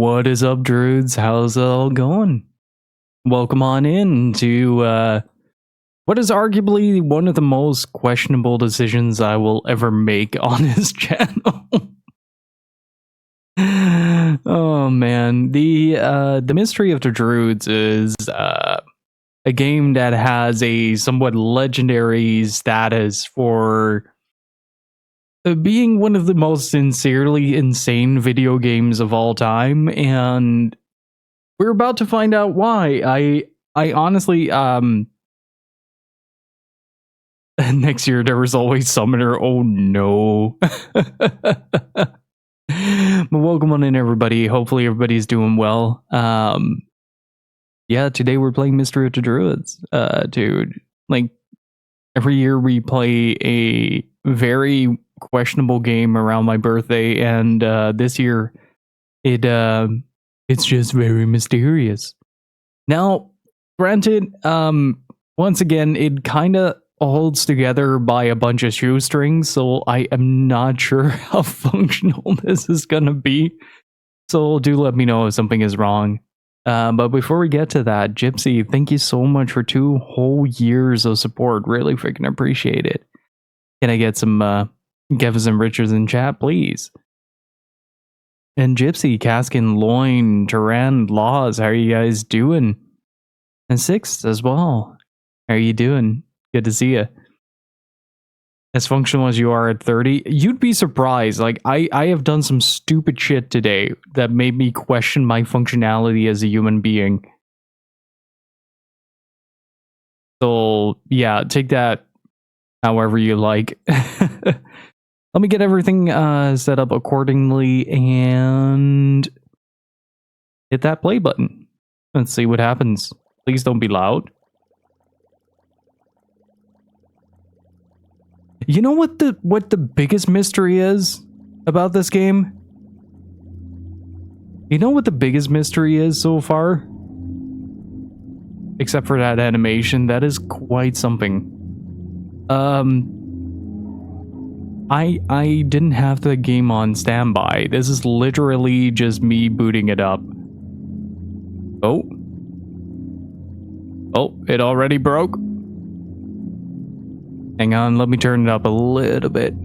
What is up, Droods? How's it all going? Welcome on in to what is arguably one of the most questionable decisions I will ever make on this channel. Oh man, the Mystery of the Droods is a game that has a somewhat legendary status for being one of the most sincerely insane video games of all time, and we're about to find out why. I honestly next year there was always Summoner. Oh no. But welcome on in, everybody. Hopefully everybody's doing well. Yeah, today we're playing Mystery of the Druids. Dude, like every year we play a very questionable game around my birthday, and this year it's just very mysterious. Now, granted, once again, it kind of holds together by a bunch of shoestrings, so I am not sure how functional this is gonna be. So do let me know if something is wrong. But before we get to that, Gypsy, thank you so much for 2 whole years of support. Really freaking appreciate it. Can I get some Gevs and Richards in chat, please? And Gypsy, Caskin, Loin, Turan, Laws, how are you guys doing? And Sixth as well. How are you doing? Good to see you. As functional as you are at 30, you'd be surprised. Like, I have done some stupid shit today that made me question my functionality as a human being. So, yeah, take that however you like. Let me get everything set up accordingly and hit that play button. Let's see what happens. Please don't be loud. You know what the biggest mystery is about this game? You know what the biggest mystery is so far? Except for that animation, that is quite something. I didn't have the game on standby. This is literally just me booting it up. Oh. Oh, it already broke. Hang on, let me turn it up a little bit.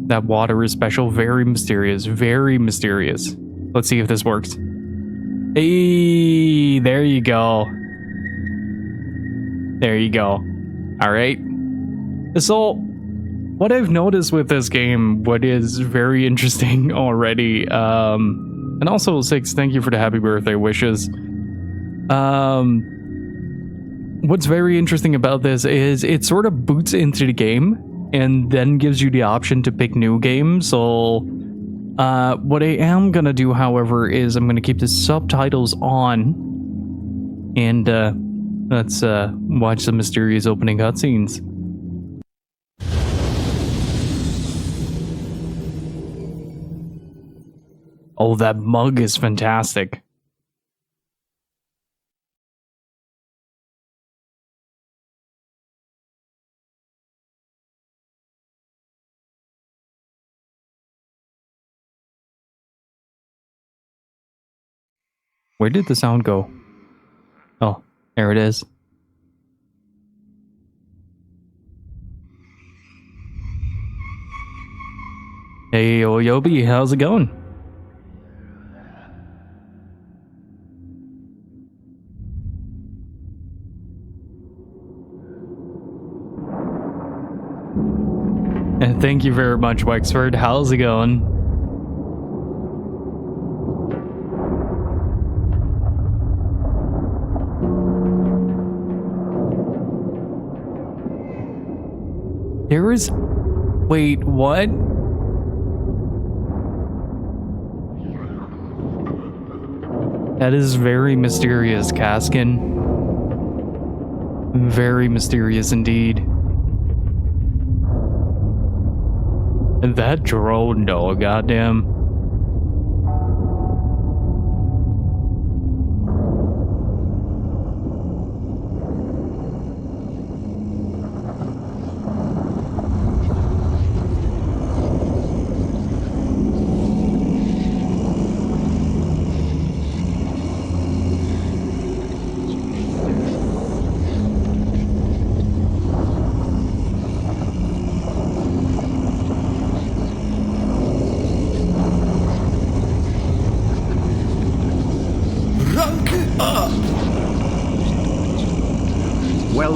That water is special, very mysterious, very mysterious. Let's see if this works. Hey, there you go. There you go. All right. So, what I've noticed with this game, what is very interesting already, and also Six, thank you for the happy birthday wishes. What's very interesting about this is it sort of boots into the game and then gives you the option to pick new games. So, what I am gonna do, however, is I'm gonna keep the subtitles on, and let's watch some mysterious opening cutscenes. Oh, that mug is fantastic. Where did the sound go? Oh, there it is. Hey, Oyobi, how's it going? And thank you very much, Wexford. How's it going? There is... Wait, what? That is very mysterious, Caskin. Very mysterious indeed. And that drone, no, goddamn.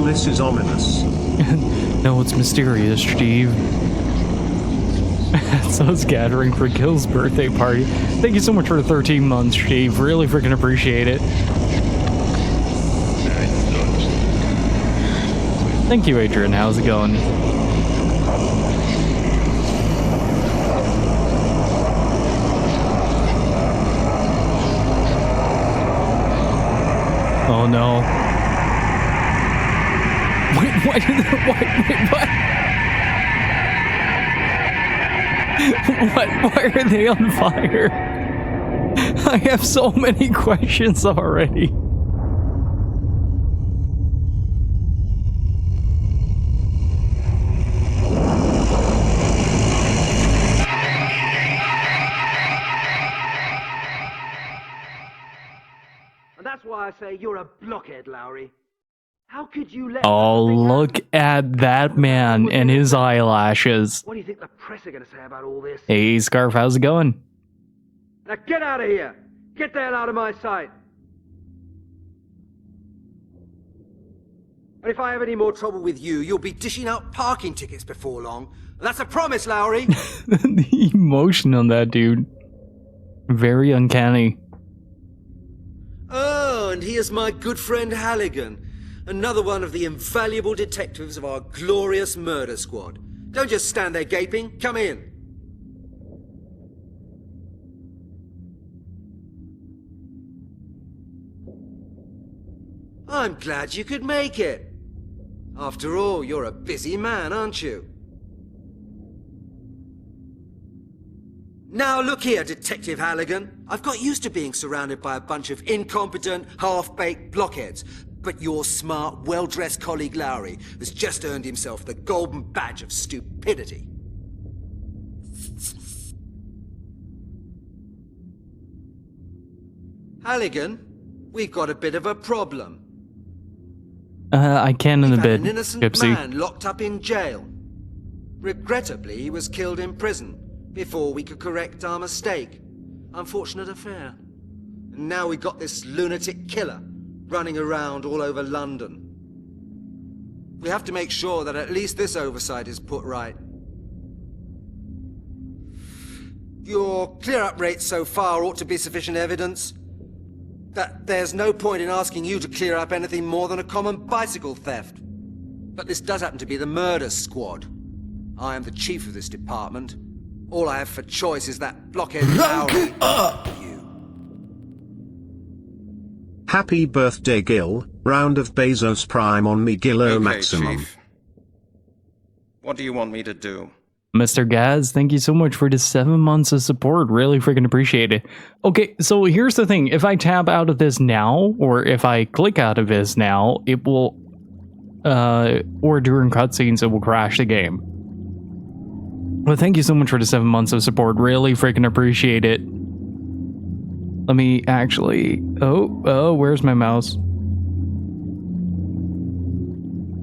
this is ominous. No, it's mysterious, Steve. So scattering for Gil's birthday party. Thank you so much for the 13 months, Steve. Really freaking appreciate it. Thank you, Adrian. How's it going? Oh no. Wait, what? Why are they on fire? I have so many questions already. And that's why I say you're a blockhead, Lowry. How could you let... Oh, look at that man and his eyelashes. What do you think the press are going to say about all this? Hey, Scarf, how's it going? Now get out of here! Get the hell out of my sight! And if I have any more trouble with you, you'll be dishing out parking tickets before long. That's a promise, Lowry! The emotion on that dude. Very uncanny. Oh, and here's my good friend Halligan. Another one of the invaluable detectives of our glorious murder squad. Don't just stand there gaping. Come in. I'm glad you could make it. After all, you're a busy man, aren't you? Now look here, Detective Halligan. I've got used to being surrounded by a bunch of incompetent, half-baked blockheads. But your smart, well-dressed colleague Lowry has just earned himself the golden badge of stupidity. Halligan, we've got a bit of a problem. I can in a bit, An innocent Gypsy. man locked up in jail. Regrettably, he was killed in prison before we could correct our mistake. Unfortunate affair. And now we got this lunatic killer running around all over London. We have to make sure that at least this oversight is put right. Your clear-up rate so far ought to be sufficient evidence that there's no point in asking you to clear up anything more than a common bicycle theft. But this does happen to be the murder squad. I am the chief of this department. All I have for choice is that blockhead Lowry. Happy birthday, Gil. Round of Bezos Prime on me, Gillo Okay, Maximum. Chief. What do you want me to do? Mr. Gaz, thank you so much for the 7 months of support. Really freaking appreciate it. Okay, so here's the thing. If I tap out of this now, or if I click out of this now, it will, or during cutscenes, it will crash the game. Well, thank you so much for the 7 months of support. Really freaking appreciate it. Let me actually... Oh, where's my mouse?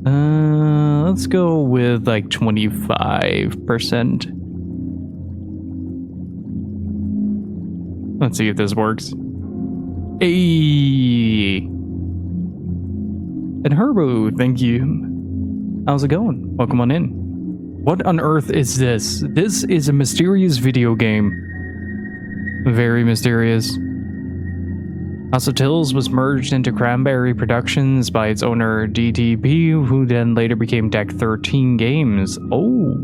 Let's go with like 25%. Let's see if this works. Hey! And Herbo, thank you. How's it going? Welcome on in. What on earth is this? This is a mysterious video game. Very mysterious. House of Tills was merged into Cranberry Productions by its owner DTP, who then later became Deck 13 Games. Oh.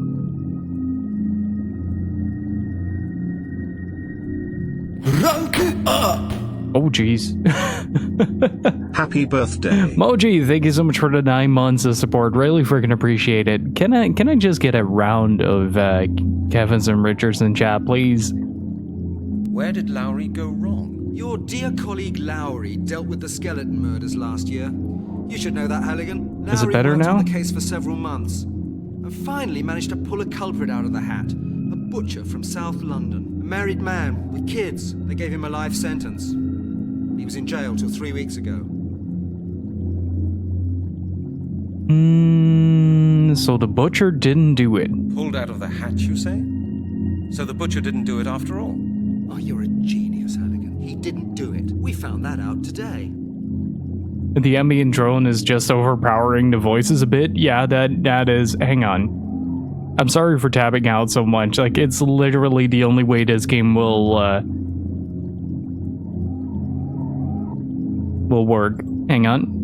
Rank up! Oh, jeez. Happy birthday. Moji, thank you so much for the 9 months of support. Really freaking appreciate it. Can I just get a round of Kevins and Richards in chat, please? Where did Lowry go wrong? Your dear colleague Lowry dealt with the skeleton murders last year. You should know that, Halligan. Is it Lowry better worked now? on the case for several months, and finally managed to pull a culprit out of the hat. A butcher from South London. A married man with kids. They gave him a life sentence. He was in jail till 3 weeks ago. So the butcher didn't do it. Pulled out of the hat, you say? So the butcher didn't do it after all? Oh, you're a genius, Halligan. He didn't do it. We found that out today. The ambient drone is just overpowering the voices a bit. Yeah, that is. Hang on. I'm sorry for tapping out so much. Like, it's literally the only way this game will work. Hang on.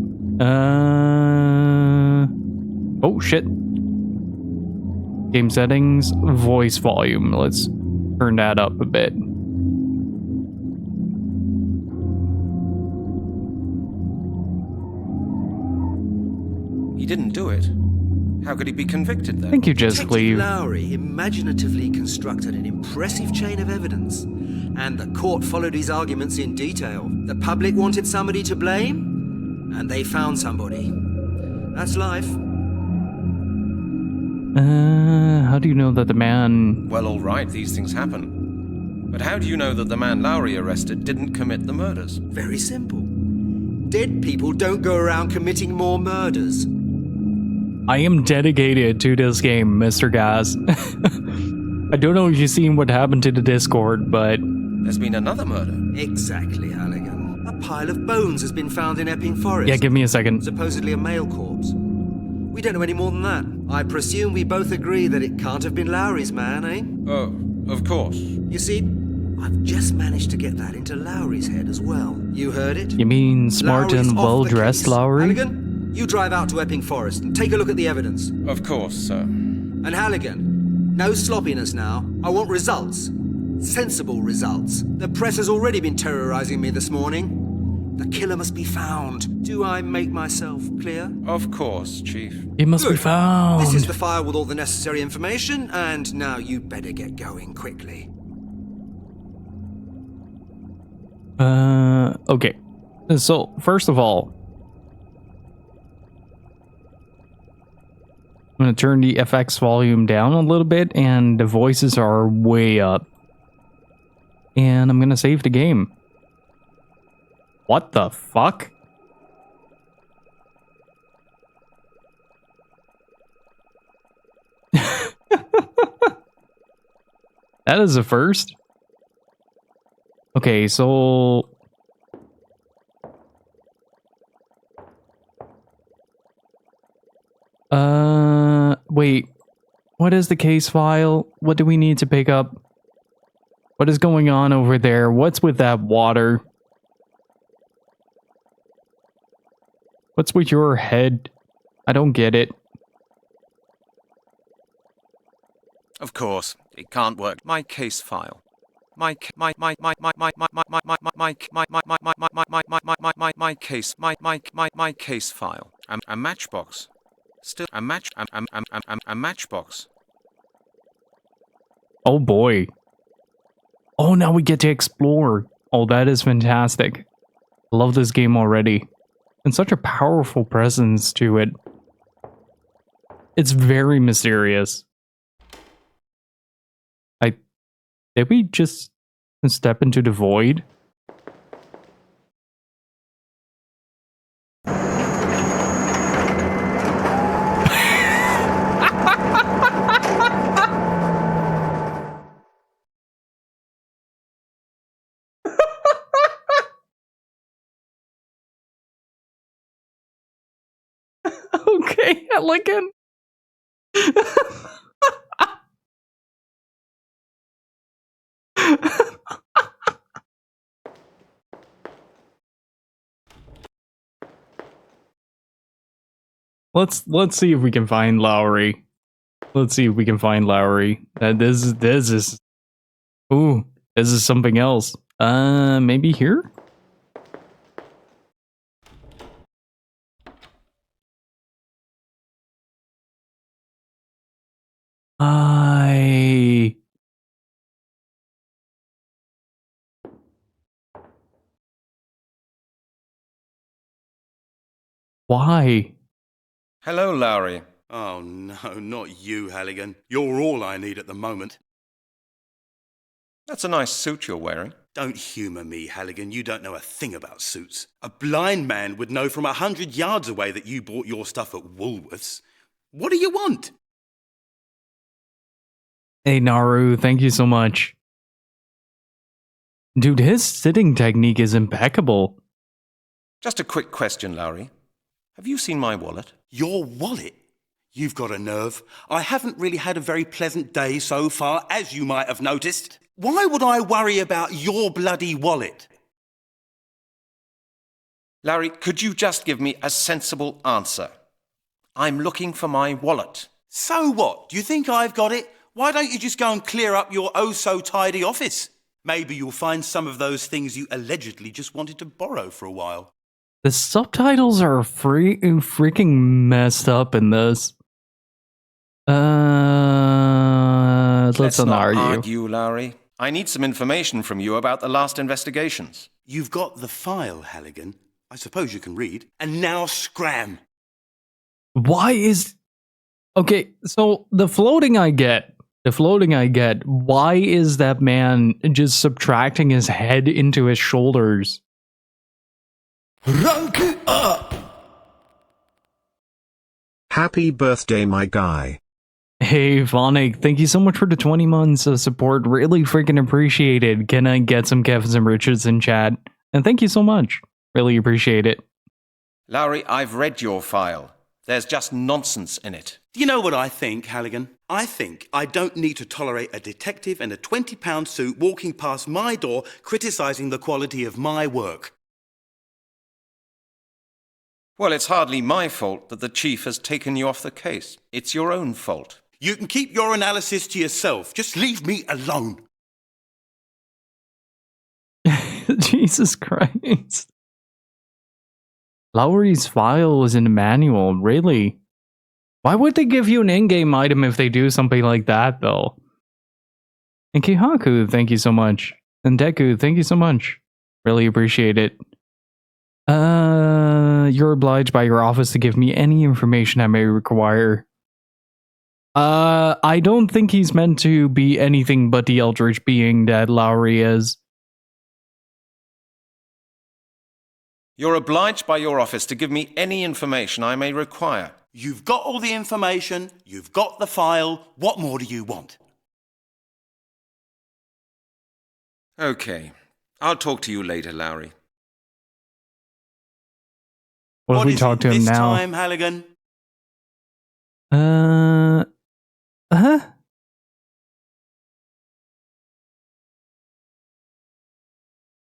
Oh shit. Game settings, voice volume. Let's turn that up a bit. He didn't do it. How could he be convicted then? Thank you, Just Detective Cleave. Lowry imaginatively constructed an impressive chain of evidence, and the court followed his arguments in detail. The public wanted somebody to blame, and they found somebody. That's life. How do you know that the man... Well, all right, these things happen. But how do you know that the man Lowry arrested didn't commit the murders? Very simple. Dead people don't go around committing more murders. I am dedicated to this game, Mr. Gas. I don't know if you've seen what happened to the Discord, but... There's been another murder. Exactly, Halligan. A pile of bones has been found in Epping Forest. Yeah, give me a second. Supposedly a male corpse. We don't know any more than that. I presume we both agree that it can't have been Lowry's man, eh? Oh, of course. You see, I've just managed to get that into Lowry's head as well. You heard it? You mean smart Lowry's and off the well-dressed case. Lowry? Halligan, you drive out to Epping Forest and take a look at the evidence. Of course, sir. And Halligan, no sloppiness now. I want results. Sensible results. The press has already been terrorizing me this morning. The killer must be found. Do I make myself clear? Of course, Chief. It must be Good. found. This is the file with all the necessary information, and now you better get going quickly. Okay. So, first of all, I'm going to turn the FX volume down a little bit, and the voices are way up. And I'm going to save the game. What the fuck? That is a first. Okay, so... wait. What is the case file? What do we need to pick up? What is going on over there? What's with that water? What's with your head? I don't get it. Of course, it can't work. My case file. My case file. A matchbox. Still a matchbox. Oh boy. Oh, now we get to explore. Oh, that is fantastic. I love this game already. And such a powerful presence to it. It's very mysterious. Did we just step into the void? Okay, Halligan. Let's see if we can find Lowry. Let's see if we can find Lowry. This is ooh, this is something else. Maybe here? Why? Hello, Lowry. Oh no, not you, Halligan. You're all I need at the moment. That's a nice suit you're wearing. Don't humour me, Halligan. You don't know a thing about suits. A blind man would know from 100 yards away that you bought your stuff at Woolworths. What do you want? Hey, Naru, thank you so much. Dude, his sitting technique is impeccable. Just a quick question, Lowry. Have you seen my wallet? Your wallet? You've got a nerve. I haven't really had a very pleasant day so far, as you might have noticed. Why would I worry about your bloody wallet? Lowry, could you just give me a sensible answer? I'm looking for my wallet. So what? Do you think I've got it? Why don't you just go and clear up your oh-so-tidy office? Maybe you'll find some of those things you allegedly just wanted to borrow for a while. The subtitles are freaking messed up in this. Let's not argue, Lowry. I need some information from you about the last investigations. You've got the file, Halligan. I suppose you can read. And now scram! Why is... Okay, so the floating I get, why is that man just subtracting his head into his shoulders? Rank it up! Happy birthday, my guy. Hey, Vonic, thank you so much for the 20 months of support. Really freaking appreciated. Can I get some Kevins and Richards in chat? And thank you so much. Really appreciate it. Lowry, I've read your file. There's just nonsense in it. Do you know what I think, Halligan? I think I don't need to tolerate a detective in a £20 suit walking past my door criticising the quality of my work. Well, it's hardly my fault that the chief has taken you off the case. It's your own fault. You can keep your analysis to yourself. Just leave me alone. Jesus Christ. Lowry's file is in the manual, really? Why would they give you an in-game item if they do something like that, though? And Kihaku, thank you so much. And Deku, thank you so much. Really appreciate it. You're obliged by your office to give me any information I may require. I don't think he's meant to be anything but the eldritch being that Lowry is. You're obliged by your office to give me any information I may require. You've got all the information, you've got the file, what more do you want? Okay, I'll talk to you later, Lowry. What if we is talk it to him this now? time, Halligan?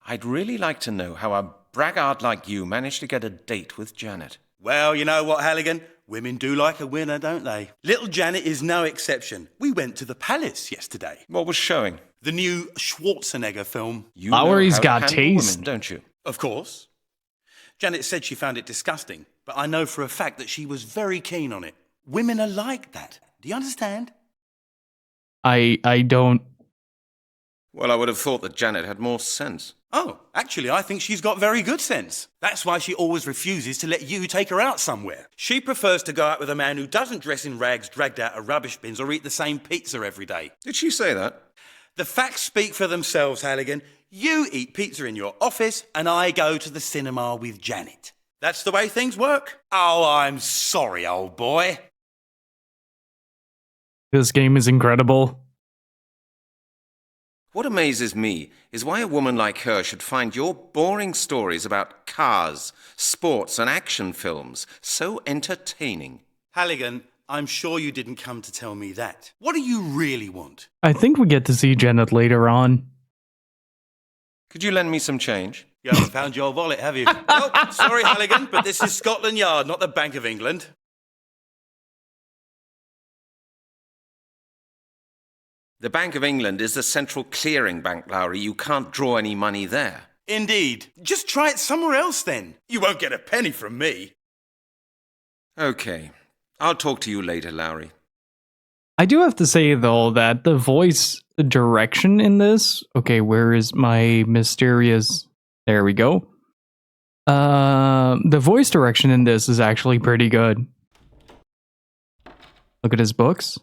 I'd really like to know how a braggart like you managed to get a date with Janet. Well, you know what, Halligan? Women do like a winner, don't they? Little Janet is no exception. We went to the Palace yesterday. What was showing? The new Schwarzenegger film. You Lowry's know how got to handle taste. women, don't you? Of course. Janet said she found it disgusting, but I know for a fact that she was very keen on it. Women are like that. Do you understand? I don't... Well, I would have thought that Janet had more sense. Oh, actually, I think she's got very good sense. That's why she always refuses to let you take her out somewhere. She prefers to go out with a man who doesn't dress in rags dragged out of rubbish bins or eat the same pizza every day. Did she say that? The facts speak for themselves, Halligan. You eat pizza in your office, and I go to the cinema with Janet. That's the way things work. Oh, I'm sorry, old boy. This game is incredible. What amazes me is why a woman like her should find your boring stories about cars, sports, and action films so entertaining. Halligan, I'm sure you didn't come to tell me that. What do you really want? I think we get to see Janet later on. Could you lend me some change? You haven't found your wallet, have you? Well, sorry, Halligan, but this is Scotland Yard, not the Bank of England. The Bank of England is the central clearing bank, Lowry. You can't draw any money there. Indeed. Just try it somewhere else then. You won't get a penny from me. Okay. I'll talk to you later, Lowry. I do have to say, though, that the voice direction in this... Okay, where is my mysterious... There we go. The voice direction in this is actually pretty good. Look at his books.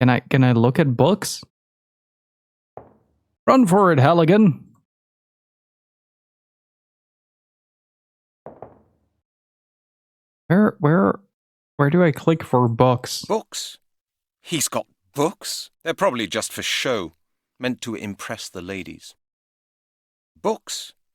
Can I look at books? Run for it, Halligan. Where do I click for books? Books? He's got books? They're probably just for show, meant to impress the ladies. Books?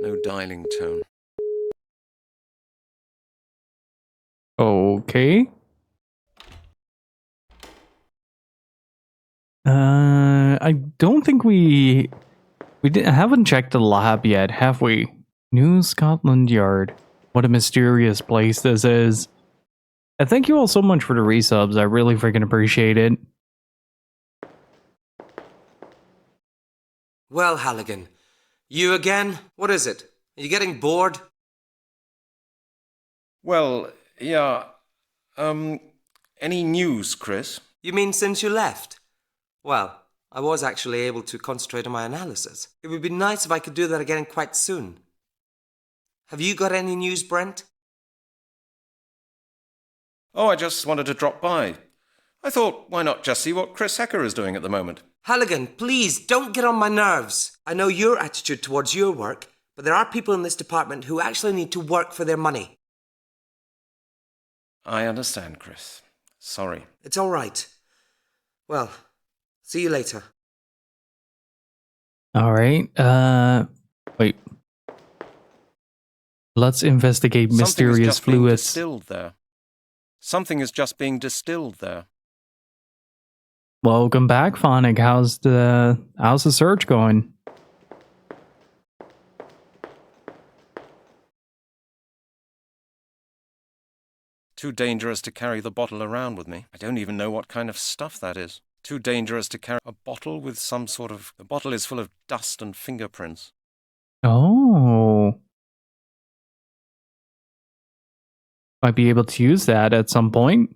No dialing tone. Okay. I don't think we haven't checked the lab yet, have we? New Scotland Yard. What a mysterious place this is. And thank you all so much for the resubs. I really freaking appreciate it. Well, Halligan, you again? What is it? Are you getting bored? Well, yeah. Any news, Chris? You mean since you left? Well, I was actually able to concentrate on my analysis. It would be nice if I could do that again quite soon. Have you got any news, Brent? Oh, I just wanted to drop by. I thought, why not just see what Chris Hecker is doing at the moment? Halligan, please, don't get on my nerves. I know your attitude towards your work, but there are people in this department who actually need to work for their money. I understand, Chris. Sorry. It's all right. Well, see you later. All right. Wait. Let's investigate mysterious fluids. Distilled there. Something is just being distilled there. Welcome back, Phonic. How's the search going? Too dangerous to carry the bottle around with me. I don't even know what kind of stuff that is. Too dangerous to carry a bottle with some sort of... The bottle is full of dust and fingerprints. Oh. Might be able to use that at some point.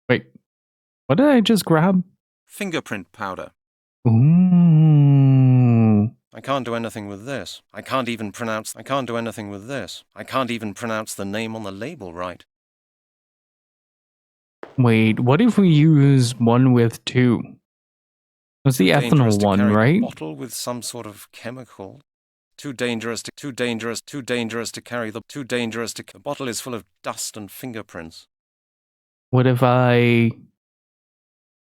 Wait. What did I just grab? Fingerprint powder. Ooh. I can't do anything with this. I can't do anything with this. I can't even pronounce the name on the label right. Wait, what if we use one with two? Was the ethanol one, right? A bottle with some sort of chemical. Too dangerous to carry the bottle is full of dust and fingerprints. What if I...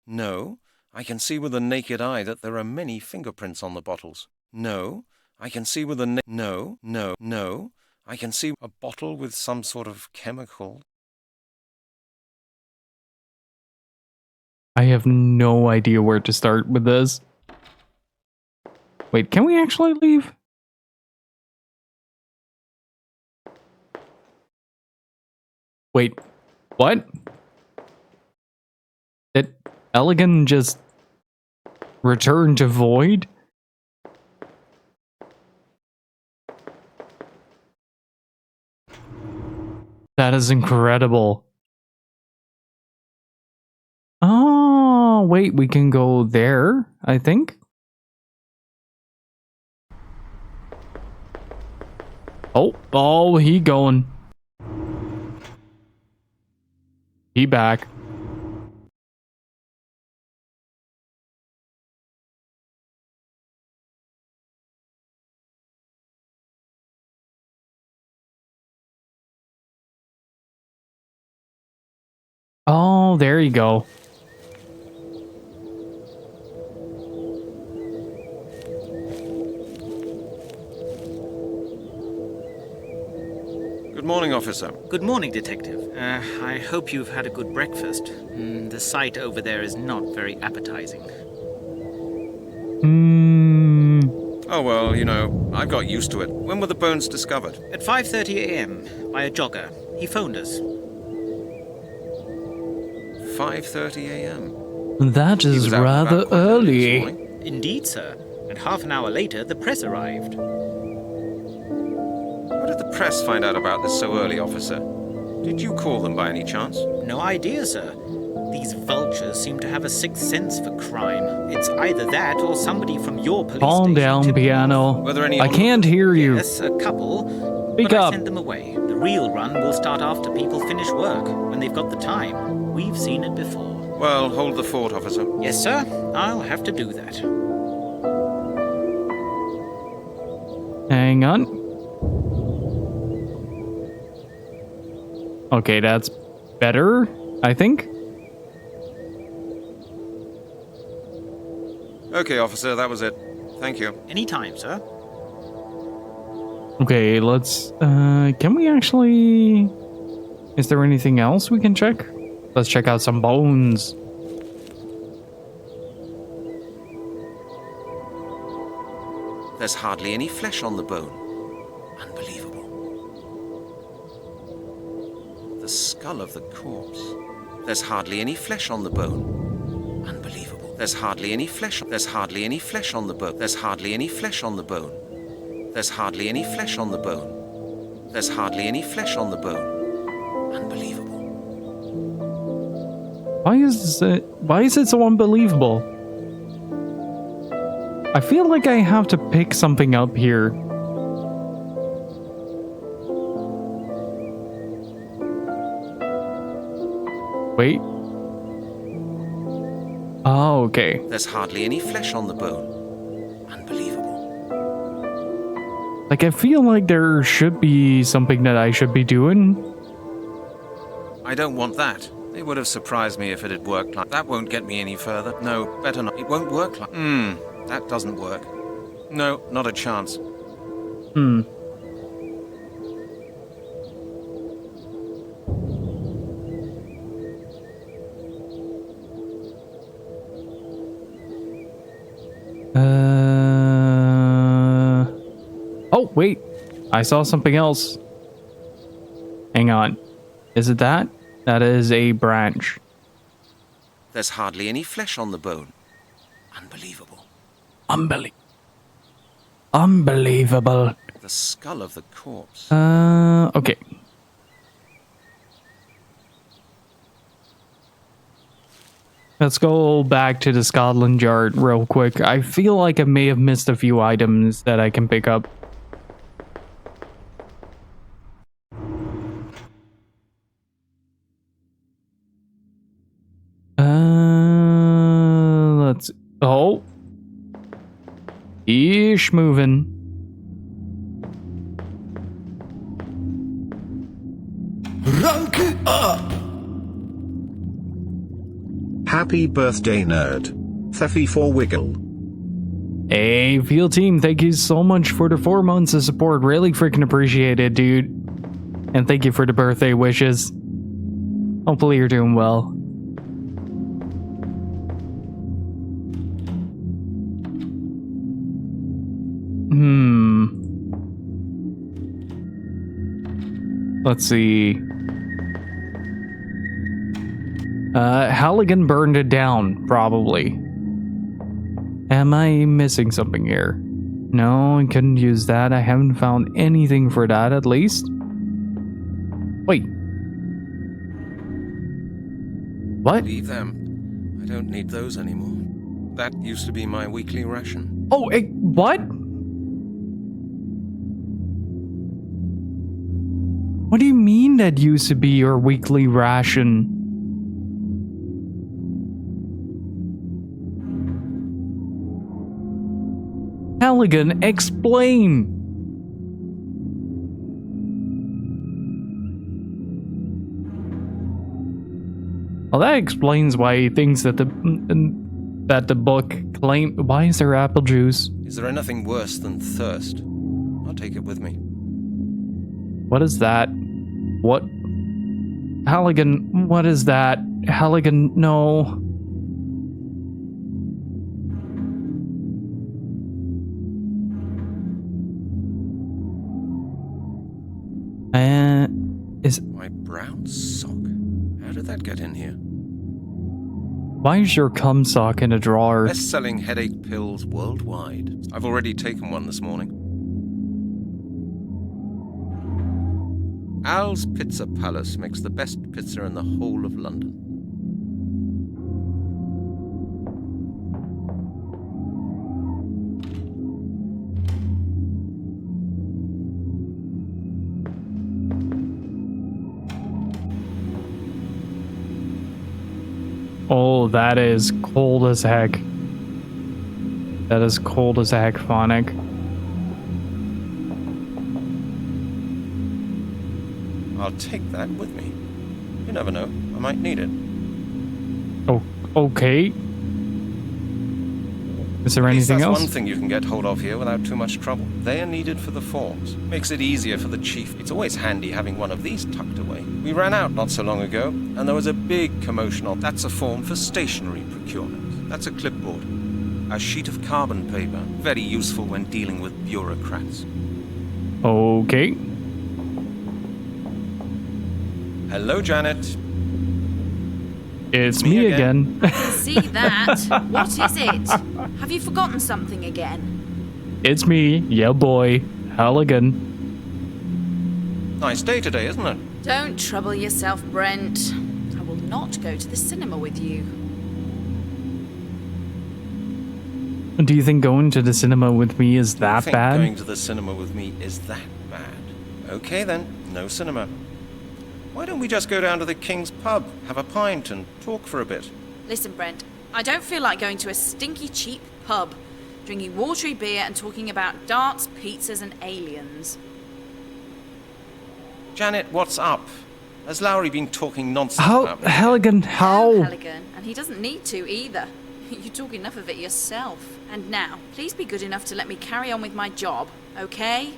No, I can see with the naked eye that there are many fingerprints on the bottles. No, I can see with the no, I can see a bottle with some sort of chemical. I have no idea where to start with this. Wait, can we actually leave? Wait, what? Did Halligan just return to Void? That is incredible. Oh, wait, we can go there, I think. Oh, he going. He back. Oh, there you go. Good morning, officer. Good morning, Detective. I hope you've had a good breakfast. The sight over there is not very appetizing. Oh, well, you know, I've got used to it. When were the bones discovered? At 5:30 a.m. by a jogger. He phoned us. 5:30 a.m. That is rather early. Indeed, sir. And half an hour later, the press arrived. How did the press find out about this so early, officer? Did you call them by any chance? No idea, sir. These vultures seem to have a sixth sense for crime. It's either that or somebody from your police Calm station down, tipped piano. Were there any I can't hear you. Yes, a couple. Speak but up. I sent them away. The real run will start after people finish work, when they've got the time. We've seen it before. Well, hold the fort, officer. Yes, sir. I'll have to do that. Hang on. Okay, that's better, I think. Okay, officer, that was it. Thank you. Anytime, sir. Okay, let's... can we actually... Is there anything else we can check? Let's check out some bones. There's hardly any flesh on the bone. Unbelievable. The skull of the corpse. There's hardly any flesh on the bone. Unbelievable. There's hardly any flesh. There's hardly any flesh on the bone. There's hardly any flesh on the bone. There's hardly any flesh on the bone. There's hardly any flesh on the bone. Unbelievable. Why is it so unbelievable? I feel like I have to pick something up here. Wait. Oh, okay. There's hardly any flesh on the bone. Unbelievable. Like, I feel like there should be something that I should be doing. I don't want that. It would have surprised me if it had worked like that. Won't get me any further. No, better not. It won't work like... that doesn't work. No, not a chance. Oh, wait. I saw something else. Hang on. Is it that? That is a branch. There's hardly any flesh on the bone. Unbelievable. Unbelievable. The skull of the corpse. Okay. Let's go back to the Scotland Yard real quick. I feel like I may have missed a few items that I can pick up. Let's... Oh. Ish moving. Rank up! Happy birthday, nerd. Theffy for Wiggle. Hey, Field Team, thank you so much for the 4 months of support. Really freaking appreciate it, dude. And thank you for the birthday wishes. Hopefully you're doing well. Let's see. Halligan burned it down, probably. Am I missing something here? No, I couldn't use that. I haven't found anything for that, at least. Wait. What? Leave them. I don't need those anymore. That used to be my weekly ration. Oh, what? What do you mean that used to be your weekly ration? Halligan, explain! Well, that explains why he thinks that the book claim. Why is there apple juice? Is there anything worse than thirst? I'll take it with me. What is that? What? Halligan, what is that? Halligan, no. Is... My brown sock? How did that get in here? Why is your cum sock in a drawer? Best-selling headache pills worldwide. I've already taken one this morning. Al's Pizza Palace makes the best pizza in the whole of London. Oh, that is cold as heck. That is cold as heck, Phonic. I'll take that with me. You never know. I might need it. Oh, okay. Is there At least anything that's else? one thing you can get hold of here without too much trouble. They are needed for the forms. Makes it easier for the chief. It's always handy having one of these tucked away. We ran out not so long ago, and there was a big commotion on. That's a form for stationery procurement. That's a clipboard. A sheet of carbon paper. Very useful when dealing with bureaucrats. Okay. Hello, Janet. It's me again. See that? What is it? Have you forgotten something again? It's me, yeah boy, Halligan. Nice day today, isn't it? Don't trouble yourself, Brent. I will not go to the cinema with you. Do you think going to the cinema with me is I that think bad? going to the cinema with me is that bad. Okay then, no cinema. Why don't we just go down to the King's pub, have a pint, and talk for a bit? Listen, Brent, I don't feel like going to a stinky cheap pub, drinking watery beer and talking about darts, pizzas, and aliens. Janet, what's up? Has Lowry been talking nonsense How, about me? Halligan, No, how? Halligan, and he doesn't need to either. You talk enough of it yourself. And now, please be good enough to let me carry on with my job, okay?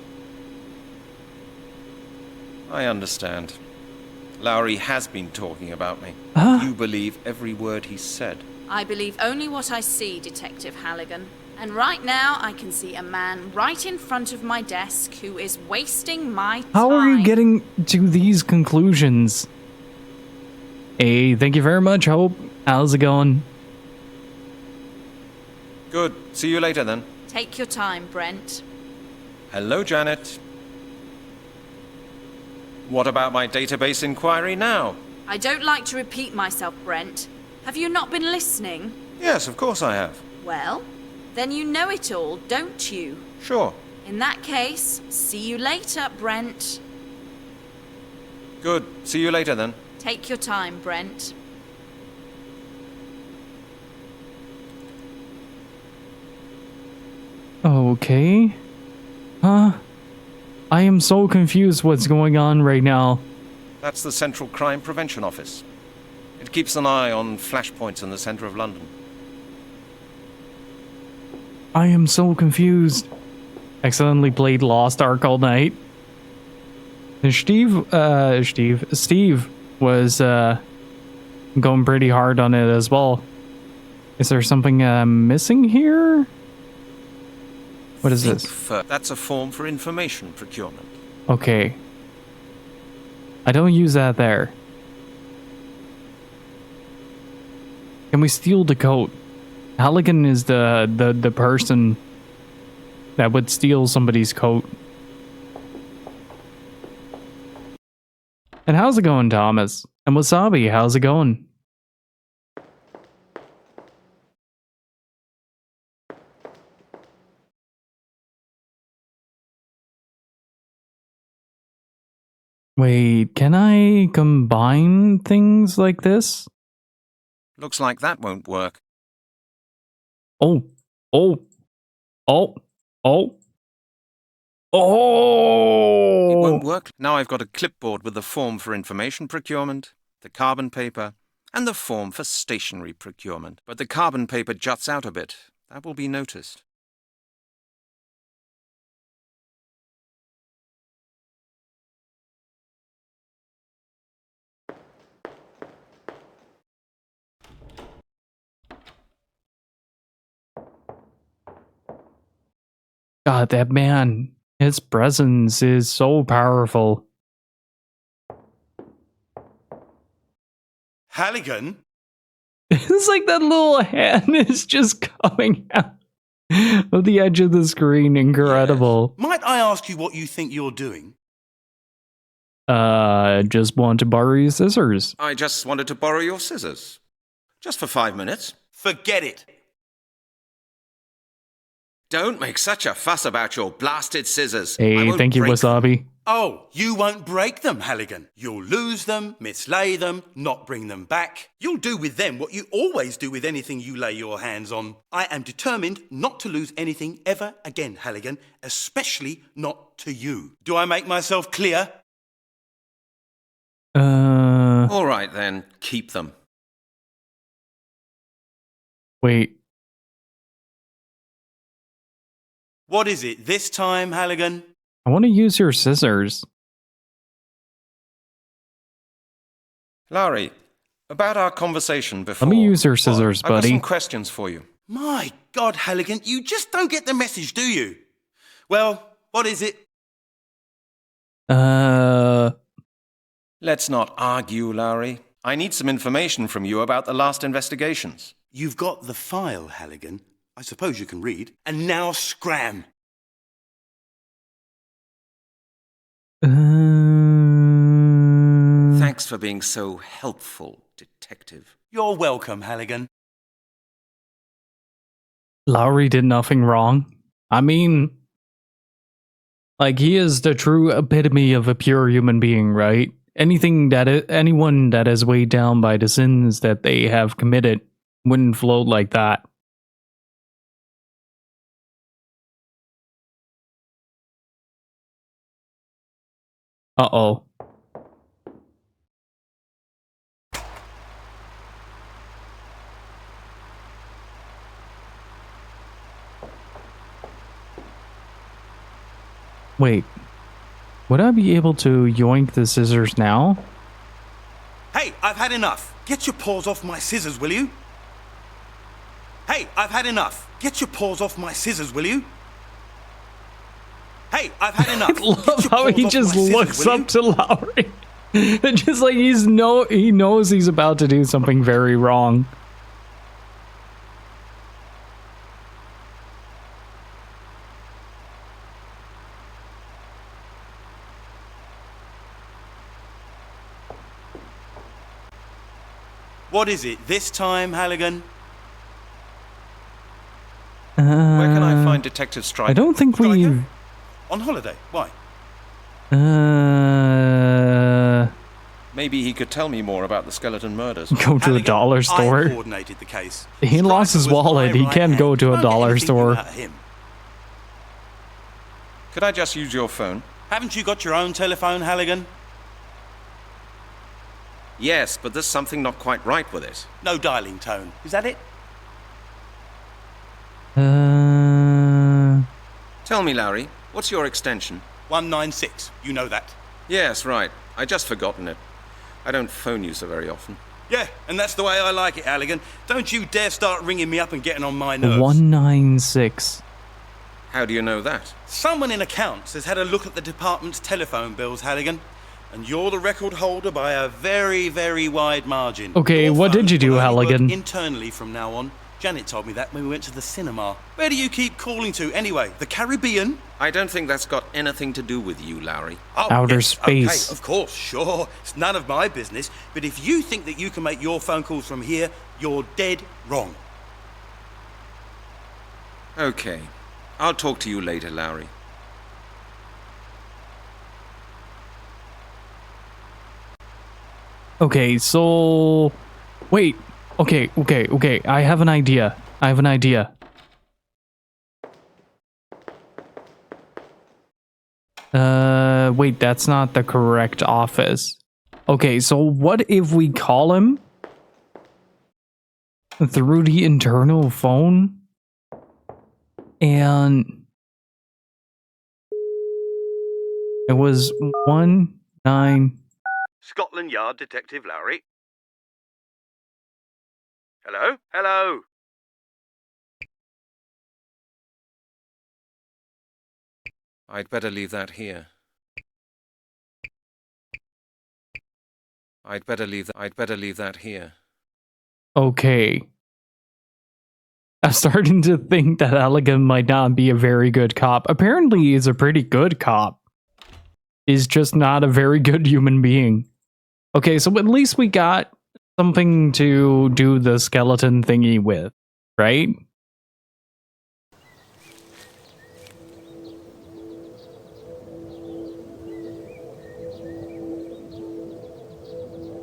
I understand. Lowry has been talking about me. Huh? You believe every word he said. I believe only what I see, Detective Halligan. And right now, I can see a man right in front of my desk who is wasting my time. How are you getting to these conclusions? Hey, thank you very much, Hope. How's it going? Good. See you later then. Take your time, Brent. Hello, Janet. What about my database inquiry now? I don't like to repeat myself, Brent. Have you not been listening? Yes, of course I have. Well, then you know it all, don't you? Sure. In that case, see you later, Brent. Good. See you later then. Take your time, Brent. Okay. Huh? I am so confused what's going on right now. That's the Central Crime Prevention Office. It keeps an eye on flashpoints in the centre of London. I am so confused. Accidentally played Lost Ark all night. And Steve was going pretty hard on it as well. Is there something missing here? What is this? That's a form for information procurement. Okay. I don't use that there. Can we steal the coat? Halligan is the person that would steal somebody's coat. And how's it going, Thomas? And Wasabi, how's it going? Wait, can I combine things like this? Looks like that won't work. Oh, oh, oh, oh, oh! It won't work. Now I've got a clipboard with the form for information procurement, the carbon paper, and the form for stationery procurement. But the carbon paper juts out a bit. That will be noticed. God, that man, his presence is so powerful. Halligan? It's like that little hand is just coming out of the edge of the screen. Incredible. Might I ask you what you think you're doing? Just want to borrow your scissors. I just wanted to borrow your scissors. Just for 5 minutes. Forget it. Don't make such a fuss about your blasted scissors. I Hey, won't thank you, break them. Wasabi. Oh, you won't break them, Halligan. You'll lose them, mislay them, not bring them back. You'll do with them what you always do with anything you lay your hands on. I am determined not to lose anything ever again, Halligan, especially not to you. Do I make myself clear? All right then, keep them. Wait. What is it this time, Halligan? I want to use your scissors. Lowry, about our conversation before. Let me use your scissors, I've got buddy. some questions for you. My God, Halligan, you just don't get the message, do you? Well, what is it? Let's not argue, Lowry. I need some information from you about the last investigations. You've got the file, Halligan. I suppose you can read. And now scram. Thanks for being so helpful, Detective. You're welcome, Halligan. Lowry did nothing wrong. I mean, like, he is the true epitome of a pure human being, right? Anyone that is weighed down by the sins that they have committed wouldn't float like that. Uh-oh. Wait. Would I be able to yoink the scissors now? Hey, I've had enough. Get your paws off my scissors, will you? Hey, I've had enough. Get your paws off my scissors, will you? Hey, I've had enough. I love how he just looks up to Lowry. Just like he knows he's about to do something very wrong. What is it this time, Halligan? Where can I find Detective Striker? I don't think Gotta we... go. On holiday? Why? Maybe he could tell me more about the skeleton murders. Go to a Halligan, dollar I store. coordinated the case. He lost his Striker was wallet. my He right can't hand. go to a Won't get dollar anything store. without him. Could I just use your phone? Haven't you got your own telephone, Halligan? Yes, but there's something not quite right with it. No dialing tone. Is that it? Tell me, Lowry, what's your extension? 196. You know that. Yes, right. I just forgotten it. I don't phone you so very often. Yeah, and that's the way I like it, Halligan. Don't you dare start ringing me up and getting on my nerves. 196. How do you know that? Someone in accounts has had a look at the department's telephone bills, Halligan. And you're the record holder by a very, very wide margin. Okay, Your what phone did you do, will only work Halligan? internally from now on. Janet told me that when we went to the cinema. Where do you keep calling to anyway? The Caribbean? I don't think that's got anything to do with you, Lowry. Oh, Outer yes, space. Okay, of course, sure. It's none of my business. But if you think that you can make your phone calls from here, you're dead wrong. Okay. I'll talk to you later, Lowry. Okay, so... Wait. Okay. I have an idea. Wait, that's not the correct office. Okay, so what if we call him through the internal phone? And it was 19... Scotland Yard Detective Lowry. Hello? Hello? I'd better leave that here. I'd better leave that here. Okay. I'm starting to think that Halligan might not be a very good cop. Apparently, he's a pretty good cop. He's just not a very good human being. Okay, so at least we got something to do the skeleton thingy with, right?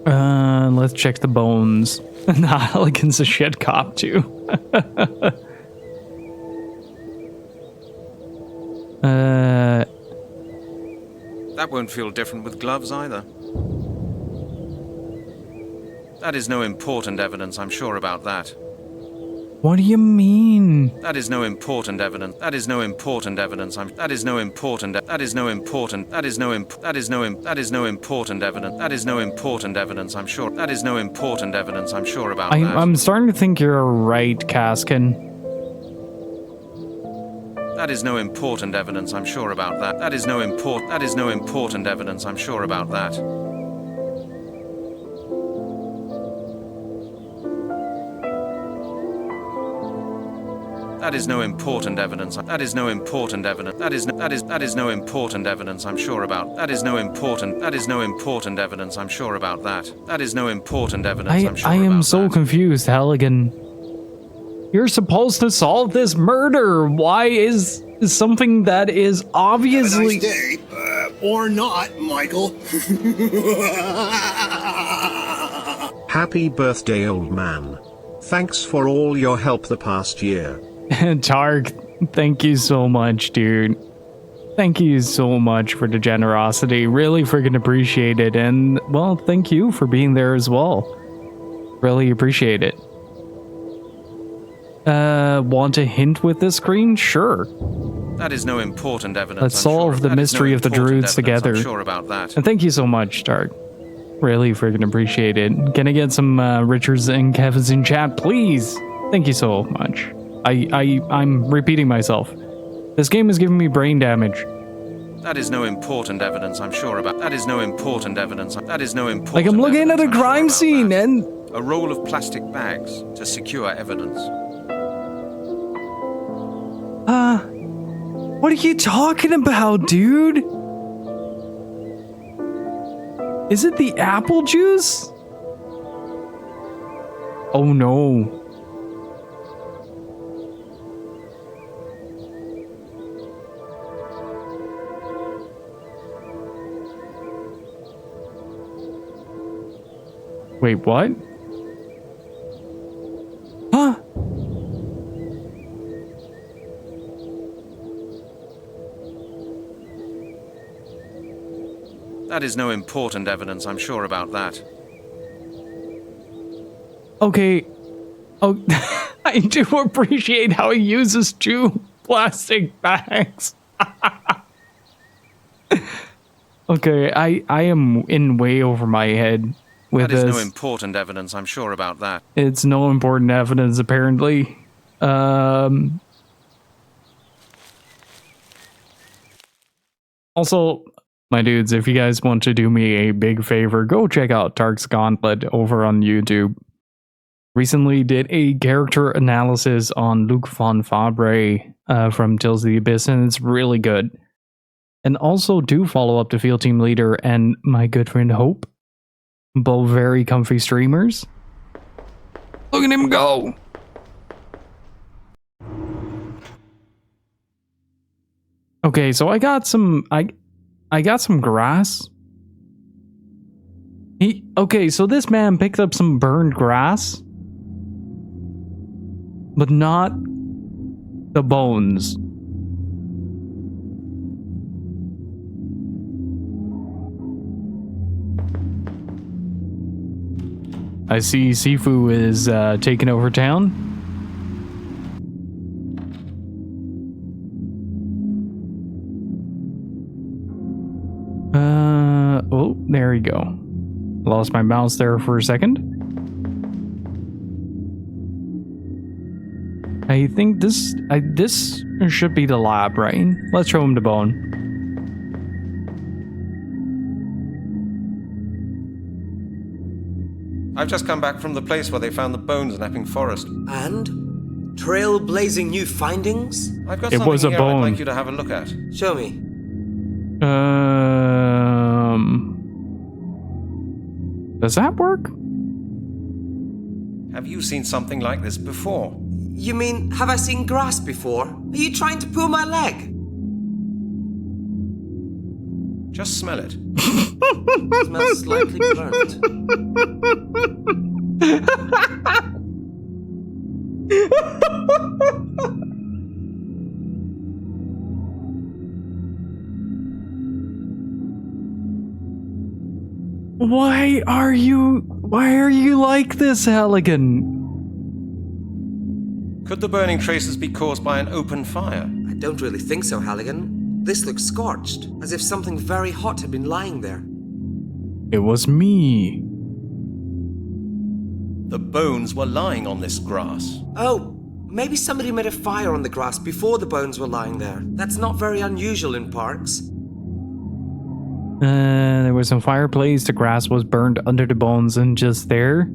Let's check the bones. Nah, Halligan's a shit cop too. That won't feel different with gloves either. That is no important evidence, I'm sure about that. What do you mean? That is no important evidence. That is no important evidence. That is no important evidence. That is no important evidence. That is no important evidence, I'm sure. That is no important evidence, I'm sure about that. I'm starting to think you're right, Kaskin. That is no important evidence, I'm sure about that. That is no important evidence, I'm sure about that. That is no important evidence. That is no important evidence. That is no important evidence, I'm sure about. That is no important evidence, I'm sure about that. That is no important evidence, I'm sure about that. I am so confused, Halligan. You're supposed to solve this murder. Why is something that is obviously... Have a nice day. Or not, Michael. Happy birthday, old man. Thanks for all your help the past year. Tark, thank you so much, dude. Thank you so much for the generosity. Really freaking appreciate it. And, well, thank you for being there as well. Really appreciate it. Want a hint with this screen? Sure. That is no important evidence. Let's solve the mystery of the Druids together. I'm sure about that. And thank you so much, Tark. Really freaking appreciate it. Can I get some Richards and Kevins in chat, please? Thank you so much. I'm repeating myself. This game is giving me brain damage. That is no important evidence, I'm sure about. That is no important evidence. That is no important. Like I'm looking at a crime scene and a roll of plastic bags to secure evidence. What are you talking about, dude? Is it the apple juice? Oh no. Wait, what? Huh? That is no important evidence, I'm sure about that. Okay. Oh, I do appreciate how he uses 2 plastic bags. Okay, I am in way over my head with this. That is no important evidence, I'm sure about that. It's no important evidence, apparently. Also, my dudes, if you guys want to do me a big favor, go check out Tark's Gauntlet over on YouTube. Recently did a character analysis on Luc von Fabre from Tales of the Abyss, and it's really good. And also do follow up the Field Team Leader and my good friend Hope. Both very comfy streamers. Look at him go! Okay, so I got some grass. Okay, so this man picked up some burned grass, but not the bones. I see Sifu is taking over town. Oh, there we go. Lost my mouse there for a second. I think this should be the lab, right? Let's show him the bone. I've just come back from the place where they found the bones in Epping Forest. And? Trailblazing new findings? I've got It something was a here bone. I'd like you to have a look at. Show me. Does that work? Have you seen something like this before? You mean, have I seen grass before? Are you trying to pull my leg? Just smell it. Smells slightly burnt. Why are you like this, Halligan? Could the burning traces be caused by an open fire? I don't really think so, Halligan. This looks scorched, as if something very hot had been lying there. It was me. The bones were lying on this grass. Oh, maybe somebody made a fire on the grass before the bones were lying there. That's not very unusual in parks. There was some fireplace, the grass was burned under the bones and just there.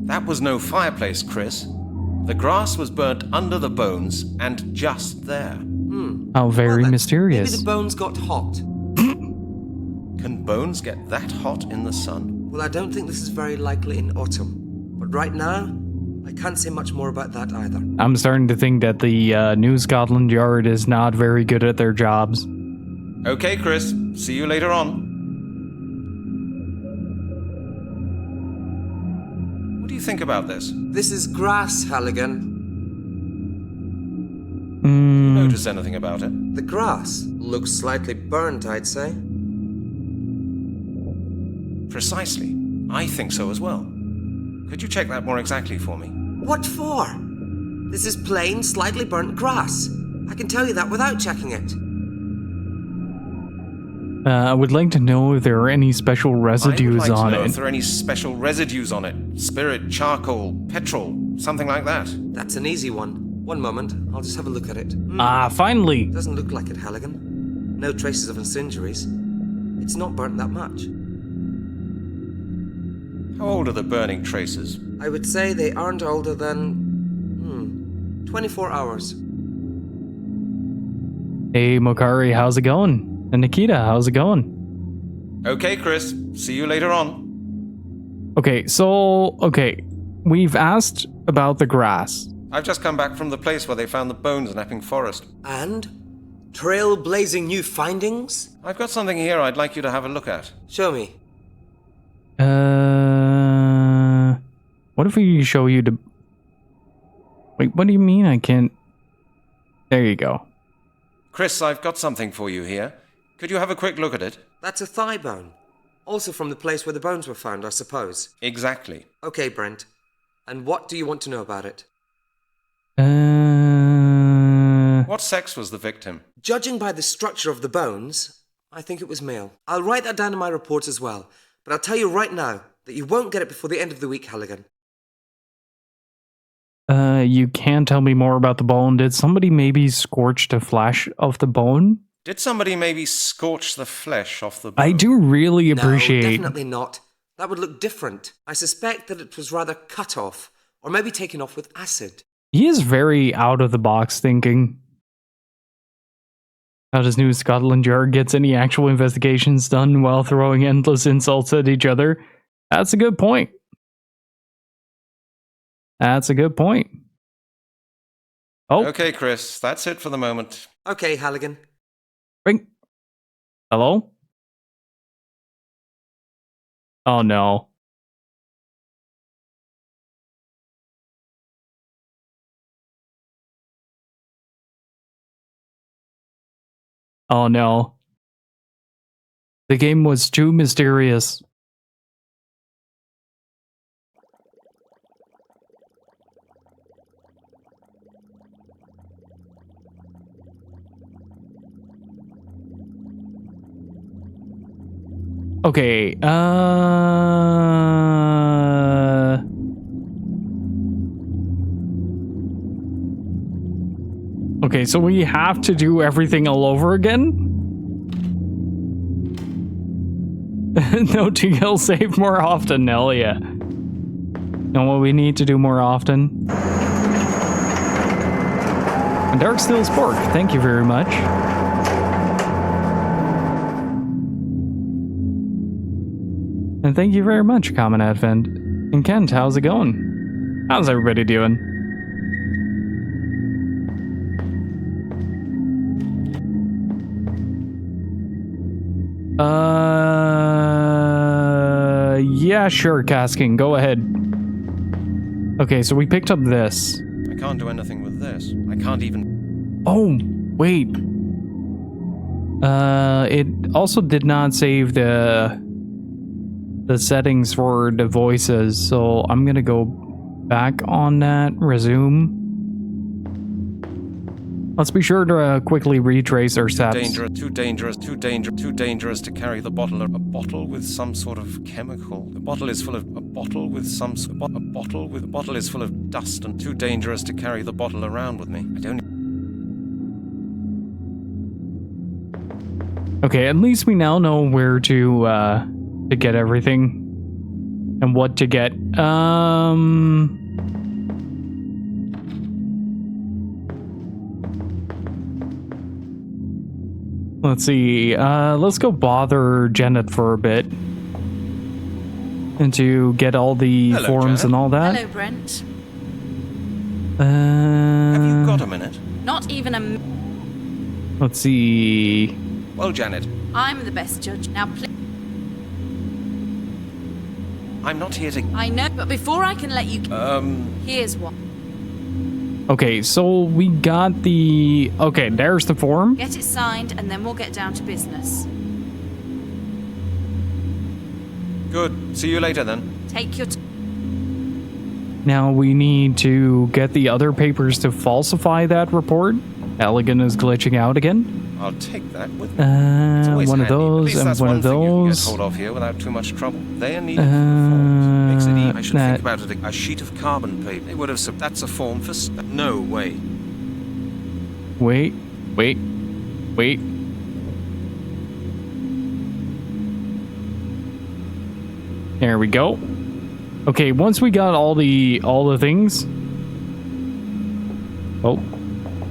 That was no fireplace, Chris. The grass was burnt under the bones and just there. How very Well, mysterious. Maybe the bones got hot. Can bones get that hot in the sun? Well, I don't think this is very likely in autumn. But right now, I can't say much more about that either. I'm starting to think that the New Scotland Yard is not very good at their jobs. Okay, Chris. See you later on. What do you think about this? This is grass, Halligan. Notice anything about it? The grass looks slightly burnt, I'd say. Precisely. I think so as well. Could you check that more exactly for me? What for? This is plain, slightly burnt grass. I can tell you that without checking it. I would like to know if there are any special residues I would like on to know it. if there are any special residues on it. Spirit, charcoal, petrol, something like that. That's an easy one. One moment, I'll just have a look at it. Finally! Doesn't look like it, Halligan. No traces of incendiaries. It's not burnt that much. How old are the burning traces? I would say they aren't older than... 24 hours. Hey, Mokari, how's it going? And Nikita, how's it going? Okay, Chris. See you later on. Okay, we've asked about the grass. I've just come back from the place where they found the bones in Epping Forest. And? Trailblazing new findings? I've got something here I'd like you to have a look at. Show me. What if we show you the... Wait, what do you mean I can't... There you go. Chris, I've got something for you here. Could you have a quick look at it? That's a thigh bone. Also from the place where the bones were found, I suppose. Exactly. Okay, Brent. And what do you want to know about it? What sex was the victim? Judging by the structure of the bones, I think it was male. I'll write that down in my report as well. But I'll tell you right now that you won't get it before the end of the week, Halligan. You can tell me more about the bone. Did somebody maybe scorch the flesh of the bone? Did somebody maybe scorch the flesh off the bone? I do really No, appreciate... definitely not. That would look different. I suspect that it was rather cut off, or maybe taken off with acid. He is very out of the box thinking. How does New Scotland Yard gets any actual investigations done while throwing endless insults at each other? That's a good point. That's a good point. Oh, Okay, Chris. That's it for the moment. Okay, Halligan. ring. Hello? Oh no. Oh no. The game was too mysterious. Okay, okay, so we have to do everything all over again? No, to save more often, hell yeah. Know what we need to do more often? And Dark Steel Sport, thank you very much. And thank you very much, Common Advent. And Kent, how's it going? How's everybody doing? Yeah, sure, Casking, go ahead. Okay, so we picked up this. I can't do anything with this. I can't even... Oh, wait. It also did not save the settings for the voices, so I'm gonna go back on that. Resume. Let's be sure to quickly retrace our steps. Too dangerous to carry the bottle. A bottle with some sort of chemical. The bottle is full of a bottle with some a bottle is full of dust and too dangerous to carry the bottle around with me. I don't. Okay, at least we now know where to get everything and what to get. Let's see. Let's go bother Janet for a bit. And to get all the Hello, forms Janet. and all that. Hello, Brent. Have you got a minute? Not even a... Let's see. Well, Janet, I'm the best judge. Now, please... I'm not here to. I know, but before I can let you... Here's what. Okay, so we got the... Okay, there's the form. Get it signed, and then we'll get down to business. Good. See you later then. Take your... Now we need to get the other papers to falsify that report. Halligan is glitching out again. I'll take that with me. It's always One of handy. At those least and that's one of thing you can get those. hold of here without too much trouble. They are needed for the forms. Makes it easy. I should think about it. A sheet of carbon paper. They would have. That's a form for. No way. Wait. There we go. Okay, once we got all the things. Oh.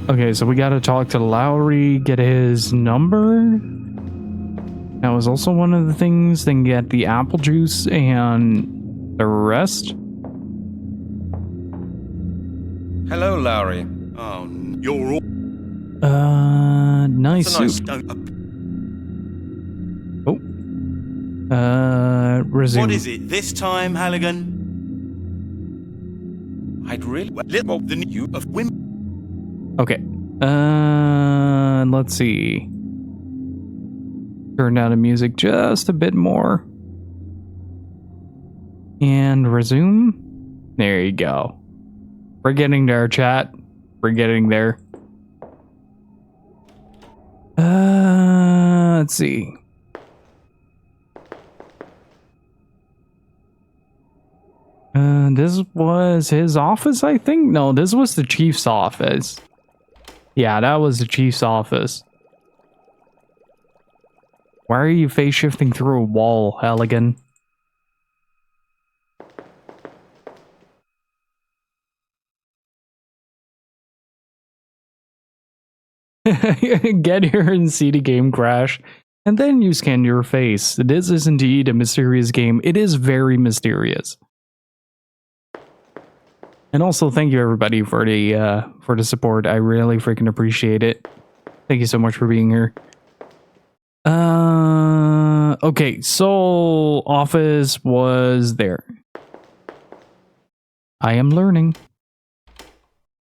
Okay, so we gotta talk to Lowry, get his number. That was also one of the things. Then get the apple juice and the rest. Hello, Lowry. Oh, you're all... Nice That's a nice soup. Don't... Resume. What is it this time, Halligan? I'd really. Well, the new of women. Okay. Let's see. Turn down the music just a bit more. And resume. There you go. We're getting there, chat. We're getting there. Let's see. This was his office, I think? No, this was the chief's office. Yeah, that was the chief's office. Why are you face shifting through a wall, Halligan? Get here and see the game crash, and then you scan your face. This is indeed a mysterious game. It is very mysterious. And also, thank you everybody for the support. I really freaking appreciate it. Thank you so much for being here. Okay, so office was there. I am learning.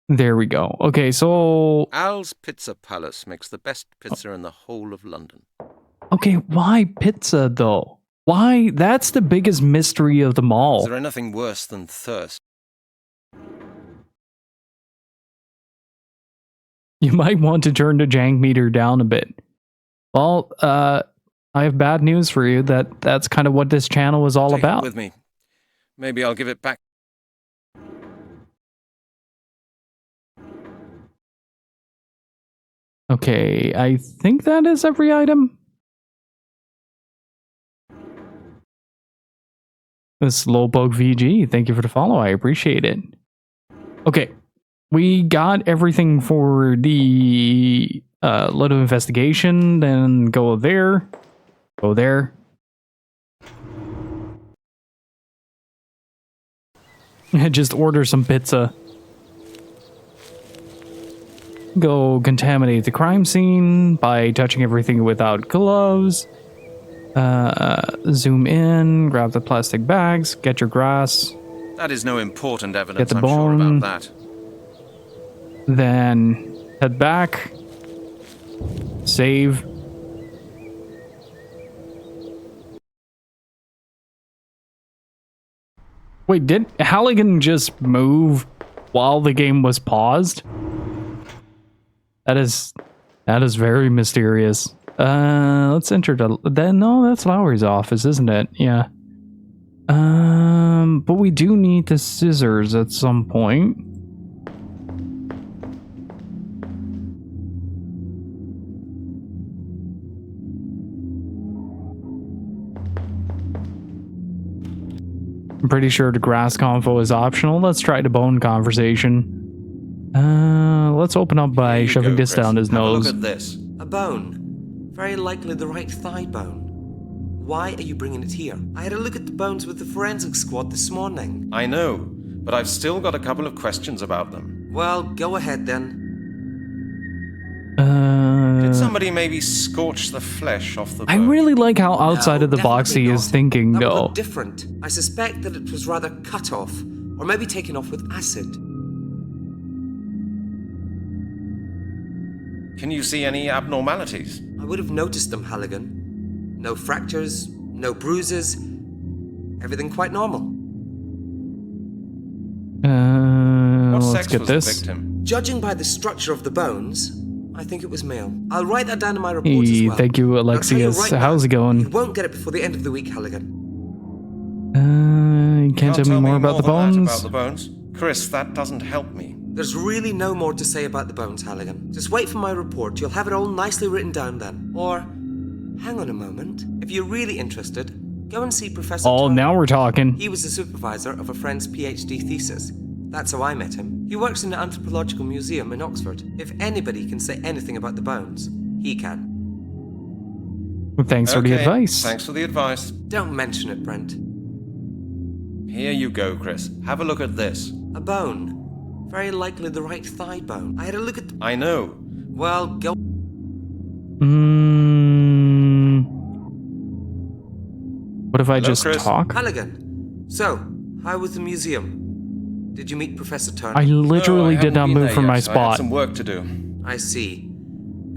There we go. Okay, so... Al's Pizza Palace makes the best pizza in the whole of London. Okay, why pizza, though? Why? That's the biggest mystery of them all. Is there anything worse than thirst? You might want to turn the jank meter down a bit. Well, I have bad news for you. That's kind of what this channel is all Take about. it with me. Maybe I'll give it back. Okay, I think that is every item. Slowpoke VG, thank you for the follow. I appreciate it. Okay, we got everything for the little investigation. Then go there. Go there. Just order some pizza. Go contaminate the crime scene by touching everything without gloves. Zoom in, grab the plastic bags, get your grass. That is no important evidence, Get the I'm sure bone. about that. Then head back. Save. Wait, did Halligan just move while the game was paused? That is very mysterious. Let's enter no, that's Lowry's office, isn't it? Yeah. But we do need the scissors at some point. I'm pretty sure the grass convo is optional. Let's try the bone conversation. Let's open up by shoving this down his nose. Look at this. A bone. Very likely the right thigh bone. Why are you bringing it here? I had a look at the bones with the forensic squad this morning. I know, but I've still got a couple of questions about them. Well, go ahead then. Did somebody maybe scorch the flesh off the bone? I really like how outside of the box he is thinking, that would though. look different. I suspect that it was rather cut off, or maybe taken off with acid. Can you see any abnormalities? I would have noticed them, Halligan. No fractures, no bruises. Everything quite normal. What Let's sex get was this. the victim? Judging by the structure of the bones, I think it was male. I'll write that down in my report as well. Thank you, I'll tell you Alexius. right now, How's it going? You won't get it before the end of the week, Halligan. You can't tell me more about the bones? About the bones? Chris, that doesn't help me. There's really no more to say about the bones, Halligan. Just wait for my report. You'll have it all nicely written down then. Or, hang on a moment. If you're really interested, go and see Professor Oh, Turner. now we're talking. He was the supervisor of a friend's PhD thesis. That's how I met him. He works in the Anthropological Museum in Oxford. If anybody can say anything about the bones, he can. Well, thanks for the advice. Thanks for the advice. Don't mention it, Brent. Here you go, Chris. Have a look at this. A bone. Very likely the right thigh bone. I had a look at the... I know. Well, go... What if I Hello, just Chris? talk? Halligan. So, how was the museum? Did you meet Professor Turner? I literally No, I did not haven't been move there from yet. my I spot. had some work to do. I see.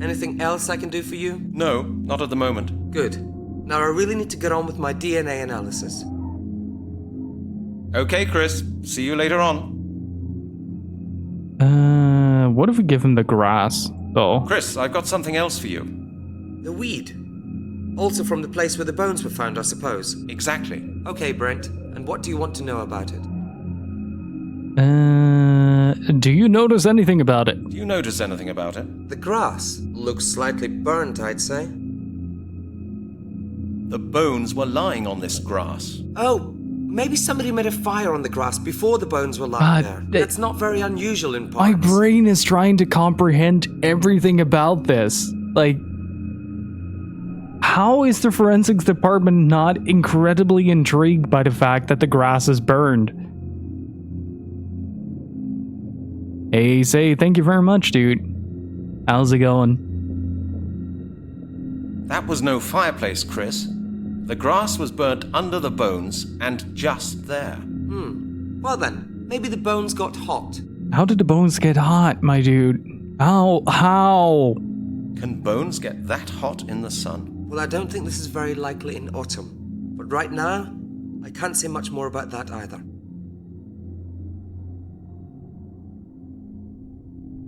Anything else I can do for you? No, not at the moment. Good. Now I really need to get on with my DNA analysis. Okay, Chris. See you later on. What if we give him the grass, though? Chris, I've got something else for you. The weed. Also from the place where the bones were found, I suppose. Exactly. Okay, Brent. And what do you want to know about it? Do you notice anything about it? Do you notice anything about it? The grass looks slightly burnt, I'd say. The bones were lying on this grass. Oh, maybe somebody made a fire on the grass before the bones were lying there. That's not very unusual in parks. My brain is trying to comprehend everything about this. Like, how is the forensics department not incredibly intrigued by the fact that the grass is burned? Hey, say, thank you very much, dude. How's it going? That was no fireplace, Chris. The grass was burnt under the bones and just there. Well then, maybe the bones got hot. How did the bones get hot, my dude? How? Can bones get that hot in the sun? Well, I don't think this is very likely in autumn. But right now, I can't say much more about that either.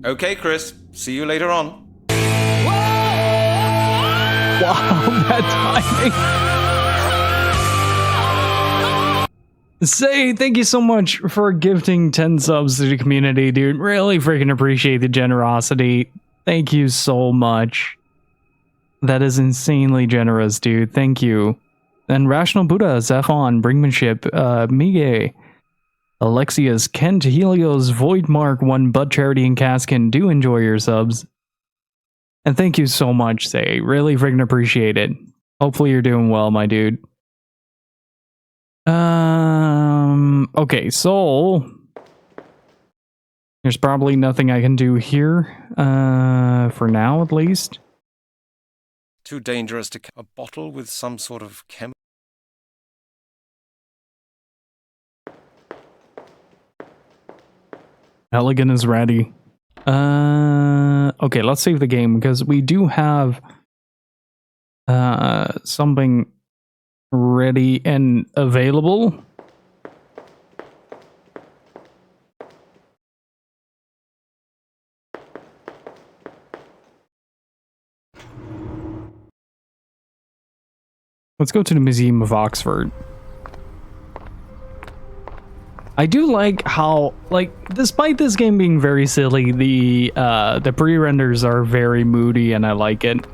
Okay, Chris. See you later on. Wow, that timing. Say, thank you so much for gifting 10 subs to the community, dude. Really freaking appreciate the generosity. Thank you so much. That is insanely generous, dude. Thank you. And Rational Buddha, Zephon, Brinkmanship, Mige, Alexius, Kent, Helios, Void Mark, One Bud Charity, and Caskin. Do enjoy your subs. And thank you so much, Say. Really freaking appreciate it. Hopefully you're doing well, my dude. Okay, so there's probably nothing I can do here, for now at least. Too dangerous to a bottle with some sort of chemical. Halligan is ready. Okay, let's save the game because we do have something ready and available. Let's go to the Museum of Oxford. I do like how, like, despite this game being very silly, the pre-renders are very moody, and I like it.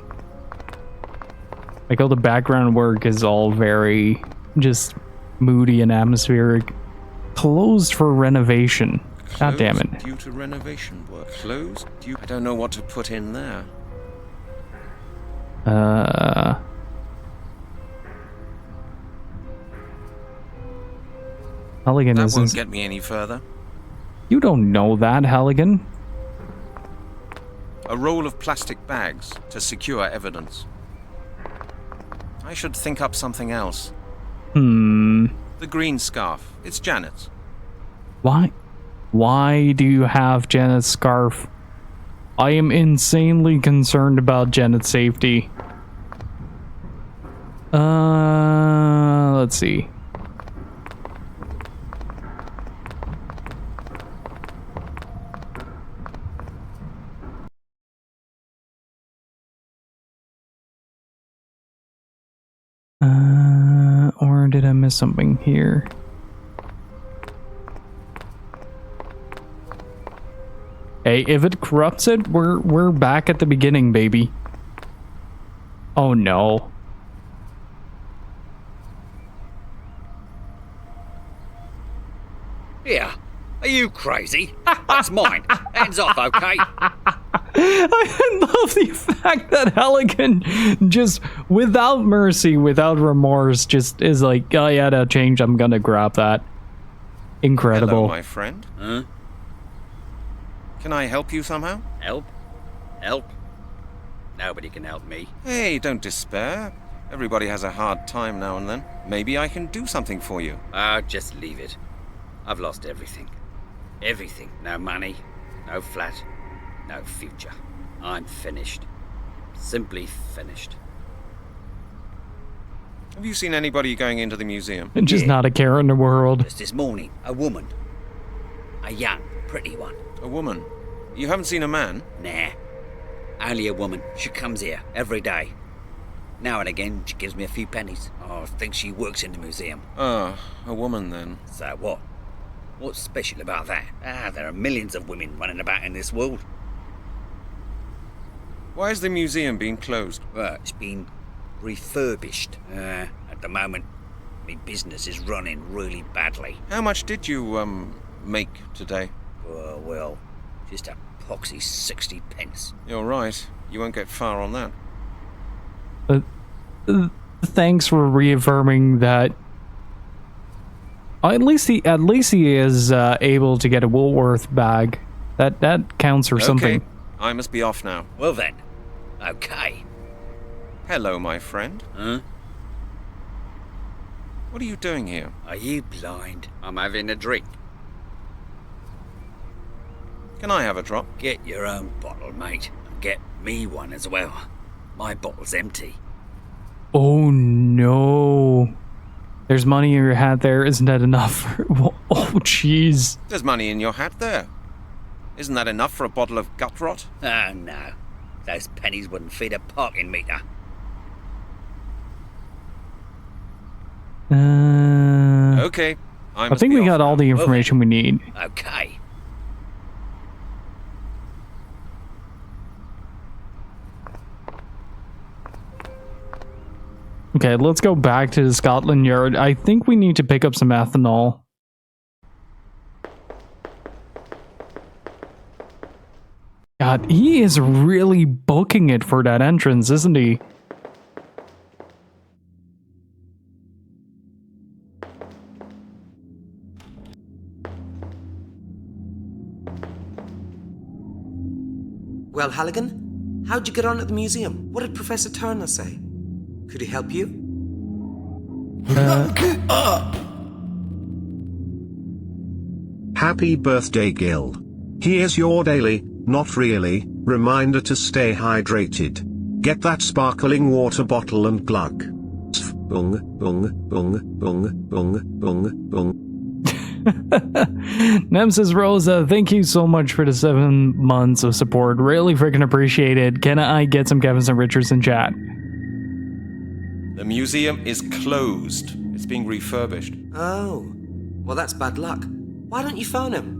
Like, all the background work is all very just moody and atmospheric. Closed for renovation. God damn it. Due to renovation work. Closed due... I don't know what to put in there. Halligan That isn't... won't get me any further. You don't know that, Halligan. A roll of plastic bags to secure evidence. I should think up something else. The green scarf. It's Janet's. Why? Why do you have Janet's scarf? I am insanely concerned about Janet's safety. Let's see. Or did I miss something here? Hey, if it corrupts it, we're back at the beginning, baby. Oh no. Here, are you crazy? That's mine. Hands off, okay? I love the fact that Halligan just, without mercy, without remorse, just is like, oh yeah, that change, I'm gonna grab that. Incredible. Hello, my friend. Huh? Can I help you somehow? Help? Help? Nobody can help me. Hey, don't despair. Everybody has a hard time now and then. Maybe I can do something for you. Just leave it. I've lost everything. Everything. No money, no flat, no future. I'm finished. Simply finished. Have you seen anybody going into the museum? Just Yeah. not a care in the world. Just this morning, a woman. A young, pretty one. A woman? You haven't seen a man? Nah. Only a woman. She comes here every day. Now and again, she gives me a few pennies. Oh, I think she works in the museum. Ah, a woman then. So what? What's special about that? There are millions of women running about in this world. Why is the museum being closed? Well, it's been refurbished. At the moment, my business is running really badly. How much did you, make today? Well, just a poxy 60 pence. You're right. You won't get far on that. Thanks for reaffirming that. At least he is able to get a Woolworth bag. That counts for something. Okay, I must be off now. Well then, okay. Hello, my friend. Huh? What are you doing here? Are you blind? I'm having a drink. Can I have a drop? Get your own bottle, mate. And get me one as well. My bottle's empty. Oh no. There's money in your hat there. Isn't that enough? Oh, jeez. There's money in your hat there. Isn't that enough for a bottle of gut rot? Oh, no. Those pennies wouldn't feed a parking meter. Okay. I think we got all the information we need. Okay. Okay, let's go back to the Scotland Yard. I think we need to pick up some ethanol. God, he is really booking it for that entrance, isn't he? Well, Halligan, how'd you get on at the museum? What did Professor Turner say? Could he help you? Happy birthday, Gil. Here's your daily, not really, reminder to stay hydrated. Get that sparkling water bottle and glug. Bung, bung, bung, bung, bung, bung, bung. Nemesis Rosa, thank you so much for the 7 months of support. Really freaking appreciate it. Can I get some Kevins and Richards in chat? The museum is closed. It's being refurbished. Oh. Well, that's bad luck. Why don't you phone him?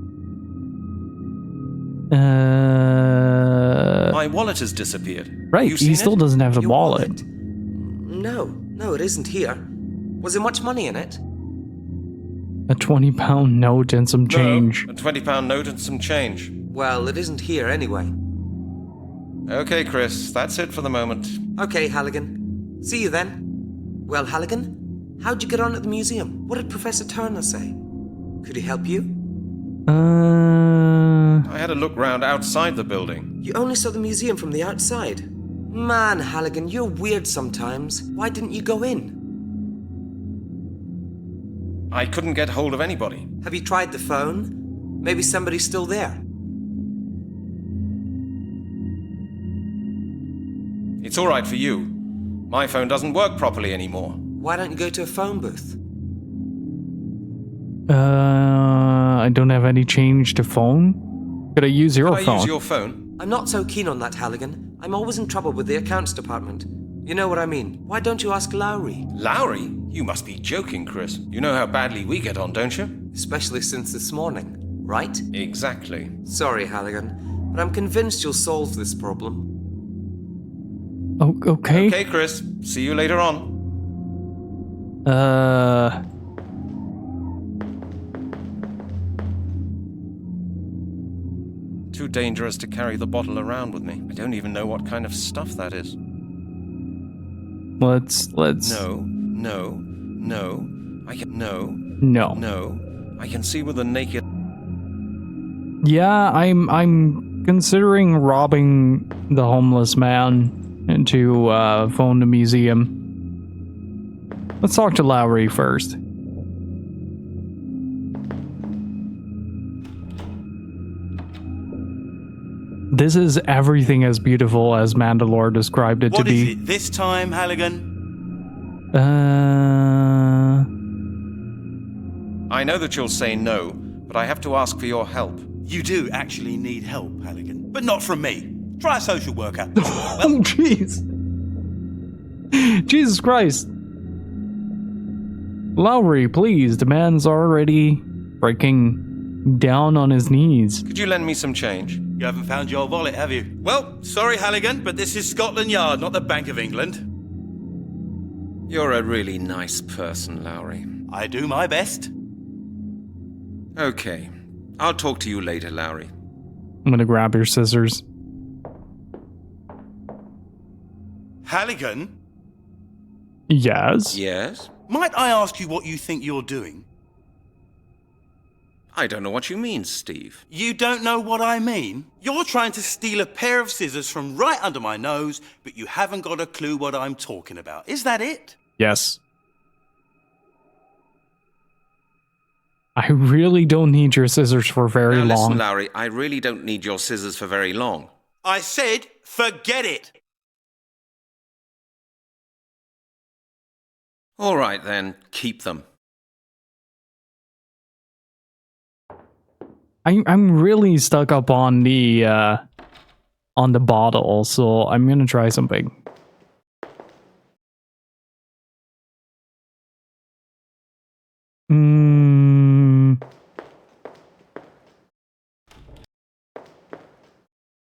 My wallet has disappeared. Right, You he seen still it? doesn't have the Your wallet. No, it isn't here. Was there much money in it? A £20 note and some change. No, a £20 note and some change. Well, it isn't here anyway. Okay, Chris, that's it for the moment. Okay, Halligan. See you then. Well, Halligan, how'd you get on at the museum? What did Professor Turner say? Could he help you? I had a look round outside the building. You only saw the museum from the outside. Man, Halligan, you're weird sometimes. Why didn't you go in? I couldn't get hold of anybody. Have you tried the phone? Maybe somebody's still there. It's all right for you. My phone doesn't work properly anymore. Why don't you go to a phone booth? I don't have any change to phone. Could I use your Could phone? I use your phone? I'm not so keen on that, Halligan. I'm always in trouble with the accounts department. You know what I mean. Why don't you ask Lowry? Lowry? You must be joking, Chris. You know how badly we get on, don't you? Especially since this morning, right? Exactly. Sorry, Halligan, but I'm convinced you'll solve this problem. Oh, okay. Okay, Chris. See you later on. Too dangerous to carry the bottle around with me. I don't even know what kind of stuff that is. Let's. No. I can see with a naked. Yeah, I'm considering robbing the homeless man and to phone the museum. Let's talk to Lowry first. This is everything as beautiful as Mandalore described it to be. What is it this time, Halligan? I know that you'll say no, but I have to ask for your help. You do actually need help, Halligan. But not from me. Try a social worker. Oh, jeez. Jesus Christ. Lowry, please. The man's already breaking down on his knees. Could you lend me some change? You haven't found your wallet, have you? Well, sorry, Halligan, but this is Scotland Yard, not the Bank of England. You're a really nice person, Lowry. I do my best. Okay. I'll talk to you later, Lowry. I'm gonna grab your scissors. Halligan? Yes? Yes? Might I ask you what you think you're doing? I don't know what you mean, Steve. You don't know what I mean? You're trying to steal a pair of scissors from right under my nose, but you haven't got a clue what I'm talking about. Is that it? Yes. I really don't need your scissors for very Now long. listen, Lowry, I really don't need your scissors for very long. I said, forget it. All right, then. Keep them. I'm really stuck up on the bottle, so I'm gonna try something.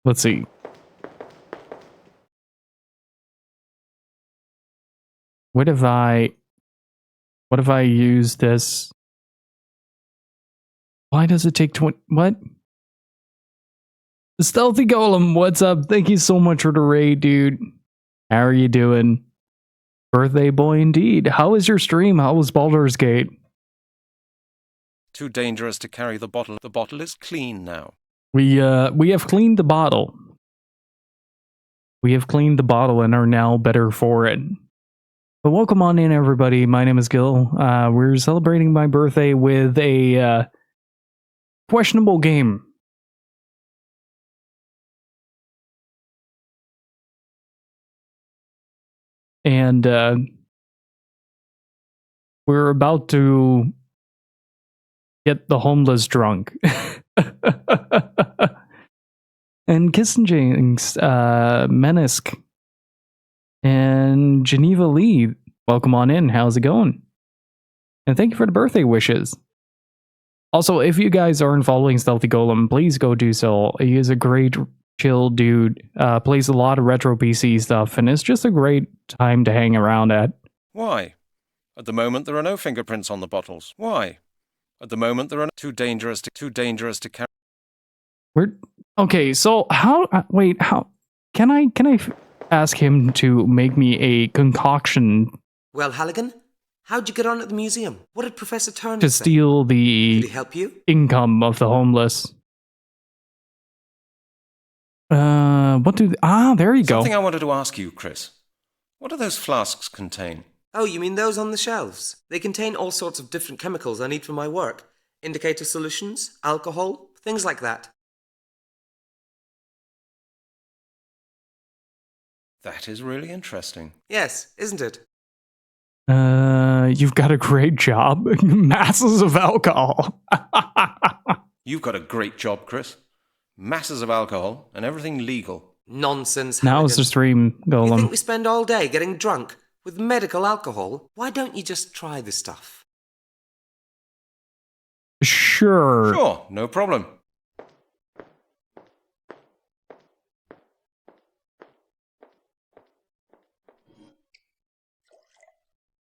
Let's see. What if I use this? Why does it take 20? What? The Stealthy Golem, what's up? Thank you so much for the raid, dude. How are you doing? Birthday boy indeed. How was your stream? How was Baldur's Gate? Too dangerous to carry the bottle. The bottle is clean now. We have cleaned the bottle. We have cleaned the bottle and are now better for it. But welcome on in, everybody. My name is Gil. We're celebrating my birthday with a questionable game. And we're about to get the homeless drunk. And Kissinjings, Menisk, and Geneva Lee, Welcome on in. How's it going? And thank you for the birthday wishes. Also, if you guys aren't following Stealthy Golem, please go do so. He is a great, chill dude. Plays a lot of retro PC stuff, and it's just a great time to hang around at. Why? At the moment, there are no fingerprints on the bottles. Why? At the moment, there are too dangerous to carry. Okay, so how? Wait, how can I ask him to make me a concoction Well, Halligan, how'd you get on at the museum? What did Professor Turner to say? steal the Did he help you? income of the homeless? What do? There you go. Something I wanted to ask you, Chris. What do those flasks contain? Oh, you mean those on the shelves? They contain all sorts of different chemicals I need for my work. Indicator solutions, alcohol, things like that. That is really interesting. Yes, isn't it? You've got a great job. Masses of alcohol. You've got a great job, Chris. Masses of alcohol and everything legal. Nonsense, Halligan. Now's the stream, You Golem. think we spend all day getting drunk with medical alcohol? Why don't you just try the stuff? Sure. Sure, no problem.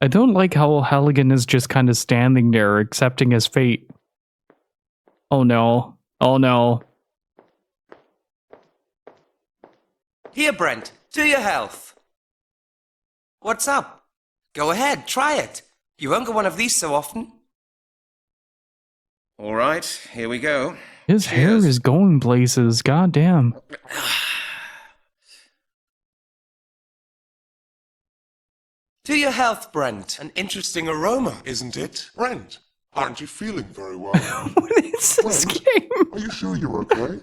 I don't like how Halligan is just kind of standing there, accepting his fate. Oh no. Oh no. Here, Brent, to your health. What's up? Go ahead, try it. You won't get one of these so often. All right, here we go. His hair is going places. God damn. To your health, Brent. An interesting aroma, isn't it? Brent, aren't you feeling very well? What is this Brent, game? Are you sure you're okay?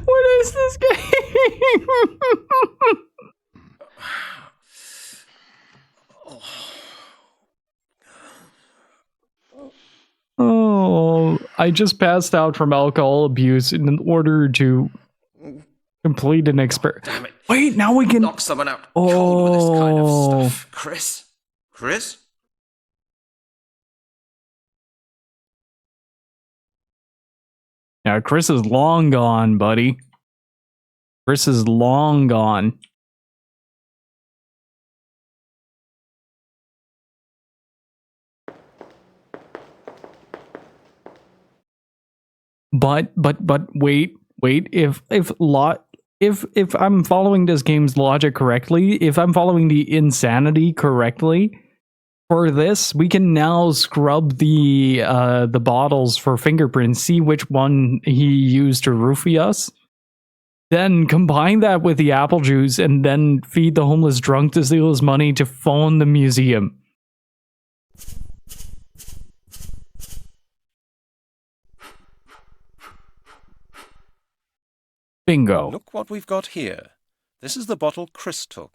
What is this game? Oh, I just passed out from alcohol abuse in order to complete an experiment. Damn it. Wait, now we can Knock someone out cold with this kind of Oh. stuff. Chris? Chris? Now, Chris is long gone, buddy. Chris is long gone. But wait. If I'm following this game's logic correctly, if I'm following the insanity correctly, for this, we can now scrub the bottles for fingerprints, see which one he used to roofie us, then combine that with the apple juice, and then feed the homeless drunk to steal his money to phone the museum. Bingo. Look what we've got here. This is the bottle Chris took.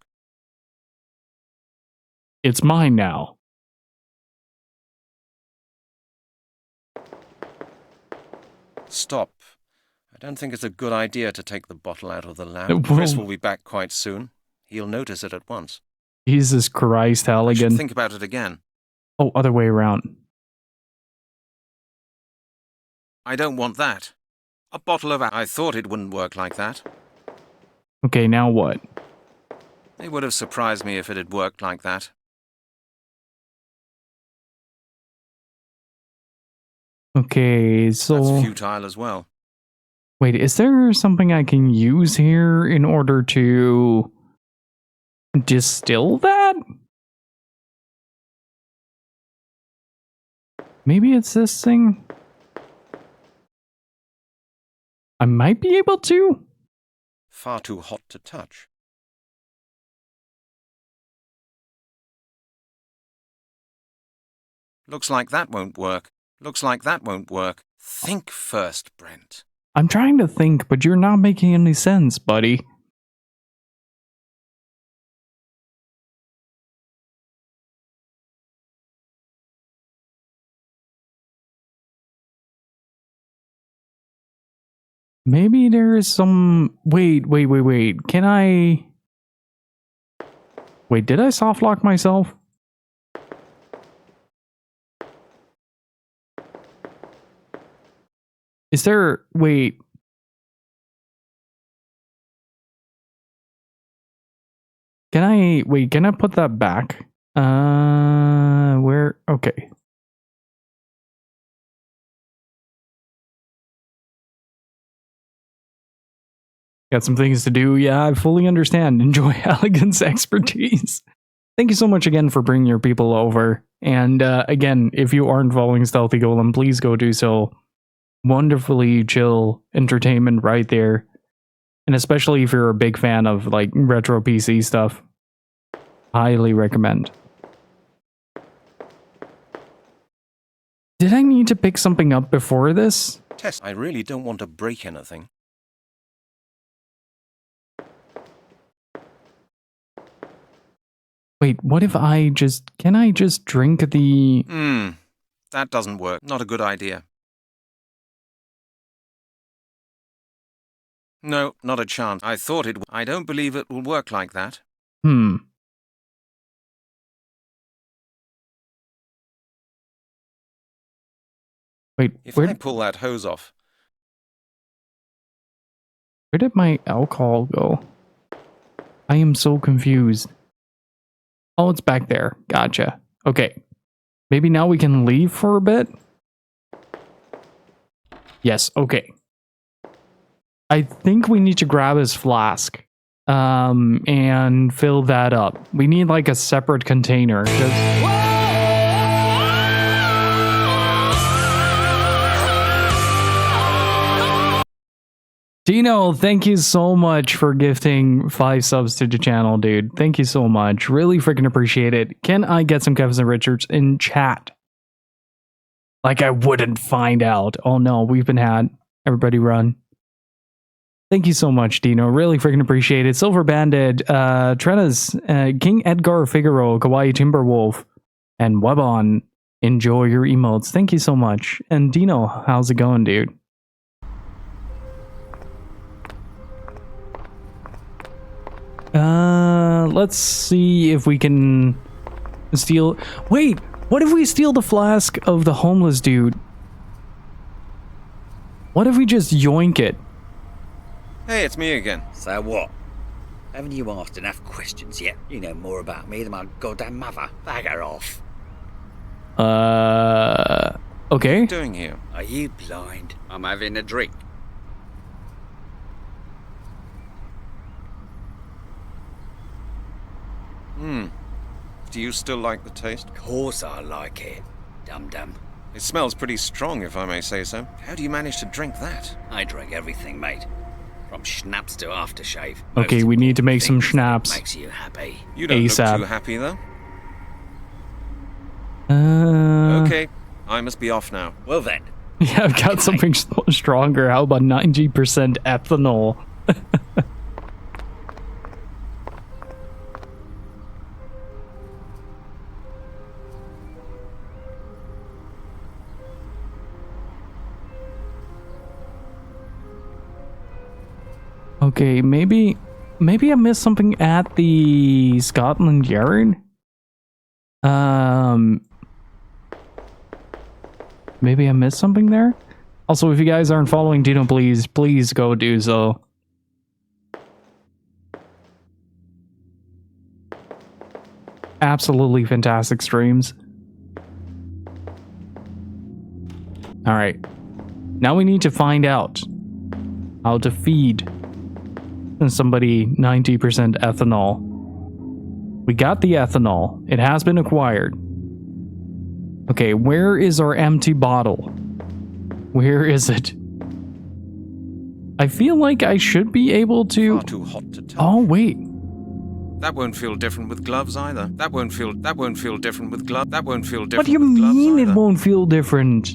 It's mine now. Stop. I don't think it's a good idea to take the bottle out of the lab. Chris will be back quite soon. He'll notice it at once. Jesus Christ, I Halligan. should think about it again. Oh, other way around. I don't want that. A bottle of... I thought it wouldn't work like that. Okay, now what? It would have surprised me if it had worked like that. Okay, so... That's futile as well. Wait, is there something I can use here in order to distill that? Maybe it's this thing? I might be able to? Far too hot to touch. Looks like that won't work. Looks like that won't work. Think first, Brent. I'm trying to think, but you're not making any sense, buddy. Maybe there is some... Wait. Can I... Wait, did I soft lock myself? Is there... Wait. Can I... Wait, can I put that back? Where... Okay. Got some things to do. Yeah, I fully understand. Enjoy Halligan's expertise. Thank you so much again for bringing your people over. And again, if you aren't following Stealthy Golem, please go do so. Wonderfully chill entertainment right there. And especially if you're a big fan of like retro PC stuff. Highly recommend. Did I need to pick something up before this? Tess, I really don't want to break anything. Wait, what if I just... Can I just drink the... That doesn't work. Not a good idea. No, not a chance. I thought it would. I don't believe it will work like that. Wait, if I pull that hose off... Where did my alcohol go? I am so confused. Oh, it's back there. Gotcha. Okay. Maybe now we can leave for a bit? Yes, okay. I think we need to grab his flask. And fill that up. We need like a separate container. Dino, thank you so much for gifting 5 subs to the channel, dude. Thank you so much. Really freaking appreciate it. Can I get some Kevins and Richards in chat? Like I wouldn't find out. Oh no, we've been had. Everybody run. Thank you so much, Dino. Really freaking appreciate it. Silver Bandit, Trenas, King Edgar Figaro, Kawaii Timberwolf, and Webon. Enjoy your emotes. Thank you so much. And Dino, how's it going, dude? Let's see if we can steal... Wait, what if we steal the flask of the homeless dude? What if we just yoink it? Hey, it's me again. So what? Haven't you asked enough questions yet? You know more about me than my goddamn mother. Bagger off. Okay. What are you doing here? Are you blind? I'm having a drink. Do you still like the taste? Of course I like it, dum-dum. It smells pretty strong, if I may say so. How do you manage to drink that? I drink everything, mate. From schnapps to aftershave. Okay, we need to make some schnapps. Makes you happy. You don't ASAP. look too happy, though. Okay, I must be off now. Well then. Yeah, I've got something stronger. How about 90% ethanol? Okay, maybe I missed something at the Scotland Yard. Maybe I missed something there. Also, if you guys aren't following Dino, please go do so. Absolutely fantastic streams. All right, now we need to find out how to feed somebody 90% ethanol. We got the ethanol. It has been acquired. Okay, where is our empty bottle? Where is it? I feel like I should be able to... Far too hot to touch. Oh, wait. That won't feel different with gloves either. That won't feel different with gloves. That won't feel different What do you with gloves mean either. it won't feel different?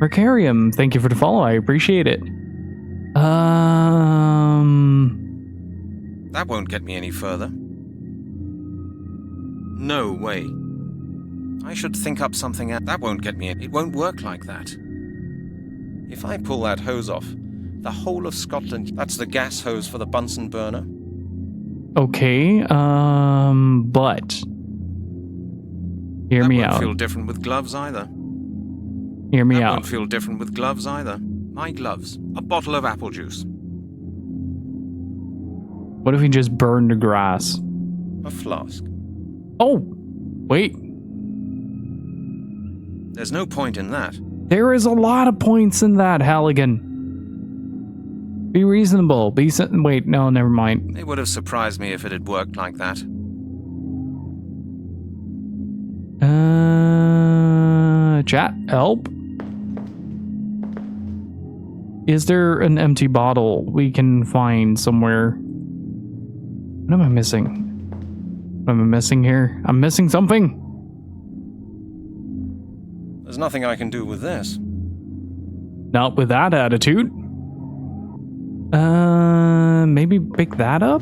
Mercarium, thank you for the follow. I appreciate it. That won't get me any further. No way. I should think up something else. That won't get me. It won't work like that. If I pull that hose off, The whole of Scotland. That's the gas hose for the Bunsen burner. Okay, but hear me That won't out. feel different with gloves either. Hear me That out. won't feel different with gloves either. My gloves. A bottle of apple juice. What if we just burn the grass? A flask. Oh, wait. There's no point in that. There is a lot of points in that, Halligan. Be reasonable. Wait, no, never mind. It would have surprised me if it had worked like that. Chat, help? Is there an empty bottle we can find somewhere? What am I missing? What am I missing here? I'm missing something. There's nothing I can do with this. Not with that attitude. Maybe pick that up?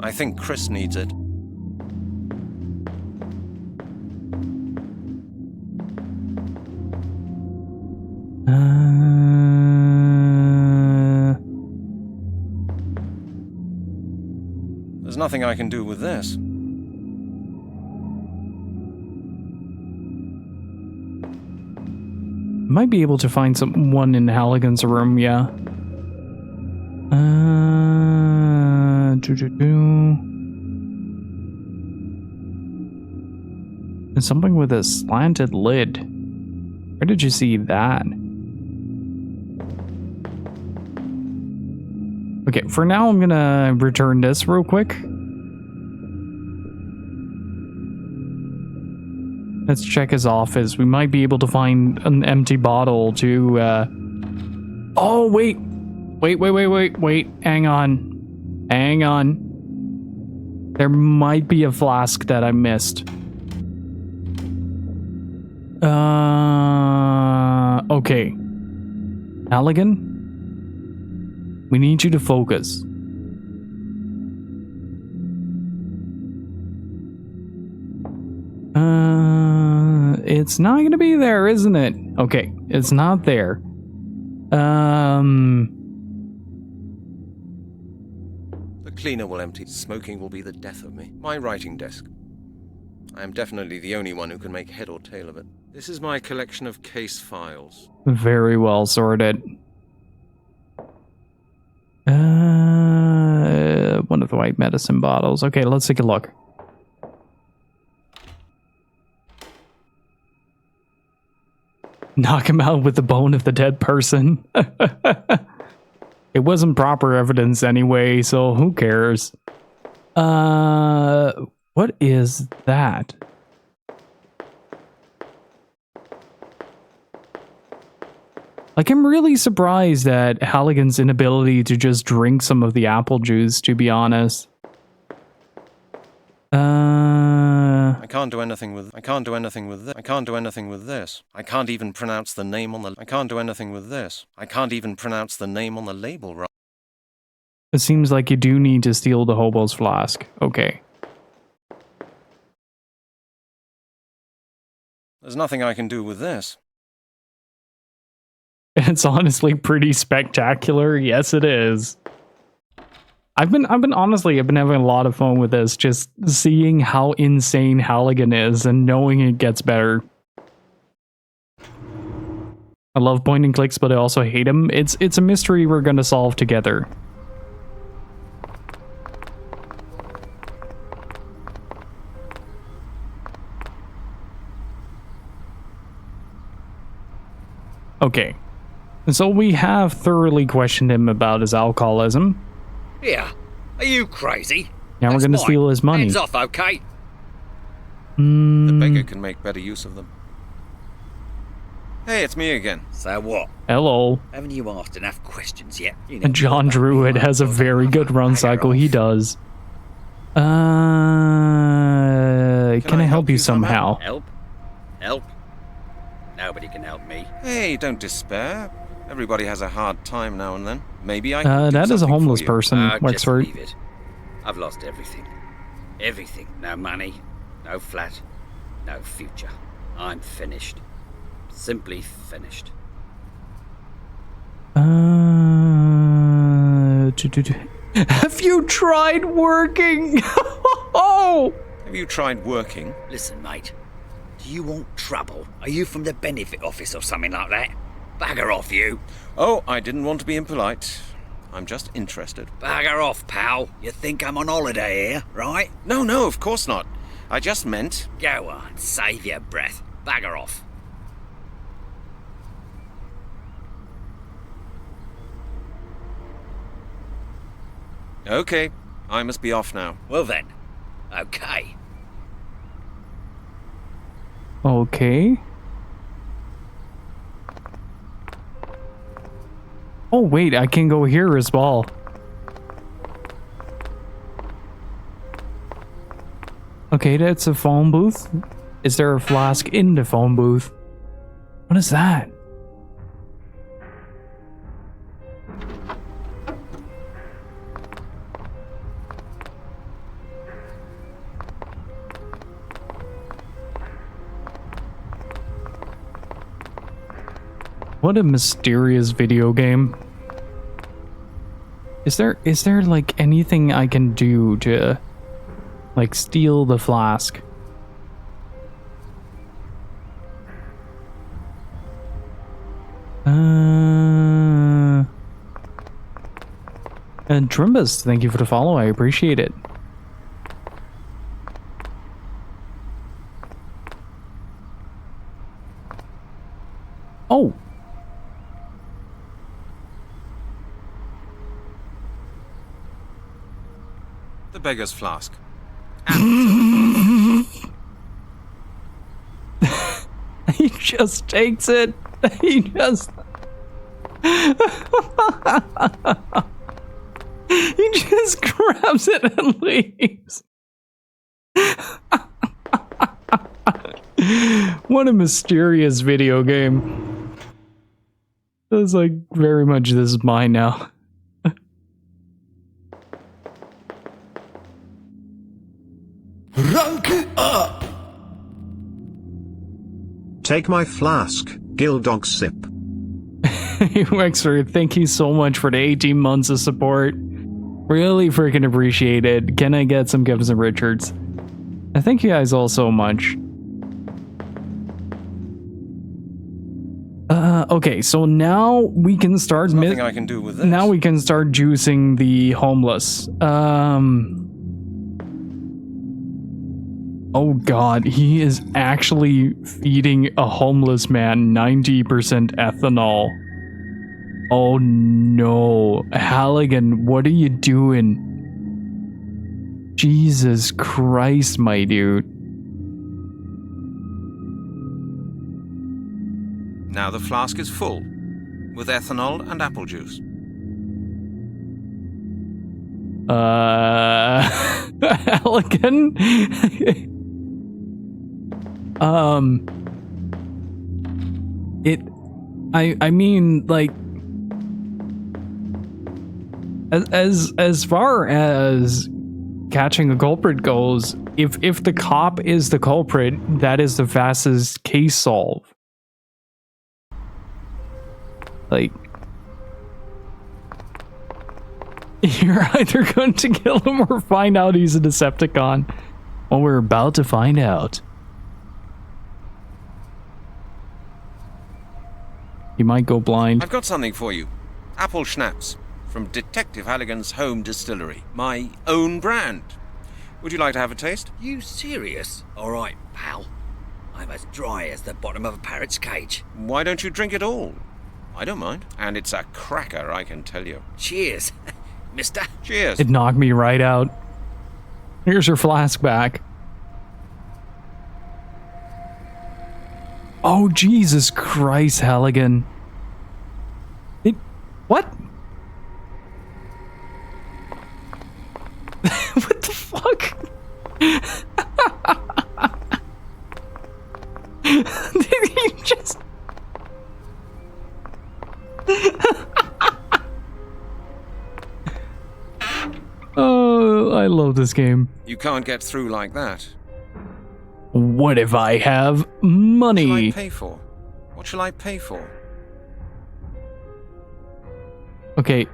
I think Chris needs it. There's nothing I can do with this. Might be able to find someone in Halligan's room, yeah. There's something with a slanted lid. Where did you see that? Okay, for now I'm gonna return this real quick. Let's check his office. We might be able to find an empty bottle to, Oh, wait. Wait. Hang on. Hang on. There might be a flask that I missed. Okay. Halligan? We need you to focus. It's not gonna be there, isn't it? Okay, it's not there. The cleaner will empty. Smoking will be the death of me. My writing desk. I am definitely the only one who can make head or tail of it. This is my collection of case files. Very well sorted. One of the white medicine bottles. Okay, let's take a look. Knock him out with the bone of the dead person. It wasn't proper evidence anyway, so who cares? What is that? Like, I'm really surprised at Halligan's inability to just drink some of the apple juice, to be honest. I can't do anything with this. I can't do anything with this. I can't even pronounce the name on the... I can't do anything with this. I can't even pronounce the name on the label, right? It seems like you do need to steal the hobo's flask. Okay. There's nothing I can do with this. It's honestly pretty spectacular. Yes, it is. I've been having a lot of fun with this, just seeing how insane Halligan is and knowing it gets better. I love point and clicks, but I also hate them. It's a mystery we're gonna solve together. Okay. So we have thoroughly questioned him about his alcoholism. Yeah, are you crazy? Now we're gonna steal his money. Hands off, okay? The beggar can make better use of them. Hey, it's me again. So what? Hello. Haven't you asked enough questions yet? You know, And John Druid has a very good run cycle. He does. Can I help you somehow? Help? Help? Nobody can help me. Hey, don't despair. Everybody has a hard time now and then. Maybe I can do that is a something homeless for you. person, Just Wexford. leave it. I've lost everything. Everything. No money, no flat, no future. I'm finished. Simply finished. Have you tried working? Oh! Have you tried working? Listen, mate. Do you want trouble? Are you from the benefit office or something like that? Bagger off, you. Oh, I didn't want to be impolite. I'm just interested. Bagger off, pal. You think I'm on holiday here, right? No, of course not. I just meant... Go on, save your breath. Bagger off. Okay, I must be off now. Well then, okay. Okay. Oh wait, I can go here as well. Okay, that's a phone booth. Is there a flask in the phone booth? What is that? What a mysterious video game. Is there like anything I can do to like steal the flask? And Trimbus, thank you for the follow. I appreciate it. Oh. The beggar's flask. He just takes it. He just... He just grabs it and leaves. What a mysterious video game. It's like very much this is mine now. Rank up! Take my flask, Gildog Sip. Wexford, thank you so much for the 18 months of support. Really freaking appreciate it. Can I get some Gibson Richards? I thank you guys all so much. Okay, so now we can start. There's nothing I can do with this. Now we can start juicing the homeless. Oh god, he is actually feeding a homeless man 90% ethanol. Oh no. Halligan, what are you doing? Jesus Christ, my dude. Now the flask is full, with ethanol and apple juice. Halligan? I mean, like, as far as catching a culprit goes, if the cop is the culprit, that is the fastest case solve. Like, you're either going to kill him or find out he's a Decepticon. Well, we're about to find out. He might go blind. I've got something for you. Apple schnapps from Detective Halligan's home distillery. My own brand. Would you like to have a taste? You serious? All right, pal. I'm as dry as the bottom of a parrot's cage. Why don't you drink it all? I don't mind. And it's a cracker, I can tell you. Cheers, mister. Cheers. It knocked me right out. Here's your flask back. Oh, Jesus Christ, Halligan. What? What the fuck? Did he just... Oh, I love this game. You can't get through like that. What if I have money? What shall I pay for? What shall I pay for? Okay.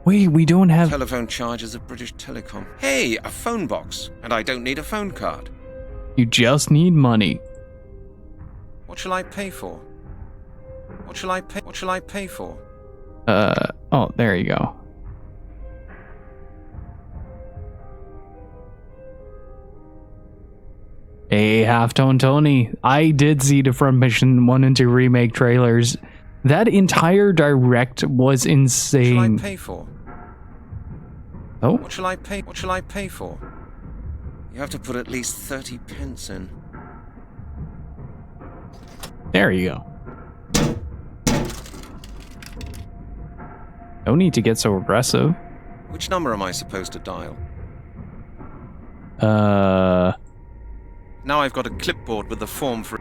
Wait, we don't have... Telephone charges of British Telecom. Hey, a phone box. And I don't need a phone card. You just need money. What shall I pay for? What shall I pay for? Oh, there you go. Hey, Halftone Tony. I did see the Front Mission 1 and 2 remake trailers. That entire direct was insane. What shall I pay for? Oh? What shall I pay for? You have to put at least 30 pence in. There you go. No need to get so aggressive. Which number am I supposed to dial? Now I've got a clipboard with the form for...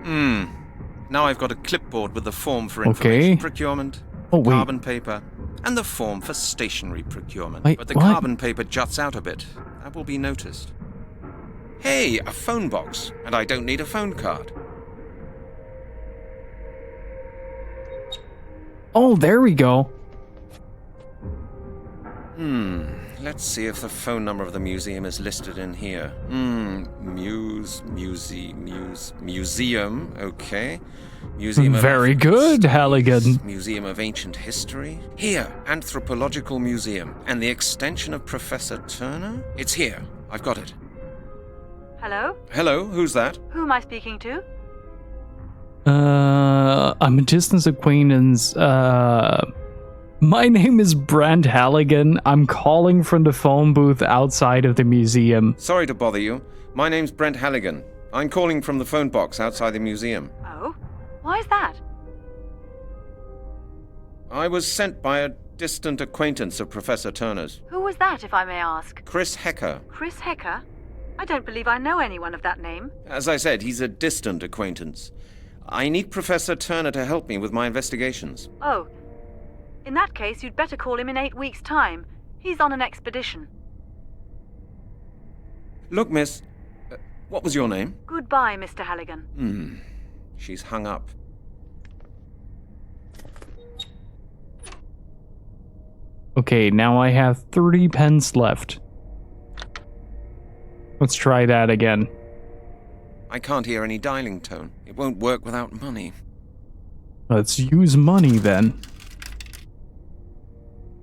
Now I've got a clipboard with the form for information procurement, carbon paper, and the form for stationery procurement. Wait, but the what? carbon paper juts out a bit. That will be noticed. Hey, a phone box. And I don't need a phone card. Oh, there we go. Let's see if the phone number of the museum is listed in here. Museum, okay. Museum of Very African good, Studies, Halligan. Museum of Ancient History. Here, Anthropological Museum. And the extension of Professor Turner? It's here. I've got it. Hello? Hello, who's that? Who am I speaking to? I'm a distance acquaintance. My name is Brent Halligan. I'm calling from the phone booth outside of the museum. Sorry to bother you. My name's Brent Halligan. I'm calling from the phone box outside the museum. Oh? Why is that? I was sent by a distant acquaintance of Professor Turner's. Who was that, if I may ask? Chris Hecker. Chris Hecker? I don't believe I know anyone of that name. As I said, he's a distant acquaintance. I need Professor Turner to help me with my investigations. Oh. In that case, you'd better call him in 8 weeks' time. He's on an expedition. Look, miss, what was your name? Goodbye, Mr. Halligan. She's hung up. Okay, now I have 30 pence left. Let's try that again. I can't hear any dialing tone. It won't work without money. Let's use money then.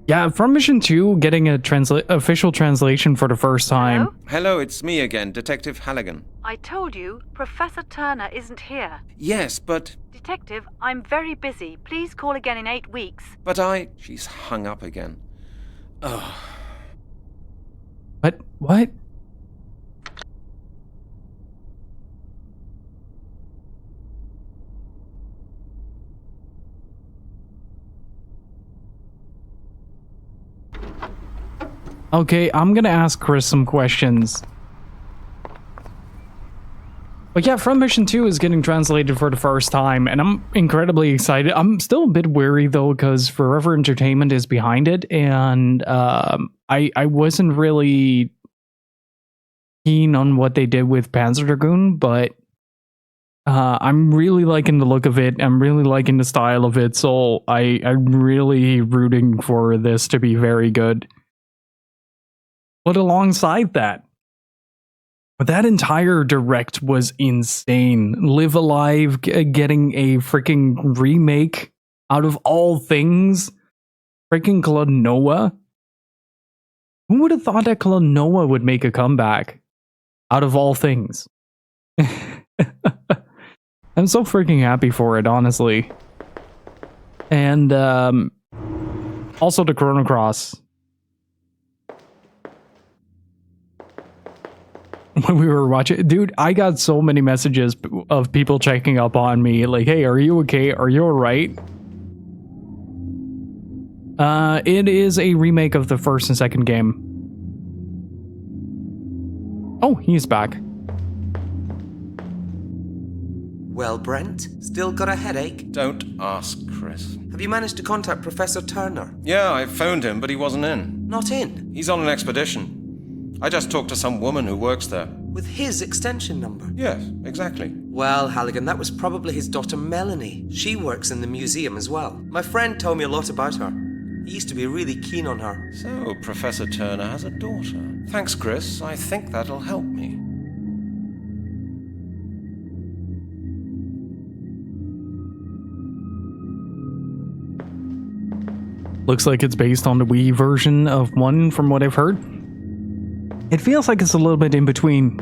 Yeah, from Mission 2, getting a official translation for the first time. Hello? Hello, it's me again, Detective Halligan. I told you, Professor Turner isn't here. Yes, but... Detective, I'm very busy. Please call again in 8 weeks. But She's hung up again. Ugh. What? Okay, I'm gonna ask Chris some questions. But yeah, From Mission 2 is getting translated for the first time, and I'm incredibly excited. I'm still a bit wary, though, because Forever Entertainment is behind it, and I wasn't really keen on what they did with Panzer Dragoon, but I'm really liking the look of it. I'm really liking the style of it, so I'm really rooting for this to be very good. But alongside that, that entire direct was insane. Live Alive getting a freaking remake out of all things. Freaking Klonoa. Who would have thought that Klonoa would make a comeback? Out of all things. I'm so freaking happy for it, honestly. And also the Chrono Cross. When we were watching, dude, I got so many messages of people checking up on me, like, hey, are you okay? Are you alright? It is a remake of the first and second game. Oh, he's back. Well, Brent, still got a headache? Don't ask, Chris. Have you managed to contact Professor Turner? Yeah, I phoned him, but he wasn't in. Not in? He's on an expedition. I just talked to some woman who works there. With his extension number? Yes, exactly. Well, Halligan, that was probably his daughter Melanie. She works in the museum as well. My friend told me a lot about her. He used to be really keen on her. So, Professor Turner has a daughter. Thanks, Chris. I think that'll help me. Looks like it's based on the Wii version of 1 from what I've heard. It feels like it's a little bit in between.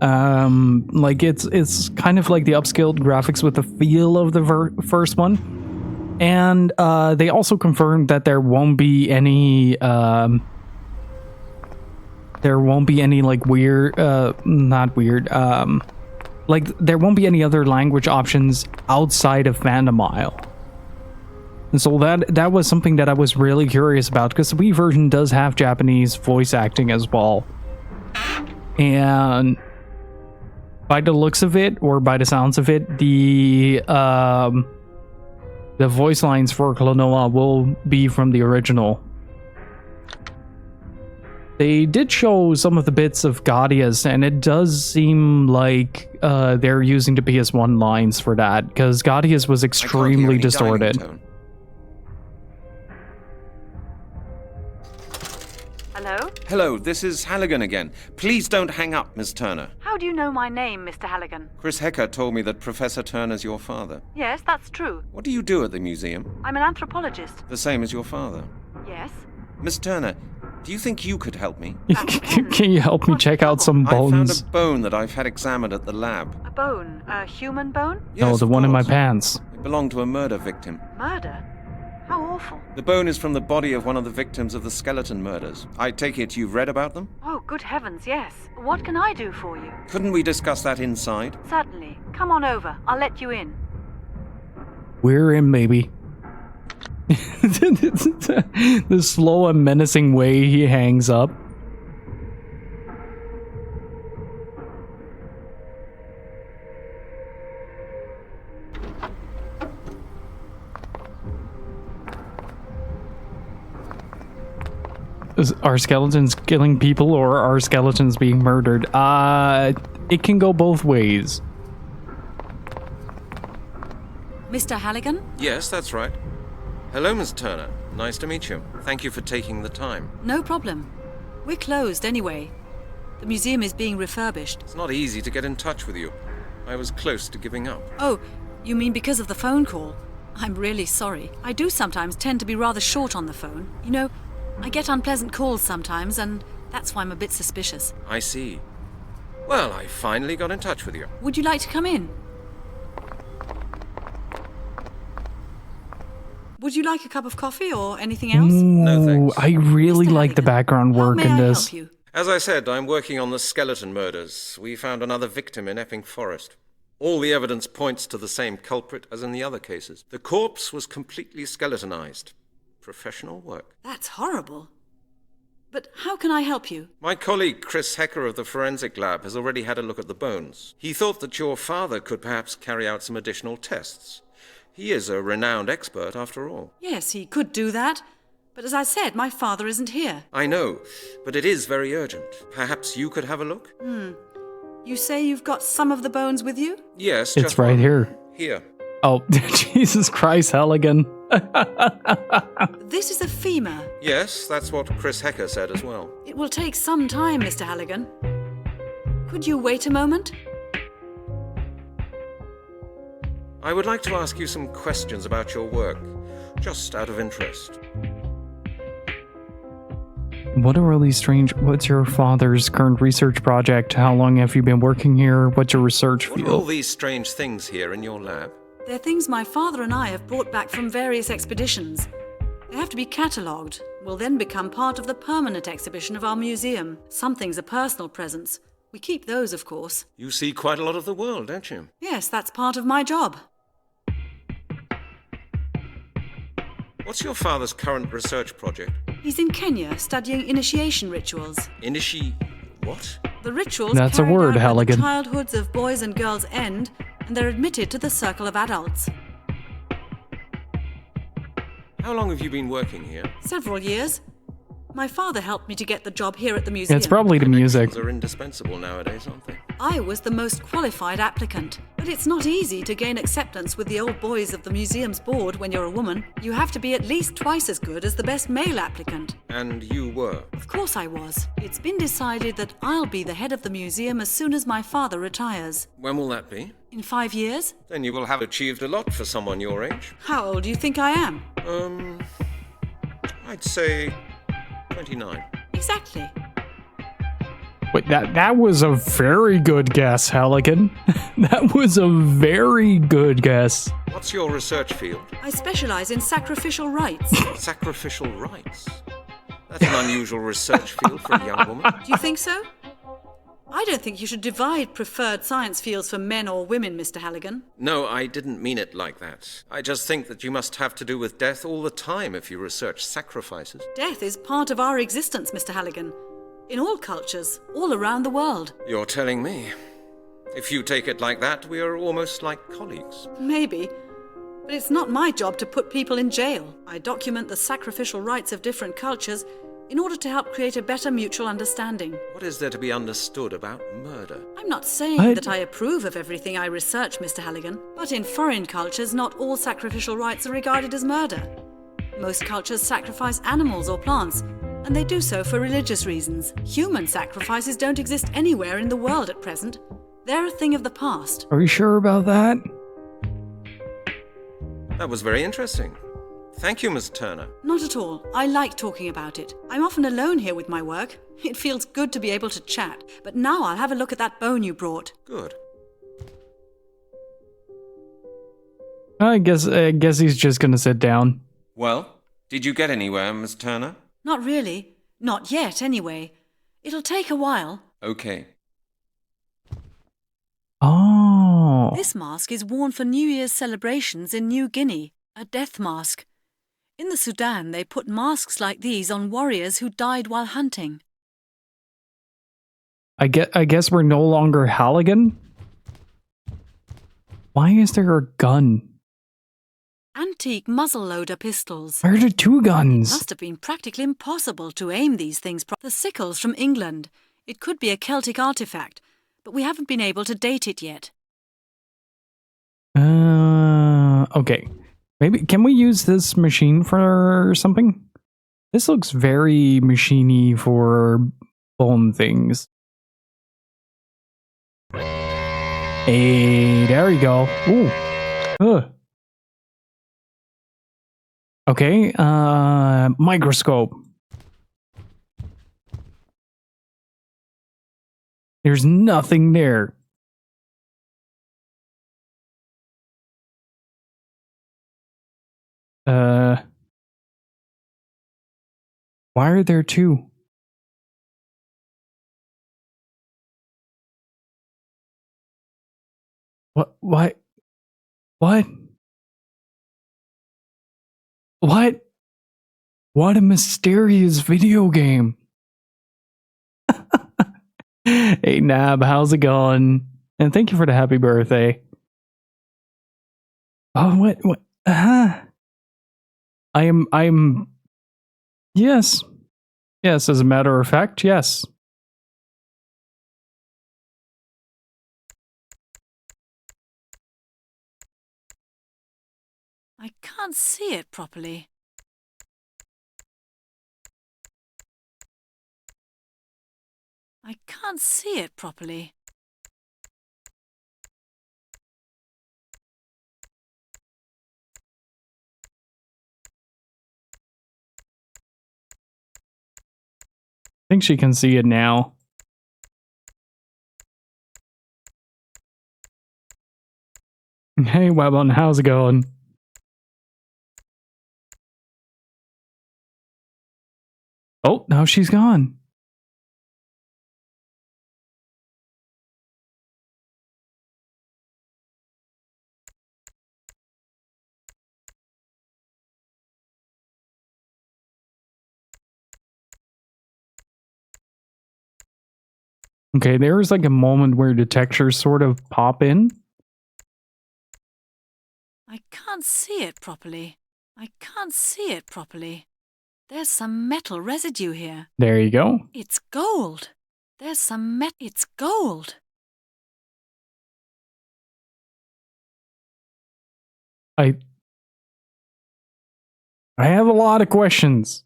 Like it's kind of like the upscaled graphics with the feel of the first one. And they also confirmed that there won't be any like weird not weird like there won't be any other language options outside of Phantom Isle. And so that was something that I was really curious about, because the Wii version does have Japanese voice acting as well. And by the looks of it, or by the sounds of it, the voice lines for Klonoa will be from the original. They did show some of the bits of Gaudia's, and it does seem like they're using the PS1 lines for that, because Gaudia's was extremely distorted. Hello? Hello, this is Halligan again. Please don't hang up, Miss Turner. How do you know my name, Mr. Halligan? Chris Hecker told me that Professor Turner's your father. Yes, that's true. What do you do at the museum? I'm an anthropologist. The same as your father. Yes? Miss Turner, do you think you could help me? Can you help me check out some bones? I found a bone that I've had examined at the lab. A bone? A human bone? No, the one in my pants. It belonged to a murder victim. Murder? How awful. The bone is from the body of one of the victims of the skeleton murders. I take it you've read about them? Oh, good heavens, yes. What can I do for you? Couldn't we discuss that inside? Certainly. Come on over. I'll let you in. We're in, baby. The slow and menacing way he hangs up. Are skeletons killing people, or are skeletons being murdered? It can go both ways. Mr. Halligan? Yes, that's right. Hello, Miss Turner. Nice to meet you. Thank you for taking the time. No problem. We're closed anyway. The museum is being refurbished. It's not easy to get in touch with you. I was close to giving up. Oh, you mean because of the phone call? I'm really sorry. I do sometimes tend to be rather short on the phone. You know, I get unpleasant calls sometimes, and that's why I'm a bit suspicious. I see. Well, I finally got in touch with you. Would you like to come in? Would you like a cup of coffee or anything else? No, thanks. I really like the background work in this. As I said, I'm working on the skeleton murders. We found another victim in Epping Forest. All the evidence points to the same culprit as in the other cases. The corpse was completely skeletonized. Professional work. That's horrible. But how can I help you? My colleague Chris Hecker of the Forensic Lab has already had a look at the bones. He thought that your father could perhaps carry out some additional tests. He is a renowned expert, after all. Yes, he could do that. But as I said, my father isn't here. I know, but it is very urgent. Perhaps you could have a look? You say you've got some of the bones with you? Yes, It's just right one. here. Here. Oh, Jesus Christ, Halligan. This is a femur. Yes, that's what Chris Hecker said as well. It will take some time, Mr. Halligan. Could you wait a moment? I would like to ask you some questions about your work, just out of interest. What are all these strange... What's your father's current research project? How long have you been working here? What's your research What are all field? these strange things here in your lab? They're things my father and I have brought back from various expeditions. They have to be catalogued, will then become part of the permanent exhibition of our museum. Some things are personal presents. We keep those, of course. You see quite a lot of the world, don't you? Yes, that's part of my job. What's your father's current research project? He's in Kenya studying initiation rituals. What? The rituals That's a carried word, out when Halligan. the childhoods of boys and girls end, and they're admitted to the circle of adults. How long have you been working here? Several years. My father helped me to get the job here at the museum. It's probably the music. Connections are indispensable nowadays, aren't they? I was the most qualified applicant. But it's not easy to gain acceptance with the old boys of the museum's board when you're a woman. You have to be at least twice as good as the best male applicant. And you were? Of course I was. It's been decided that I'll be the head of the museum as soon as my father retires. When will that be? In 5 years? Then you will have achieved a lot for someone your age. How old do you think I am? I'd say 29. Exactly. Wait, that was a very good guess, Halligan. That was a very good guess. What's your research field? I specialize in sacrificial rites. Sacrificial rites? That's an unusual research field for a young woman. Do you think so? I don't think you should divide preferred science fields for men or women, Mr. Halligan. No, I didn't mean it like that. I just think that you must have to do with death all the time if you research sacrifices. Death is part of our existence, Mr. Halligan. In all cultures, all around the world. You're telling me. If you take it like that, we are almost like colleagues. Maybe. But it's not my job to put people in jail. I document the sacrificial rites of different cultures in order to help create a better mutual understanding. What is there to be understood about murder? I'm not saying that I approve of everything I research, Mr. Halligan, but in foreign cultures, not all sacrificial rites are regarded as murder. Most cultures sacrifice animals or plants, and they do so for religious reasons. Human sacrifices don't exist anywhere in the world at present. They're a thing of the past. Are you sure about that? That was very interesting. Thank you, Miss Turner. Not at all. I like talking about it. I'm often alone here with my work. It feels good to be able to chat. But now I'll have a look at that bone you brought. Good. I guess he's just gonna sit down. Well, did you get anywhere, Miss Turner? Not really. Not yet, anyway. It'll take a while. Okay. Oh. This mask is worn for New Year's celebrations in New Guinea, a death mask. In the Sudan, they put masks like these on warriors who died while hunting. I guess we're no longer Halligan? Why is there a gun? Antique muzzle-loader pistols. Where are the two guns? It must have been practically impossible to aim these things. The sickle's from England. It could be a Celtic artifact, but we haven't been able to date it yet. Okay. Maybe, can we use this machine for something? This looks very machine-y for bone things. Hey, there we go. Ooh. Ugh. Okay, microscope. There's nothing there. Why are there two? What? What? What? What? What a mysterious video game. Hey Nab, how's it going? And thank you for the happy birthday. Oh, what? I am, yes. Yes, as a matter of fact, yes. I can't see it properly. I can't see it properly. I think she can see it now. Hey Webon, how's it going? Oh, now she's gone. Okay, there's like a moment where the textures sort of pop in. I can't see it properly. I can't see it properly. There's some metal residue here. There you go. It's gold. There's some It's gold. I have a lot of questions.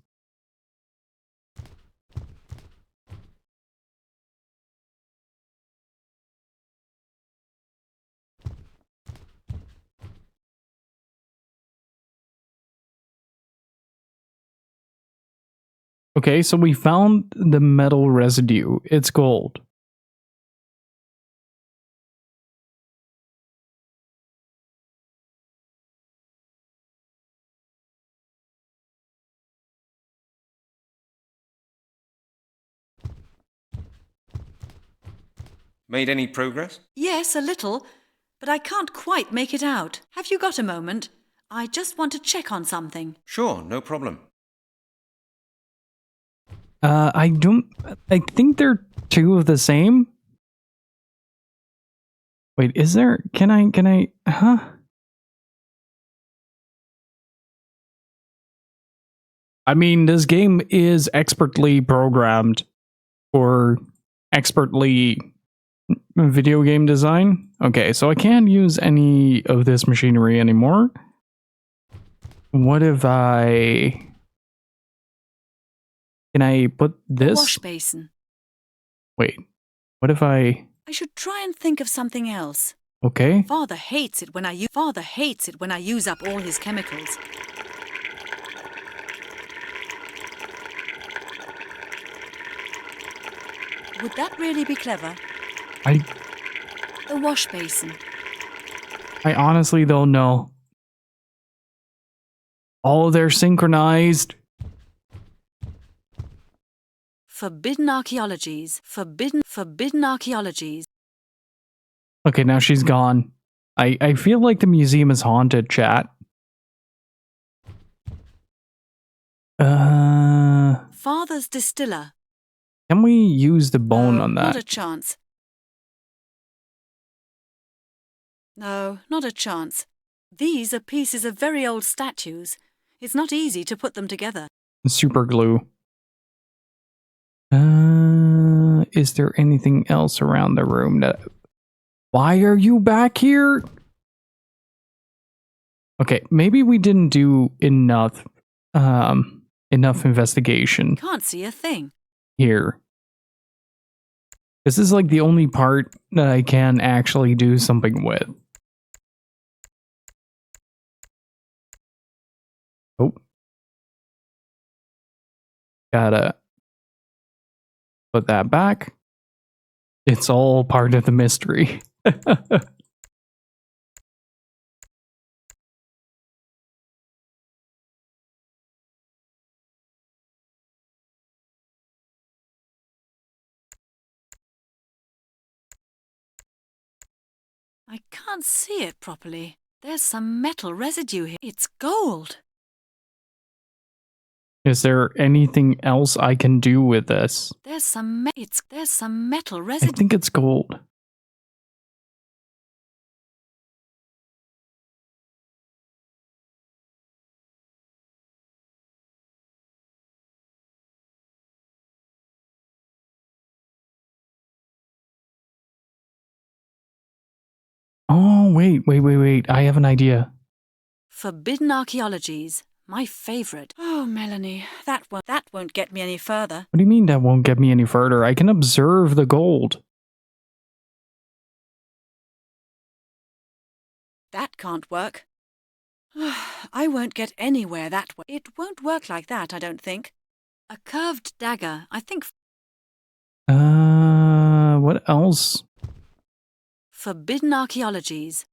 Okay, so we found the metal residue. It's gold. Made any progress? Yes, a little, but I can't quite make it out. Have you got a moment? I just want to check on something. Sure, no problem. I think they're two of the same. Wait, is there, huh? I mean, this game is expertly programmed for expertly video game design. Okay, so I can't use any of this machinery anymore. What if can I put this? Wash basin. Wait, what if I should try and think of something else. Okay. Father hates it when I use up all his chemicals. Would that really be clever? The wash basin. I honestly don't know. Oh, they're synchronized. Forbidden archaeologies. Forbidden archaeologies. Okay, now she's gone. I feel like the museum is haunted, chat. Father's distiller. Can we use the bone No, on that? Not a chance. No, not a chance. These are pieces of very old statues. It's not easy to put them together. Super glue. Is there anything else around the room that... Why are you back here? Okay, maybe we didn't do enough investigation Can't see a thing. here. This is like the only part that I can actually do something with. Oh. Gotta put that back. It's all part of the mystery. I can't see it properly. There's some metal residue here. It's gold. Is there anything else I can do with this? There's some metal I residue. think it's gold. Oh, wait. I have an idea. Forbidden archaeologies. My favorite. Oh, Melanie, that won't get me any further. What do you mean that won't get me any further? I can observe the gold. That can't work. I won't get anywhere that way. It won't work like that, I don't think. A curved dagger, I think. What else? Forbidden archaeologies.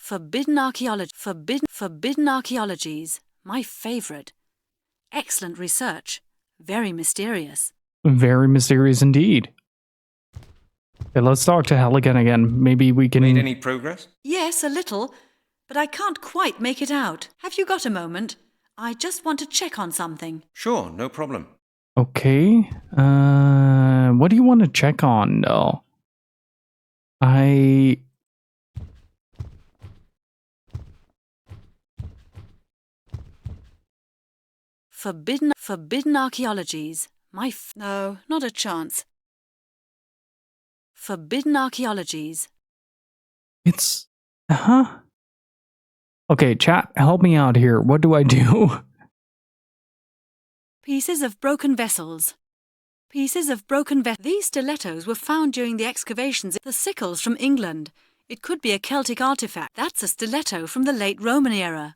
Forbidden archaeologies. My favorite. Excellent research. Very mysterious. Very mysterious indeed. Okay, let's talk to Halligan again. Maybe we can... Made any progress? Yes, a little, but I can't quite make it out. Have you got a moment? I just want to check on something. Sure, no problem. Okay. What do you want to check on, though? I... Forbidden archaeologies. No, not a chance. Forbidden archaeologies. It's... Huh? Okay, chat, help me out here. What do I do? Pieces of broken vessels. Pieces of broken vessels. These stilettos were found during the excavations. The sickles from England. It could be a Celtic artifact. That's a stiletto from the late Roman era.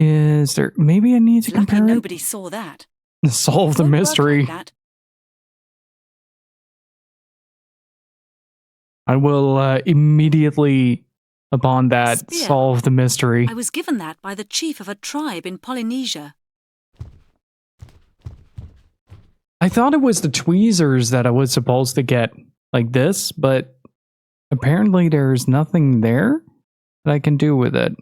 Is there... Maybe I need to compare Lucky it? nobody saw that. Solve the Won't work mystery. like that. I will immediately, upon that, Spear. solve the mystery. I was given that by the chief of a tribe in Polynesia. I thought it was the tweezers that I was supposed to get like this, but apparently there's nothing there that I can do with it.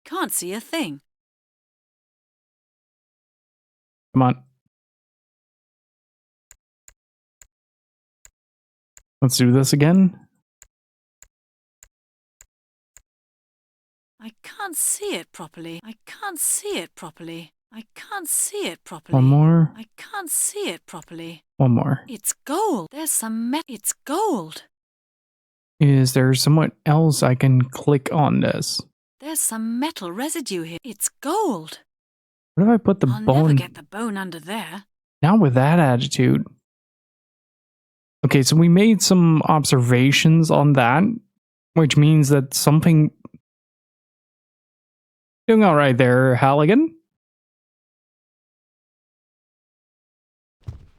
Can't see a thing. Come on. Let's do this again. I can't see it properly. I can't see it properly. I can't see it properly. One more. I can't see it properly. One more. It's gold. There's some It's gold. Is there someone else I can click on this? There's some metal residue here. It's gold. Where do I put the I'll bone? never get the bone under there. Not with that attitude. Okay, so we made some observations on that, which means that something... Doing all right there, Halligan.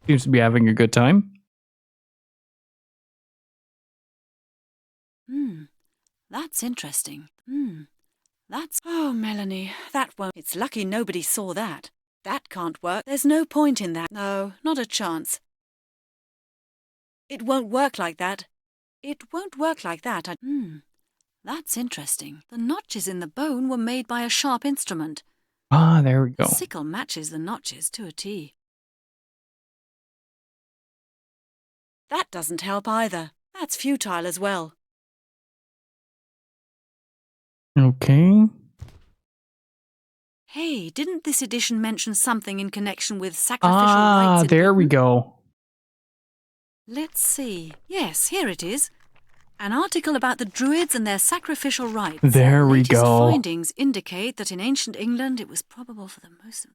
Seems to be having a good time. That's interesting. That's... Oh, Melanie, that won't... It's lucky nobody saw that. That can't work. There's no point in that. No, not a chance. It won't work like that. It won't work like that. That's interesting. The notches in the bone were made by a sharp instrument. Ah, there we go. The sickle matches the notches to a T. That doesn't help either. That's futile as well. Okay. Hey, didn't this edition mention something in connection with sacrificial rites? Ah, there we go. Let's see. Yes, here it is. An article about the Druids and their sacrificial rites. There we Latest go. findings indicate that in ancient England it was probable for the most...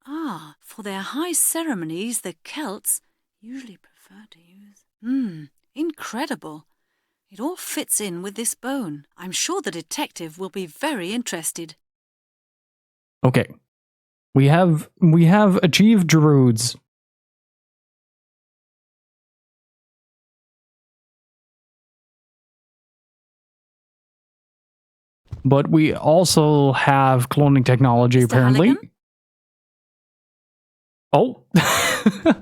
for their high ceremonies, the Celts usually preferred to use... incredible. It all fits in with this bone. I'm sure the detective will be very interested. Okay. We have achieved Droods. But we also have cloning technology, Mr. apparently. Halligan? Oh.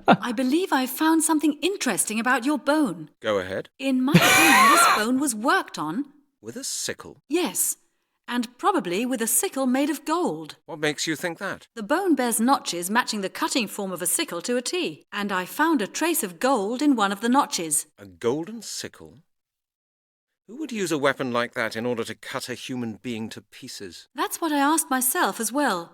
I believe I've found something interesting about your bone. Go ahead. In my opinion, this bone was worked on. With a sickle? Yes, and probably with a sickle made of gold. What makes you think that? The bone bears notches matching the cutting form of a sickle to a T, and I found a trace of gold in one of the notches. A golden sickle? Who would use a weapon like that in order to cut a human being to pieces? That's what I asked myself as well.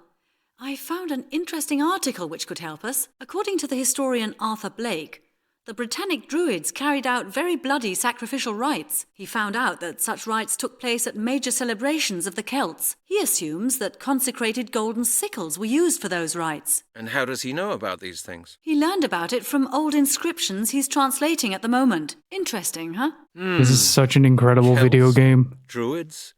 I found an interesting article which could help us. According to the historian Arthur Blake, the Britannic Druids carried out very bloody sacrificial rites. He found out that such rites took place at major celebrations of the Celts. He assumes that consecrated golden sickles were used for those rites. And how does he know about these things? He learned about it from old inscriptions he's translating at the moment. Interesting, huh? This is such an incredible video game. Druids?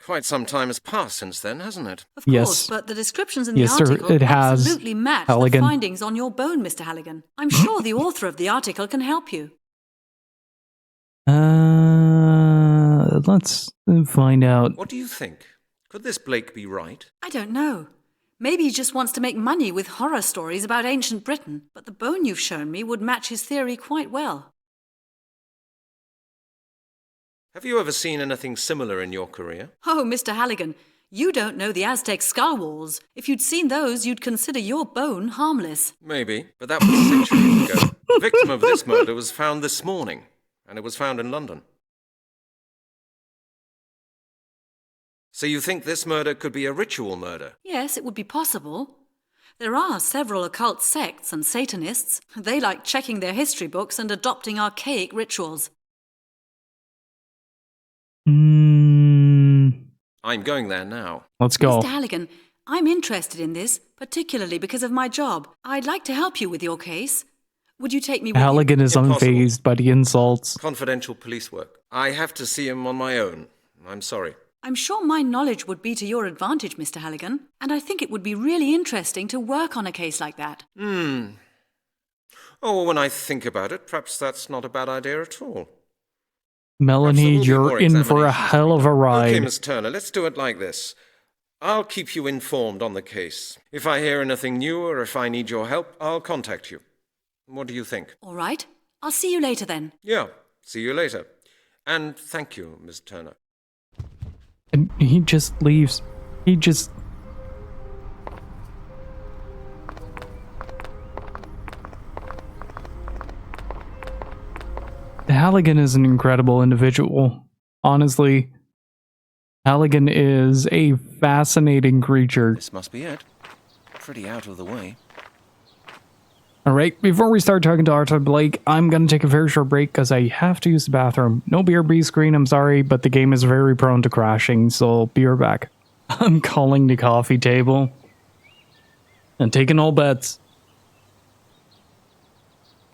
Quite some time has passed since then, hasn't it? Of course, Yes. but the descriptions in Yes, the sir, article it has, absolutely match Halligan. the findings on your bone, Mr. Halligan. I'm sure the author of the article can help you. Let's find out. What do you think? Could this Blake be right? I don't know. Maybe he just wants to make money with horror stories about ancient Britain, but the bone you've shown me would match his theory quite well. Have you ever seen anything similar in your career? Oh, Mr. Halligan, you don't know the Aztec skull walls. If you'd seen those, you'd consider your bone harmless. Maybe, but that was centuries ago. The victim of this murder was found this morning, and it was found in London. So you think this murder could be a ritual murder? Yes, it would be possible. There are several occult sects and Satanists. They like checking their history books and adopting archaic rituals. I'm going there now. Let's go. Mr. Halligan, I'm interested in this, particularly because of my job. I'd like to help you with your case. Would you take me with Halligan you? is Impossible. unfazed by the insults. Confidential police work. I have to see him on my own. I'm sorry. I'm sure my knowledge would be to your advantage, Mr. Halligan, and I think it would be really interesting to work on a case like that. Oh, when I think about it, perhaps that's not a bad idea at all. Melanie, Perhaps there will you're be more in for a examinations hell of a ride. Okay, Miss Turner, let's do it like this. I'll keep you informed on the case. If I hear anything new or if I need your help, I'll contact you. What do you think? All right. I'll see you later then. Yeah, see you later. And thank you, Miss Turner. And he just leaves. He just... Halligan is an incredible individual. Honestly, Halligan is a fascinating creature. This must be it. Pretty out of the way. Alright, before we start talking to Arthur Blake, I'm gonna take a very short break because I have to use the bathroom. No BRB screen, I'm sorry, but the game is very prone to crashing, so be right back. I'm calling the coffee table. And taking all bets.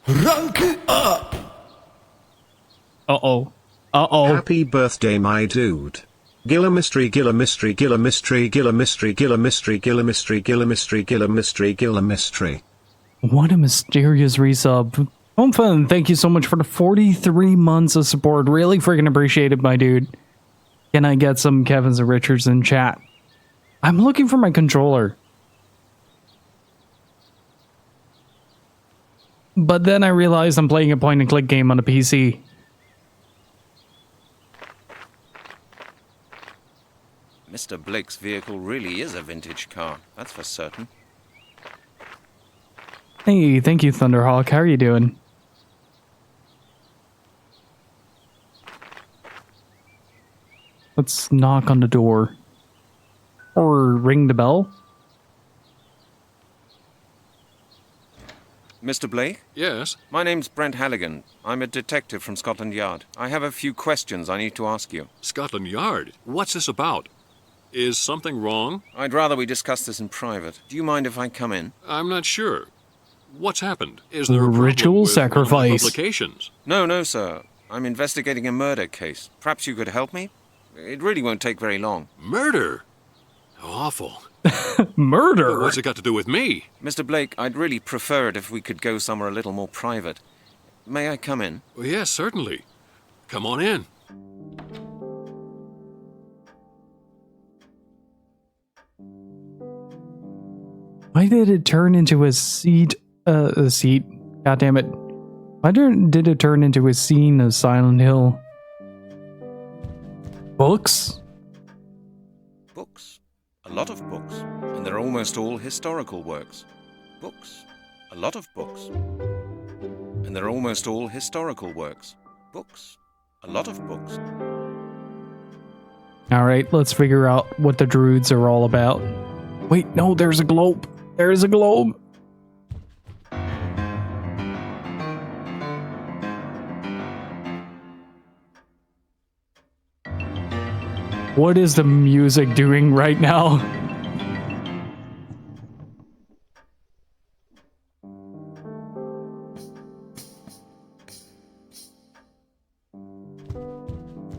Rank up! Uh-oh. Uh-oh. Happy birthday, my dude. Gilla mystery, Gilla mystery, Gilla mystery, Gilla mystery, Gilla mystery, Gilla mystery, Gilla mystery, Gilla mystery, Gilla mystery. What a mysterious resub. Home Fun, thank you so much for the 43 months of support. Really freaking appreciate it, my dude. Can I get some Kevins and Richards in chat? I'm looking for my controller. But then I realized I'm playing a point-and-click game on a PC. Mr. Blake's vehicle really is a vintage car, that's for certain. Hey, thank you, Thunderhawk. How are you doing? Let's knock on the door. Or ring the bell. Mr. Blake? Yes? My name's Brent Halligan. I'm a detective from Scotland Yard. I have a few questions I need to ask you. Scotland Yard? What's this about? Is something wrong? I'd rather we discuss this in private. Do you mind if I come in? I'm not sure. What's happened? Is there a problem Ritual with sacrifice. one of the publications? No, sir. I'm investigating a murder case. Perhaps you could help me? It really won't take very long. Murder? How awful. Murder? What's it got to do with me? Mr. Blake, I'd really prefer it if we could go somewhere a little more private. May I come in? Well, yes, certainly. Come on in. Why did it turn into a seat? A seat? God damn it. Why did it turn into a scene of Silent Hill? Books? Books. A lot of books. And they're almost all historical works. Books. A lot of books. And they're almost all historical works. Books. A lot of books. Alright, let's figure out what the Droods are all about. Wait, no, there's a globe. There's a globe. What is the music doing right now?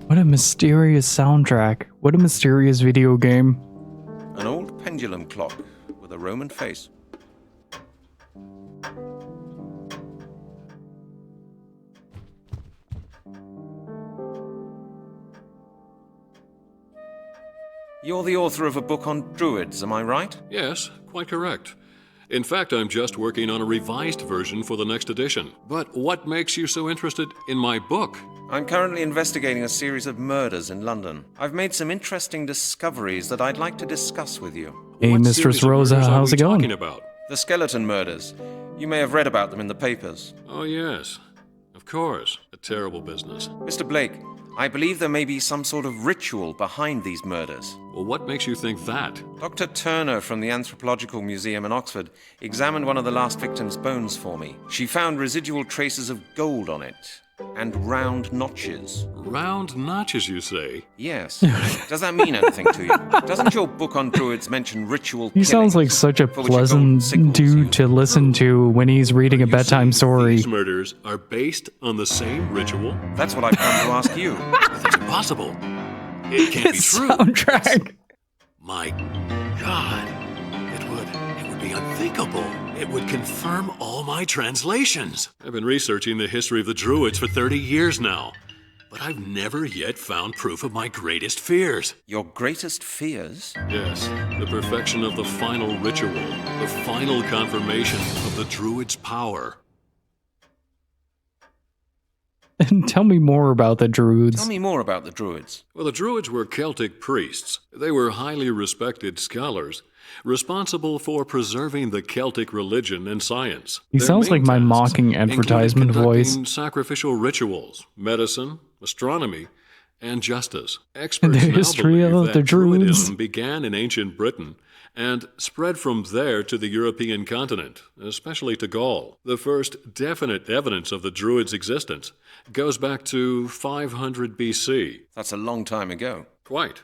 What a mysterious soundtrack. What a mysterious video game. An old pendulum clock with a Roman face. You're the author of a book on Druids, am I right? Yes, quite correct. In fact, I'm just working on a revised version for the next edition. But what makes you so interested in my book? I'm currently investigating a series of murders in London. I've made some interesting discoveries that I'd like to discuss with you. Hey, What Mistress series of Rosa, murders are how's we it going? talking about? The skeleton murders. You may have read about them in the papers. Oh, yes. Of course. A terrible business. Mr. Blake, I believe there may be some sort of ritual behind these murders. Well, what makes you think that? Dr. Turner from the Anthropological Museum in Oxford examined one of the last victim's bones for me. She found residual traces of gold on it, and round notches. Round notches, you say? Yes. Does that mean anything to you? Doesn't your book on Druids mention ritual He sounds like such a pleasant dude to listen to when he's reading a bedtime story. These murders are based on the same ritual? That's what I've come to ask you. That's impossible. It can't be true. Soundtrack. My God. It would be unthinkable. It would confirm all my translations. I've been researching the history of the Druids for 30 years now, but I've never yet found proof of my greatest fears. Your greatest fears? Yes, the perfection of the final ritual, the final confirmation of the Druids' power. And tell me more about the Droods. Tell me more about the Druids. Well, the Druids were Celtic priests. They were highly respected scholars, responsible for preserving the Celtic religion and science. He Their sounds main like my tasks mocking advertisement included voice. conducting sacrificial rituals, medicine, astronomy, and justice. Experts The now history believe of that the Druids. Druidism began in ancient Britain and spread from there to the European continent, especially to Gaul. The first definite evidence of the Druids' existence goes back to 500 BC. That's a long time ago. Quite.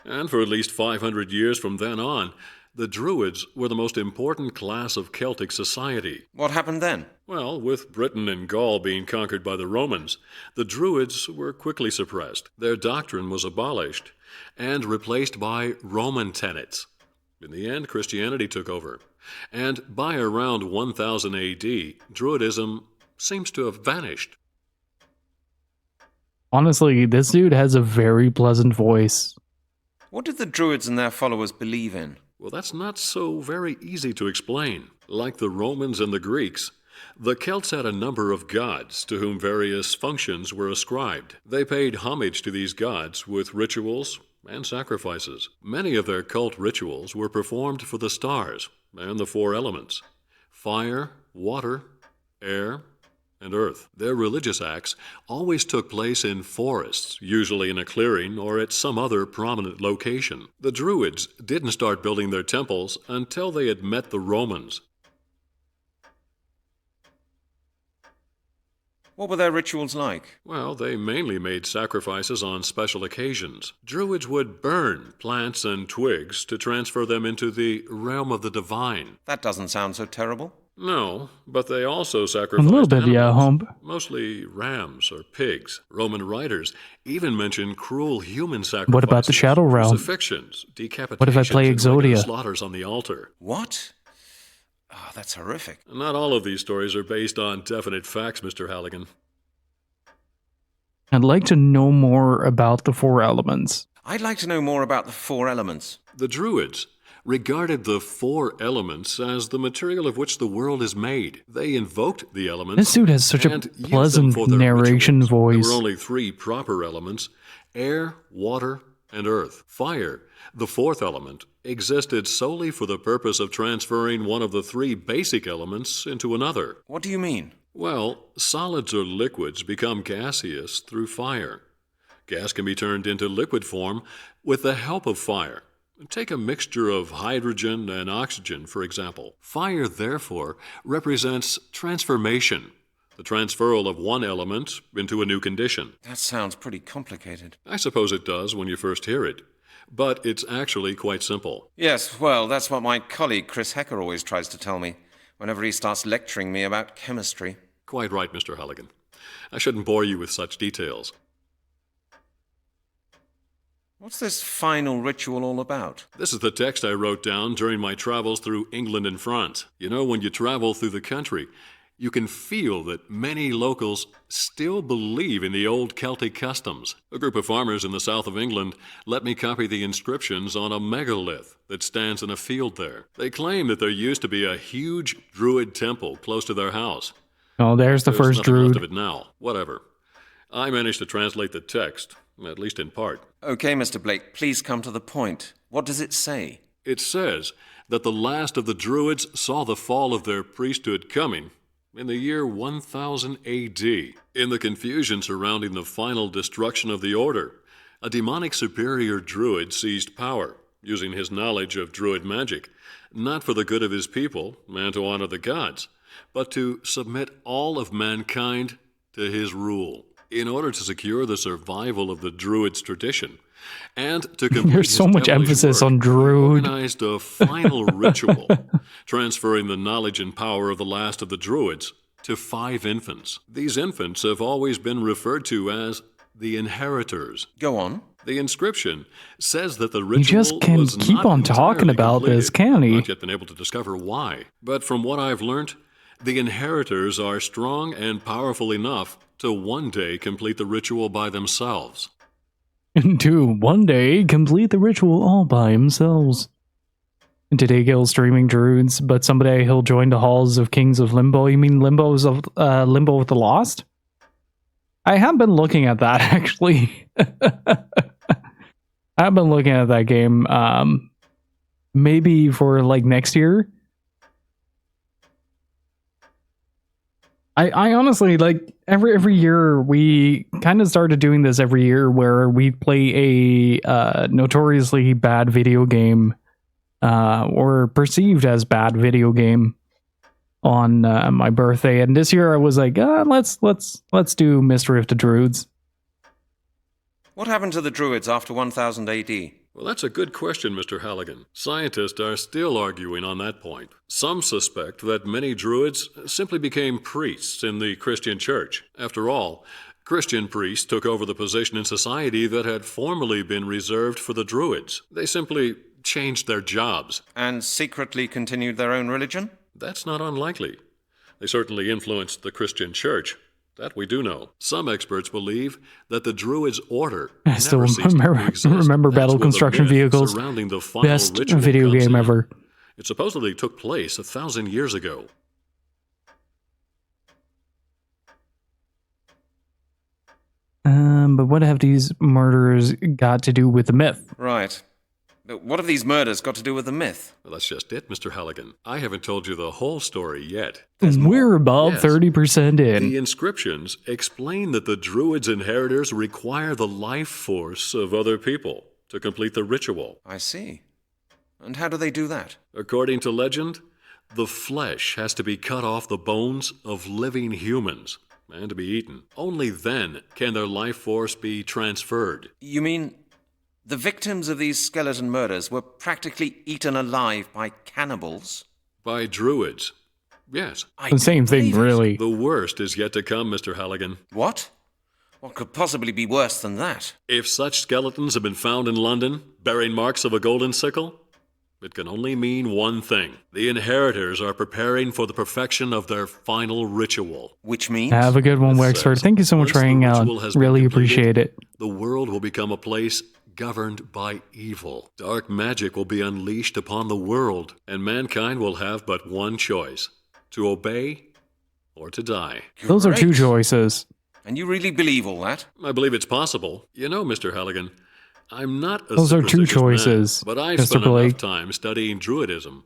And for at least 500 years from then on, the Druids were the most important class of Celtic society. What happened then? Well, with Britain and Gaul being conquered by the Romans, the Druids were quickly suppressed. Their doctrine was abolished and replaced by Roman tenets. In the end, Christianity took over. And by around 1000 AD, Druidism seems to have vanished. Honestly, this dude has a very pleasant voice. What did the Druids and their followers believe in? Well, that's not so very easy to explain. Like the Romans and the Greeks, the Celts had a number of gods to whom various functions were ascribed. They paid homage to these gods with rituals and sacrifices. Many of their cult rituals were performed for the stars and the four elements: fire, water, air, and earth. Their religious acts always took place in forests, usually in a clearing or at some other prominent location. The Druids didn't start building their temples until they had met the Romans. What were their rituals like? Well, they mainly made sacrifices on special occasions. Druids would burn plants and twigs to transfer them into the realm of the divine. That doesn't sound so terrible. No, but they also A sacrificed little bit, animals, yeah, hump. mostly rams or pigs. Roman writers even mention cruel human sacrifices. What about the Shadow Realm? Crucifixions, decapitations, What if I play and regular Exodia? slaughters on the altar. What? Oh, that's horrific. Not all of these stories are based on definite facts, Mr. Halligan. I'd like to know more about the four elements. I'd like to know more about the four elements. The Druids regarded the four elements as the material of which the world is made. They invoked the elements. This dude has such a and used them pleasant for their narration rituals. voice. There were only three proper elements: air, water, and earth. Fire, the fourth element, existed solely for the purpose of transferring one of the three basic elements into another. What do you mean? Well, solids or liquids become gaseous through fire. Gas can be turned into liquid form with the help of fire. Take a mixture of hydrogen and oxygen, for example. Fire, therefore, represents transformation, the transferal of one element into a new condition. That sounds pretty complicated. I suppose it does when you first hear it, but it's actually quite simple. Yes, well, that's what my colleague Chris Hecker always tries to tell me whenever he starts lecturing me about chemistry. Quite right, Mr. Halligan. I shouldn't bore you with such details. What's this final ritual all about? This is the text I wrote down during my travels through England and France. You know, when you travel through the country, you can feel that many locals still believe in the old Celtic customs. A group of farmers in the south of England let me copy the inscriptions on a megalith that stands in a field there. They claim that there used to be a huge Druid temple close to their house. Oh, there's the first nothing left Druid. of it now. Whatever. I managed to translate the text, at least in part. Okay, Mr. Blake, please come to the point. What does it say? It says that the last of the Druids saw the fall of their priesthood coming in the year 1000 AD. In the confusion surrounding the final destruction of the Order, a demonic superior Druid seized power, using his knowledge of Druid magic, not for the good of his people and to honor the gods, but to submit all of mankind to his rule. In order to secure the survival of the Druids' tradition, and to complete There's so his much devilish emphasis work, on Druid. he organized a final ritual, transferring the knowledge and power of the last of the Druids to 5 infants. These infants have always been referred to as the inheritors. Go on. The inscription says that the He ritual just can was keep not on talking entirely about this, completed. can he? Not yet been able to discover why. But from what I've learned, the inheritors are strong and powerful enough to one day complete the ritual by themselves. To one day complete the ritual all by themselves. Today Gil's streaming Druids, but someday he'll join the halls of Kings of Limbo. You mean Limbo's of Limbo with the Lost? I have been looking at that actually. I've been looking at that game. Maybe for like next year. I honestly, like, every year we kind of started doing this every year where we play a notoriously bad video game or perceived as bad video game on my birthday. And this year I was like, let's do Mystery of the Droods. What happened to the Druids after 1000 AD? Well, that's a good question, Mr. Halligan. Scientists are still arguing on that point. Some suspect that many Druids simply became priests in the Christian church. After all, Christian priests took over the position in society that had formerly been reserved for the Druids. They simply changed their jobs. And secretly continued their own religion? That's not unlikely. They certainly influenced the Christian church. That we do know. Some experts believe that the Druids' order I still never ceased to exist. remember That's Battle where the Construction myth Vehicles. surrounding the final Best ritual video comes game in. ever. It supposedly took place 1,000 years ago. But what have these murderers got to do with the myth? Right. But what have these murders got to do with the myth? Well, that's just it, Mr. Halligan. I haven't told you the whole story yet. We're above Yes. 30% in. The inscriptions explain that the Druids' inheritors require the life force of other people to complete the ritual. I see. And how do they do that? According to legend, the flesh has to be cut off the bones of living humans and to be eaten. Only then can their life force be transferred. You mean the victims of these skeleton murders were practically eaten alive by cannibals? By Druids. Yes. The same thing, really. The worst is yet to come, Mr. Halligan. What? What could possibly be worse than that? If such skeletons have been found in London, bearing marks of a golden sickle, it can only mean one thing. The inheritors are preparing for the perfection of their final ritual. Which means? Have a good one, Wexford. Thank you so much for hanging out. Really appreciate it. The world will become a place governed by evil. Dark magic will be unleashed upon the world, and mankind will have but one choice: to obey or to die. Those are two choices. And you really believe all that? I believe it's possible. You know, Mr. Halligan, I'm not a Those are two superstitious choices, man, but I've Mr. spent Blake. enough time studying Druidism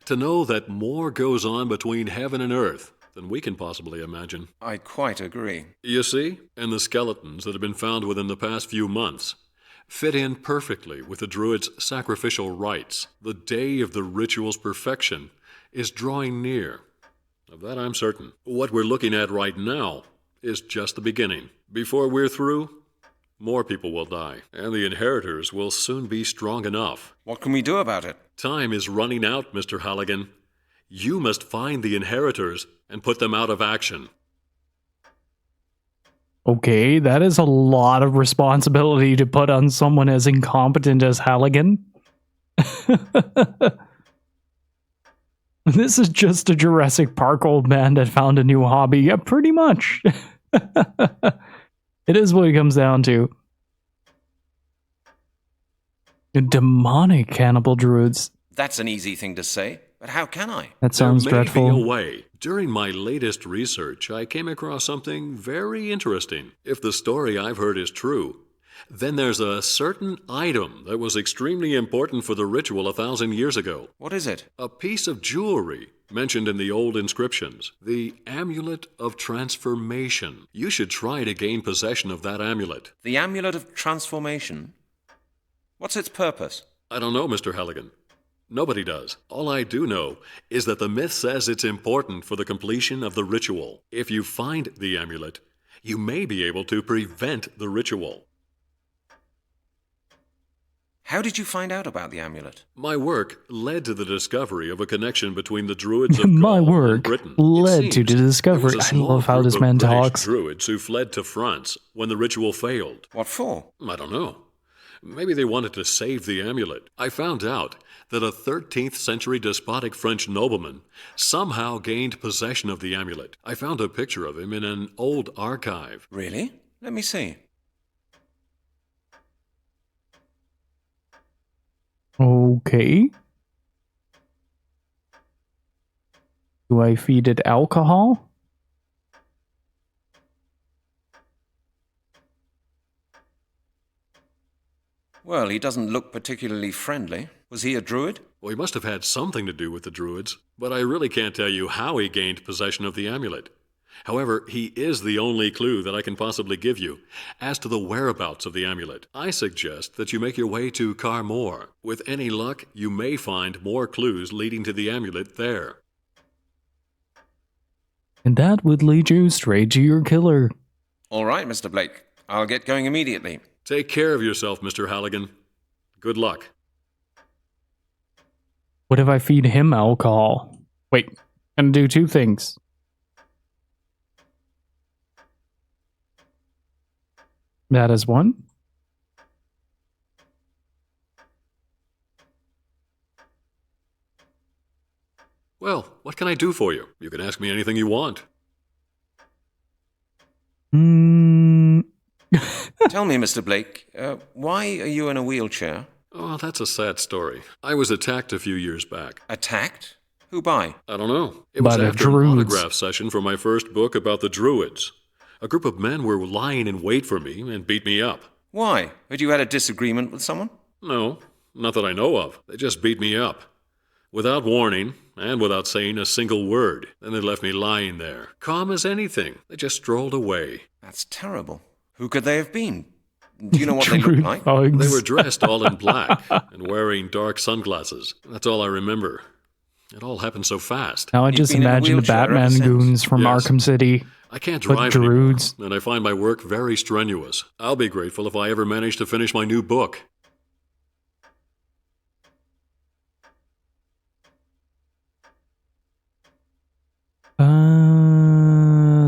to know that more goes on between heaven and earth than we can possibly imagine. I quite agree. You see, and the skeletons that have been found within the past few months fit in perfectly with the Druids' sacrificial rites. The day of the ritual's perfection is drawing near. Of that I'm certain. What we're looking at right now is just the beginning. Before we're through, more people will die, and the inheritors will soon be strong enough. What can we do about it? Time is running out, Mr. Halligan. You must find the inheritors and put them out of action. Okay, that is a lot of responsibility to put on someone as incompetent as Halligan. This is just a Jurassic Park old man that found a new hobby. Yeah, pretty much. It is what it comes down to. Demonic cannibal druids. That's an easy thing to say. But how can I? That sounds There may be a dreadful. way. During my latest research, I came across something very interesting. If the story I've heard is true, then there's a certain item that was extremely important for the ritual 1,000 years ago. What is it? A piece of jewelry mentioned in the old inscriptions. The Amulet of Transformation. You should try to gain possession of that amulet. The Amulet of Transformation? What's its purpose? I don't know, Mr. Halligan. Nobody does. All I do know is that the myth says it's important for the completion of the ritual. If you find the amulet, you may be able to prevent the ritual. How did you find out about the amulet? My work led to the discovery of a connection between the Druids of My Gaul work and Britain. led to the There discovery. was a I small love how group this of man British talks. Druids who fled to France when the ritual failed. What for? I don't know. Maybe they wanted to save the amulet. I found out that a 13th century despotic French nobleman somehow gained possession of the amulet. I found a picture of him in an old archive. Really? Let me see. Okay. Do I feed it alcohol? Well, he doesn't look particularly friendly. Was he a druid? Well, he must have had something to do with the Druids, but I really can't tell you how he gained possession of the amulet. However, he is the only clue that I can possibly give you as to the whereabouts of the amulet. I suggest that you make your way to Carmore. With any luck, you may find more clues leading to the amulet there. And that would lead you straight to your killer. All right, Mr. Blake. I'll get going immediately. Take care of yourself, Mr. Halligan. Good luck. What if I feed him alcohol? Wait, I'm gonna do two things. That is one. Well, what can I do for you? You can ask me anything you want. Tell me, Mr. Blake, why are you in a wheelchair? Oh, that's a sad story. I was attacked a few years back. Attacked? Who by? I don't know. It was By the after an Droods. autograph session for my first book about the Druids. A group of men were lying in wait for me and beat me up. Why? Had you had a disagreement with someone? No, not that I know of. They just beat me up. Without warning, and without saying a single word. Then they left me lying there, calm as anything. They just strolled away. That's terrible. Who could they have been? Do you know what they looked like? Thugs. They were dressed all in black and wearing dark sunglasses. That's all I remember. It all happened so fast. Now I You've just been in a imagine the wheelchair ever Batman since. goons from Yes. Arkham City. I can't But drive anymore, Droods. and I find my work very strenuous. I'll be grateful if I ever manage to finish my new book.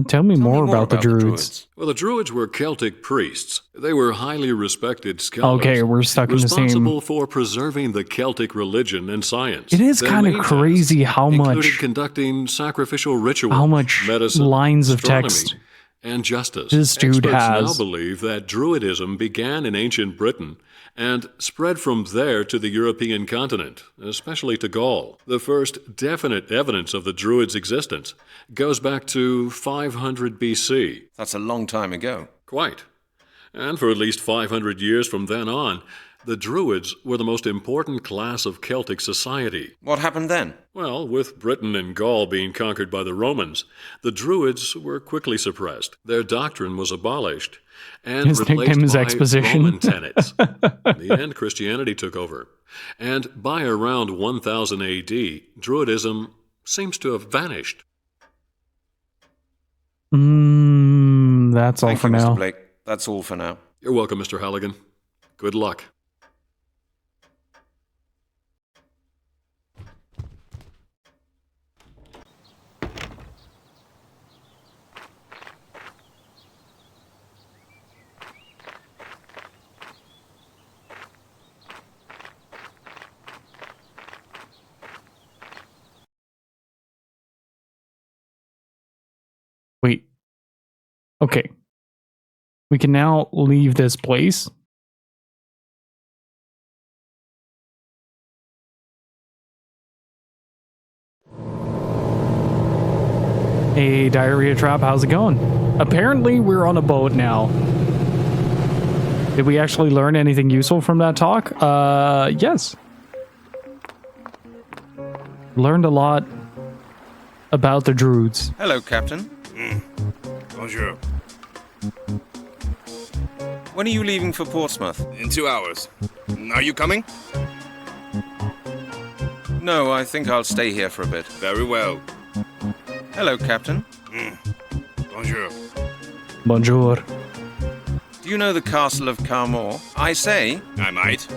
Tell me more about the Druids. Well, the Druids were Celtic priests. They were highly respected scholars. Okay, we're stuck in the same... responsible for preserving the Celtic religion and science. It is Their kind of main crazy tasks how included much... conducting sacrificial rituals, How much medicine, lines of astronomy, text and justice. this dude Experts now has. believe that Druidism began in ancient Britain and spread from there to the European continent, especially to Gaul. The first definite evidence of the Druids' existence goes back to 500 BC. That's a long time ago. Quite. And for at least 500 years from then on, the Druids were the most important class of Celtic society. What happened then? Well, with Britain and Gaul being conquered by the Romans, the Druids were quickly suppressed. Their doctrine was abolished and His replaced nickname is by Exposition. Roman tenets. In the end, Christianity took over. And by around 1000 AD, Druidism seems to have vanished. That's all Thank for you, now. Mr. Blake. That's all for now. You're welcome, Mr. Halligan. Good luck. Wait. Okay. We can now leave this place. Hey, Diarrhea Trap, how's it going? Apparently, we're on a boat now. Did we actually learn anything useful from that talk? Yes. Learned a lot about the Droods. Hello, Captain. Bonjour. When are you leaving for Portsmouth? In 2 hours. Are you coming? No, I think I'll stay here for a bit. Very well. Hello, Captain. Bonjour. Bonjour. Do you know the castle of Carmore? I say. I might.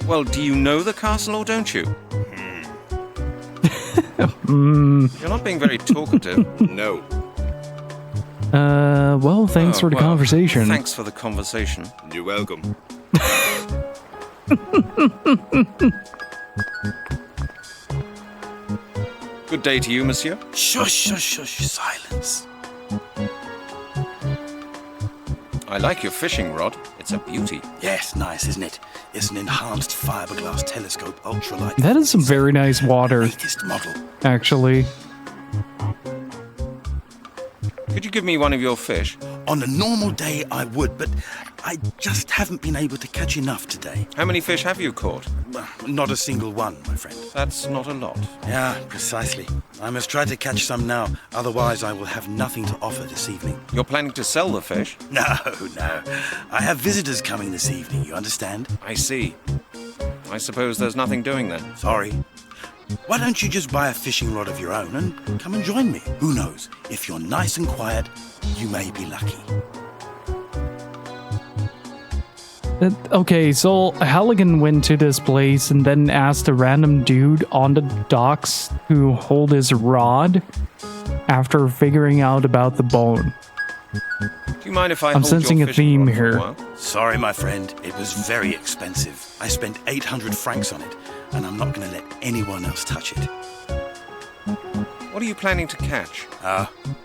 Well, do you know the castle or don't you? You're not being very talkative. No. Well, thanks for the conversation. Thanks for the conversation. You're welcome. Good day to you, monsieur. Shush, shush, shush, silence. I like your fishing rod. It's a beauty. Yes, nice, isn't it? It's an enhanced fiberglass telescope, ultralight. That is some very nice water. Latest model. Actually. Could you give me one of your fish? On a normal day, I would, but I just haven't been able to catch enough today. How many fish have you caught? Not a single one, my friend. That's not a lot. Yeah, precisely. I must try to catch some now, otherwise I will have nothing to offer this evening. You're planning to sell the fish? No. I have visitors coming this evening, you understand? I see. I suppose there's nothing doing then. Sorry. Why don't you just buy a fishing rod of your own and come and join me? Who knows? If you're nice and quiet, you may be lucky. Okay, so Halligan went to this place and then asked a random dude on the docks to hold his rod after figuring out about the bone. Do you mind if I I'm hold sensing your a theme fishing rod for here. a while? Sorry, my friend. It was very expensive. I spent 800 francs on it, and I'm not going to let anyone else touch it. What are you planning to catch?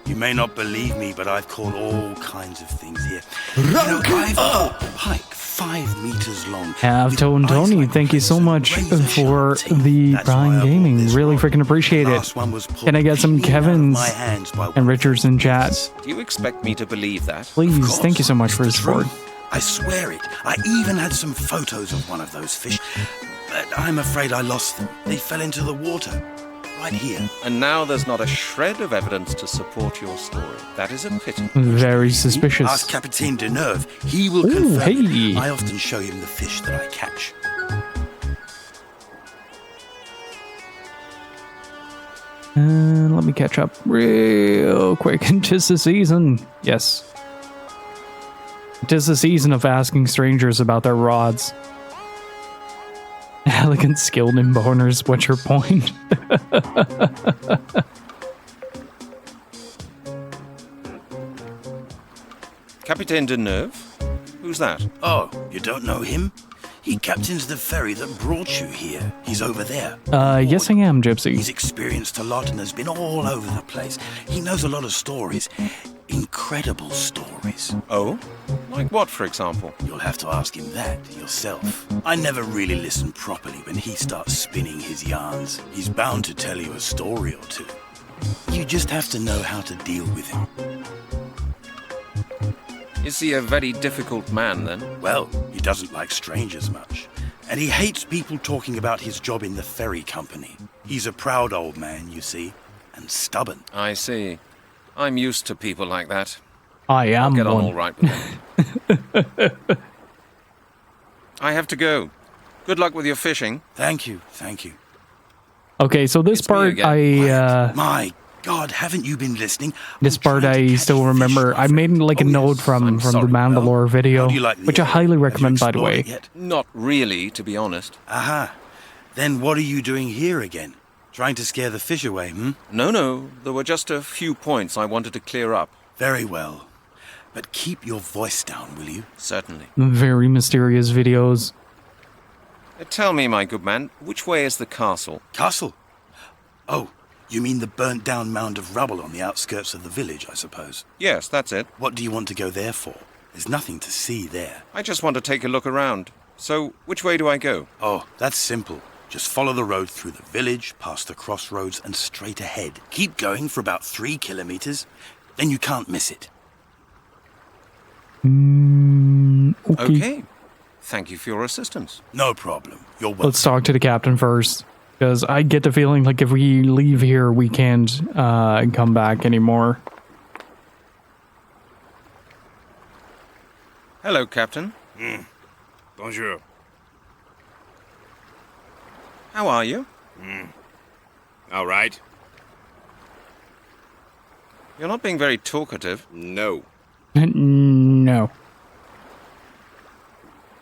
You may not believe me, but I've caught all kinds of things here. I've caught pike 5 meters long. Tone Tony, thank you so much for the Prime Gaming. Really freaking appreciate it. Can I get some Kevins and Richards in chat? Do you expect me to believe that? Please, thank you so much for the support. I swear it. I even had some photos of one of those fish, but I'm afraid I lost them. They fell into the water. Right here. And now there's not a shred of evidence to support your story. That is a pity. Very suspicious. Ask Capitaine Deneuve. He will confirm hey. it. I often show him the fish that I catch. Let me catch up real quick. 'Tis the season. Yes. 'Tis the season of asking strangers about their rods. Elegant, skilled in boners. What's your point? Capitaine Deneuve? Who's that? Oh, you don't know him? He captains the ferry that brought you here. He's over there. Yes I am, Gypsy. He's experienced a lot and has been all over the place. He knows a lot of stories. Incredible stories. Oh? Like what, for example? You'll have to ask him that yourself. I never really listen properly when he starts spinning his yarns. He's bound to tell you a story or two. You just have to know how to deal with him. Is he a very difficult man, then? Well, he doesn't like strangers much. And he hates people talking about his job in the ferry company. He's a proud old man, you see, and stubborn. I see. I'm used to people like that. I am I'll get on one. all right with them. I have to go. Good luck with your fishing. Thank you, thank you. Okay, so this part My God, haven't you been listening? This part I still remember. I made like a note from the Mandalore video, which I highly recommend, by the way. Not really, to be honest. Aha. Then what are you doing here again? Trying to scare the fish away, hmm? No. There were just a few points I wanted to clear up. Very well. But keep your voice down, will you? Certainly. Very mysterious videos. Tell me, my good man, which way is the castle? Castle? Oh, you mean the burnt-down mound of rubble on the outskirts of the village, I suppose? Yes, that's it. What do you want to go there for? There's nothing to see there. I just want to take a look around. So, which way do I go? Oh, that's simple. Just follow the road through the village, past the crossroads, and straight ahead. Keep going for about 3 kilometers, then you can't miss it. Okay. Thank you for your assistance. No problem. You're welcome. Let's talk to the captain first, because I get the feeling like if we leave here, we can't come back anymore. Hello, Captain. Bonjour. How are you? All right. You're not being very talkative. No. No.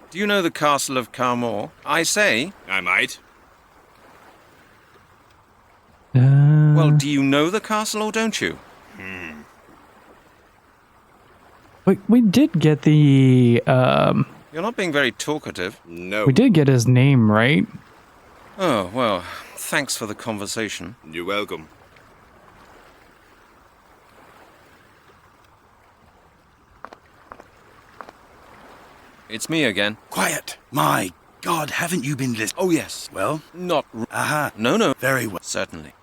Do you know the castle of Carmore? I say. I might. Well, do you know the castle or don't you? We did get the You're not being very talkative. No. we did get his name, right? Oh, well, thanks for the conversation. You're welcome. It's me again. Quiet. My God, haven't you been listening? Oh, yes. Well? Not... Aha. No. Very well. Certainly.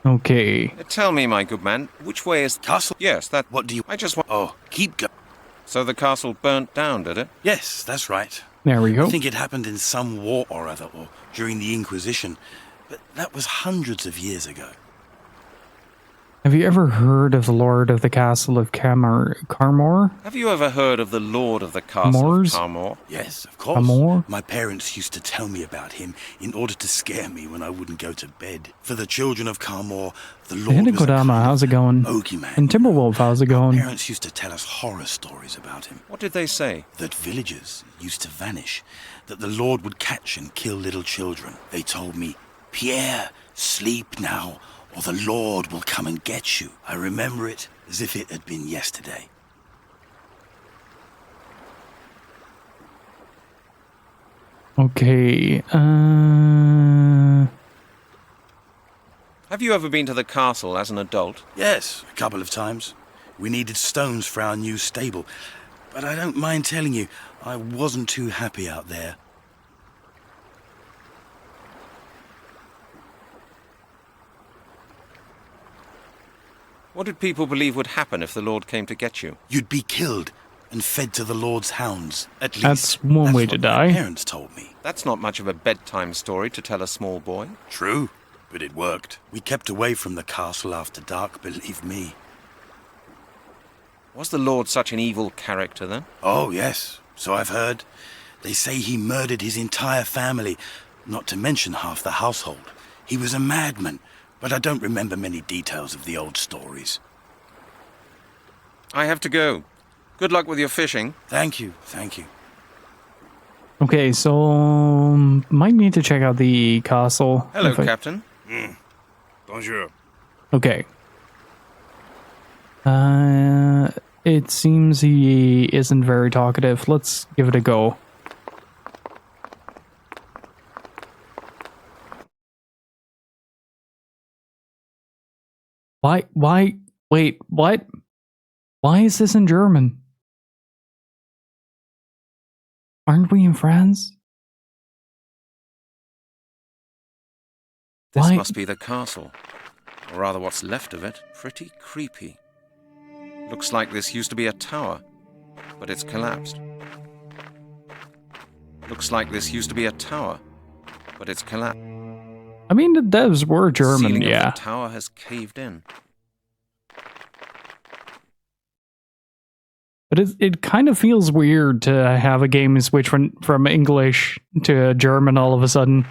Okay. Tell me, my good man, which way is... Castle? Yes, that... What do you... I just want... Oh, keep going. So the castle burnt down, did it? Yes, that's right. There we go. I think it happened in some war or other, or during the Inquisition. But that was hundreds of years ago. Have you ever heard of the Lord of the Castle of Carmore? Have you ever heard of the Lord of the Castle Moors? of Carmore? Yes, of course. Carmore? My parents used to tell me about him in order to scare me when I wouldn't go to bed. For the children of Carmore, the Lord was a kind Kodama, how's it going? bogeyman. And Timberwolf, how's it going? My parents used to tell us horror stories about him. What did they say? That villagers used to vanish, that the Lord would catch and kill little children. They told me, Pierre, sleep now, or the Lord will come and get you. I remember it as if it had been yesterday. Okay, Have you ever been to the castle as an adult? Yes, a couple of times. We needed stones for our new stable. But I don't mind telling you, I wasn't too happy out there. What did people believe would happen if the Lord came to get you? You'd be killed and fed to the Lord's hounds. At least that's one way to die. My parents told me. That's not much of a bedtime story to tell a small boy. True, but it worked. We kept away from the castle after dark, believe me. Was the Lord such an evil character then? Oh, yes, so I've heard. They say he murdered his entire family, not to mention half the household. He was a madman, but I don't remember many details of the old stories. I have to go. Good luck with your fishing. Thank you, thank you. okay, so might need to check out the castle. Hello, Captain. Bonjour. Okay. It seems he isn't very talkative. Let's give it a go. Wait, what? Why is this in German? Aren't we in France? This Why? must be the castle. Or rather what's left of it. Pretty creepy. Looks like this used to be a tower, but it's collapsed. Looks like this used to be a tower, but it's collapsed. I mean, the devs were German, The ceiling yeah. of the tower has caved in. But it kind of feels weird to have a game switch from English to German all of a sudden.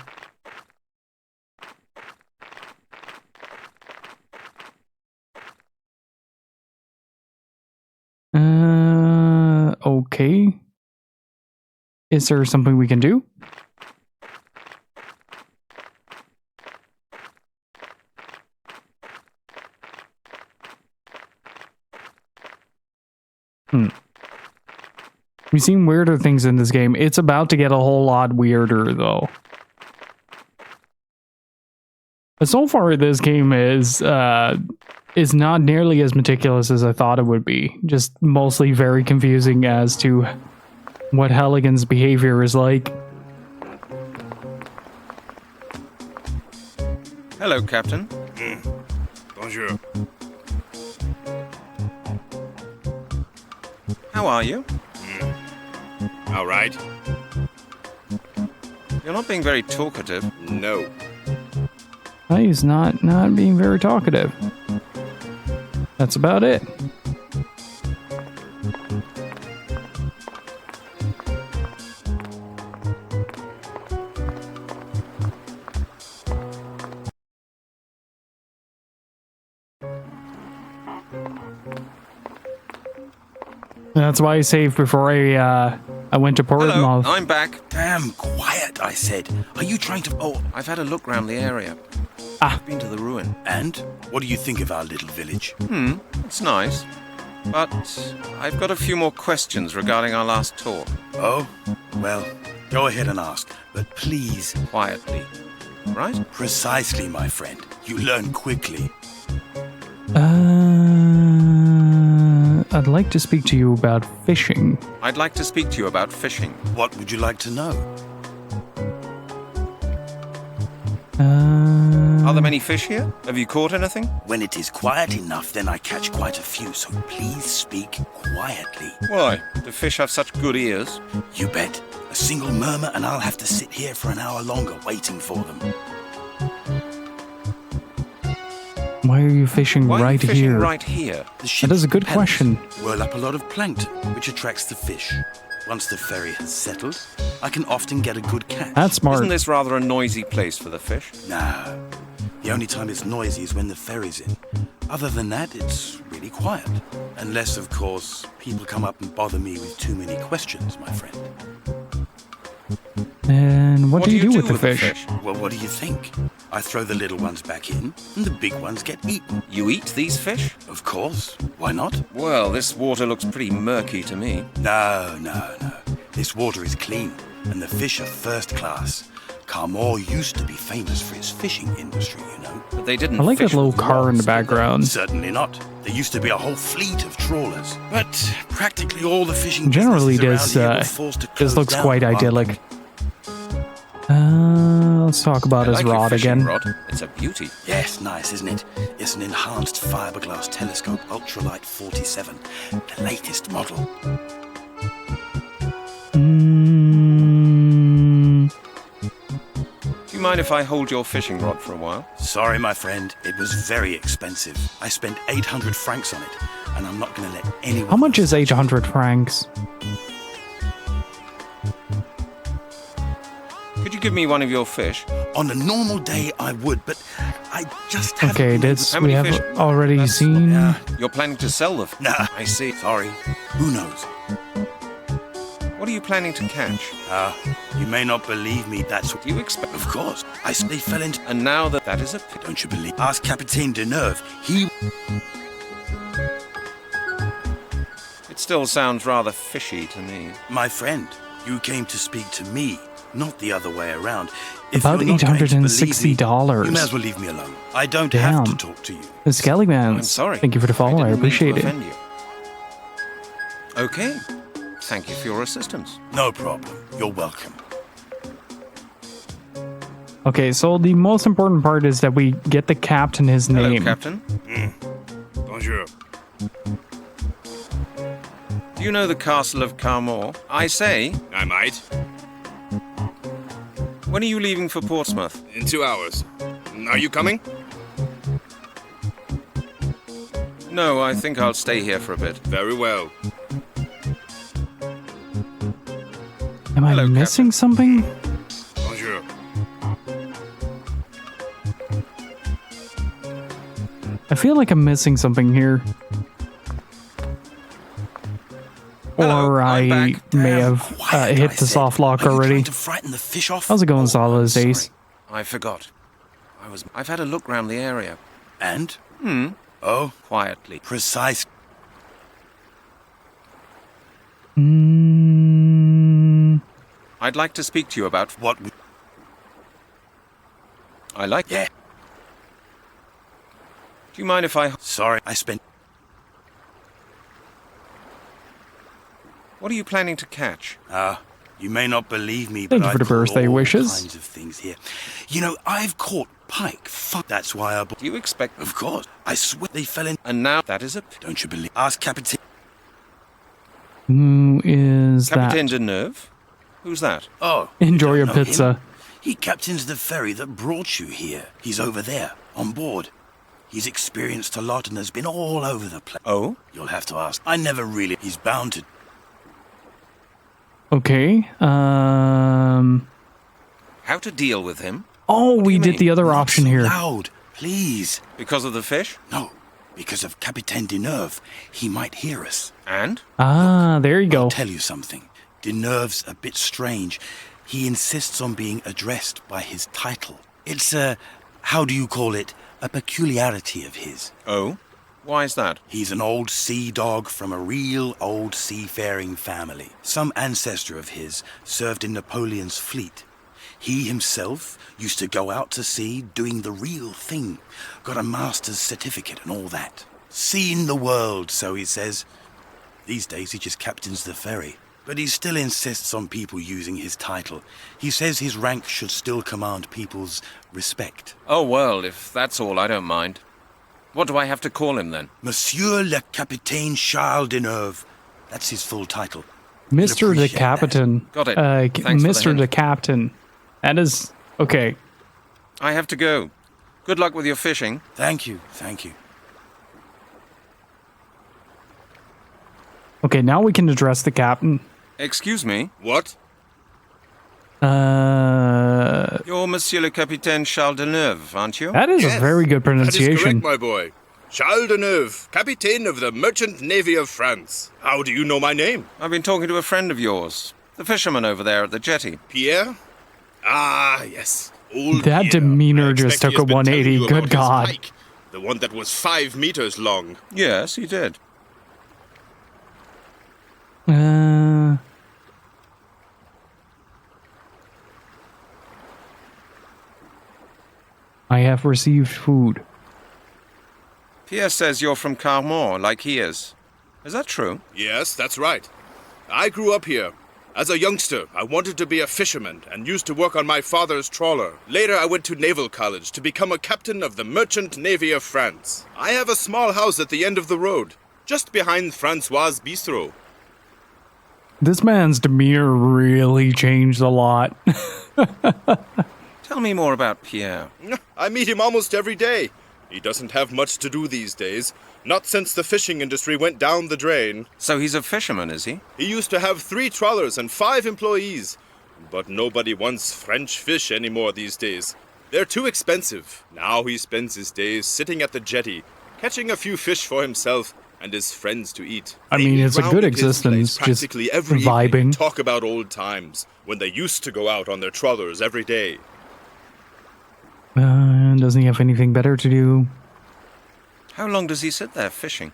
Okay. Is there something we can do? We've seen weirder things in this game. It's about to get a whole lot weirder, though. But so far, this game is not nearly as meticulous as I thought it would be. Just mostly very confusing as to what Halligan's behavior is like. Hello, Captain. Bonjour. How are you? All right. You're not being very talkative. No. He's not being very talkative. That's about it. That's why I saved before I went to Portsmouth. I'm back. Damn quiet, I said. Are you trying to... Oh, I've had a look round the area. Ah. I've been to the ruin. And? What do you think of our little village? It's nice. But I've got a few more questions regarding our last talk. Oh? Well, go ahead and ask. But please... Quietly. Right? Precisely, my friend. You learn quickly. I'd like to speak to you about fishing. I'd like to speak to you about fishing. What would you like to know? Are there many fish here? Have you caught anything? When it is quiet enough, then I catch quite a few, so please speak quietly. Why? Do fish have such good ears? You bet. A single murmur and I'll have to sit here for an hour longer waiting for them. Why are you fishing Why right are you fishing here? right here? That is a good question. Whirl up a lot of plankton, which attracts the fish. Once the ferry has settled, I can often get a good catch. That's smart. Isn't this rather a noisy place for the fish? No. The only time it's noisy is when the ferry's in. Other than that, it's really quiet. Unless, of course, people come up and bother me with too many questions, my friend. And what do you do with the fish? Well, what do you think? I throw the little ones back in, and the big ones get eaten. You eat these fish? Of course. Why not? Well, this water looks pretty murky to me. No. This water is clean, and the fish are first class. Carmore used to be famous for its fishing industry, you know. But they didn't I like fish that little with car in the rods, did they? background. Certainly not. There used to be a whole fleet of trawlers. But practically all the fishing Generally, businesses around here were this forced to close looks down quite the market. idyllic. Let's talk about I his like your rod fishing again. rod. It's a beauty. Yes, nice, isn't it? It's an enhanced fiberglass telescope, ultralight 47, the latest model. Do you mind if I hold your fishing rod for a while? Sorry, my friend, it was very expensive. I spent 800 francs on it, and I'm not going to let anyone... How much is 800 francs? Could you give me one of your fish? On a normal day, I would, but I just haven't... Okay, this How we many have fish? already seen. You're planning to sell them? Nah, I see. sorry. Who knows? What are you planning to catch? You may not believe me, that's what... Do you expect? Of course. They fell into... And now that is a pity. Don't you believe? Ask Capitaine Deneuve. He... It still sounds rather fishy to me. My friend, you came to speak to me, not the other way around. If About you're not going to believe me, $860. You may as well leave me alone. I don't Damn. have to talk to you. The Skelligmans. I'm sorry. Thank you for the follow. I didn't mean to appreciate it. offend you. Okay. Thank you for your assistance. No problem. You're welcome. Okay, so the most important part is that we get the captain his Hello, name. Captain. Bonjour. Do you know the castle of Carmore? I say, I might. when are you leaving for Portsmouth? In 2 hours. Are you coming? No, I think I'll stay here for a bit. Very well. Am I Hello, missing something? Bonjour. I feel like I'm missing something here. Hello, Or I'm I back. may Damn have quiet, hit I the said. soft lock Are you already. trying to frighten the fish off? How's it going, Salas I'm Ace? sorry. I forgot. I've had a look round the area. And? Oh, Quietly. precise. I'd like to speak to you about... What? I like... Yeah. Do you mind if I... Sorry, I spent... What are you planning to catch? You may not believe me, Thank but you for I've the caught birthday all wishes. kinds of things here. You know, I've caught pike. Fuck, that's why I... Do you expect... Of course. I swear they fell in... And now that is a... Don't you believe... Ask Captain... Who is Captain that? Deneuve? Who's that? Oh. Enjoy your don't know pizza. him? He captains the ferry that brought you here. He's over there, on board. He's experienced a lot and has been all over the place. Oh? You'll have to ask. I never really... He's bound to... Okay. How to deal with him? Oh, we did mean? the other option here. Loud, please. Because of the fish? No, because of Capitaine Deneuve. He might hear us. And? Ah, there you go. I'll tell you something. Deneuve's a bit strange. He insists on being addressed by his title. It's a... how do you call it? A peculiarity of his. Oh? Why is that? He's an old sea dog from a real old seafaring family. Some ancestor of his served in Napoleon's fleet. He himself used to go out to sea doing the real thing. Got a master's certificate and all that. Seen the world, so he says. These days he just captains the ferry. But he still insists on people using his title. He says his rank should still command people's respect. Oh, well, if that's all, I don't mind. What do I have to call him, then? Monsieur le Capitaine Charles Deneuve. That's his full title. Mr. the Captain. Got it. Thanks for the Mr. hint. the Captain. That is... okay. I have to go. Good luck with your fishing. Thank you, thank you. Okay, now we can address the captain. Excuse me? What? You're Monsieur le Capitaine Charles Deneuve, aren't you? That is a very good That is pronunciation. correct, my boy. Charles Deneuve, Capitaine of the Merchant Navy of France. How do you know my name? I've been talking to a friend of yours, the fisherman over there at the jetty. Pierre? Ah, yes. Old That Pierre. demeanor I just expect took he a has been telling 180. you Good about his God. pike, the one that was 5 meters long. Yes, he did. I have received food. Pierre says you're from Carmont, like he is. Is that true? Yes, that's right. I grew up here. As a youngster, I wanted to be a fisherman and used to work on my father's trawler. Later, I went to naval college to become a captain of the Merchant Navy of France. I have a small house at the end of the road, just behind Francois' Bistro. This man's demeanor really changed a lot. Tell me more about Pierre. I meet him almost every day. He doesn't have much to do these days, not since the fishing industry went down the drain. So he's a fisherman, is he? He used to have 3 trawlers and 5 employees. But nobody wants French fish anymore these days. They're too expensive. Now he spends his days sitting at the jetty, catching a few fish for himself and his friends to eat. I They mean, meet it's a round good at his existence, place just practically every evening, vibing. talk about old times, when they used to go out on their trawlers every day. Doesn't he have anything better to do? How long does he sit there fishing?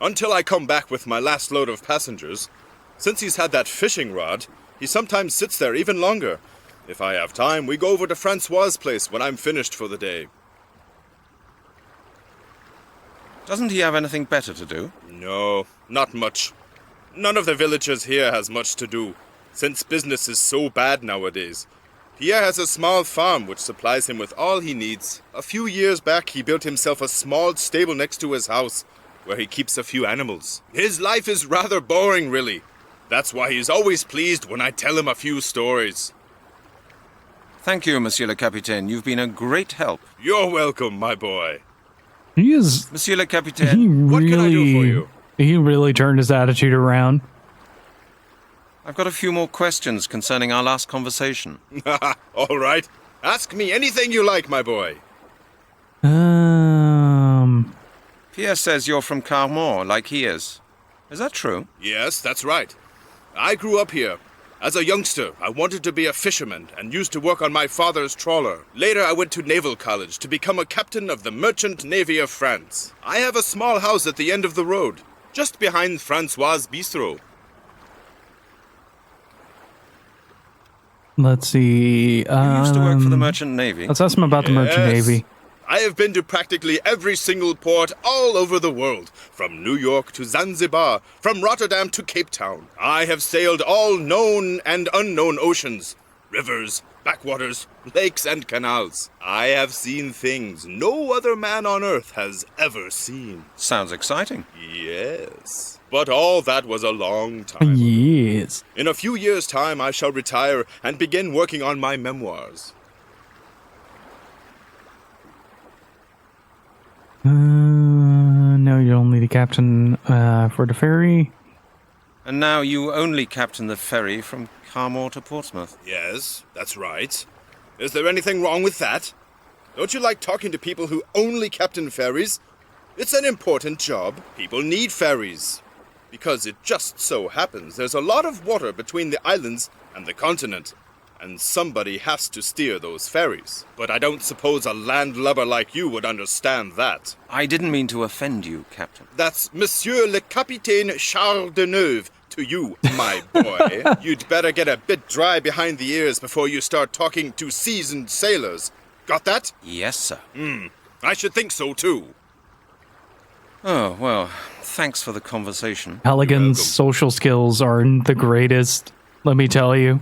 Until I come back with my last load of passengers. Since he's had that fishing rod, he sometimes sits there even longer. If I have time, we go over to Francois' place when I'm finished for the day. Doesn't he have anything better to do? No, not much. None of the villagers here has much to do, since business is so bad nowadays. Pierre has a small farm which supplies him with all he needs. A few years back, he built himself a small stable next to his house, where he keeps a few animals. His life is rather boring, really. That's why he's always pleased when I tell him a few stories. Thank you, Monsieur le Capitaine. You've been a great help. You're welcome, my boy. He is... Monsieur le Capitaine, he what can I do for really... you? He really turned his attitude around. I've got a few more questions concerning our last conversation. All right. Ask me anything you like, my boy. Pierre says you're from Carmont, like he is. Is that true? Yes, that's right. I grew up here. As a youngster, I wanted to be a fisherman and used to work on my father's trawler. Later, I went to naval college to become a captain of the Merchant Navy of France. I have a small house at the end of the road, just behind Francois' Bistro. Let's see. You used to work for the Merchant Navy. Let's ask him about the Merchant Yes. Navy. I have been to practically every single port all over the world, from New York to Zanzibar, from Rotterdam to Cape Town. I have sailed all known and unknown oceans. rivers, backwaters, lakes, and canals. I have seen things no other man on Earth has ever seen. Sounds exciting. Yes. But all that was a long time. Yes. In a few years' time, I shall retire and begin working on my memoirs. Now you're only the captain for the ferry. And now you only captain the ferry from Carmore to Portsmouth. Yes, that's right. Is there anything wrong with that? Don't you like talking to people who only captain ferries? It's an important job. People need ferries. Because it just so happens there's a lot of water between the islands and the continent. And somebody has to steer those ferries. But I don't suppose a landlubber like you would understand that. I didn't mean to offend you, Captain. That's Monsieur le Capitaine Charles Deneuve to you, my boy. You'd better get a bit dry behind the ears before you start talking to seasoned sailors. Got that? Yes, sir. I should think so, too. Oh, well, thanks for the conversation. Halligan's social skills aren't the greatest, let me tell you.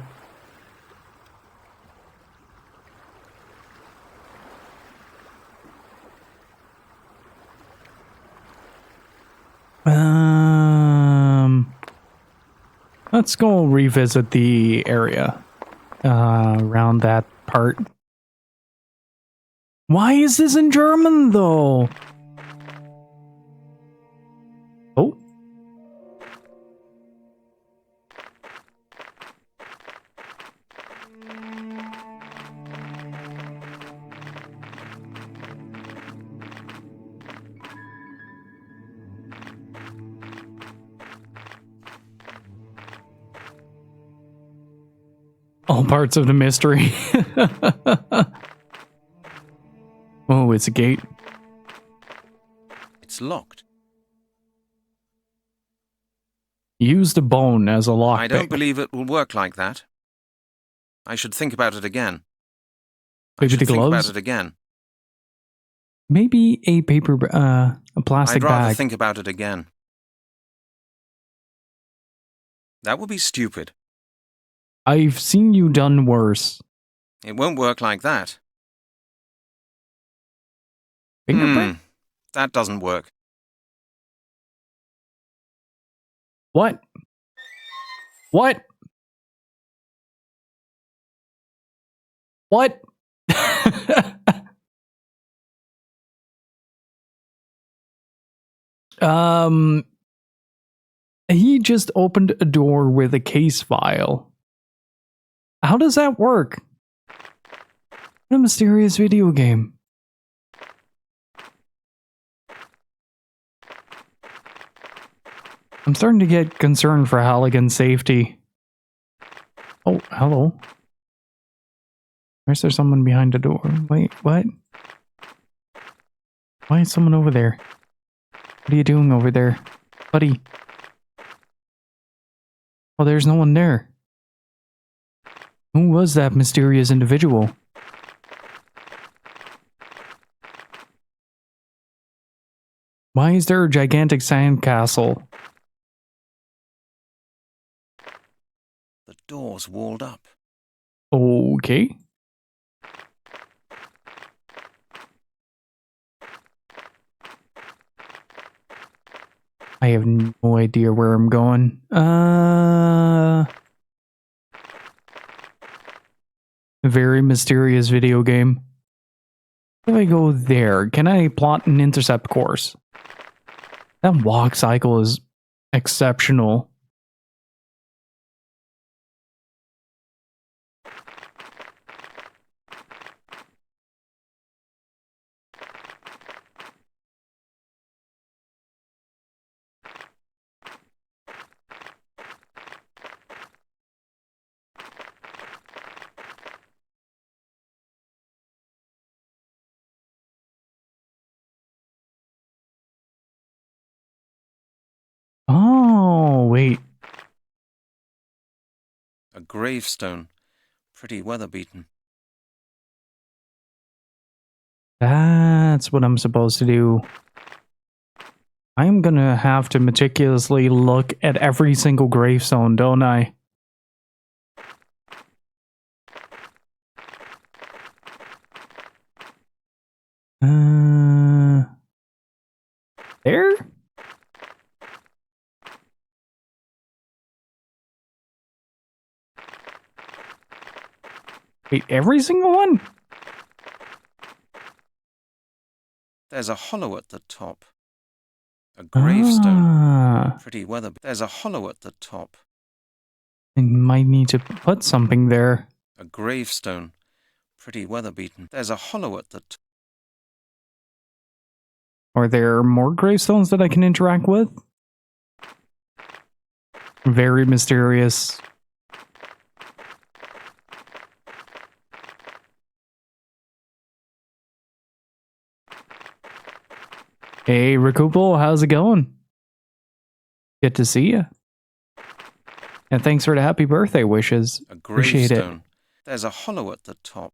Let's go revisit the area around that part. Why is this in German, though? Oh. All parts of the mystery. Oh, it's a gate. It's locked. Use the bone as a lockpick. I don't believe it will work like that. I should think about it again. Maybe the Think about gloves? it again. Maybe a paper, a plastic I'd rather bag. think about it again. That would be stupid. I've seen you done worse. It won't work like that. Fingerprint? That doesn't work. What? What? What? He just opened a door with a case file. How does that work? What a mysterious video game. I'm starting to get concerned for Halligan's safety. Oh, hello. Why is there someone behind the door? Wait, what? Why is someone over there? What are you doing over there, buddy? Oh, there's no one there. Who was that mysterious individual? Why is there a gigantic sandcastle? The door's walled up. Okay. I have no idea where I'm going. A very mysterious video game. If I go there, can I plot an intercept course? That walk cycle is exceptional. Oh, wait. A gravestone. Pretty weather-beaten. That's what I'm supposed to do. I'm gonna have to meticulously look at every single gravestone, don't I? Wait, every single one? There's a hollow at the top. A gravestone. Pretty weather. There's a hollow at the top. I might need to put something there. A gravestone. Pretty weather-beaten. There's a hollow at the top. Are there more gravestones that I can interact with? Very mysterious. Hey, Recupo, how's it going? Good to see you. And thanks for the happy birthday wishes. Appreciate it. There's a hollow at the top.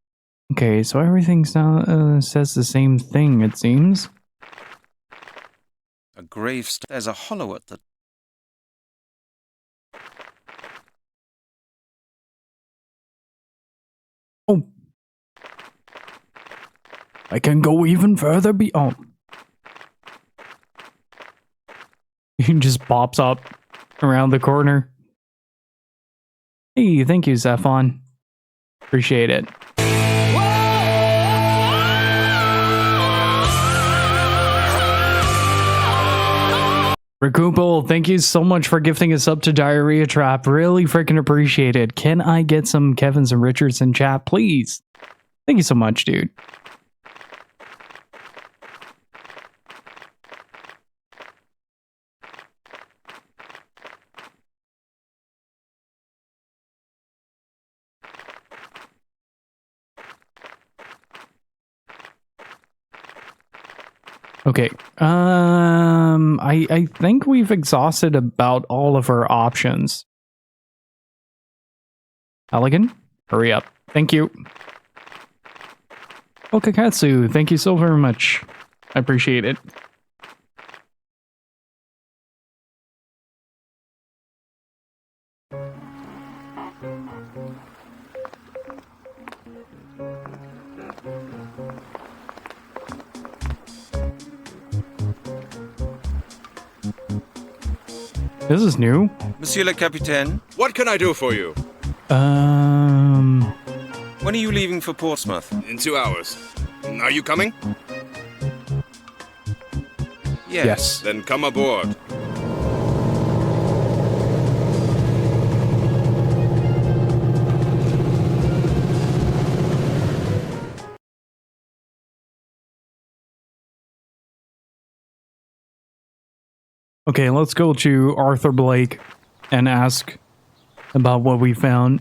Okay, so everything says the same thing, it seems. A gravestone. There's a hollow at the... Oh. I can go even further beyond. He just pops up around the corner. Hey, thank you, Zephon. Appreciate it. Recupo, thank you so much for gifting us up to Diarrhea Trap. Really freaking appreciate it. Can I get some Kevins and Richards in chat, please? Thank you so much, dude. Okay, I think we've exhausted about all of our options. Halligan, hurry up. Thank you. Okakatsu, thank you so very much. I appreciate it. This is new. Monsieur le Capitaine. What can I do for you? When are you leaving for Portsmouth? In 2 hours. Are you coming? Yes. Then come aboard. Okay, let's go to Arthur Blake and ask about what we found.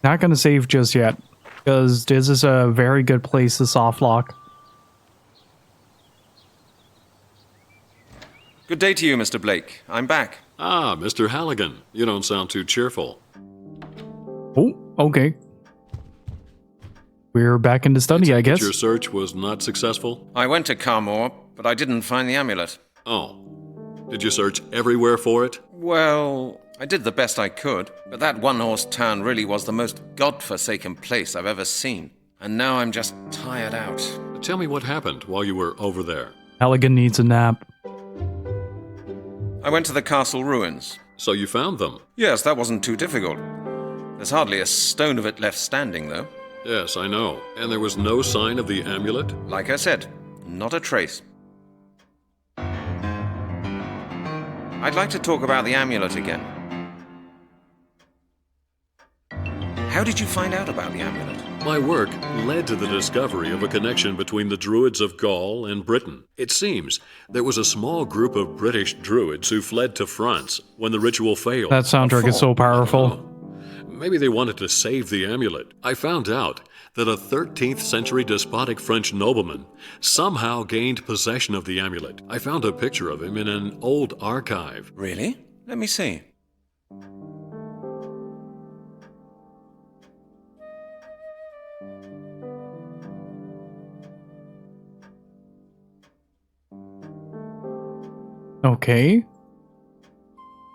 Not gonna save just yet, because this is a very good place to soft lock. Good day to you, Mr. Blake. I'm back. Ah, Mr. Halligan. You don't sound too cheerful. Oh, okay. We're back in the study, I guess. Your search was not successful? I went to Carmore, but I didn't find the amulet. Oh. Did you search everywhere for it? Well, I did the best I could, but that one-horse town really was the most godforsaken place I've ever seen. And now I'm just tired out. Tell me what happened while you were over there. Halligan needs a nap. I went to the castle ruins. So you found them? Yes, that wasn't too difficult. There's hardly a stone of it left standing, though. Yes, I know. And there was no sign of the amulet? Like I said, not a trace. I'd like to talk about the amulet again. How did you find out about the amulet? My work led to the discovery of a connection between the Druids of Gaul and Britain. It seems there was a small group of British Druids who fled to France when the ritual failed. That soundtrack is so powerful. Maybe they wanted to save the amulet. I found out that a 13th century despotic French nobleman somehow gained possession of the amulet. I found a picture of him in an old archive. Really? Let me see. Okay.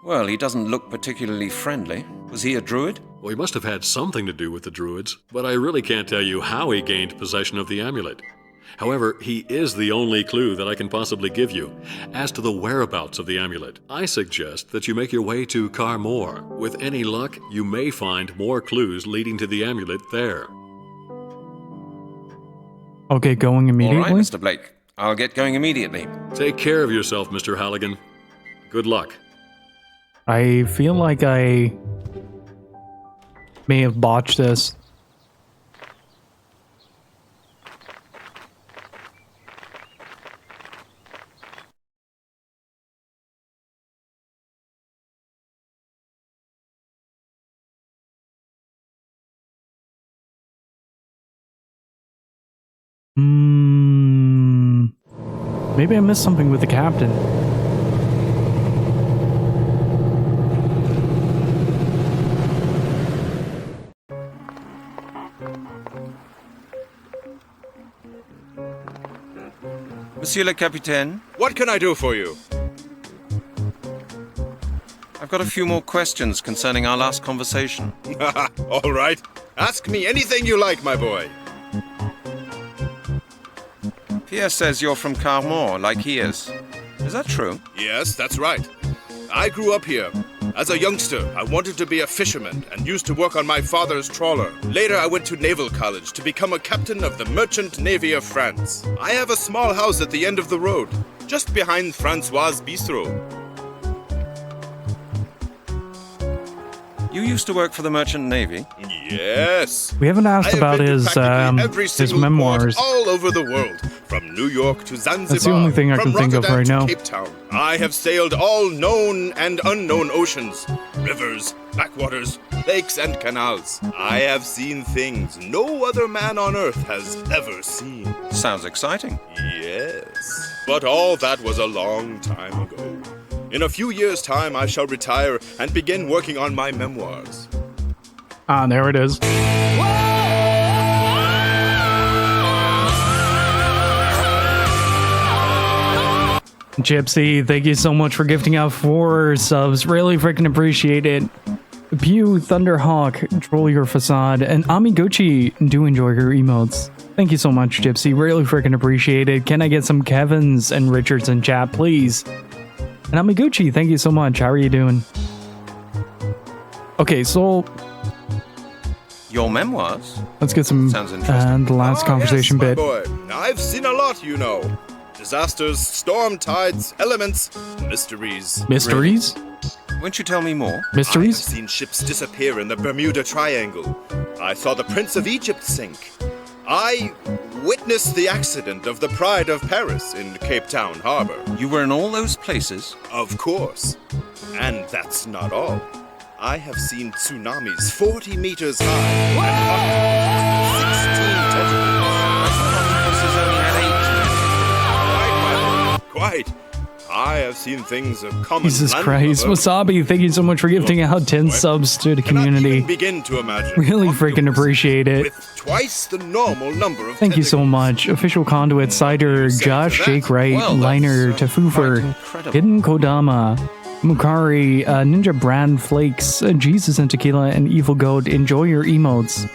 Well, he doesn't look particularly friendly. Was he a druid? Well, he must have had something to do with the Druids, but I really can't tell you how he gained possession of the amulet. However, he is the only clue that I can possibly give you as to the whereabouts of the amulet. I suggest that you make your way to Carmore. With any luck, you may find more clues leading to the amulet there. Okay, going immediately? All right, Mr. Blake. I'll get going immediately. Take care of yourself, Mr. Halligan. Good luck. I feel like I may have botched this. Maybe I missed something with the captain. Monsieur le Capitaine? What can I do for you? I've got a few more questions concerning our last conversation. All right. Ask me anything you like, my boy. Pierre says you're from Carmore, like he is. Is that true? Yes, that's right. I grew up here. As a youngster, I wanted to be a fisherman and used to work on my father's trawler. Later, I went to naval college to become a captain of the Merchant Navy of France. I have a small house at the end of the road, just behind Francois' Bistro. You used to work for the Merchant Navy? Yes. We haven't asked about his memoirs. All over the world, from New York to Zanzibar. That's the only thing I can think of right now. Cape Town. I have sailed all known and unknown oceans, rivers, backwaters, lakes, and canals. I have seen things no other man on earth has ever seen. Sounds exciting. Yes. But all that was a long time ago. In a few years' time, I shall retire and begin working on my memoirs. Ah, there it is. Gypsy, thank you so much for gifting out 4 subs. Really freaking appreciate it. Pew, Thunderhawk, Troll Your Facade, and Amiguchi do enjoy your emotes. Thank you so much, Gypsy. Really freaking appreciate it. Can I get some Kevins and Richards in chat, please? And Amiguchi, thank you so much. How are you doing? Okay, so your memoirs? Let's get some Sounds interesting. The last conversation yes, bit. Boy. I've seen a lot, you know. Disasters, storm tides, elements, mysteries. Mysteries? Won't you tell me more? Mysteries? I've seen ships disappear in the Bermuda Triangle. I saw the Prince of Egypt sink. I witnessed the accident of the Pride of Paris in Cape Town Harbor. You were in all those places? Of course. And that's not all. I have seen tsunamis 40 meters high and up to 16 tentacles. Quite. I have seen things of common Jesus land Christ. level. Wasabi, thank you so much for gifting out 10 subs to the community. Begin to imagine. Really freaking appreciate it. With twice the normal number of Thank you so much. Official Conduit, Cider, Josh, Jake Wright, Liner, Tafufer, Hidden Kodama, Mukari, Ninja Brand Flakes, Jesus and Tequila, and Evil Goat. Enjoy your emotes.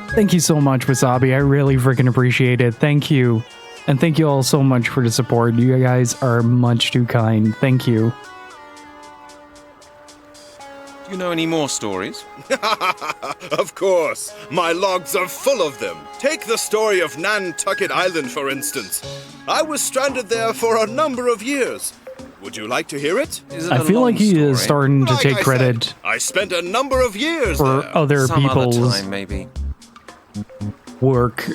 Thank you so much, Wasabi. I really freaking appreciate it. Thank you. And thank you all so much for the support. You guys are much too kind. Thank you. Do you know any more stories? Of course. My logs are full of them. Take the story of Nantucket Island, for instance. I was stranded there for a number of years. Would you like to hear it? I feel like he is starting to take credit. Said, I spent a number of years for there. other Some people's other time, maybe. Work.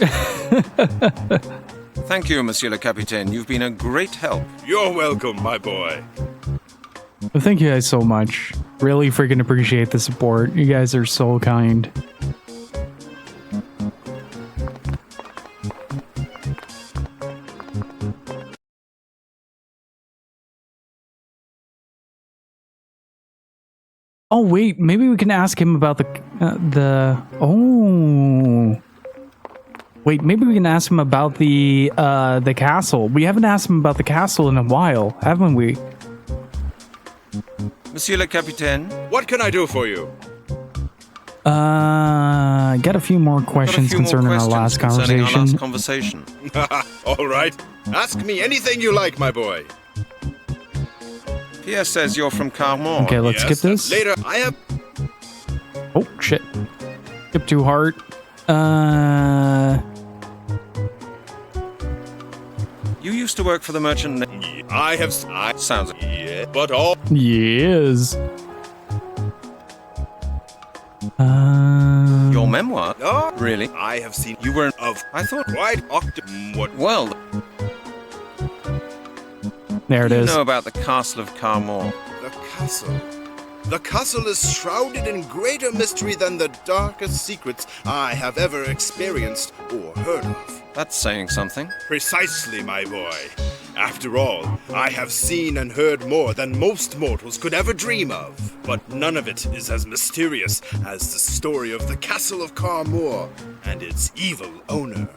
Thank you, Monsieur le Capitaine. You've been a great help. You're welcome, my boy. Well, thank you guys so much. Really freaking appreciate the support. You guys are so kind. Oh wait, maybe we can ask him about Wait, maybe we can ask him about the castle. We haven't asked him about the castle in a while, haven't we? Monsieur le Capitaine? What can I do for you? Got a few more questions concerning our last conversation. All right. Ask me anything you like, my boy. Pierre says you're from Carmore. Okay, let's skip this. Later, I have... Oh, shit. Skip too hard. You used to work for the merchant... I have... Sounds... Yeah, but all... Yes. Your memoir? Oh, really? I have seen... You were... Of... I thought... Quite... What... Well... There it is. You know about the castle of Carmore. The castle. The castle is shrouded in greater mystery than the darkest secrets I have ever experienced or heard of. That's saying something. Precisely, my boy. After all, I have seen and heard more than most mortals could ever dream of. But none of it is as mysterious as the story of the castle of Carmore and its evil owner.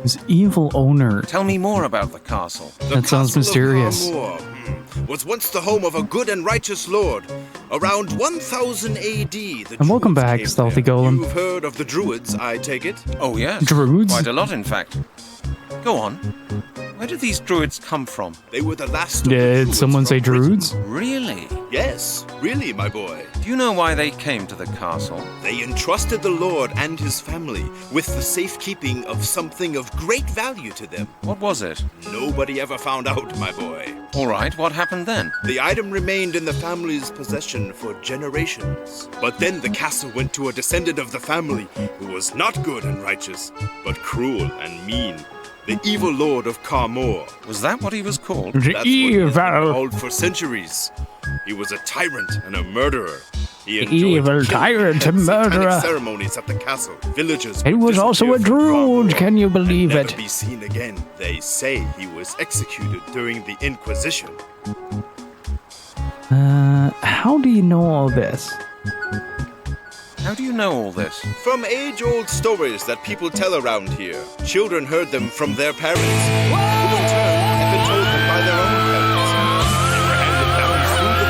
His evil owner. Tell me more about the castle. That sounds mysterious. Carmore, was once the home of a good and righteous lord. Around 1000 AD, the And welcome Druids back, came Stealthy there. Golem. You've heard of the Druids, I take it? Oh, yes. Droods? Quite a lot, in fact. Go on. Where did these Druids come from? They were the last of the Did Druids someone say from Britain. Droods? Really? Yes, really, my boy. Do you know why they came to the castle? They entrusted the Lord and his family with the safekeeping of something of great value to them. What was it? Nobody ever found out, my boy. All right, what happened then? The item remained in the family's possession for generations. But then the castle went to a descendant of the family who was not good and righteous, but cruel and mean. The evil lord of Carmore. Was that what he was called? The That's what he has been evil. called for centuries. He was a tyrant and a murderer. He The evil tyrant and murderer. Ceremonies at the castle. Villagers. He would was also a disappear from Druid, Carmore can you believe and it? never be seen again. They say he was executed during the Inquisition. How do you know all this? How do you know all this? From age-old stories that people tell around here. Children heard them from their parents, who in turn had been told them by their own parents. They were handed down through the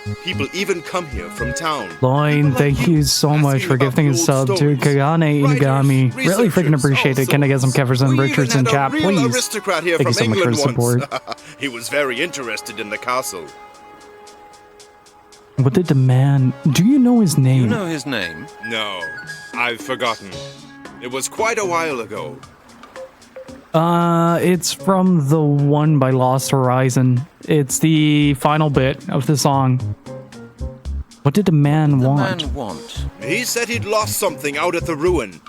generations. People even come here from town. Loin, thank you so much for gifting a sub to Kagane Inugami. Really freaking appreciate it. Can I get some Keverson Richards in chat, please? Aristocrat here Thank you from so much for England the support. once. He was very interested in the castle. What did the man... Do you know his name? You know his name? No, I've forgotten. It was quite a while ago. It's from the one by Lost Horizon. It's the final bit of the song. What did the man want? He said he'd lost something out at the ruin.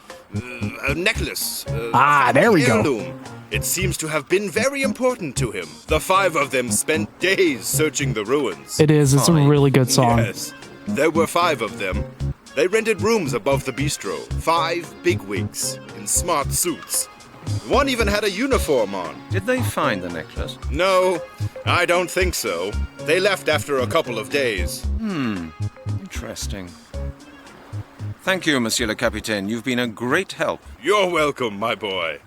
A necklace. There we go. heirloom. It seems to have been very important to him. The five of them spent days searching the ruins. It is. It's a really good song. Yes. There were five of them. They rented rooms above the bistro. 5 bigwigs in smart suits. One even had a uniform on. Did they find the necklace? No, I don't think so. They left after a couple of days. Interesting. Thank you, Monsieur le Capitaine. You've been a great help. You're welcome, my boy.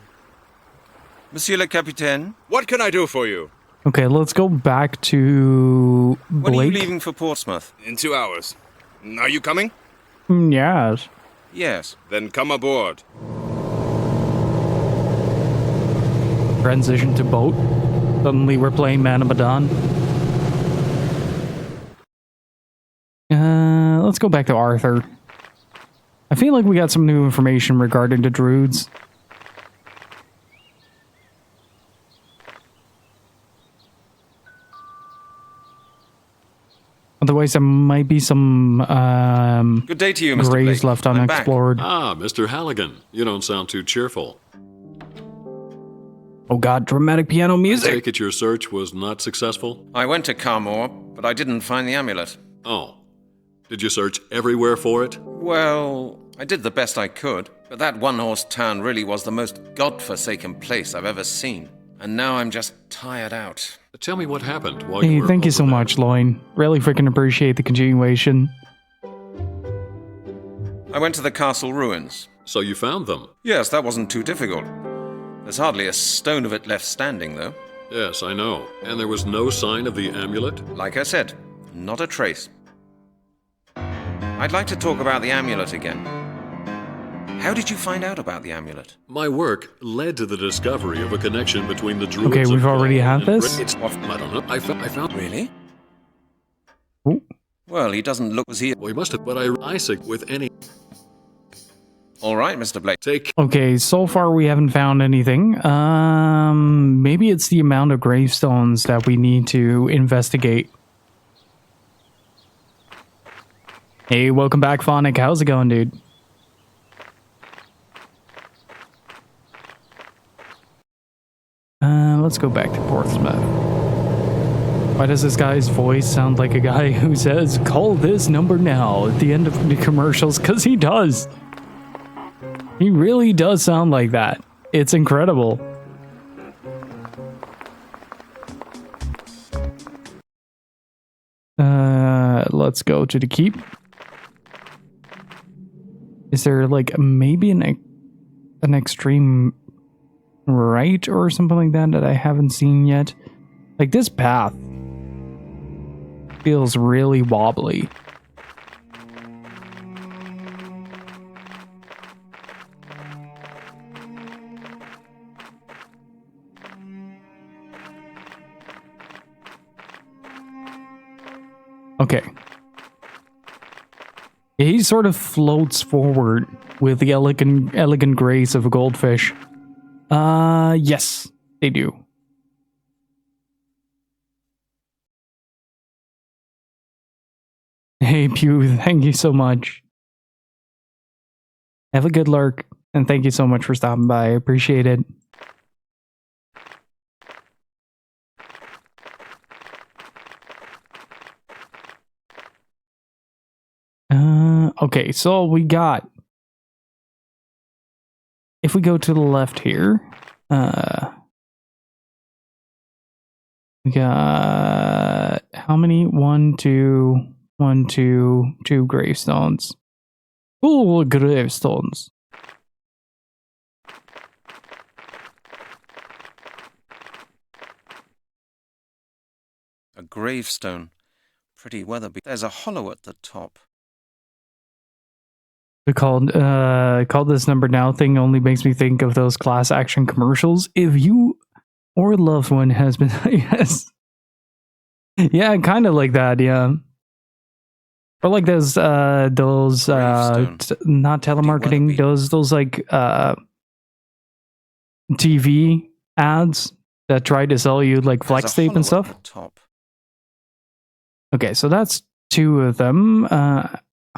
Monsieur le Capitaine? What can I do for you? Okay, let's go back to When are you Blake. leaving for Portsmouth? In 2 hours. Are you coming? Yes. Yes. Then come aboard. Transition to boat. Suddenly we're playing Man of Medan. Let's go back to Arthur. I feel like we got some new information regarding the Droods. Otherwise, there might be some Good day to you, Mr. graves Blake. left I'm back. unexplored. Ah, Mr. Halligan. You don't sound too cheerful. Oh god, dramatic piano I music! take it your search was not successful? I went to Carmore, but I didn't find the amulet. Oh. Did you search everywhere for it? Well, I did the best I could, but that one-horse town really was the most godforsaken place I've ever seen. And now I'm just tired out. Tell me what happened while Hey, you were thank you over so there. much, Loin. Really freaking appreciate the continuation. I went to the castle ruins. So you found them? Yes, that wasn't too difficult. There's hardly a stone of it left standing, though. Yes, I know. And there was no sign of the amulet? Like I said, not a trace. I'd like to talk about the amulet again. How did you find out about the amulet? My work led to the discovery of a connection between the Druids. Okay, we've already had this? I don't know. I found. Really? Ooh. Well, he doesn't look as he... We must have, but Isaac with any... All right, Mr. Blake. Take... Okay, so far we haven't found anything. Maybe it's the amount of gravestones that we need to investigate. Hey, welcome back, Phonic. How's it going, dude? Let's go back to Portsmouth. Why does this guy's voice sound like a guy who says, "Call this number now" at the end of the commercials? Because he does. He really does sound like that. It's incredible. Let's go to the keep. Is there like maybe an extreme right or something like that I haven't seen yet? Like this path feels really wobbly. Okay. He sort of floats forward with the elegant grace of a goldfish. Yes, they do. Hey, Pew, thank you so much. Have a good lurk, and thank you so much for stopping by. I appreciate it. Okay, so we got... If we go to the left here, we got... How many? 1, 2, 1, 2, 2 gravestones. Ooh, gravestones. A gravestone. Pretty weatherbeaten. There's a hollow at the top. The call this number now thing only makes me think of those class action commercials. If you or a loved one has been... Yes. Yeah, kind of like that, yeah. Or like those not telemarketing, those like TV ads that try to sell you like flex tape and stuff. Okay, so that's 2 of them.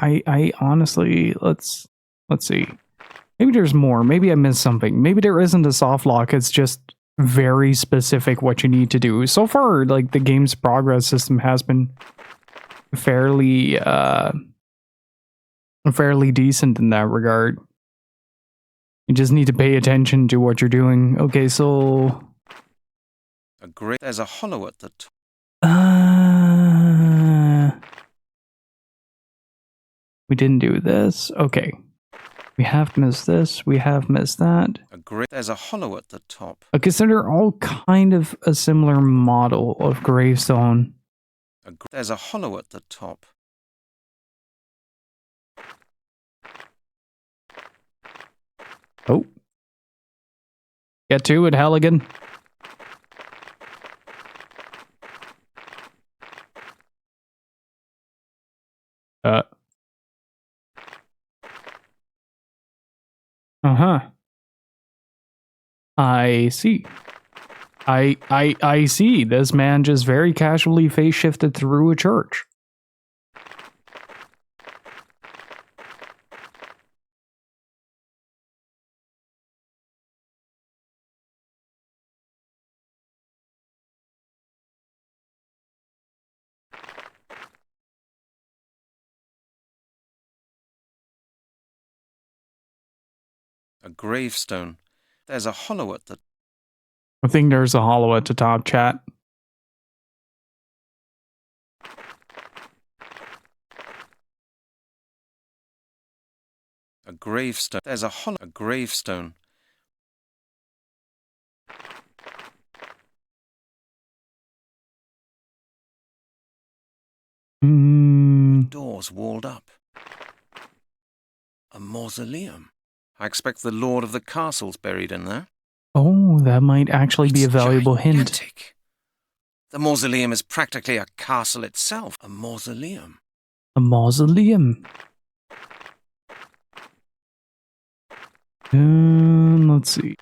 I honestly, let's see. Maybe there's more. Maybe I missed something. Maybe there isn't a soft lock. It's just very specific what you need to do. So far, like the game's progress system has been fairly decent in that regard. You just need to pay attention to what you're doing. Okay, so there's a hollow at the top. We didn't do this. Okay. We have missed this. We have missed that. There's a hollow at the top. Okay, so they're all kind of a similar model of gravestone. There's a hollow at the top. Oh. Get to it, Halligan. Uh-huh. I see. I see. This man just very casually face shifted through a church. A gravestone. There's a hollow at the... I think there's a hollow at the top, chat. A gravestone. There's a hollow... A gravestone. Mm. Doors walled up. A mausoleum. I expect the lord of the castle's buried in there. Oh, that might actually be a valuable hint. Gigantic. The mausoleum is practically a castle itself. A mausoleum. A mausoleum. Let's see.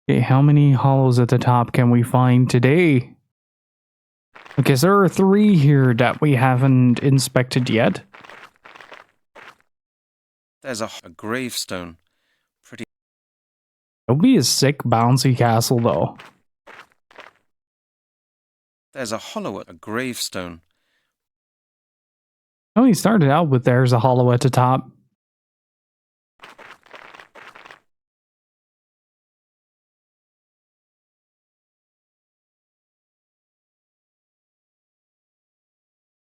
Okay, how many hollows at the top can we find today? Because there are 3 here that we haven't inspected yet. There's a gravestone. Pretty. It would be a sick bouncy castle though. There's a hollow at a gravestone. Oh, he started out with there's a hollow at the top.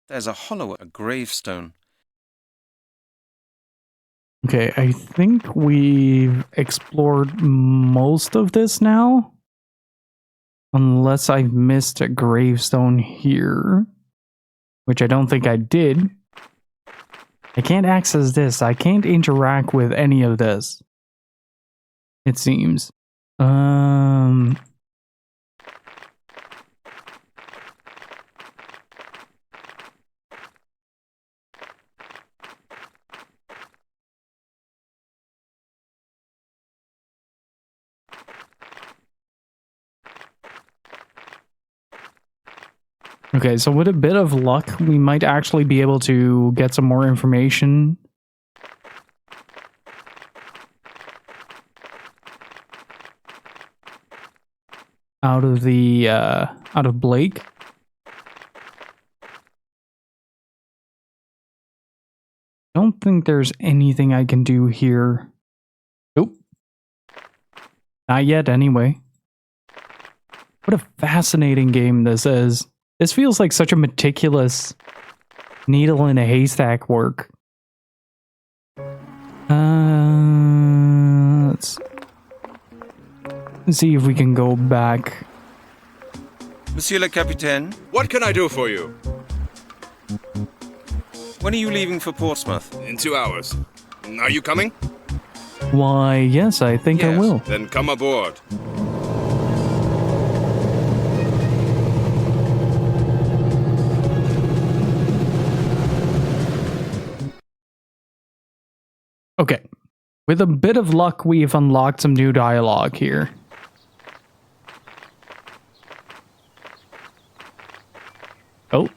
There's a hollow at a gravestone. Okay, I think we've explored most of this now. Unless I've missed a gravestone here. Which I don't think I did. I can't access this. I can't interact with any of this. It seems. Okay, so with a bit of luck, we might actually be able to get some more information. Out of Blake. I don't think there's anything I can do here. Nope. Not yet, anyway. What a fascinating game this is. This feels like such a meticulous needle in a haystack work. Let's see if we can go back. Monsieur le Capitaine? What can I do for you? When are you leaving for Portsmouth? In 2 hours. Are you coming? Why, yes, I think I will. Then come aboard. Okay. With a bit of luck, we've unlocked some new dialogue here. Oh,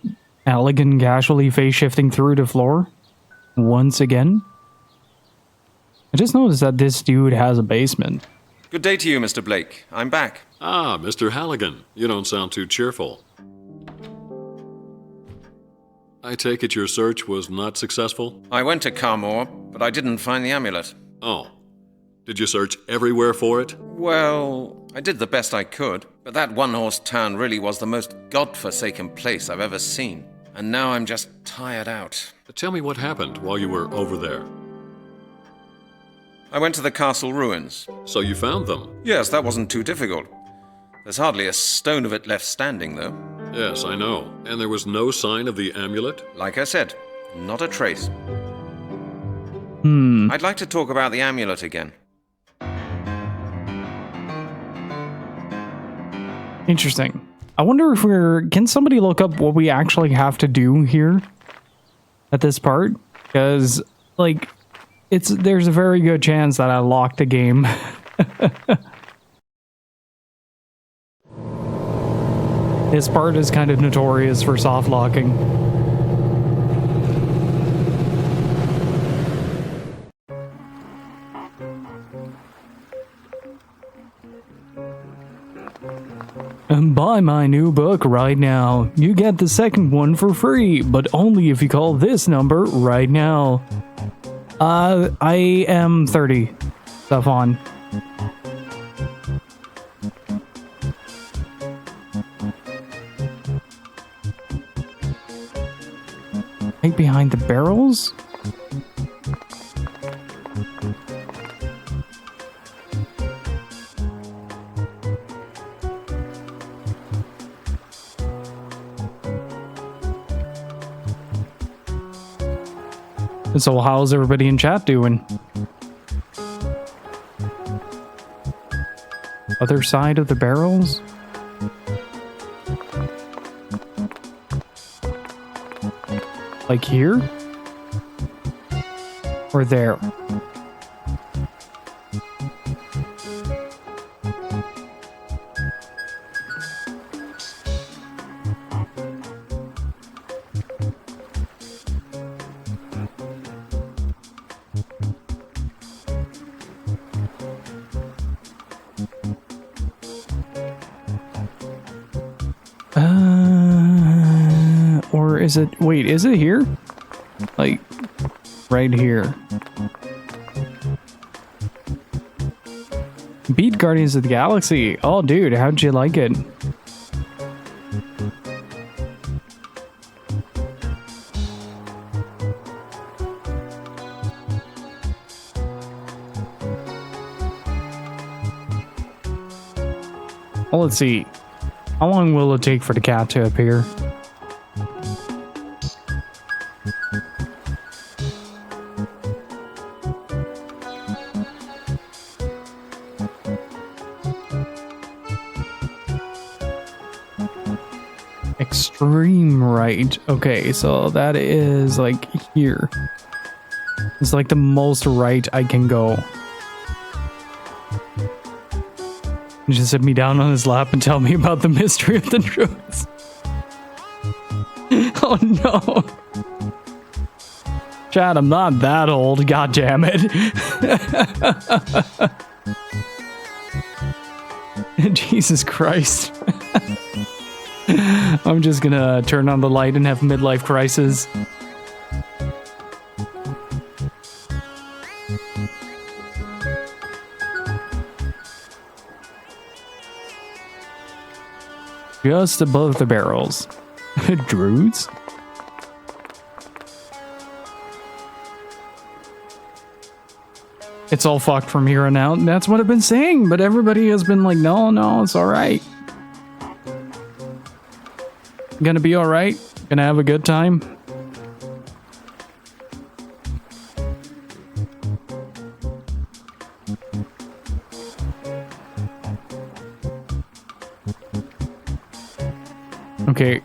Halligan casually face-shifting through the floor. Once again. I just noticed that this dude has a basement. Good day to you, Mr. Blake. I'm back. Ah, Mr. Halligan. You don't sound too cheerful. I take it your search was not successful? I went to Carmore, but I didn't find the amulet. Oh. Did you search everywhere for it? Well, I did the best I could, but that one-horse town really was the most godforsaken place I've ever seen. And now I'm just tired out. Tell me what happened while you were over there. I went to the castle ruins. So you found them? Yes, that wasn't too difficult. There's hardly a stone of it left standing, though. Yes, I know. And there was no sign of the amulet? Like I said, not a trace. I'd like to talk about the amulet again. Interesting. I wonder if can somebody look up what we actually have to do here at this part? Because, like, there's a very good chance that I locked the game. This part is kind of notorious for soft locking. And buy my new book right now. You get the second one for free, but only if you call this number right now. I am 30. Stuff on. Right behind the barrels? So how's everybody in chat doing? Other side of the barrels? Like here? Or there? Or is it, wait, is it here? Like, right here. Beat Guardians of the Galaxy. Oh, dude, how'd you like it? Well, let's see. How long will it take for the cat to appear? Extreme right. Okay, so that is like here. It's like the most right I can go. He just sit me down on his lap and tell me about the mystery of the Druids. Oh no. Chad, I'm not that old, god damn it. Jesus Christ. I'm just gonna turn on the light and have midlife crisis. Just above the barrels. Droods? It's all fucked from here on out, and that's what I've been saying, but everybody has been like, no, it's alright. Gonna be alright? Gonna have a good time? Okay.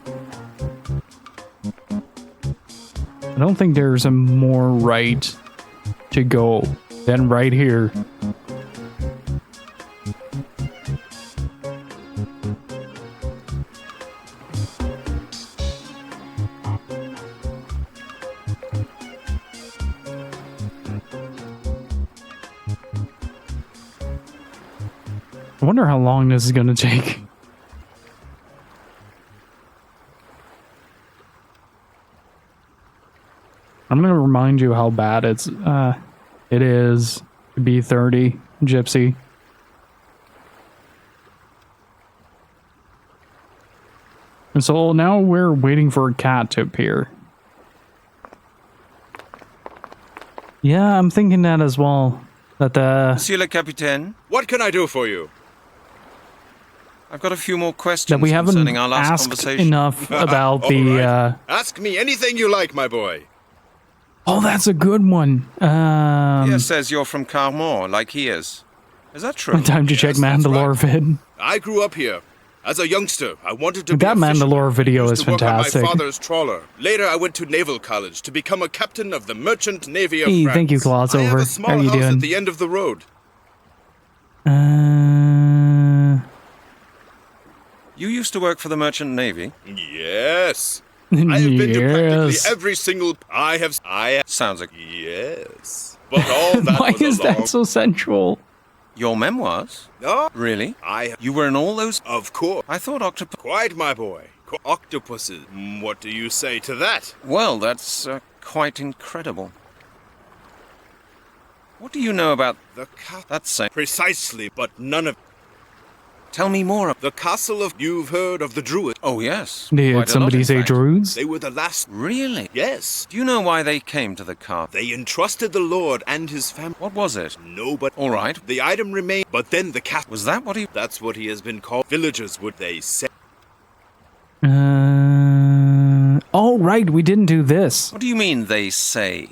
I don't think there's a more right to go than right here. I wonder how long this is going to take. I'm going to remind you how bad it is to be 30, Gypsy. And so now we're waiting for a cat to appear. Yeah, I'm thinking that as well. That Monsieur le Capitaine. What can I do for you? I've got a few more questions that we haven't concerning our last asked conversation. enough about All the. right. Ask me anything you like, my boy. Oh, that's a good one. He says you're from Carmore, like he is. Is that true? Time to check Mandalore vid. I grew up here. As a youngster, I wanted to be That a fisherman. Mandalore video is I used to work on fantastic. my father's trawler. Later, I went to naval college to become a captain of the Merchant Navy of Hey, France. thank you, Claws I have over. a small How you house doing? at the end of the road. You used to work for the Merchant Navy? Yes. I have been to practically every single. I have. Sounds like. Yes. But all that Why was is that so sensual? Your memoirs? No. Really? You were in all those? Of course. I thought octopus. Quite, my boy. Octopuses. What do you say to that? Well, that's quite incredible. What do you know about the That's same. Precisely, but none of. Tell me more. The castle of. You've heard of the Druids? Oh yes. Did somebody say Droods? They were the last. Really? Yes. Do you know why they came to the car? They entrusted the Lord and his family. What was it? No, but all right. The item remained. But then the cat. Was that what he? That's what he has been called. Villagers would they say. Oh right, we didn't do this. What do you mean they say?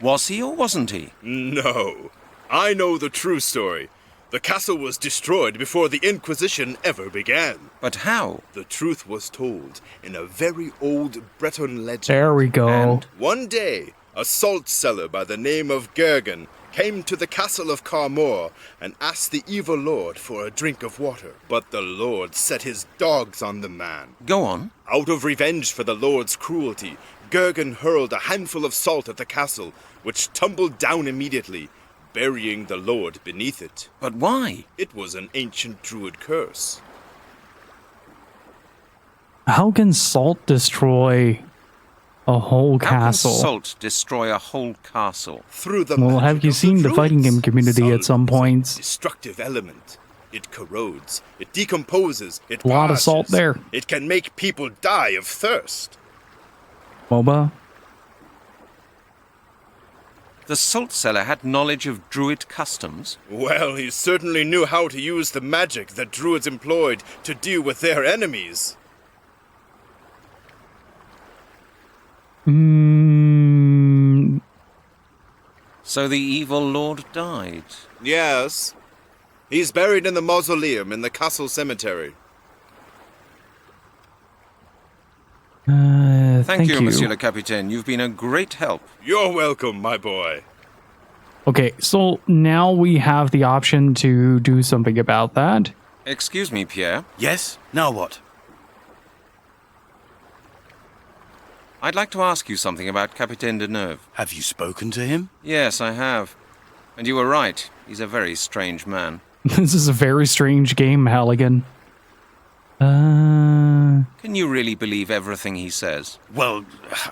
Was he or wasn't he? No. I know the true story. The castle was destroyed before the Inquisition ever began. But how? The truth was told in a very old Breton legend. There we go. And one day, a salt seller by the name of Gergan came to the castle of Carmore and asked the evil lord for a drink of water. But the lord set his dogs on the man. Go on. Out of revenge for the lord's cruelty, Gergan hurled a handful of salt at the castle, which tumbled down immediately, burying the lord beneath it. But why? It was an ancient druid curse. How can salt destroy a whole castle? How can salt destroy a whole castle? Through the Well, have you seen the fighting game community at some points? Destructive element. It corrodes, it decomposes, it A lot of salt parches. there. It can make people die of thirst. MOBA? The salt seller had knowledge of Druid customs? Well, he certainly knew how to use the magic that Druids employed to deal with their enemies. So the evil lord died? Yes. He's buried in the mausoleum in the castle cemetery. Thank you, Monsieur le Capitaine. You've been a great help. You're welcome, my boy. Okay, so now we have the option to do something about that. Excuse me, Pierre. Yes? Now what? I'd like to ask you something about Capitaine Deneuve. Have you spoken to him? Yes, I have. And you were right. He's a very strange man. This is a very strange game, Halligan. Can you really believe everything he says? Well,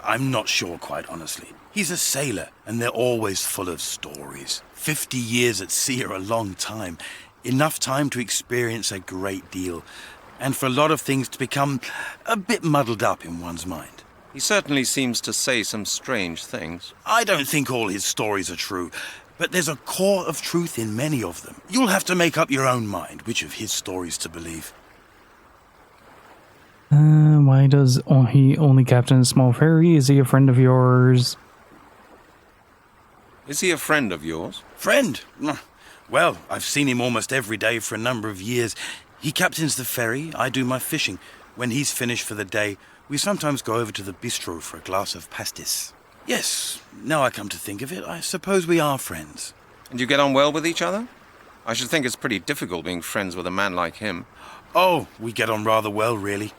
I'm not sure, quite honestly. He's a sailor, and they're always full of stories. 50 years at sea are a long time. Enough time to experience a great deal, and for a lot of things to become a bit muddled up in one's mind. He certainly seems to say some strange things. I don't think all his stories are true, but there's a core of truth in many of them. You'll have to make up your own mind which of his stories to believe. Why does he only captain a small ferry? Is he a friend of yours? Is he a friend of yours? Friend? Well, I've seen him almost every day for a number of years. He captains the ferry, I do my fishing. When he's finished for the day, we sometimes go over to the bistro for a glass of pastis. Yes, now I come to think of it, I suppose we are friends. And you get on well with each other? I should think it's pretty difficult being friends with a man like him. Oh, we get on rather well, really.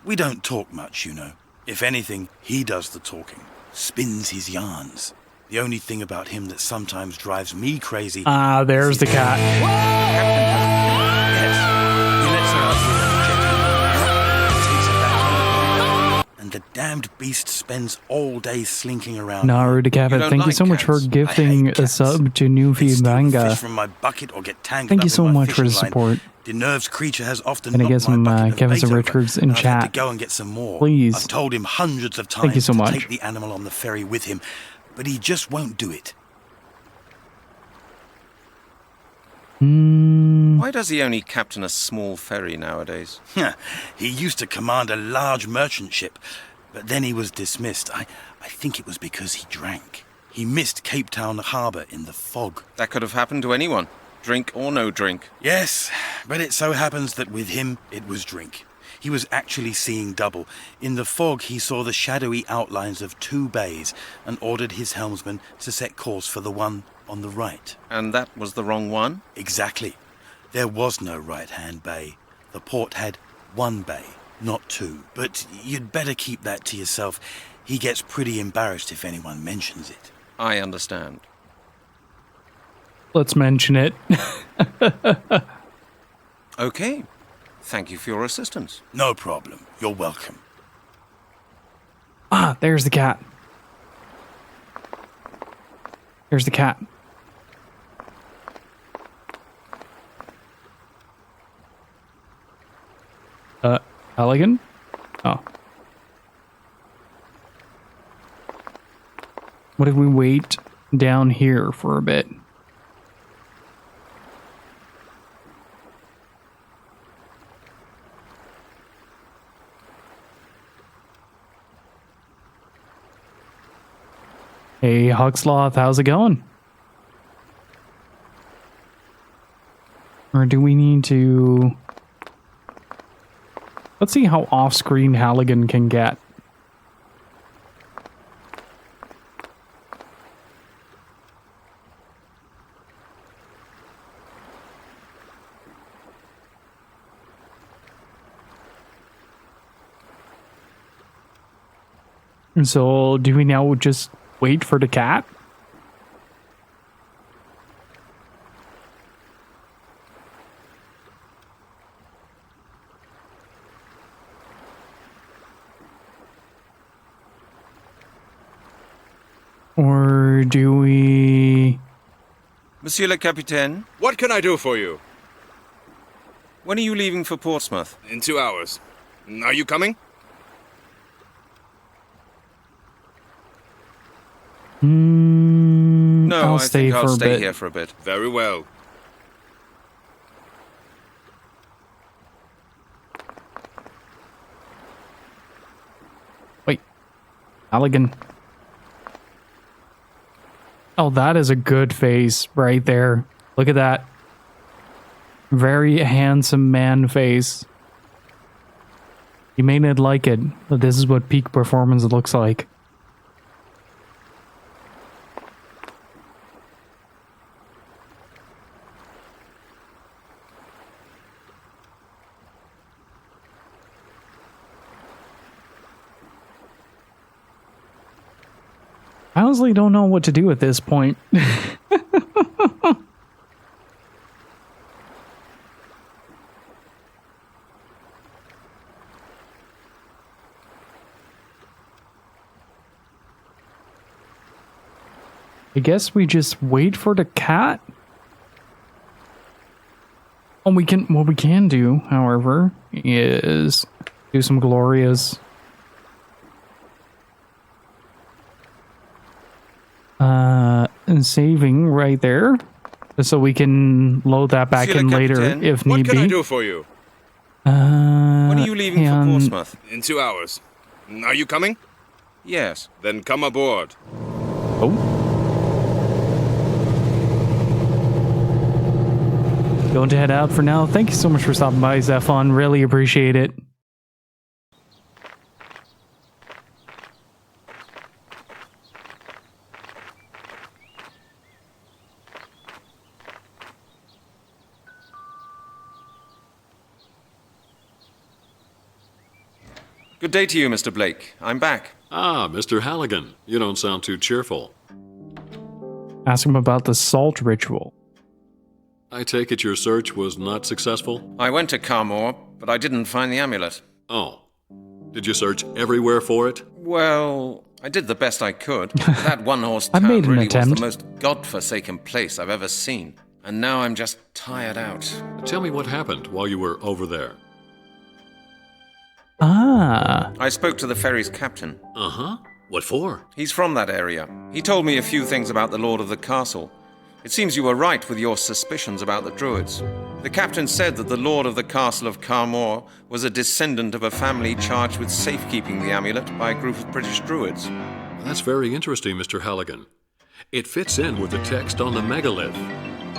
We don't talk much, you know. If anything, he does the talking, spins his yarns. The only thing about him that sometimes drives me crazy... Ah, there's the cat. Yes, he lets her out here and takes her back. And the damned beast spends all day slinking around. Naru the Cabot, thank you so much for gifting a sub to Newfie Manga. Fish from my bucket or get tangled Thank up you in so my much for the fishing line. support. Deneuve's creature has often And I get knocked my some bucket of Kevin bait over, Richards in and I've had chat. to go and get some more. Please. I've told him hundreds of times Thank you so to much. take the animal on the ferry with him, but he just won't do it. Why does he only captain a small ferry nowadays? He used to command a large merchant ship, but then he was dismissed. I think it was because he drank. He missed Cape Town harbour in the fog. That could have happened to anyone, drink or no drink. Yes, but it so happens that with him, it was drink. He was actually seeing double. In the fog, he saw the shadowy outlines of 2 bays and ordered his helmsman to set course for the one on the right. And that was the wrong one? Exactly. There was no right-hand bay. The port had 1 bay, not 2. But you'd better keep that to yourself. He gets pretty embarrassed if anyone mentions it. I understand. Let's mention it. Okay. Thank you for your assistance. No problem. You're welcome. Ah, there's the cat. There's the cat. Halligan? Oh. What if we wait down here for a bit? Hey, Huxloth, how's it going? Or do we need to... Let's see how off-screen Halligan can get. So, do we now just wait for the cat? Or do we... Monsieur le Capitaine, What can I do for you? when are you leaving for Portsmouth? In 2 hours. Are you coming? No, I'll I stay think I'll for a stay bit. here for a bit. Very well. Wait. Halligan. Oh, that is a good face right there. Look at that. Very handsome man face. You may not like it, but this is what peak performance looks like. I honestly don't know what to do at this point. I guess we just wait for the cat. What we can do, however, is do some glorious and saving right there, so we can load that back Monsieur in le later Capitaine, if What need can I be. do for you? When are you leaving for Portsmouth? In 2 hours. Are you coming? Yes. Then come aboard. Oh. Going to head out for now. Thank you so much for stopping by, Zephon. Really appreciate it. Good day to you, Mr. Blake. I'm back. Ah, Mr. Halligan. You don't sound too cheerful. Ask him about the salt ritual. I take it your search was not successful? I went to Carmore, but I didn't find the amulet. Oh. Did you search everywhere for it? Well, I did the best I could. That one-horse I town made an really was attempt. the most godforsaken place I've ever seen. And now I'm just tired out. Tell me what happened while you were over there. Ah. I spoke to the ferry's captain. Uh-huh. What for? He's from that area. He told me a few things about the Lord of the Castle. It seems you were right with your suspicions about the Druids. The captain said that the Lord of the Castle of Carmore was a descendant of a family charged with safekeeping the amulet by a group of British Druids. That's very interesting, Mr. Halligan. It fits in with the text on the megalith.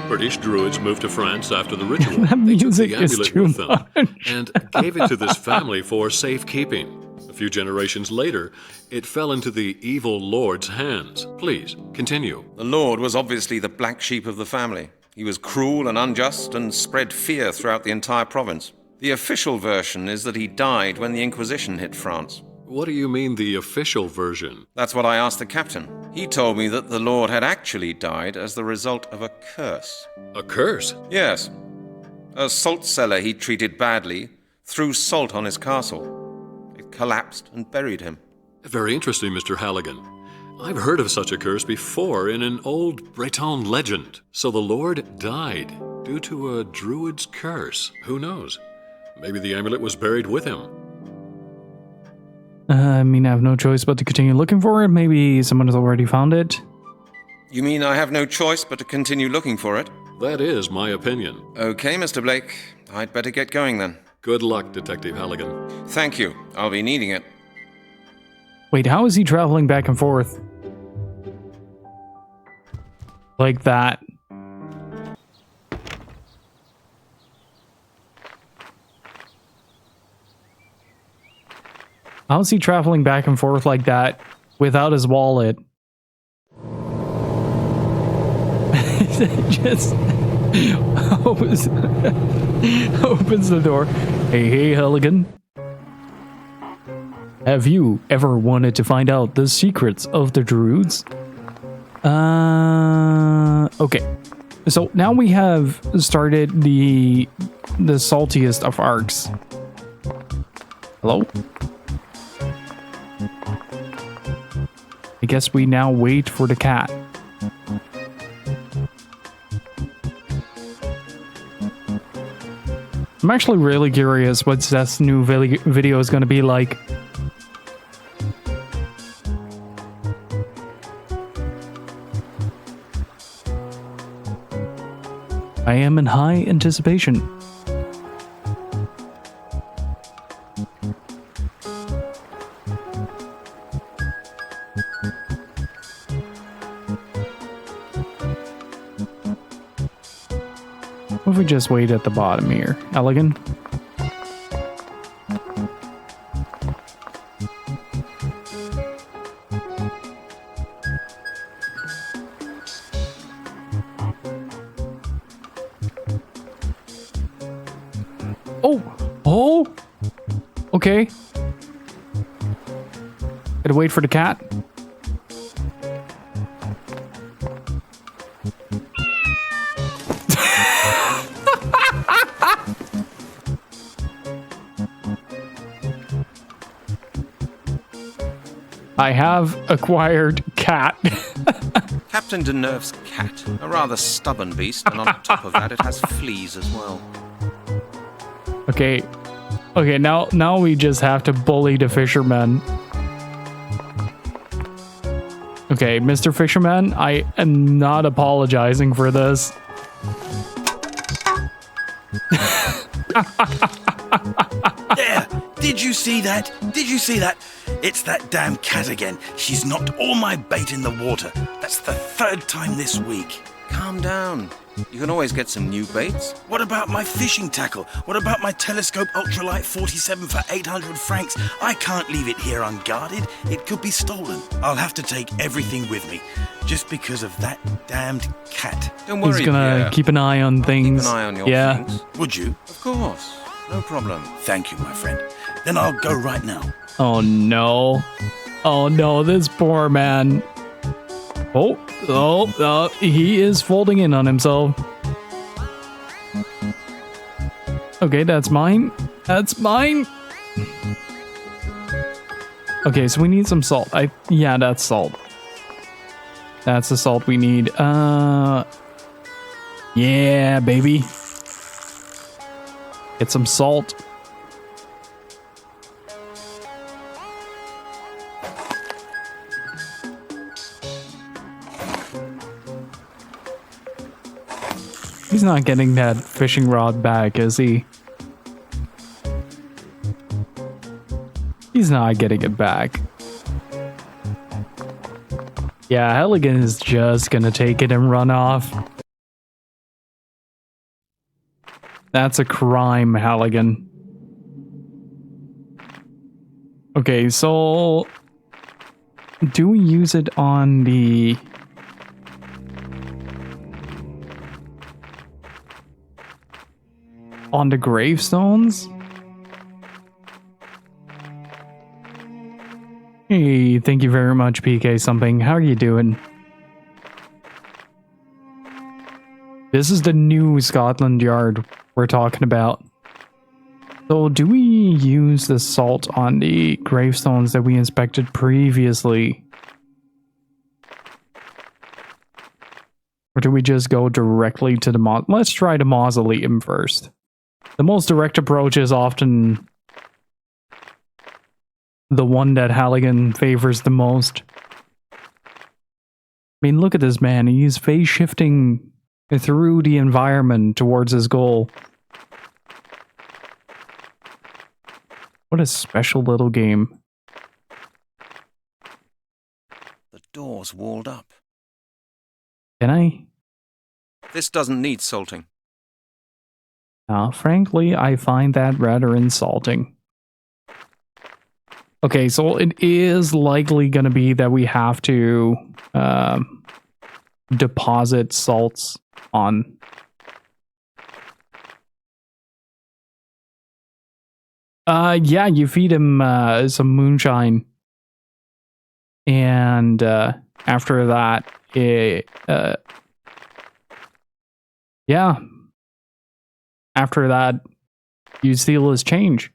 British Druids moved to France after the ritual. That They took music the is amulet too with them much. and gave it to this family for safekeeping. A few generations later, it fell into the evil lord's hands. Please, continue. The Lord was obviously the black sheep of the family. He was cruel and unjust and spread fear throughout the entire province. The official version is that he died when the Inquisition hit France. What do you mean the official version? That's what I asked the captain. He told me that the Lord had actually died as the result of a curse. A curse? Yes. A salt cellar he treated badly threw salt on his castle. It collapsed and buried him. Very interesting, Mr. Halligan. I've heard of such a curse before in an old Breton legend. So the Lord died due to a Druid's curse. Who knows? Maybe the amulet was buried with him. I mean, I have no choice but to continue looking for it. Maybe someone has already found it. You mean I have no choice but to continue looking for it? That is my opinion. Okay, Mr. Blake. I'd better get going then. Good luck, Detective Halligan. Thank you. I'll be needing it. Wait, how is he traveling back and forth? Like that. How's he traveling back and forth like that without his wallet? Just opens the door. Hey, Halligan. Have you ever wanted to find out the secrets of the Droods? Okay. So now we have started the saltiest of arcs. Hello? I guess we now wait for the cat. I'm actually really curious what Seth's new video is going to be like. I am in high anticipation. What if we just wait at the bottom here? Halligan? Oh! Okay. Gotta wait for the cat. I have acquired cat. Captain Deneuve's cat, a rather stubborn beast, and on top of that it has fleas as well. Okay, now we just have to bully the fisherman. Okay, Mr. Fisherman, I am not apologizing for this. There! Did you see that? Did you see that? It's that damn cat again. She's knocked all my bait in the water. That's the third time this week. Calm down. You can always get some new baits. What about my fishing tackle? What about my telescope ultralight 47 for 800 francs? I can't leave it here unguarded. It could be stolen. I'll have to take everything with me, just because of that damned cat. Don't worry, He's gonna Pierre. keep an eye on things. Keep an eye on your yeah. things. Would you? Of course. No problem. Thank you, my friend. Then I'll go right now. Oh no. Oh no, this poor man. Oh, he is folding in on himself. Okay, that's mine. That's mine. Okay, so we need some salt. Yeah, that's salt. That's the salt we need. Yeah, baby. Get some salt. He's not getting that fishing rod back, is he? He's not getting it back. Yeah, Halligan is just gonna take it and run off. That's a crime, Halligan. Okay, so do we use it on the... on the gravestones? Hey, thank you very much, PK something. How are you doing? This is the new Scotland Yard we're talking about. So do we use the salt on the gravestones that we inspected previously? Or do we just go directly to the Let's try the mausoleum first. The most direct approach is often the one that Halligan favors the most. I mean, look at this man. He's phase shifting through the environment towards his goal. What a special little game. The door's walled up. Can I? This doesn't need salting. Frankly, I find that rather insulting. Okay, so it is likely going to be that we have to deposit salts on. Yeah, you feed him some moonshine, and after that, yeah, after that, you steal his change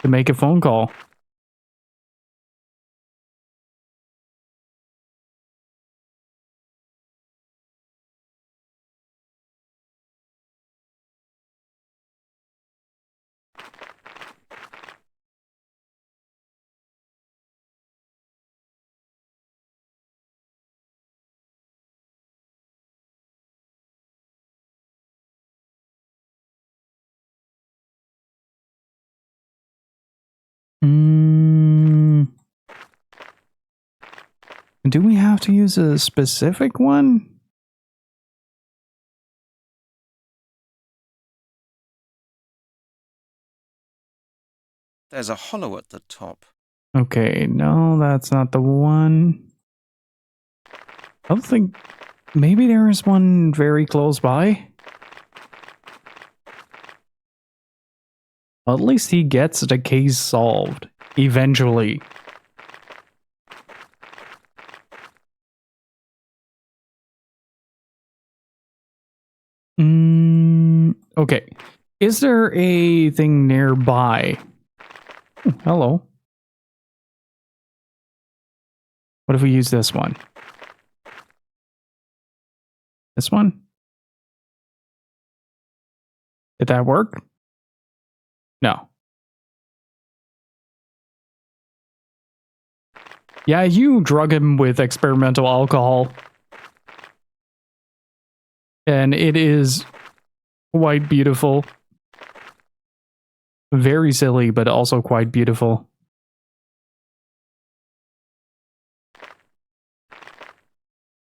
to make a phone call. Do we have to use a specific one? There's a hollow at the top. Okay, no, that's not the one. I don't think... Maybe there is one very close by? Well, at least he gets the case solved. Eventually. Okay. Is there a thing nearby? Oh, hello. What if we use this one? This one? Did that work? No. Yeah, you drug him with experimental alcohol. And it is quite beautiful. Very silly, but also quite beautiful.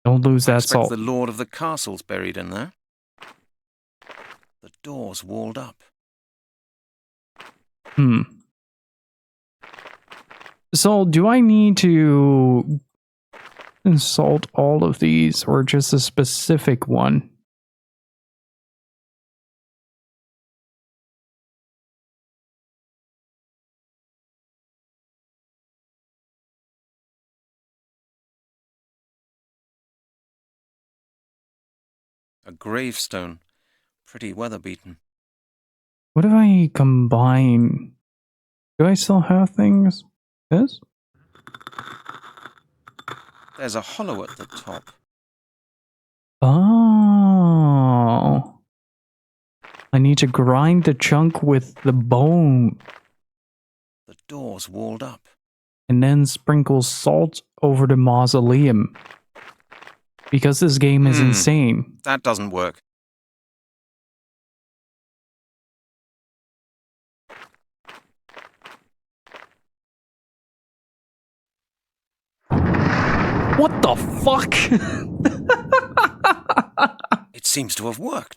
Don't lose that salt. The lord of the castle's buried in there. The door's walled up. So, do I need to salt all of these, or just a specific one? A gravestone. Pretty weather-beaten. What if I combine? Do I still have things? This? There's a hollow at the top. Oh. I need to grind the chunk with the bone. The door's walled up. And then sprinkle salt over the mausoleum. Because this game is insane. That doesn't work. What the fuck? It seems to have worked.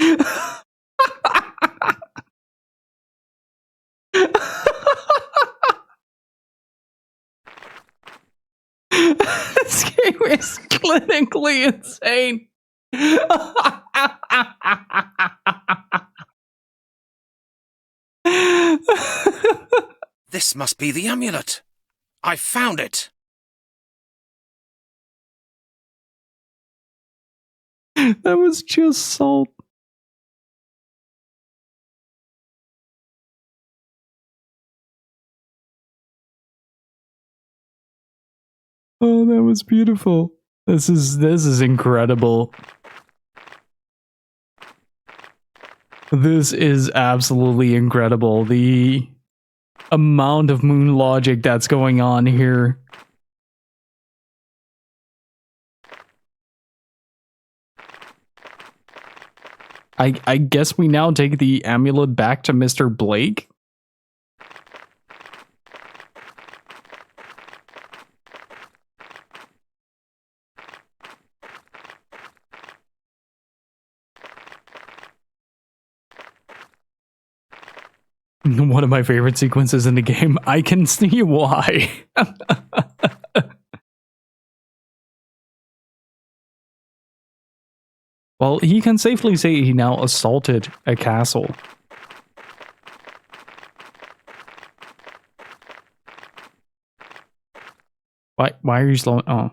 This game is clinically insane. This must be the amulet. I found it. That was just salt. Oh, that was beautiful. This is incredible. This is absolutely incredible. The amount of moon logic that's going on here. I guess we now take the amulet back to Mr. Blake. one of my favorite sequences in the game. I can see why. Well, he can safely say he now assaulted a castle. Why are you slowing? Oh.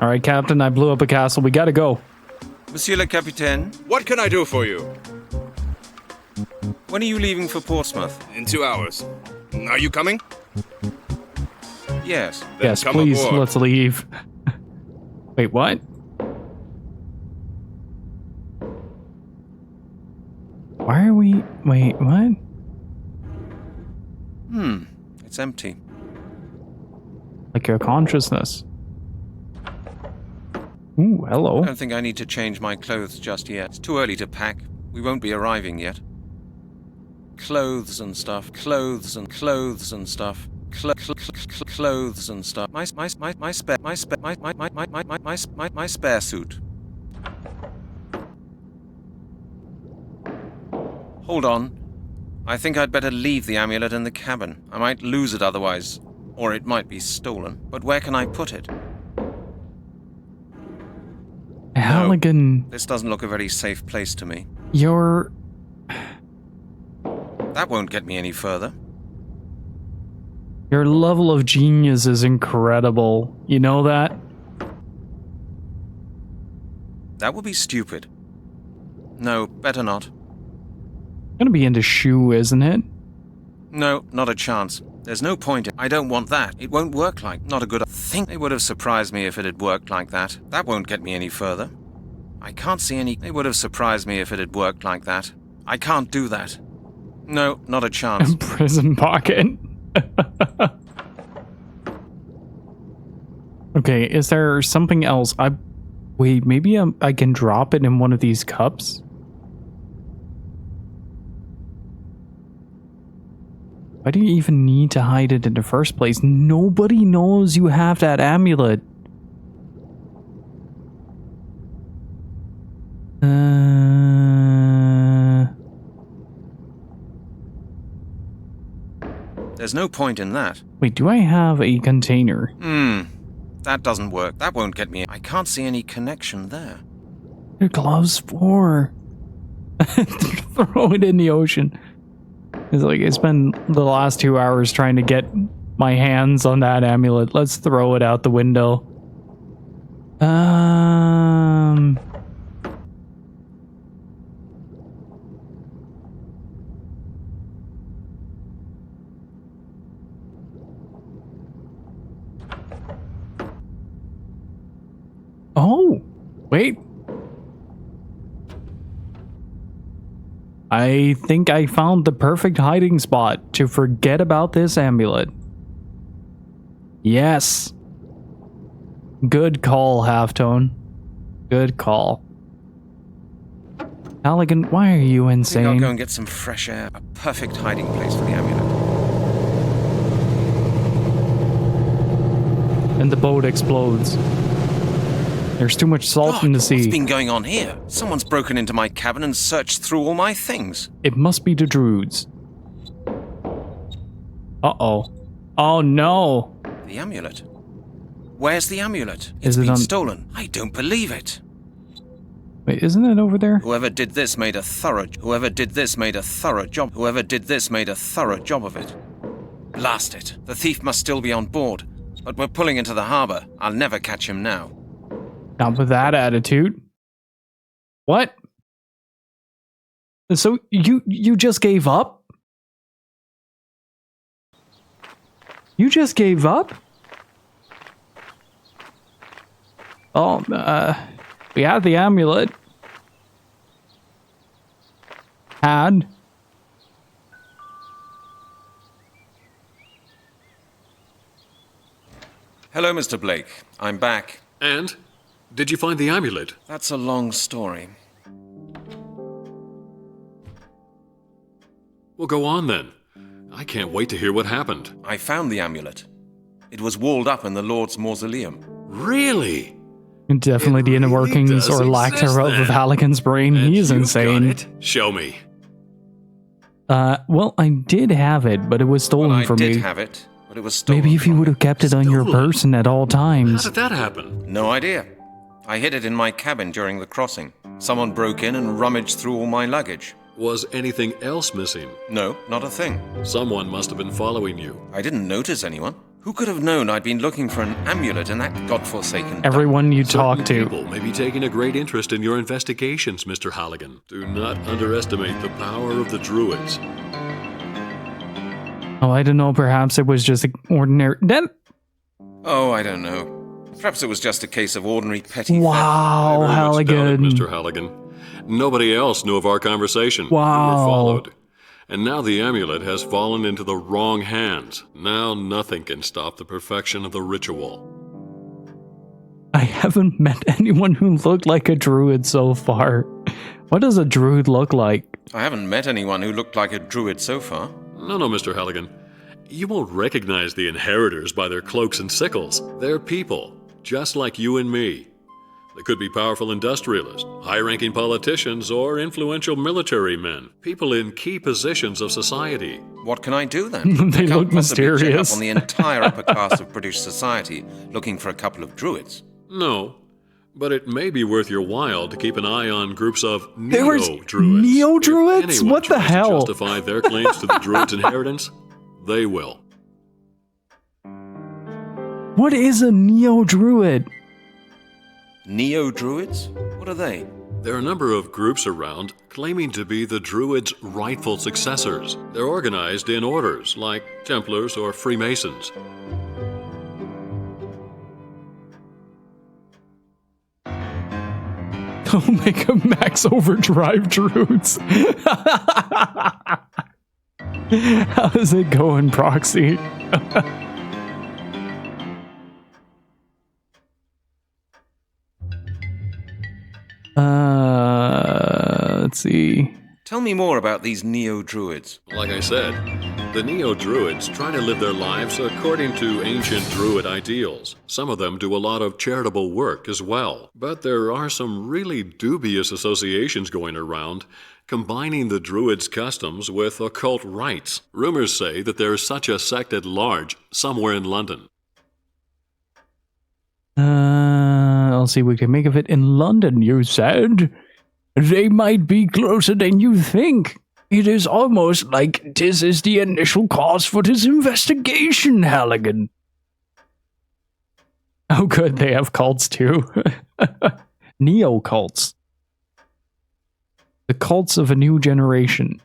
Alright, Captain, I blew up a castle. We gotta go. Monsieur le Capitaine, What can I do for you? when are you leaving for Portsmouth? In 2 hours. Are you coming? Yes. Then Yes, come please, aboard. let's leave. Wait, what? Why are we... Wait, what? It's empty. Like your consciousness. Ooh, hello. I don't think I need to change my clothes just yet. It's too early to pack. We won't be arriving yet. Clothes and stuff. Clothes and stuff. Clothes and stuff. My spare suit. Hold on. I think I'd better leave the amulet in the cabin. I might lose it otherwise, or it might be stolen. But where can I put it? Halligan, This doesn't look a very safe place to me. you're... That won't get me any further. Your level of genius is incredible. You know that? That would be stupid. No, better not. Gonna be into shoe, isn't it? No, not a chance. There's no point. I don't want that. It won't work like... Not a good thing. They would have surprised me if it had worked like that. That won't get me any further. I can't see any... They would have surprised me if it had worked like that. I can't do that. No, not a chance. Prison pocket. Okay, is there something else? Wait, maybe I can drop it in one of these cups? Why do you even need to hide it in the first place? Nobody knows you have that amulet. There's no point in that. Wait, do I have a container? That doesn't work. That won't get me... I can't see any connection there. Your gloves for? Throw it in the ocean. It's like, it's been the last 2 hours trying to get my hands on that amulet. Let's throw it out the window. Oh, wait. I think I found the perfect hiding spot to forget about this amulet. Yes. Good call, Halftone. Good call. Halligan, why are you I think insane? I'll go and get some fresh air. A perfect hiding place for the amulet. And the boat explodes. There's too much salt in the sea. What's been going on here? Someone's broken into my cabin and searched through all my things. It must be the Droods. Uh-oh. Oh no! The amulet. Where's the amulet? Is It's it been on- stolen. I don't believe it. Wait, isn't it over there? Whoever did this made a thorough job. Whoever did this made a thorough job of it. Blast it. The thief must still be on board. But we're pulling into the harbor. I'll never catch him now. Not with that attitude. What? So you just gave up? You just gave up? Oh, we had the amulet. Had. Hello, Mr. Blake. I'm back. And? Did you find the amulet? That's a long story. Well, go on then. I can't wait to hear what happened. I found the amulet. It was walled up in the Lord's mausoleum. Really? Definitely the inner really workings does or lack exist, thereof of then. Halligan's brain. And He's you've insane. got it? Show me. Well, I did have it, but it was stolen I from did me. have it, but it was stolen. Maybe if you from would have kept it on your Stolen? person at all How times. did that happen? No idea. I hid it in my cabin during the crossing. Someone broke in and rummaged through all my luggage. Was anything else missing? No, not a thing. Someone must have been following you. I didn't notice anyone. Who could have known I'd been looking for an amulet in that godforsaken... Everyone you Certain talk to. people may be taking a great interest in your investigations, Mr. Halligan. Do not underestimate the power of the Druids. Oh, I don't know. Perhaps it was just an ordinary. Then. Oh, I don't know. Perhaps it was just a case of ordinary petty Wow, I very much doubt it, Halligan. Mr. Halligan. Nobody else knew of our conversation. Wow. You were followed. And now the amulet has fallen into the wrong hands. Now nothing can stop the perfection of the ritual. I haven't met anyone who looked like a druid so far. What does a druid look like? I haven't met anyone who looked like a druid so far. No, Mr. Halligan. You won't recognize the inheritors by their cloaks and sickles. They're people, just like you and me. They could be powerful industrialists, high-ranking politicians, or influential military men. People in key positions of society. What can I do then? They I can't look possibly check mysterious. up on the entire upper caste of British society looking for a couple of druids. No, but it may be worth your while to keep an eye on groups of There was neo-druids. neo-druids? If anyone What the tries hell? to justify their claims to the druids' inheritance, they will. What is a neo-druid? Neo-druids? What are they? There are a number of groups around claiming to be the Druids' rightful successors. They're organized in orders, like Templars or Freemasons. Omega Max Overdrive Droods. How's it going, Proxy? Let's see. Tell me more about these neo-druids. Like I said, the neo-Druids try to live their lives according to ancient Druid ideals. Some of them do a lot of charitable work as well. But there are some really dubious associations going around, combining the Druids' customs with occult rites. Rumors say that there's such a sect at large somewhere in London. I'll see what we can make of it. In London, you said? They might be closer than you think. It is almost like this is the initial cause for this investigation, Halligan. Oh good, they have cults too. Neo-cults. The cults of a new generation.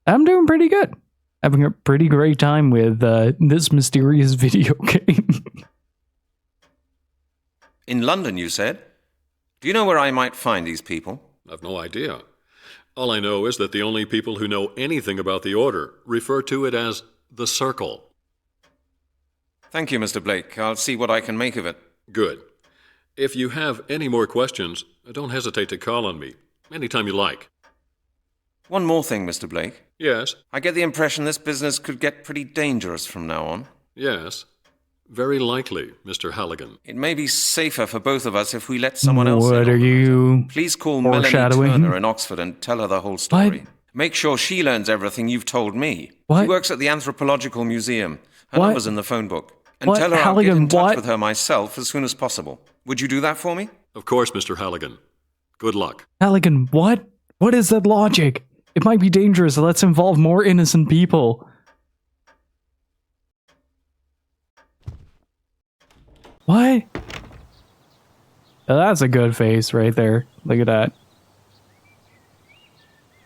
I'm doing pretty good. Having a pretty great time with this mysterious video game. In London, you said? Do you know where I might find these people? I've no idea. All I know is that the only people who know anything about the Order refer to it as the Circle. Thank you, Mr. Blake. I'll see what I can make of it. Good. If you have any more questions, don't hesitate to call on me, anytime you like. One more thing, Mr. Blake. Yes? I get the impression this business could get pretty dangerous from now on. Yes. Very likely, Mr. Halligan. It may be safer for both of us if we let someone else What in. are you Please call Melanie foreshadowing? Turner in Oxford and tell her the whole story. Make sure she learns everything you've told me. What? She works at the Anthropological Museum. Her What? number's in the phone book. And What? tell her I'll Halligan, get in touch what? with her myself as soon as possible. Would you do that for me? Of course, Mr. Halligan. Good luck. Halligan, what? What is that logic? It might be dangerous. Let's involve more innocent people. What? Oh, that's a good face right there. Look at that.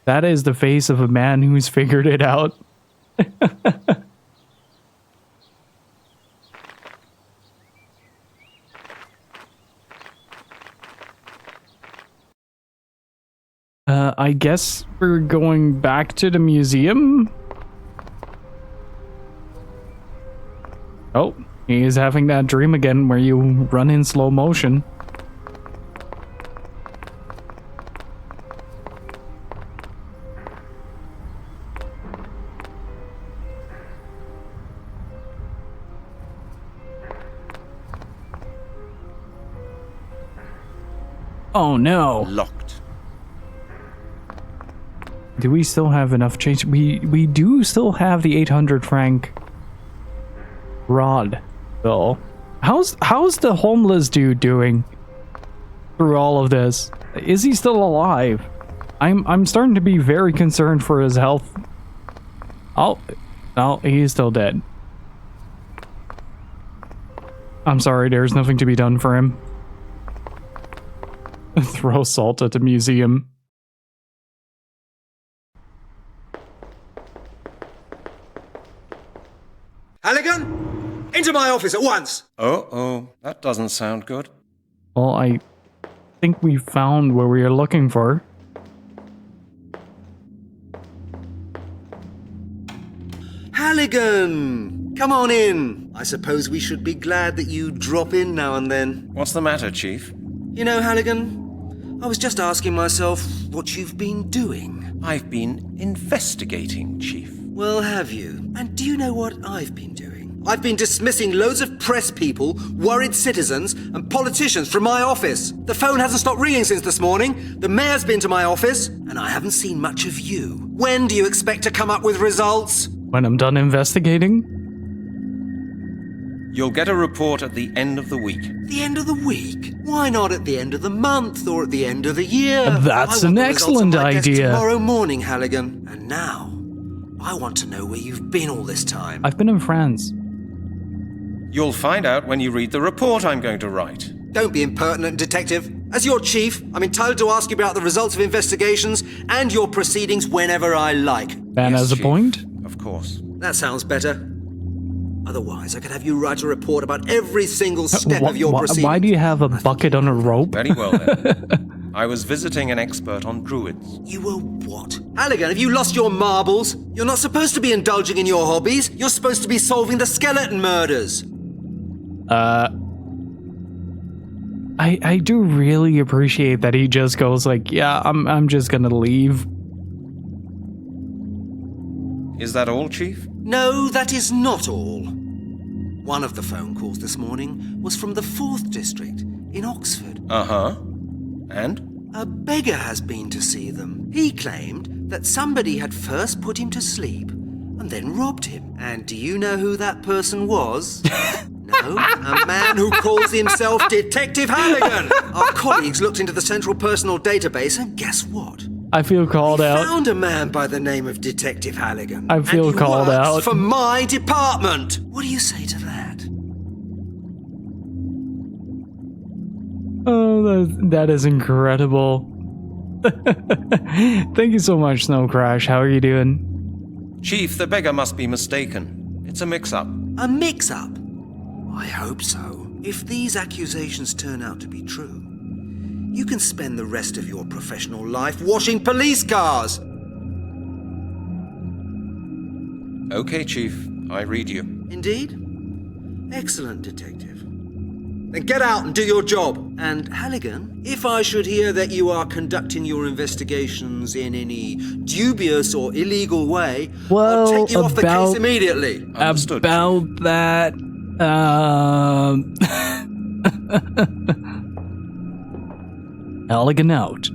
That is the face of a man who's figured it out. I guess we're going back to the museum. Oh, he is having that dream again where you run in slow motion. Oh no. Locked. Do we still have enough change? We do still have the 800 franc rod, though. How's the homeless dude doing through all of this? Is he still alive? I'm starting to be very concerned for his health. Oh, no, he's still dead. I'm sorry, there's nothing to be done for him. Throw salt at the museum. Halligan, into my office at once. Oh, that doesn't sound good. Well, I think we found what we are looking for. Halligan, come on in. I suppose we should be glad that you drop in now and then. What's the matter, Chief? You know, Halligan, I was just asking myself what you've been doing. I've been investigating, Chief. Well, have you? And do you know what I've been doing? I've been dismissing loads of press people, worried citizens, and politicians from my office. The phone hasn't stopped ringing since this morning. The mayor's been to my office, and I haven't seen much of you. When do you expect to come up with results? When I'm done investigating? You'll get a report at the end of the week. The end of the week? Why not at the end of the month or at the end of the year? That's an excellent idea. Tomorrow morning, Halligan. And now, I want to know where you've been all this time. I've been in France. You'll find out when you read the report I'm going to write. Don't be impertinent, Detective. As your chief, I'm entitled to ask you about the results of investigations and your proceedings whenever I like. And Yes, as a Chief. point? Of course. That sounds better. Otherwise, I could have you write a report about every single step of your proceedings. Why do you have a bucket on a rope? Very well then. I was visiting an expert on Druids. You were what? Halligan, have you lost your marbles? You're not supposed to be indulging in your hobbies. You're supposed to be solving the skeleton murders. I do really appreciate that he just goes like, yeah, I'm just gonna leave. Is that all, Chief? No, that is not all. One of the phone calls this morning was from the 4th District in Oxford. Uh-huh. And? A beggar has been to see them. He claimed that somebody had first put him to sleep and then robbed him. And do you know who that person was? No, a man who calls himself Detective Halligan. Our colleagues looked into the central personal database and guess what? I feel called out. Found a man by the name of Detective Halligan. I feel and he called works out. for my department. What do you say to that? Oh, that is incredible. Thank you so much, Snow Crash. How are you doing? Chief, the beggar must be mistaken. It's a mix-up. A mix-up? I hope so. If these accusations turn out to be true, you can spend the rest of your professional life washing police cars. Okay, Chief. I read you. Indeed? Excellent, Detective. Then get out and do your job. And Halligan, if I should hear that you are conducting your investigations in any dubious or illegal way, I'll take you off the case immediately. Understood, About Chief. that, Halligan out.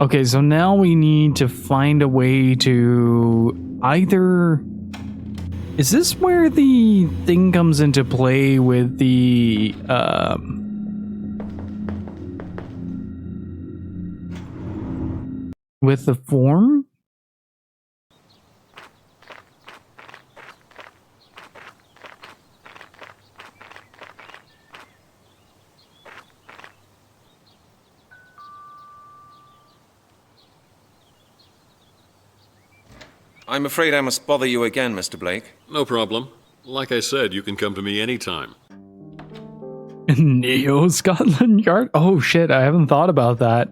Okay, so now we need to find a way to either... Is this where the thing comes into play with the, with the form? I'm afraid I must bother you again, Mr. Blake. No problem. Like I said, you can come to me anytime. Neo Scotland Yard? Oh shit, I haven't thought about that.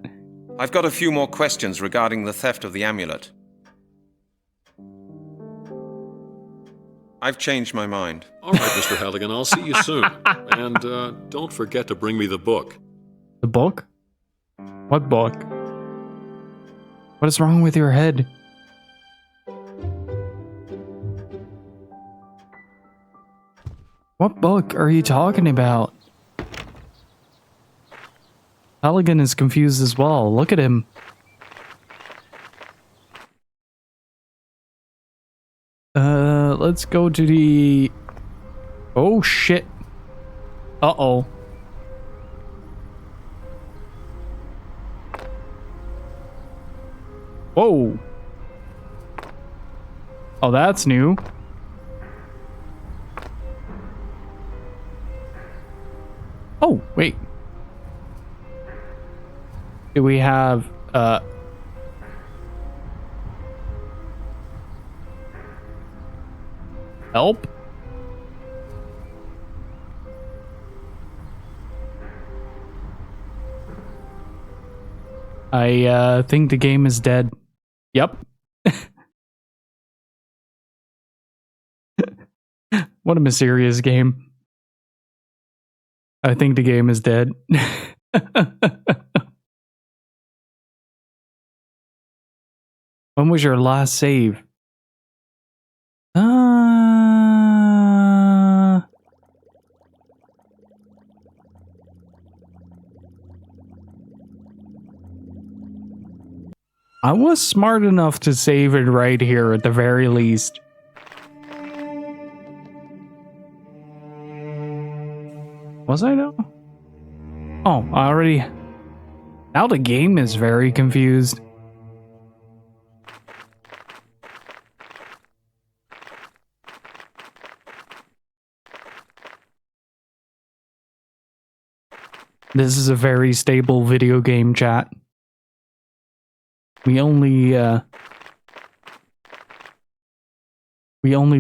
I've got a few more questions regarding the theft of the amulet. I've changed my mind. All right, Mr. Halligan, I'll see you soon. And don't forget to bring me the book. The book? What book? What is wrong with your head? What book are you talking about? Halligan is confused as well. Look at him. Let's go to the... Oh, shit. Uh-oh. Whoa. Oh, that's new. Oh, wait. Do we have, help? I think the game is dead. Yep. What a mysterious game. I think the game is dead. When was your last save? I was smart enough to save it right here at the very least. Was I though? Oh, I already... Now the game is very confused. This is a very stable video game, chat. We only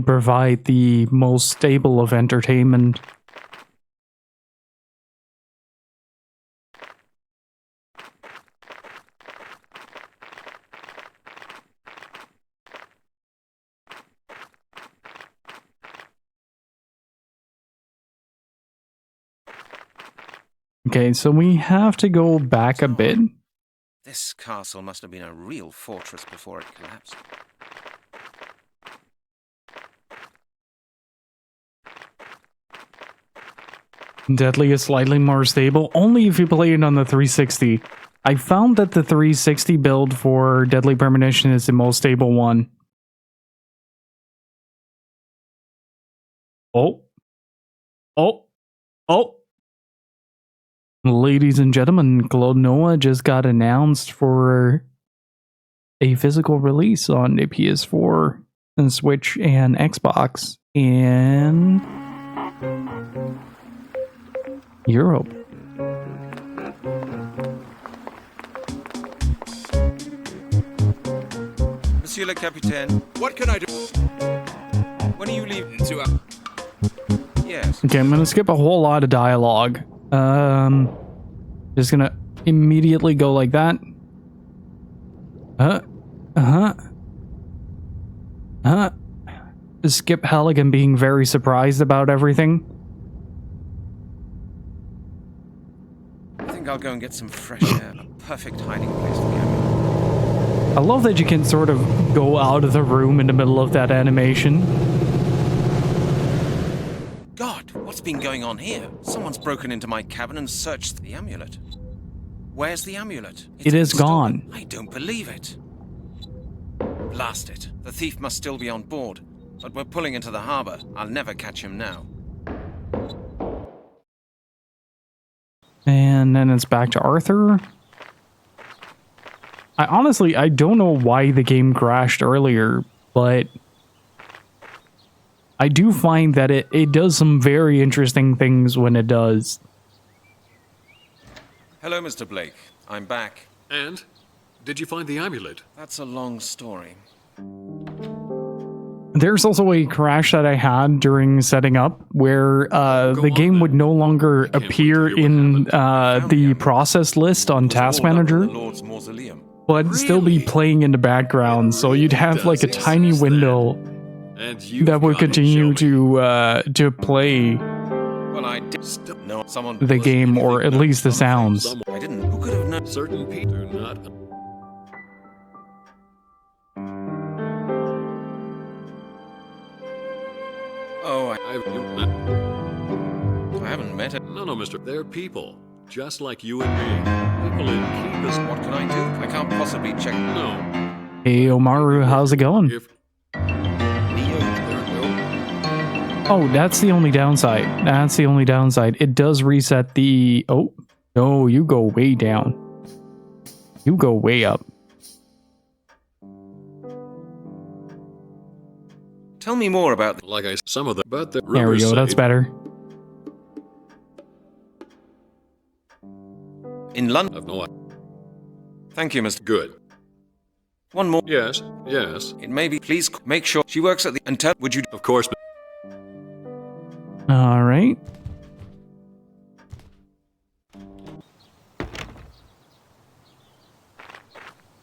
provide the most stable of entertainment. Okay, so we have to go back a bit. This castle must have been a real fortress before it collapsed. Deadly is slightly more stable, only if you play it on the 360. I found that the 360 build for Deadly Premonition is the most stable one. Oh. Oh. Oh. Ladies and gentlemen, Claude Noah just got announced for a physical release on the PS4 and Switch and Xbox in Europe. Monsieur le Capitaine, What can I do? when are you leaving? Yes. Okay, I'm gonna skip a whole lot of dialogue. Just gonna immediately go like that. Skip Halligan being very surprised about everything. I think I'll go and get some fresh air. A perfect hiding place for the amulet. I love that you can sort of go out of the room in the middle of that animation. God, what's been going on here? Someone's broken into my cabin and searched the amulet. Where's the amulet? It is gone. I don't believe it. Blast it. The thief must still be on board. But we're pulling into the harbor. I'll never catch him now. And then it's back to Arthur. I don't know why the game crashed earlier, but I do find that it does some very interesting things when it does. Hello, Mr. Blake. I'm back. And? Did you find the amulet? That's a long story. There's also a crash that I had during setting up where the game would no longer appear in the process list on Task Manager, but still be playing in the background. So you'd have like a tiny window that would continue to play the game, or at least the sounds. I didn't. Who could have known? Certain people do not. Oh, I haven't met it. No, mister. They're people. just like you and me. People in keep us. What can I do? I can't possibly check. No. Hey, Omaru, how's it going? Oh, that's the only downside. That's the only downside. It does reset the... Oh, no, you go way down. You go way up. Tell me more about... Like I some of the... But the There we go, that's better. In London? I've no idea. Thank you, Mr. Good. One more. Yes, yes. It may be... Please make sure she works at the... And tell... Would you... Of course. All right.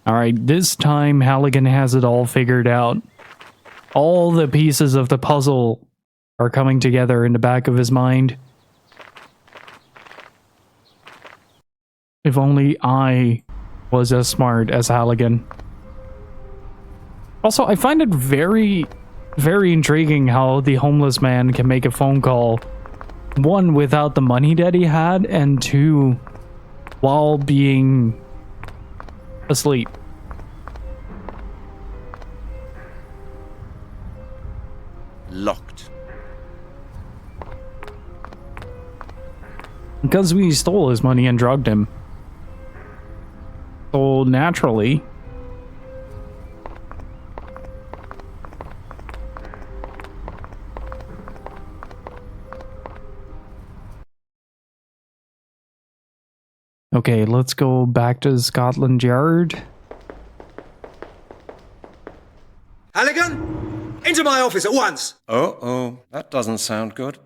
All right, this time Halligan has it all figured out. All the pieces of the puzzle are coming together in the back of his mind. If only I was as smart as Halligan. Also, I find it very intriguing how the homeless man can make a phone call, one, without the money that he had, and two, while being asleep. Locked. Because we stole his money and drugged him. So naturally... Okay, let's go back to Scotland Yard. Halligan! Into my office at once! Oh, that doesn't sound good.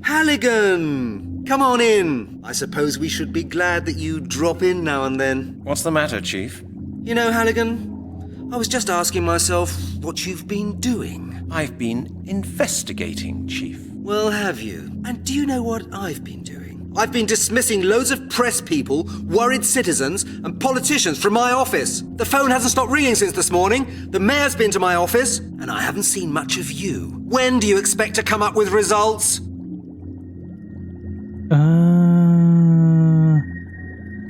Halligan! Come on in. I suppose we should be glad that you drop in now and then. What's the matter, Chief? You know, Halligan, I was just asking myself what you've been doing. I've been investigating, Chief. Well, have you? And do you know what I've been doing? I've been dismissing loads of press people, worried citizens, and politicians from my office. The phone hasn't stopped ringing since this morning. The mayor's been to my office, and I haven't seen much of you. When do you expect to come up with results?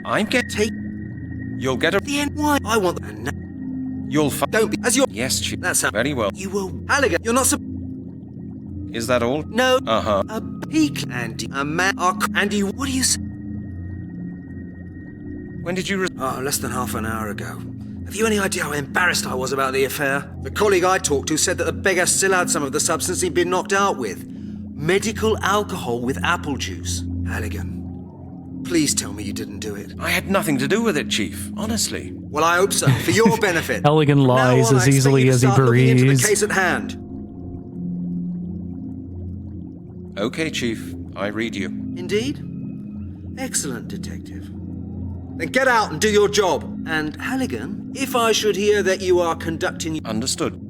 I'm You'll get a... The end. Why? I want... You'll Don't be... As your... Yes, Chief. That's how... Very well. You will... Halligan, you're not... Is that all? No. Uh-huh. A peak, Andy. A man... Andy, what do you say? When did you... Less than half an hour ago. Have you any idea how embarrassed I was about the affair? The colleague I talked to said that the beggar still had some of the substance he'd been knocked out with. Medical alcohol with apple juice. Halligan, please tell me you didn't do it. I had nothing to do with it, Chief. Honestly. Well, I hope so, for your benefit. Halligan lies as easily as he breathes. Into the case at hand. Okay, Chief. I read you. Indeed? Excellent, Detective. Then get out and do your job. And, Halligan, if I should hear that you are conducting... Understood.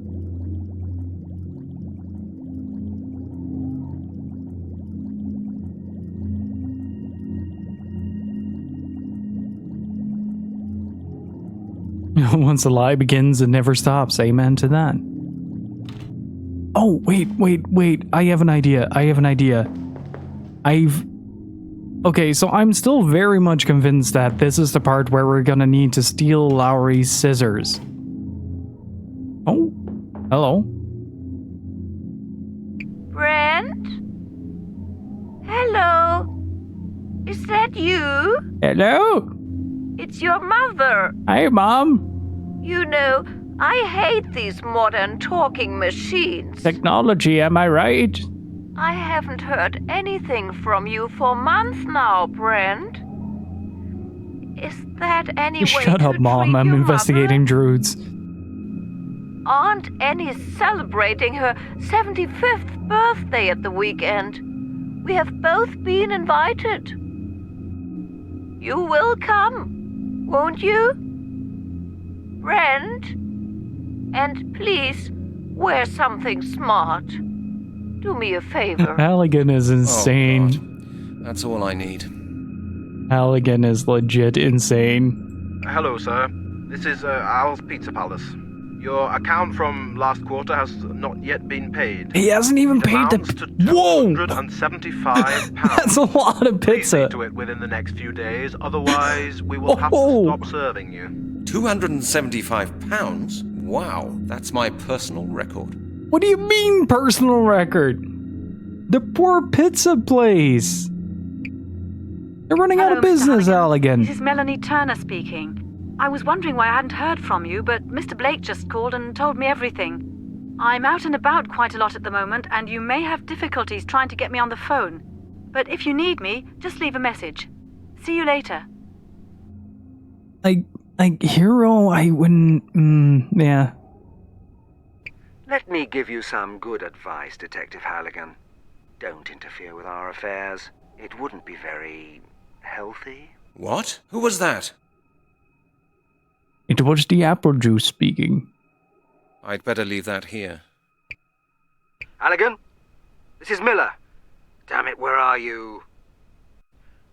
Once a lie begins, it never stops. Amen to that. Oh, wait. I have an idea. Okay, so I'm still very much convinced that this is the part where we're gonna need to steal Lowry's scissors. Oh, hello. Brent? Hello? Is that you? Hello? It's your mother. Hi, Mom. You know, I hate these modern talking machines. Technology, am I right? I haven't heard anything from you for months now, Brent. Is that any way Shut up, Mom. I'm investigating Droods. Aunt Annie's celebrating her 75th birthday at the weekend. We have both been invited. You will come, won't you? Brent? And please, wear something smart. Do me a favor. Halligan is insane. Oh, God. That's all I need. Halligan is legit insane. Hello, sir. This is Al's Pizza Palace. Your account from last quarter has not yet been paid. He hasn't even paid Amounts the... to Whoa! £275. That's a lot of Please see pizza. to it within the next few days, otherwise we will have to stop serving you. £275? Wow, that's my personal record. What do you mean, personal record? The poor pizza place. They're running out of Hello, Mr. business, Halligan. Halligan. This is Melanie Turner speaking. I was wondering why I hadn't heard from you, but Mr. Blake just called and told me everything. I'm out and about quite a lot at the moment, and you may have difficulties trying to get me on the phone. But if you need me, just leave a message. See you later. Hero, I wouldn't... yeah. Let me give you some good advice, Detective Halligan. Don't interfere with our affairs. It wouldn't be very... healthy. What? Who was that? It was the apple juice speaking. I'd better leave that here. Halligan? This is Miller. Damn it, where are you?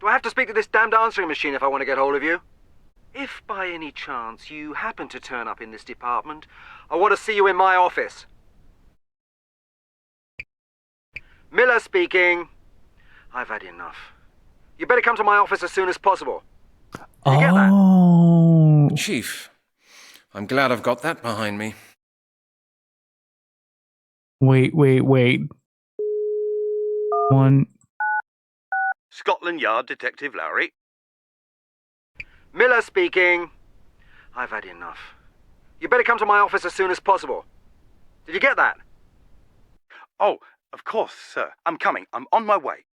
Do I have to speak to this damned answering machine if I want to get hold of you? If by any chance you happen to turn up in this department, I want to see you in my office. Miller speaking. I've had enough. You better come to my office as soon as possible. Did you get that? Chief, I'm glad I've got that behind me. Wait. One. Scotland Yard Detective Lowry. Miller speaking. I've had enough. You better come to my office as soon as possible. Did you get that? Oh, of course, sir. I'm coming. I'm on my way.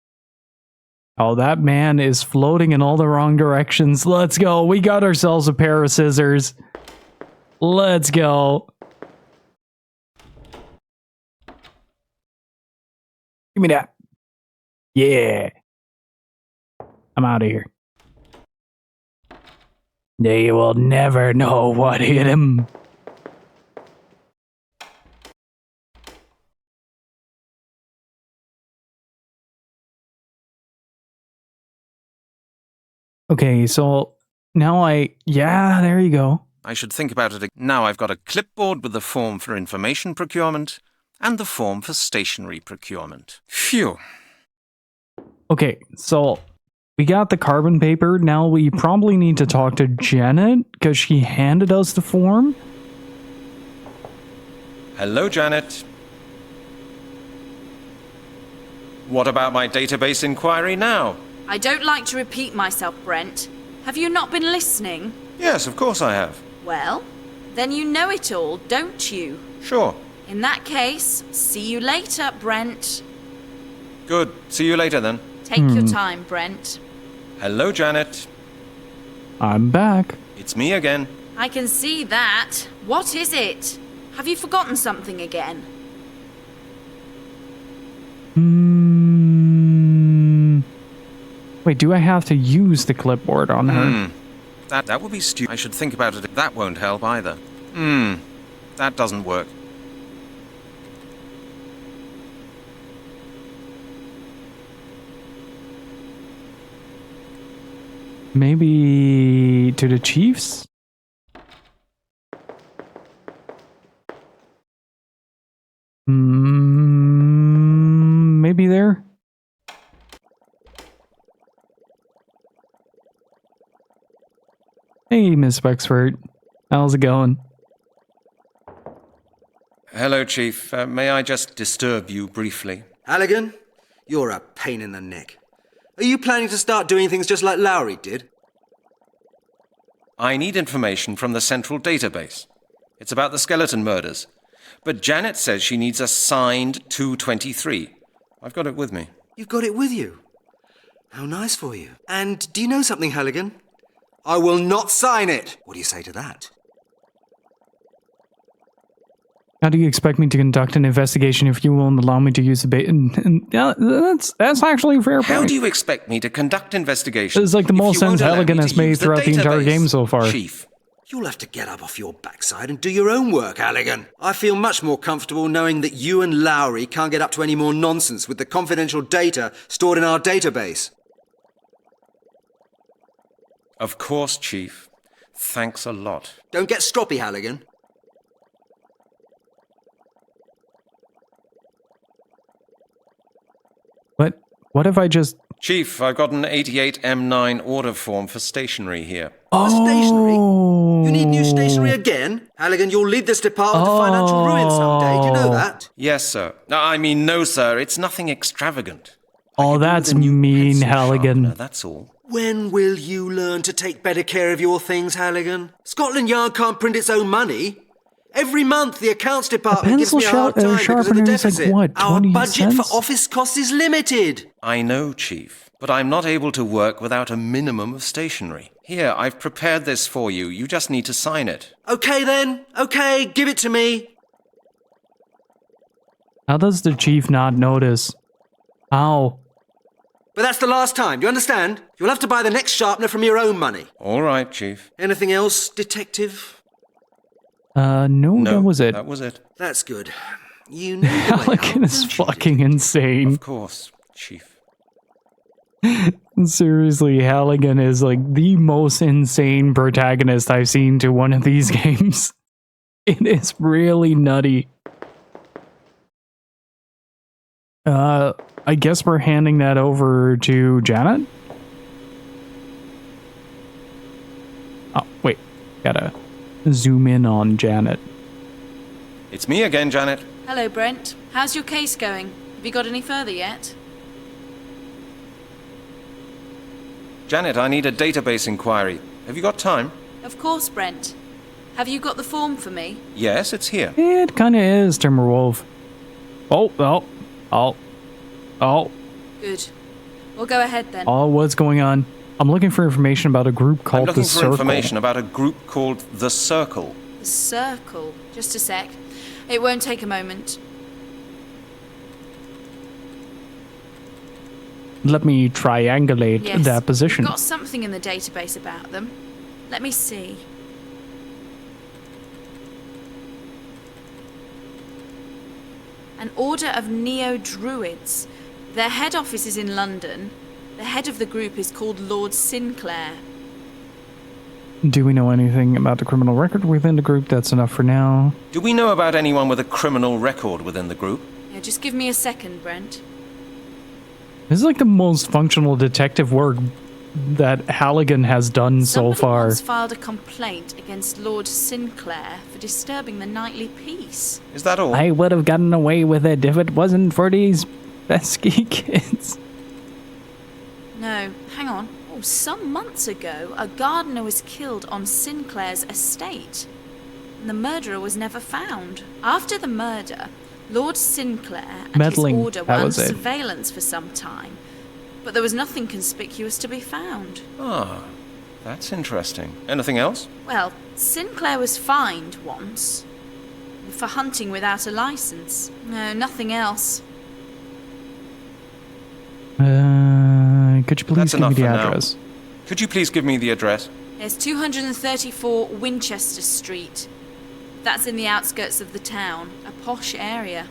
Oh, that man is floating in all the wrong directions. Let's go. We got ourselves a pair of scissors. Let's go. Give me that. Yeah. I'm out of here. They will never know what hit him. Okay, so now yeah, there you go. I should think about it. Now I've got a clipboard with the form for information procurement and the form for stationery procurement. Phew. Okay, so we got the carbon paper. Now we probably need to talk to Janet because she handed us the form. Hello, Janet. What about my database inquiry now? I don't like to repeat myself, Brent. Have you not been listening? Yes, of course I have. Well, then you know it all, don't you? Sure. In that case, see you later, Brent. Good. See you later then. Take your time, Brent. Hello, Janet. I'm back. It's me again. I can see that. What is it? Have you forgotten something again? Wait, do I have to use the clipboard on her? That would be stupid. I should think about it. That won't help either. That doesn't work. Maybe to the Chiefs? Maybe there? Hey, Miss Wexford. How's it going? Hello, Chief. May I just disturb you briefly? Halligan, you're a pain in the neck. Are you planning to start doing things just like Lowry did? I need information from the central database. It's about the skeleton murders. But Janet says she needs a signed 223. I've got it with me. You've got it with you? How nice for you. And do you know something, Halligan? I will not sign it. What do you say to that? How do you expect me to conduct an investigation if you won't allow me to use the bait? Yeah, that's actually a fair point. How do you expect me to conduct investigations? It's like the most sense Halligan has made throughout the entire game so far. Chief. You'll have to get up off your backside and do your own work, Halligan. I feel much more comfortable knowing that you and Lowry can't get up to any more nonsense with the confidential data stored in our database. Of course, Chief. Thanks a lot. Don't get stroppy, Halligan. But what if I just... Chief, I've got an 88M9 order form for stationery here. The stationery? You need new stationery again? Halligan, you'll lead this department to financial ruin someday. Do you know that? Yes, sir. No, sir. It's nothing extravagant. Oh, that's mean, Halligan. That's all. When will you learn to take better care of your things, Halligan? Scotland Yard can't print its own money. Every month, the accounts department gives me a hard time because of the deficit. Like, what, Our budget cents? for office costs is limited. I know, Chief, but I'm not able to work without a minimum of stationery. Here, I've prepared this for you. You just need to sign it. Okay, then. Okay, give it to me. How does the chief not notice? How? But that's the last time, you understand? You'll have to buy the next sharpener from your own money. All right, Chief. Anything else, Detective? No, that was it. That was it. That's good. You know Halligan is fucking insane. Of course, Chief. Seriously, Halligan is like the most insane protagonist I've seen to one of these games. It is really nutty. I guess we're handing that over to Janet? Oh, wait. Gotta zoom in on Janet. It's me again, Janet. Hello, Brent. How's your case going? Have you got any further yet? Janet, I need a database inquiry. Have you got time? Of course, Brent. Have you got the form for me? Yes, it's here. It kinda is, Timberwolf. Oh. Good. We'll go ahead then. Oh, what's going on? I'm looking for information about a group called The Circle. I'm looking for information about a group called The Circle. The Circle? Just a sec. It won't take a moment. Let me triangulate Yes, that position. we've got something in the database about them. Let me see. An order of Neo-Druids. Their head office is in London. The head of the group is called Lord Sinclair. Do we know anything about the criminal record within the group? That's enough for now. Do we know about anyone with a criminal record within the group? Yeah, just give me a second, Brent. This is like the most functional detective work that Halligan has done so far. Someone once filed a complaint against Lord Sinclair for disturbing the nightly peace. Is that all? I would have gotten away with it if it wasn't for these pesky kids. No, hang on. Oh, some months ago, a gardener was killed on Sinclair's estate, and the murderer was never found. After the murder, Lord Sinclair and Meddling, his order were that under was it. surveillance for some time, but there was nothing conspicuous to be found. Ah, that's interesting. Anything else? Well, Sinclair was fined once for hunting without a license. No, nothing else. Could you please That's give me enough the for now. address? Could you please give me the address? There's 234 Winchester Street. That's in the outskirts of the town, a posh area.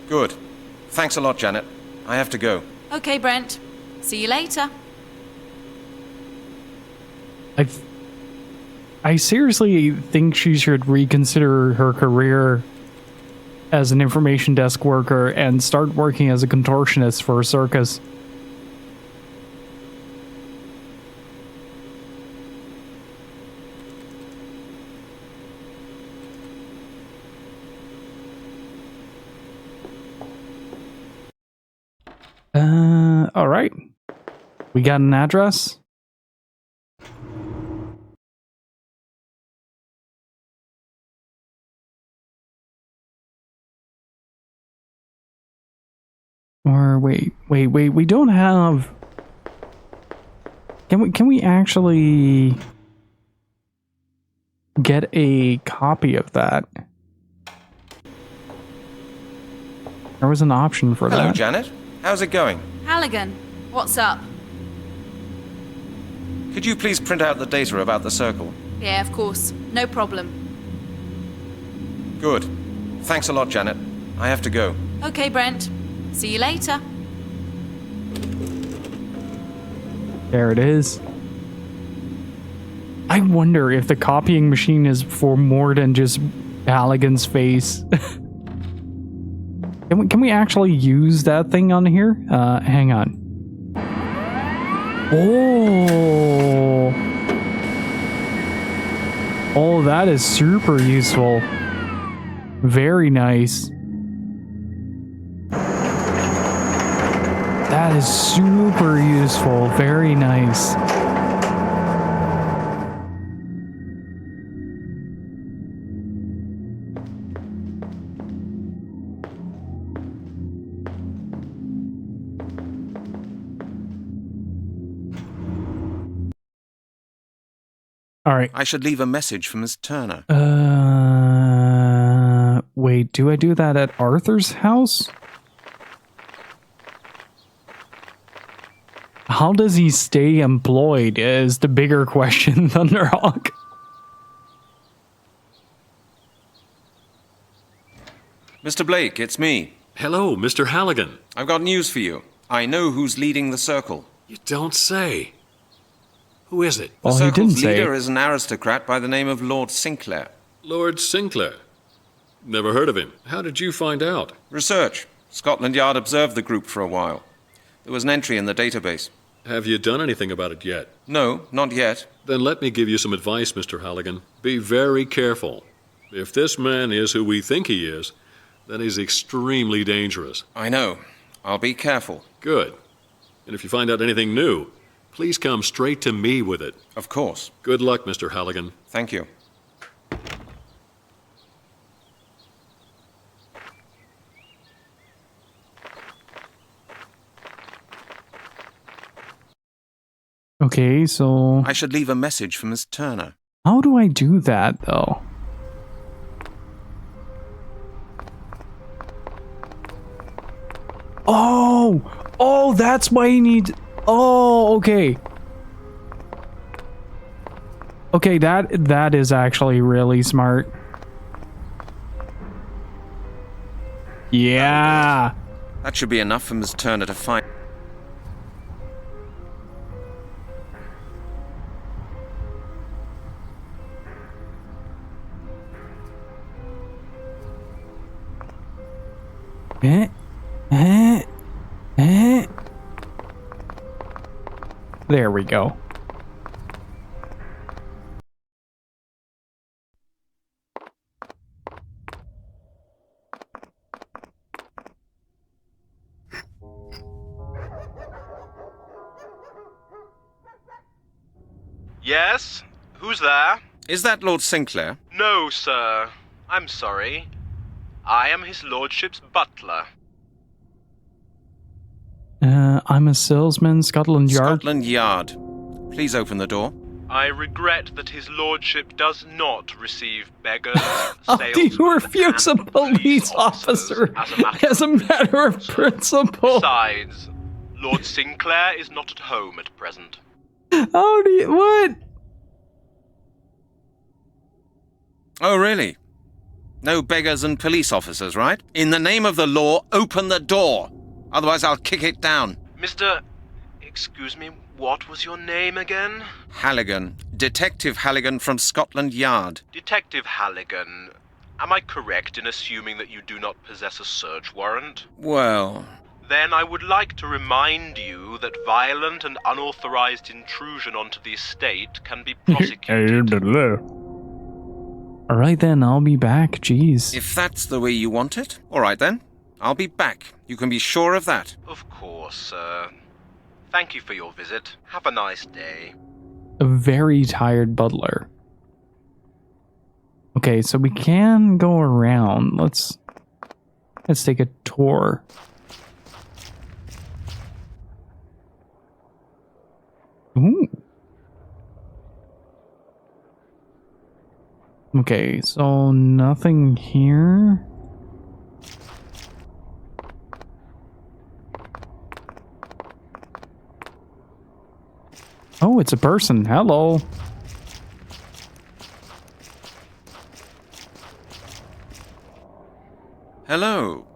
Good. Thanks a lot, Janet. I have to go. Okay, Brent. See you later. I seriously think she should reconsider her career as an information desk worker and start working as a contortionist for a circus. All right. We got an address. Or wait, we don't have... Can we actually get a copy of that? There was an option for that. Hello, Janet. How's it going? Halligan, what's up? Could you please print out the data about the circle? Yeah, of course. No problem. Good. Thanks a lot, Janet. I have to go. Okay, Brent. See you later. There it is. I wonder if the copying machine is for more than just Halligan's face. Can we actually use that thing on here? Hang on. Oh. Oh, that is super useful. Very nice. That is super useful. Very nice. All right. I should leave a message for Miss Turner. Wait, do I do that at Arthur's house? How does he stay employed is the bigger question, Thunderhawk. Mr. Blake, it's me. Hello, Mr. Halligan. I've got news for you. I know who's leading the circle. You don't say. Who is it? The circle's leader is an aristocrat by the name of Lord Sinclair. Lord Sinclair. Never heard of him. How did you find out? Research. Scotland Yard observed the group for a while. There was an entry in the database. Have you done anything about it yet? No, not yet. Then let me give you some advice, Mr. Halligan. Be very careful. If this man is who we think he is, then he's extremely dangerous. I know. I'll be careful. Good. And if you find out anything new, please come straight to me with it. Of course. Good luck, Mr. Halligan. Thank you. Okay, so... I should leave a message for Miss Turner. How do I do that, though? Oh! Oh, that's why you need... Oh, okay. Okay, that is actually really smart. Yeah. That should be enough for Miss Turner to find... There we go. Yes? Who's there? Is that Lord Sinclair? No, sir. I'm sorry. I am his lordship's butler. I'm a salesman, Scotland Yard. Scotland Yard. Please open the door. I regret that his lordship does not receive beggars, How do you refuse a police officer as a matter of principle? Besides, Lord Sinclair is not at home at present. How do you... What? Oh, really? No beggars and police officers, right? In the name of the law, open the door. Otherwise, I'll kick it down. Mr... Excuse me, what was your name again? Halligan. Detective Halligan from Scotland Yard. Detective Halligan. Am I correct in assuming that you do not possess a search warrant? Well... Then I would like to remind you that violent and unauthorized intrusion onto the estate can be prosecuted. Alright then, I'll be back, jeez. If that's the way you want it, alright then. I'll be back. You can be sure of that. Of course, sir. Thank you for your visit. Have a nice day. A very tired butler. Okay, so we can go around. Let's take a tour. Ooh. Okay, so nothing here. Oh, it's a person. Hello. Hello.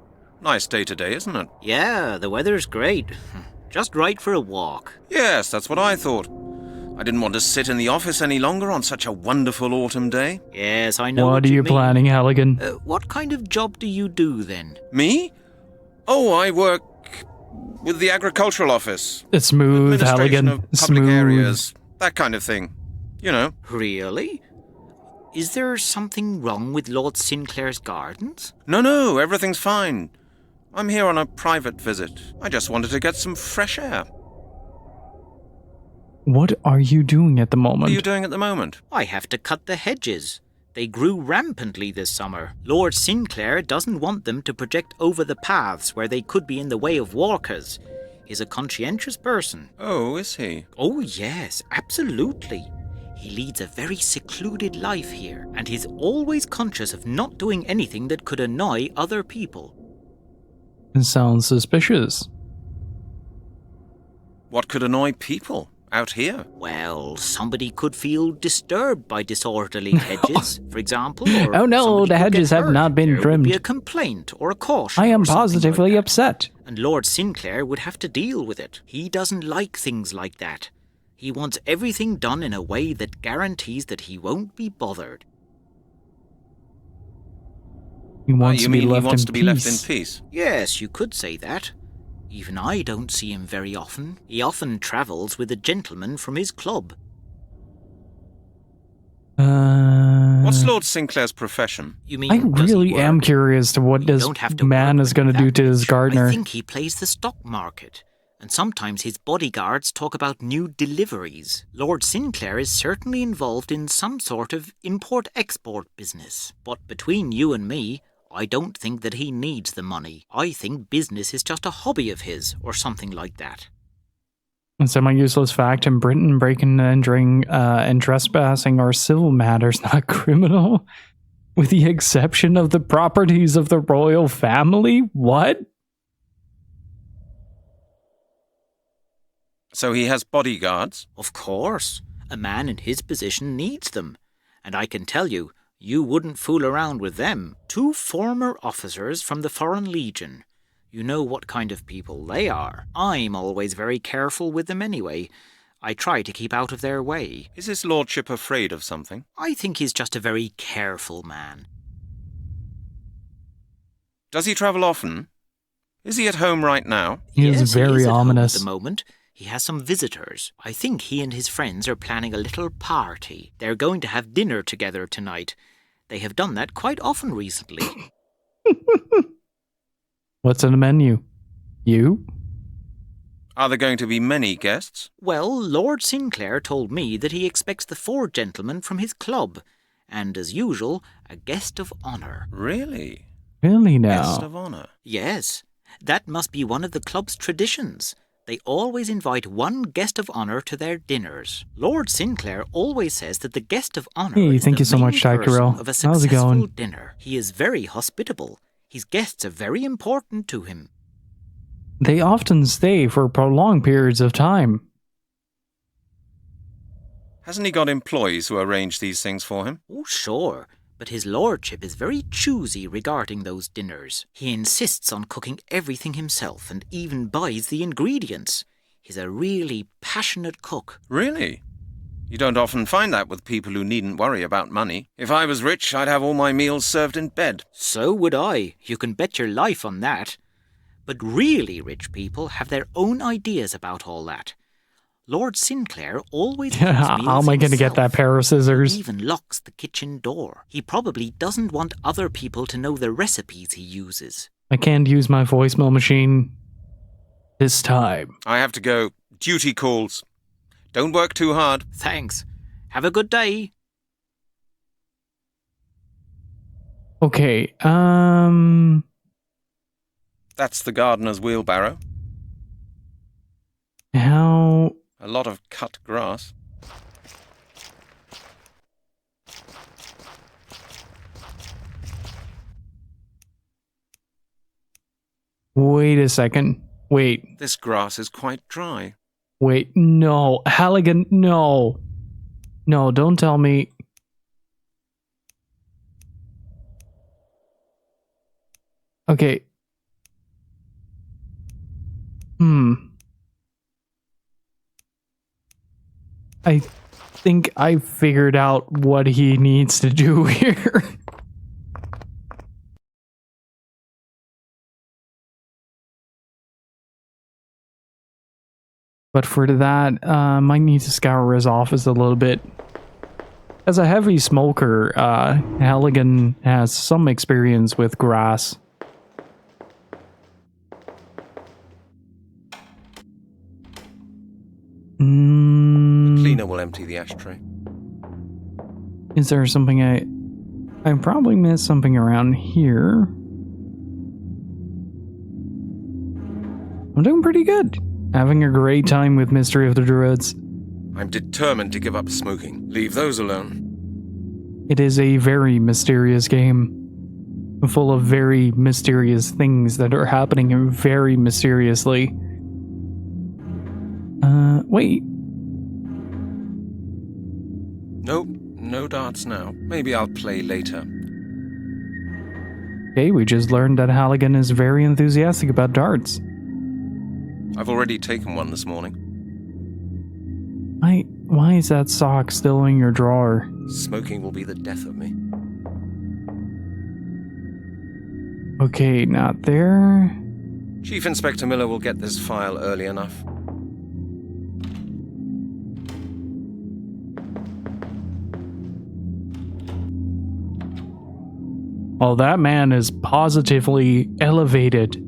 Nice day today, isn't it? Yeah, the weather's great. Just right for a walk. Yes, that's what I thought. I didn't want to sit in the office any longer on such a wonderful autumn day. Yes, I know What are you mean. planning, Halligan? What kind of job do you do, then? Me? Oh, I work with the agricultural office. It's smooth, Administration Halligan. of public Smooth. areas. That kind of thing. You know. Really? Is there something wrong with Lord Sinclair's gardens? No, everything's fine. I'm here on a private visit. I just wanted to get some fresh air. What are you doing at the moment? What are you doing at the moment? I have to cut the hedges. They grew rampantly this summer. Lord Sinclair doesn't want them to project over the paths where they could be in the way of walkers. He's a conscientious person. Oh, is he? Oh, yes, absolutely. He leads a very secluded life here, and he's always conscious of not doing anything that could annoy other people. It sounds suspicious. What could annoy people out here? Well, somebody could feel disturbed by disorderly hedges, for example. Or oh no, the hedges have not been there trimmed. Would be a complaint or a caution. I am or something positively like that. upset. And Lord Sinclair would have to deal with it. He doesn't like things like that. He wants everything done in a way that guarantees that he won't be bothered. He wants you to be mean left he wants in to be peace. left in peace? Yes, you could say that. Even I don't see him very often. He often travels with a gentleman from his club. What's Lord Sinclair's profession? You mean, I does he really work? am curious to what this don't have to man work is going to when do that to his rich. gardener. I think he plays the stock market. And sometimes his bodyguards talk about new deliveries. Lord Sinclair is certainly involved in some sort of import-export business. But between you and me, I don't think that he needs the money. I think business is just a hobby of his, or something like that. A semi-useless fact: in Britain, breaking and entering and trespassing are civil matters, not criminal. With the exception of the properties of the royal family? What? So he has bodyguards? Of course. A man in his position needs them. And I can tell you, you wouldn't fool around with them. 2 former officers from the Foreign Legion. You know what kind of people they are. I'm always very careful with them anyway. I try to keep out of their way. Is his lordship afraid of something? I think he's just a very careful man. Does he travel often? Is he at home right now? He Yes, is very he is at home ominous. at the moment. He has some visitors. I think he and his friends are planning a little party. They're going to have dinner together tonight. They have done that quite often recently. What's on the menu? You? Are there going to be many guests? Well, Lord Sinclair told me that he expects the 4 gentlemen from his club, and as usual, a guest of honour. Really? Really now? Guest of honour? Yes, that must be one of the club's traditions. They always invite one guest of honour to their dinners. Lord Sinclair always says that the guest of honour Hey, is thank the you so main much, person Tyrell. of a How's it successful going? dinner. He is very hospitable. His guests are very important to him. They often stay for prolonged periods of time. Hasn't he got employees who arrange these things for him? Oh, sure. But his lordship is very choosy regarding those dinners. He insists on cooking everything himself and even buys the ingredients. He's a really passionate cook. Really? You don't often find that with people who needn't worry about money. If I was rich, I'd have all my meals served in bed. So would I. You can bet your life on that. But really rich people have their own ideas about all that. Lord Sinclair always cooks How meals am I going to get that himself. pair of scissors? He even locks the kitchen door. He probably doesn't want other people to know the recipes he uses. I can't use my voicemail machine this time. I have to go. Duty calls. Don't work too hard. Thanks. Have a good day. Okay, That's the gardener's wheelbarrow. how... A lot of cut grass. Wait a second. Wait. This grass is quite dry. Wait, no. Halligan, no. No, don't tell me. Okay. I think I figured out what he needs to do here. But for that, might need to scour his office a little bit. As a heavy smoker, Halligan has some experience with grass. The cleaner will empty the ashtray. Is there something I probably missed something around here. I'm doing pretty good. Having a great time with Mystery of the Druids. I'm determined to give up smoking. Leave those alone. It is a very mysterious game. Full of very mysterious things that are happening very mysteriously. Wait. Nope, no darts now. Maybe I'll play later. Okay, we just learned that Halligan is very enthusiastic about darts. I've already taken one this morning. Why is that sock still in your drawer? Smoking will be the death of me. Okay, not there. Chief Inspector Miller will get this file early enough. Oh, that man is positively elevated,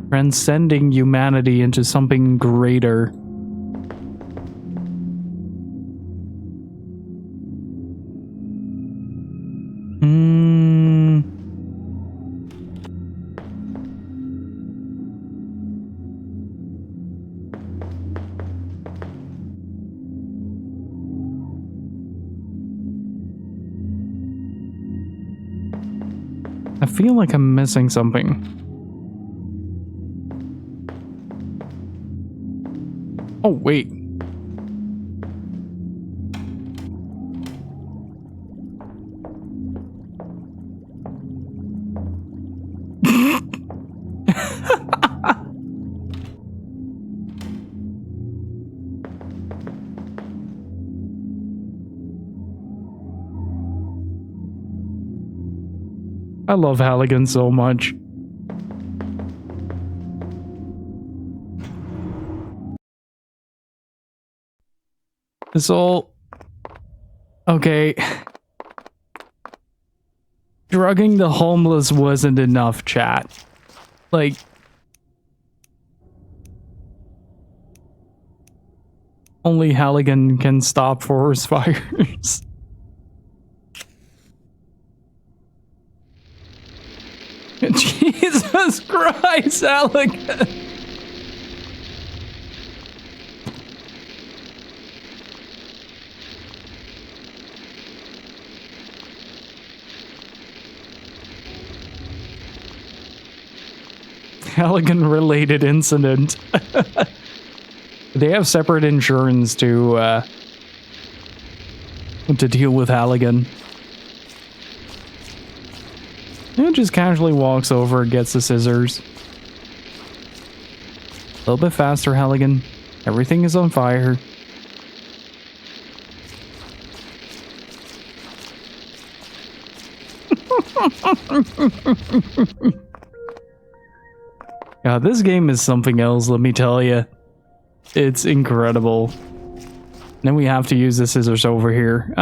transcending humanity into something greater. I feel like I'm missing something. Oh, wait. I love Halligan so much. This all... Okay. Drugging the homeless wasn't enough, chat. Like... Only Halligan can stop forest fires. Jesus Christ, Halligan! Halligan-related incident. They have separate insurance to deal with Halligan. It just casually walks over, gets the scissors. A little bit faster, Halligan. Everything is on fire. Yeah, this game is something else, let me tell you. It's incredible. Then we have to use the scissors over here.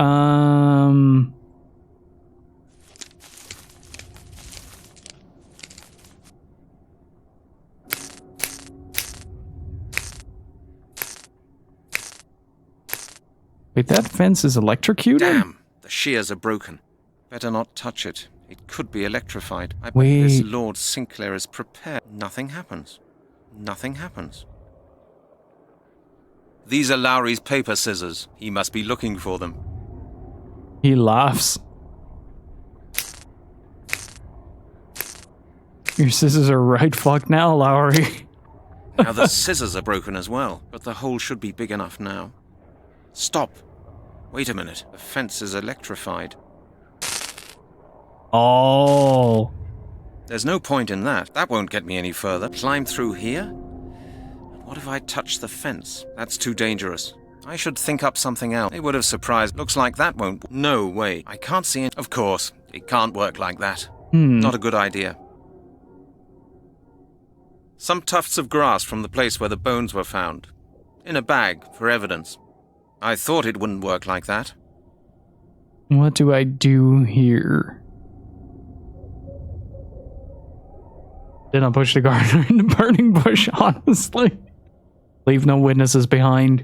Wait, that fence is electrocuted? Damn, the shears are broken. Better not touch it. It could be electrified. I bet Wait. this Lord Sinclair is prepared. Nothing happens. Nothing happens. These are Lowry's paper scissors. He must be looking for them. He laughs. Your scissors are right fucked now, Lowry. Now the scissors are broken as well, but the hole should be big enough now. Stop. Wait a minute. The fence is electrified. Oh. There's no point in that. That won't get me any further. Climb through here? What if I touch the fence? That's too dangerous. I should think up something else. They would have surprised. Looks like that won't. No way. I can't see it. Of course. It can't work like that. Not a good idea. Some tufts of grass from the place where the bones were found. In a bag, for evidence. I thought it wouldn't work like that. What do I do here? Did I push the gardener in the burning bush, honestly? Leave no witnesses behind.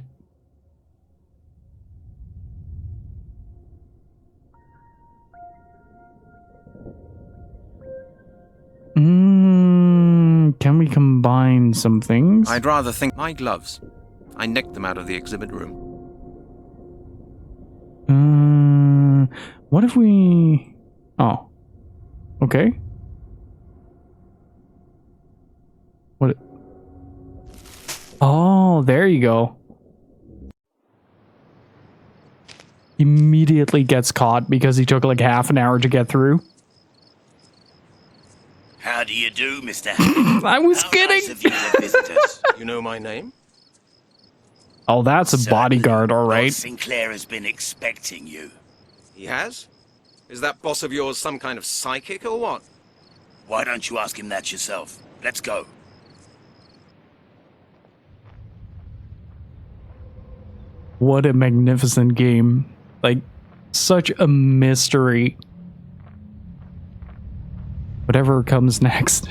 Can we combine some things? I'd rather think my gloves. I nicked them out of the exhibit room. What if we... Oh. Okay. What? Oh, there you go. Immediately gets caught because he took like half an hour to get through. How do you do, Mr. I was kidding. Nice of you to visit us. You know my name? Oh, that's a bodyguard, all Lord right. Sinclair has been expecting you. He has? Is that boss of yours some kind of psychic or what? Why don't you ask him that yourself? Let's go. What a magnificent game. Like, such a mystery. Whatever comes next.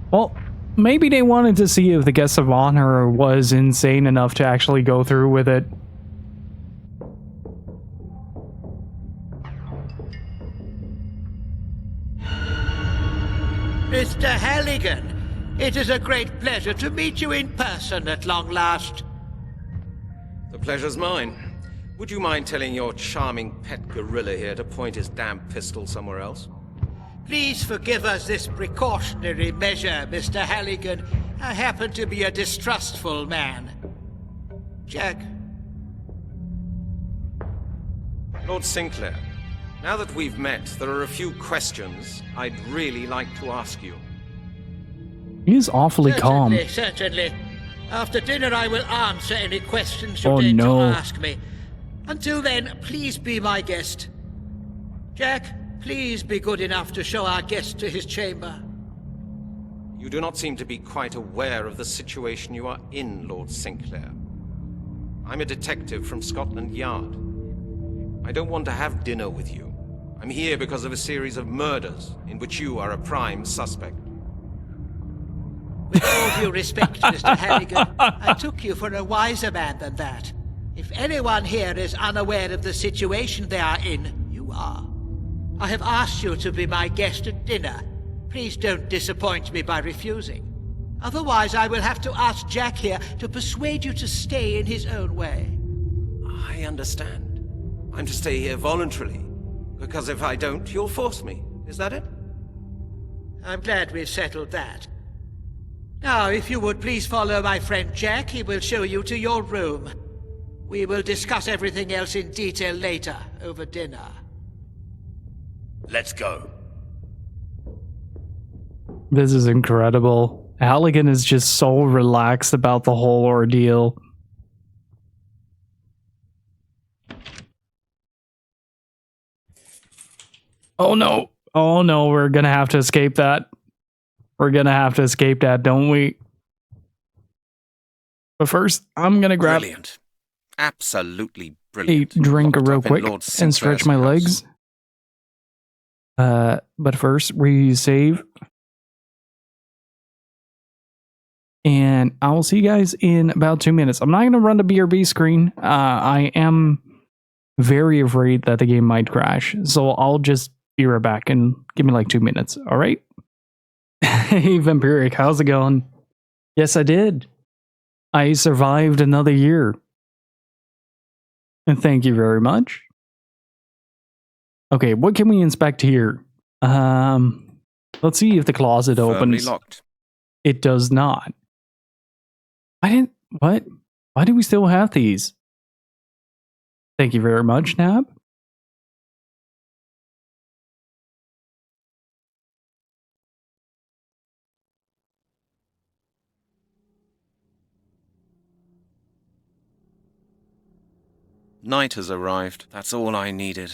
Well, maybe they wanted to see if the guest of honor was insane enough to actually go through with it. Mr. Halligan, it is a great pleasure to meet you in person at long last. The pleasure's mine. Would you mind telling your charming pet gorilla here to point his damn pistol somewhere else? Please forgive us this precautionary measure, Mr. Halligan. I happen to be a distrustful man. Jack. Lord Sinclair, now that we've met, there are a few questions I'd really like to ask you. He is awfully calm. Certainly. After dinner I will answer any questions you Oh, deign no. to ask me. Until then, please be my guest. Jack, please be good enough to show our guest to his chamber. You do not seem to be quite aware of the situation you are in, Lord Sinclair. I'm a detective from Scotland Yard. I don't want to have dinner with you. I'm here because of a series of murders in which you are a prime suspect. With all due respect, Mr. Halligan, I took you for a wiser man than that. If anyone here is unaware of the situation they are in, you are. I have asked you to be my guest at dinner. Please don't disappoint me by refusing. Otherwise, I will have to ask Jack here to persuade you to stay in his own way. I understand. I'm to stay here voluntarily, because if I don't, you'll force me. Is that it? I'm glad we've settled that. Now, if you would please follow my friend Jack, he will show you to your room. We will discuss everything else in detail later, over dinner. Let's go. This is incredible. Halligan is just so relaxed about the whole ordeal. Oh no. Oh no, we're gonna have to escape that. We're gonna have to escape that, don't we? But first, I'm gonna grab Brilliant. Absolutely a brilliant. drink Locked real up in quick Lord and Sinclair's stretch my house. legs. But first, we save. And I will see you guys in about 2 minutes. I'm not going to run the BRB screen. I am very afraid that the game might crash. So I'll just be right back and give me like 2 minutes. All right? Hey, Vampiric, how's it going? Yes, I did. I survived another year. And thank you very much. Okay, what can we inspect here? Let's see if the closet Firmly opens. locked. It does not. I didn't... What? Why do we still have these? Thank you very much, Nab. Night has arrived. That's all I needed.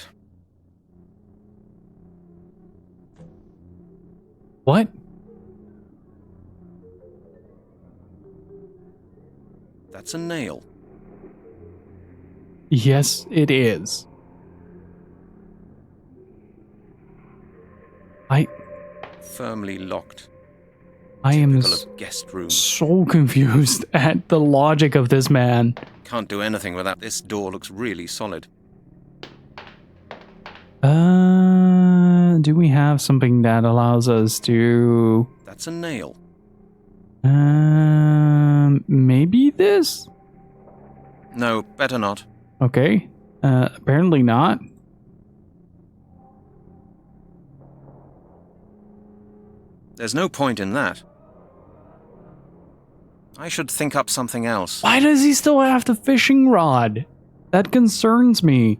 What? That's a nail. Yes, it is. Firmly locked. I am Typical of guest room. so confused at the logic of this man. Can't do anything with that. This door looks really solid. Do we have something that allows us to... That's a nail. Maybe this? No, better not. Okay. Apparently not. There's no point in that. I should think up something else. Why does he still have the fishing rod? That concerns me.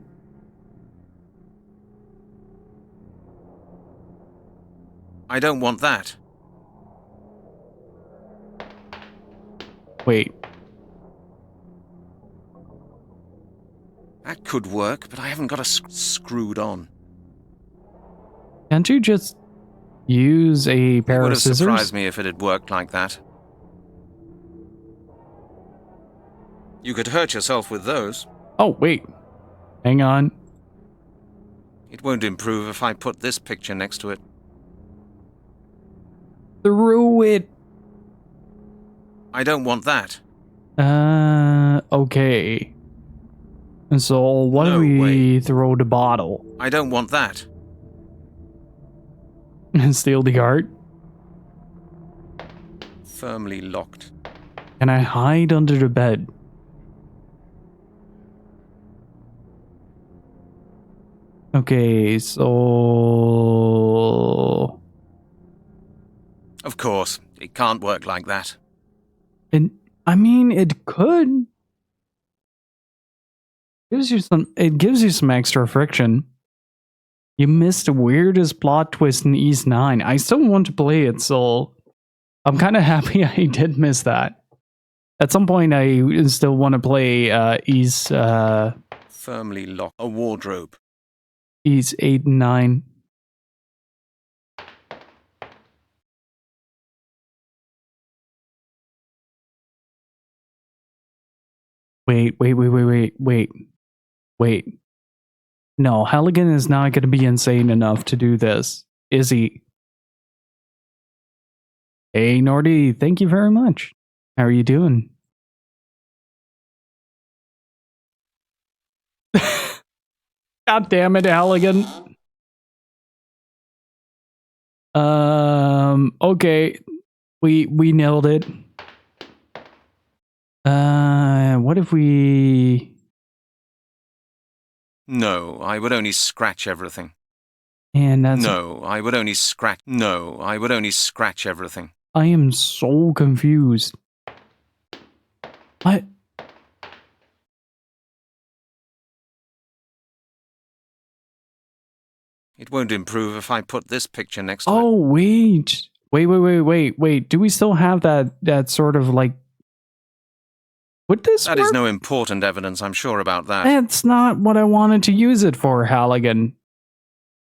I don't want that. Wait. That could work, but I haven't got it screwed on. Can't you just use a pair It would of have scissors? surprised me if it had worked like that. You could hurt yourself with those. Oh, wait. Hang on. It won't improve if I put this picture next to it. Through it. I don't want that. Okay. So what No if we way. throw the bottle? I don't want that. And steal the art? Firmly locked. Can I hide under the bed? Okay, so... Of course, it can't work like that. And I mean, it could. It gives you some extra friction. You missed the weirdest plot twist in East 9. I still want to play it, so I'm kind of happy I did miss that. At some point, I still want to play East Firmly locked. A wardrobe. East 8 and 9. Wait. No, Halligan is not going to be insane enough to do this, is he? Hey, Nordy, thank you very much. How are you doing? God damn it, Halligan. Okay. We nailed it. What if we... No, I would only scratch everything. And that's... No, I would only scratch... No, I would only scratch everything. I am so confused. What? It won't improve if I put this picture next to it. Oh, wait. Wait. Do we still have that sort of like... Would this That work? is no important evidence, I'm sure about that. That's not what I wanted to use it for, Halligan.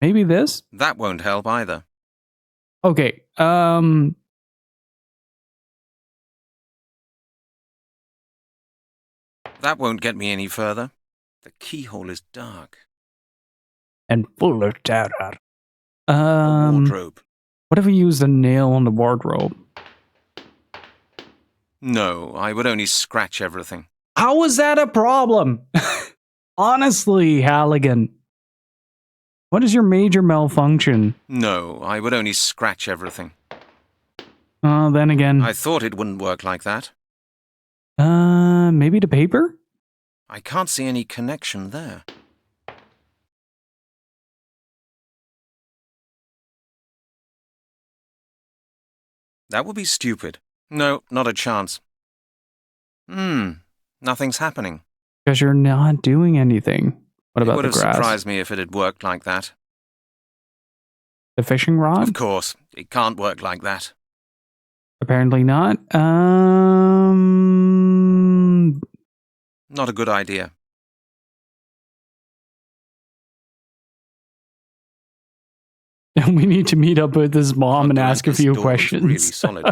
Maybe this? That won't help either. Okay, That won't get me any further. The keyhole is dark. and full of terror. A wardrobe. What if we used a nail on the wardrobe? No, I would only scratch everything. How is that a problem? Honestly, Halligan. What is your major malfunction? No, I would only scratch everything. Then again. I thought it wouldn't work like that. Maybe the paper? I can't see any connection there. That would be stupid. No, not a chance. Nothing's happening. Because you're not doing anything. What about It would the have grass? surprised me if it had worked like that. The fishing rod? Of course, it can't work like that. Apparently not. Not a good idea. we need to meet up with his mom and ask a few This door looks really questions. solid.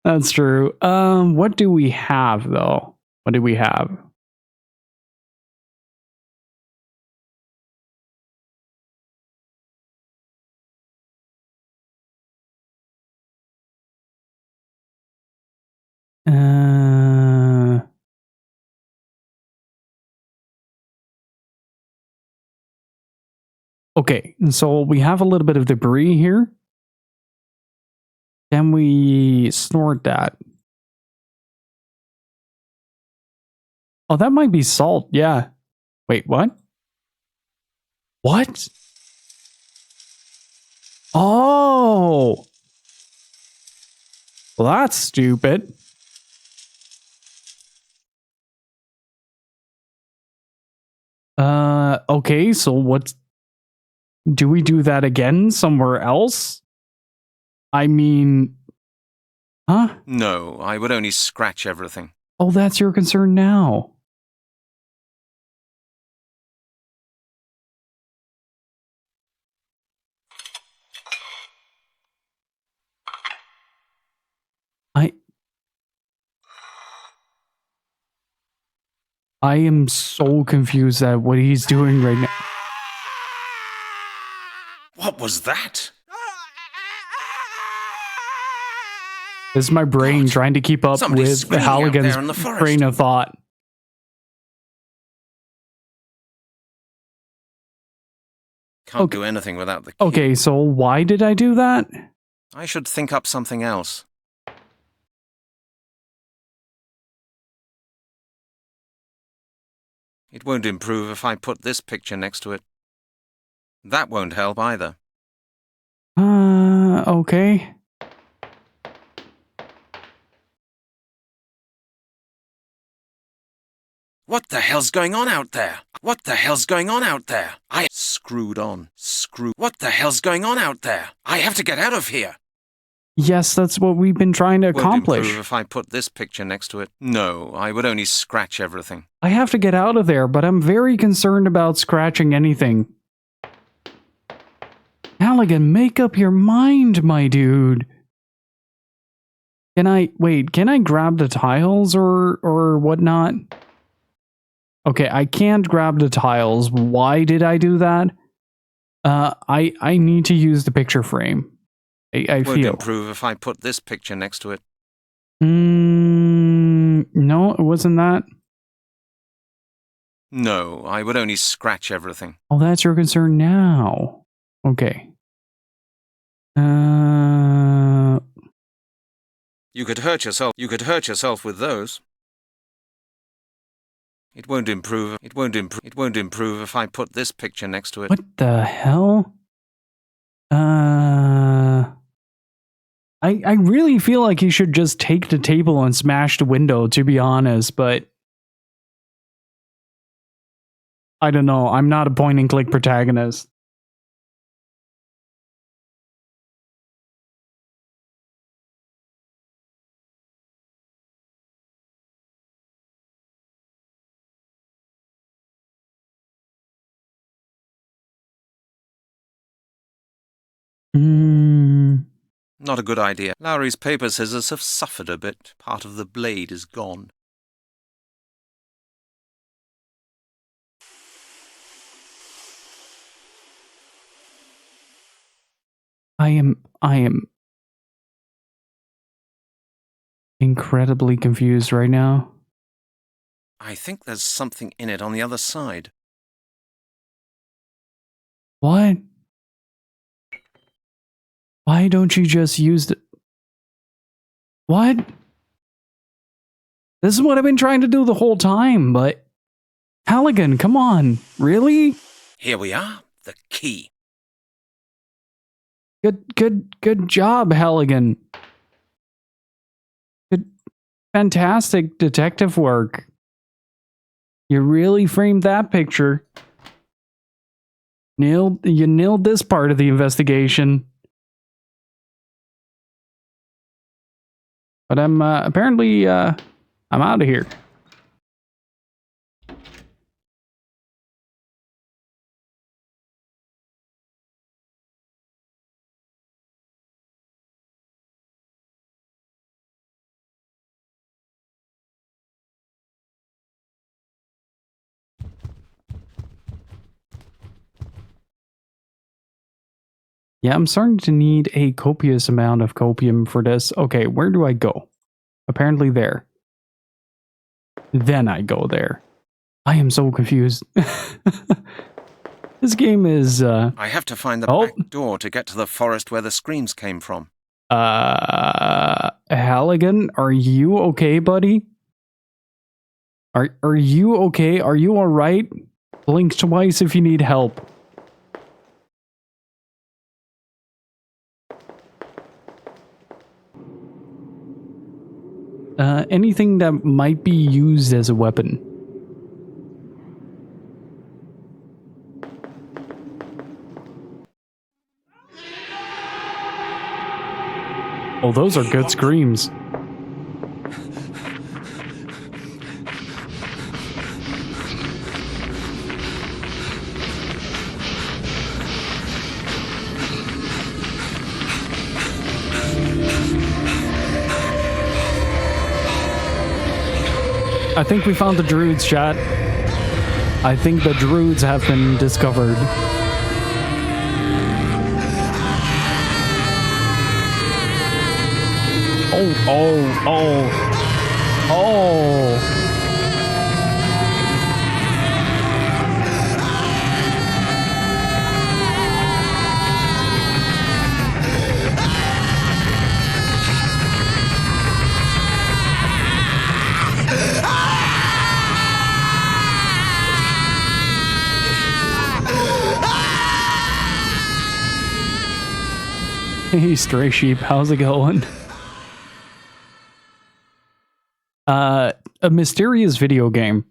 That's true. What do we have though? What do we have? Okay, so we have a little bit of debris here. Can we snort that? Oh, that might be salt, yeah. Wait, what? What? Oh! Well, that's stupid. Okay, so what? Do we do that again somewhere else? I mean, huh? No, I would only scratch everything. Oh, that's your concern now. I am so confused at what he's doing right now. What was that? This is my brain trying to keep up Somebody's with screaming out there in the Halligan's forest. train of thought. Can't do anything without the key. Okay, so why did I do that? I should think up something else. It won't improve if I put this picture next to it. That won't help either. Okay. What the hell's going on out there? What the hell's going on out there? I screwed on. What the hell's going on out there? I have to get out of here. Yes, that's what we've been trying to Won't accomplish. improve if I put this picture next to it. No, I would only scratch everything. I have to get out of there, but I'm very concerned about scratching anything. Halligan, make up your mind, my dude. Can I grab the tiles or whatnot? Okay, I can't grab the tiles. Why did I do that? I need to use the picture frame. I Won't feel. improve if I put this picture next to it. No, it wasn't that. No, I would only scratch everything. Oh, that's your concern now. Okay. You could hurt yourself. You could hurt yourself with those. It won't improve. It won't improve. It won't improve if I put this picture next to it. What the hell? I really feel like he should just take the table and smash the window, to be honest, but I don't know. I'm not a point and click protagonist. Not a good idea. Lowry's paper scissors have suffered a bit. Part of the blade is gone. I am incredibly confused right now. I think there's something in it on the other side. What? Why don't you just use the... What? This is what I've been trying to do the whole time, but... Halligan, come on. Really? Here we are. The key. Good job, Halligan. Good, fantastic detective work. You really framed that picture. You nailed this part of the investigation. But I'm apparently I'm out of here. Yeah, I'm starting to need a copious amount of copium for this. Okay, where do I go? Apparently there. Then I go there. I am so confused. This game is, I have to find the back door to get to the forest where the screams came from. Halligan, are you okay, buddy? Are you okay? Are you alright? Blink twice if you need help. Anything that might be used as a weapon. Oh, those are good screams. I think we found the Druids, chat. I think the Druids have been discovered. Oh. Hey, Stray Sheep, how's it going? A mysterious video game.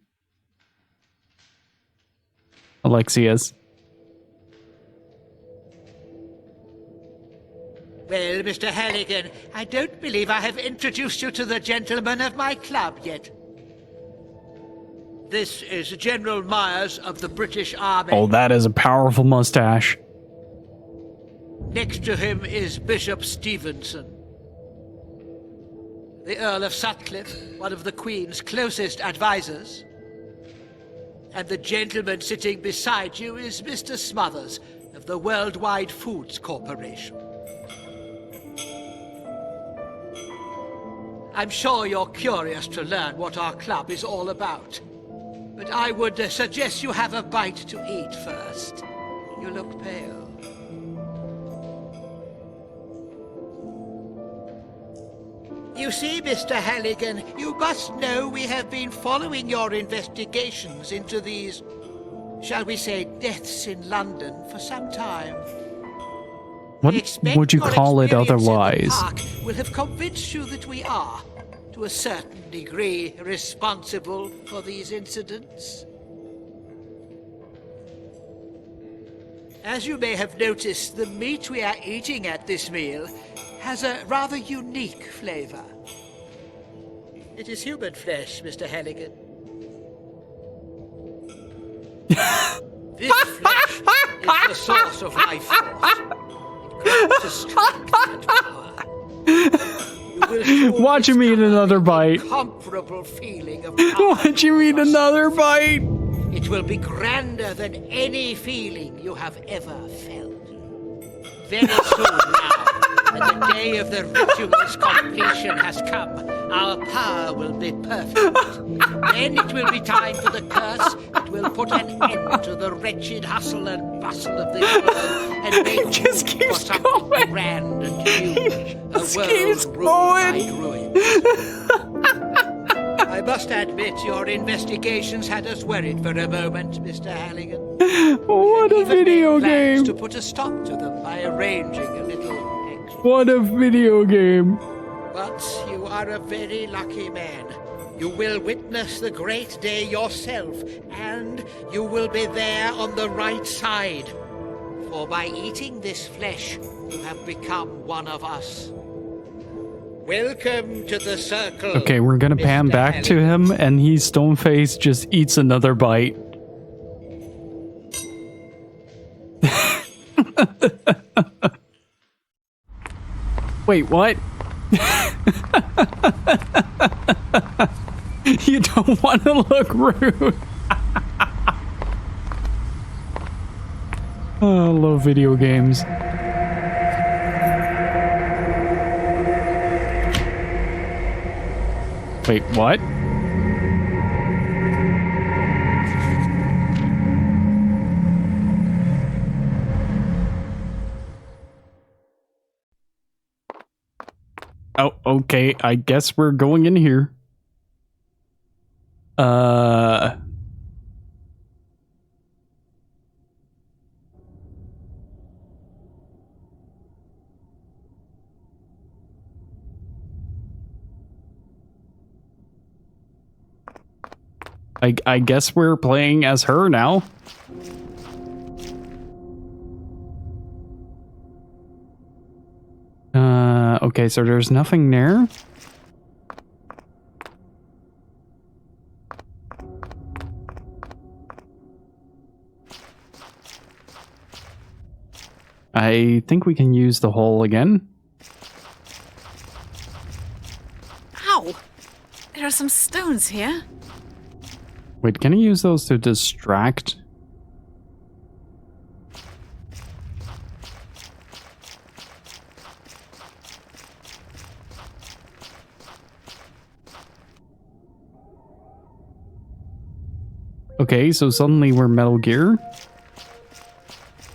Alexius. Well, Mr. Halligan, I don't believe I have introduced you to the gentleman of my club yet. This is General Myers of the British Army. Oh, that is a powerful mustache. Next to him is Bishop Stevenson. The Earl of Sutcliffe, one of the Queen's closest advisors. And the gentleman sitting beside you is Mr. Smothers of the Worldwide Foods Corporation. I'm sure you're curious to learn what our club is all about. But I would suggest you have a bite to eat first. You look pale. You see, Mr. Halligan, you must know we have been following your investigations into these, shall we say, deaths in London for some time. What would you call it otherwise? Park will have convinced you that we are, to a certain degree, responsible for these incidents. As you may have noticed, the meat we are eating at this meal has a rather unique flavor. It is human flesh, Mr. Halligan. This flesh is the source of life force. It grants us strength and power. Watch him eat another bite. Incomparable feeling of Watch him eat another bite. It will be grander than any feeling you have ever felt. Very soon now, when the day of the ritual's completion has come, our power will be perfect. Then it will be time for the curse that will put an end to the wretched hustle and bustle of this world and make just room for something grand and huge. A world ruled by Druids. I must admit your investigations had us worried for a moment, Mr. Halligan. What a video game! To put a stop to them by arranging a little extra. What a video game! But you are a very lucky man. You will witness the great day yourself, and you will be there on the right side. For by eating this flesh, you have become one of us. Welcome to the circle. Okay, we're gonna pan back to him, and he stone-faced just eats another bite. Wait, what? You don't want to look rude. Oh, I love video games. Wait, what? Oh, okay. I guess we're going in here. I guess we're playing as her now. Okay, so there's nothing there. I think we can use the hole again. Ow! There are some stones here. Wait, can I use those to distract? Okay, so suddenly we're Metal Gear.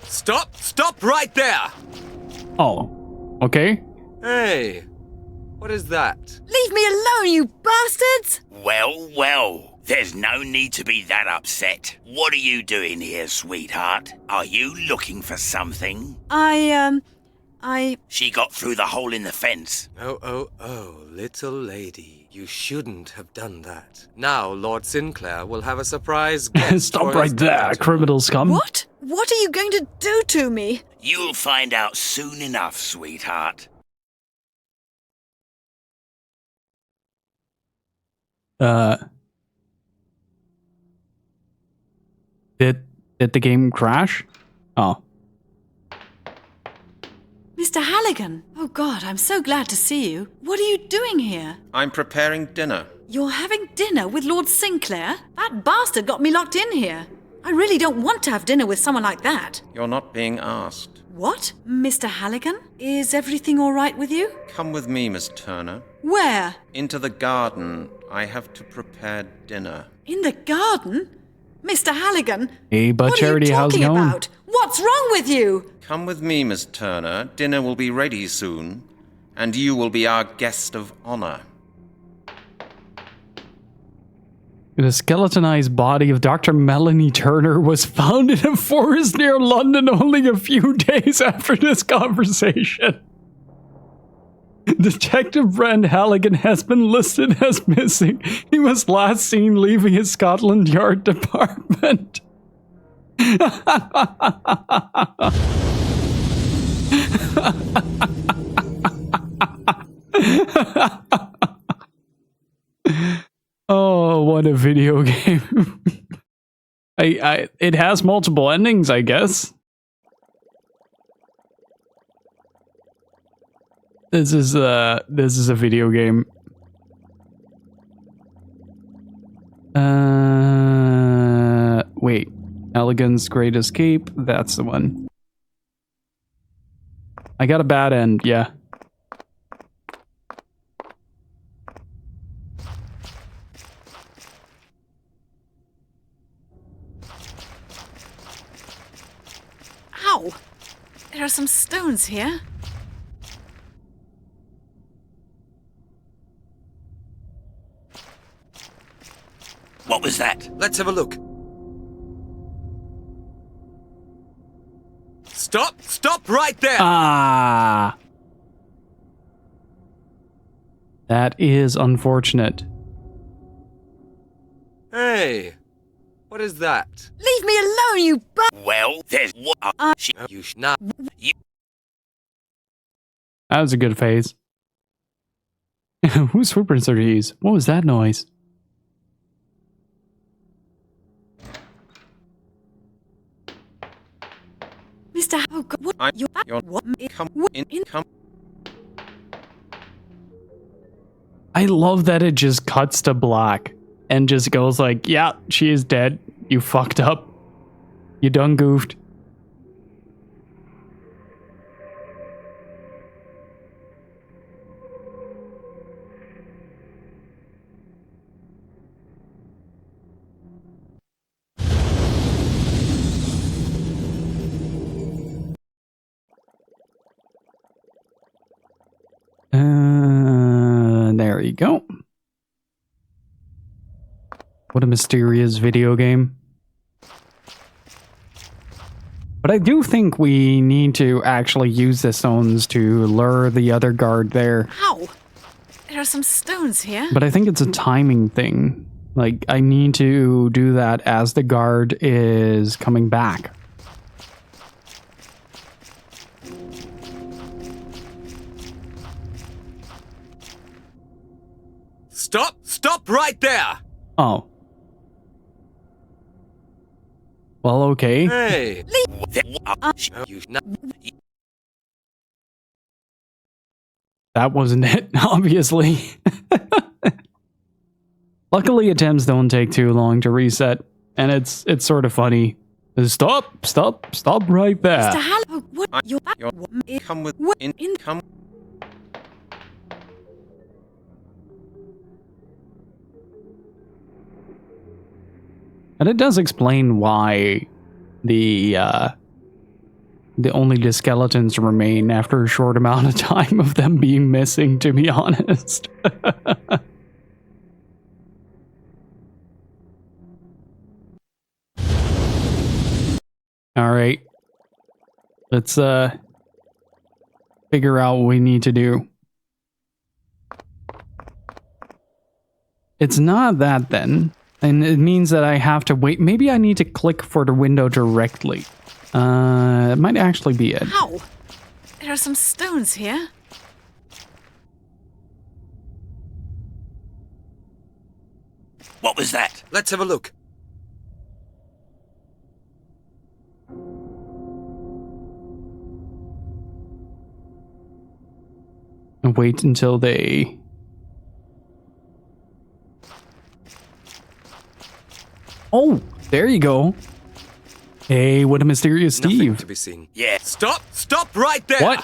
Stop right there! Oh, okay. Hey, what is that? Leave me alone, you bastards! Well, there's no need to be that upset. What are you doing here, sweetheart? Are you looking for something? She got through the hole in the fence. Oh, little lady. You shouldn't have done that. Now Lord Sinclair will have a surprise guest. Stop right there, criminal scum. What? What are you going to do to me? You'll find out soon enough, sweetheart. Did the game crash? Oh. Mr. Halligan! Oh God, I'm so glad to see you. What are you doing here? I'm preparing dinner. You're having dinner with Lord Sinclair? That bastard got me locked in here. I really don't want to have dinner with someone like that. You're not being asked. What? Mr. Halligan? Is everything all right with you? Come with me, Miss Turner. Where? Into the garden. I have to prepare dinner. In the garden? Mr. Halligan? Hey, but Charity, how's it What are you going? talking about? What's wrong with you? Come with me, Miss Turner. Dinner will be ready soon, and you will be our guest of honor. The skeletonized body of Dr. Melanie Turner was found in a forest near London only a few days after this conversation. Detective Halligan has been listed as missing. He was last seen leaving his Scotland Yard department. Oh, what a video game. It has multiple endings, I guess. This is a video game. Wait. Elegant's Great Escape, that's the one. I got a bad end, yeah. Ow! There are some stones here. What was that? Let's have a look. Stop right there! Ah! That is unfortunate. Hey, what is that? Leave me alone, you Well, there's what You should not. That was a good phase. Whose footprints are these? What was that noise? Mr. Oh God, what? Come. I love that it just cuts to black and just goes like, yeah, she is dead. You fucked up. You done goofed. go. What a mysterious video game. But I do think we need to actually use the stones to lure the other guard there. Ow! There are some stones here. But I think it's a timing thing. Like, I need to do that as the guard is coming back. Stop! Stop right there! Oh. Well, okay. Hey! That wasn't it, obviously. Luckily, attempts don't take too long to reset, and it's sort of funny. Stop right there. Mr. Halligan, what you're come with come. And it does explain why only the skeletons remain after a short amount of time of them being missing, to be honest. All right. Let's figure out what we need to do. It's not that then. And it means that I have to wait. Maybe I need to click for the window directly. It might actually be it. Ow! There are some stones here. What was that? Let's have a look. And wait until they... Oh, there you go. Hey, what a mysterious Steve. Nothing to be seen. Yeah. Stop right there! What?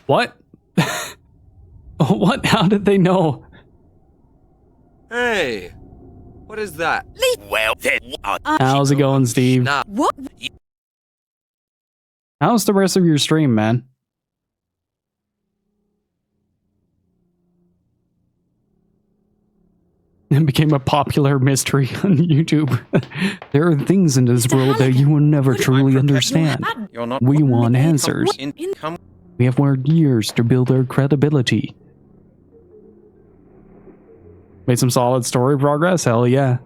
What? What? How did they know? Hey! What is that? Well, How's it going, Steve? Nah. What? How's the rest of your stream, man? It became a popular mystery on YouTube. There are things in this world that you will never truly understand. We want answers. We have worked years to build our credibility. Made some solid story progress? Hell yeah.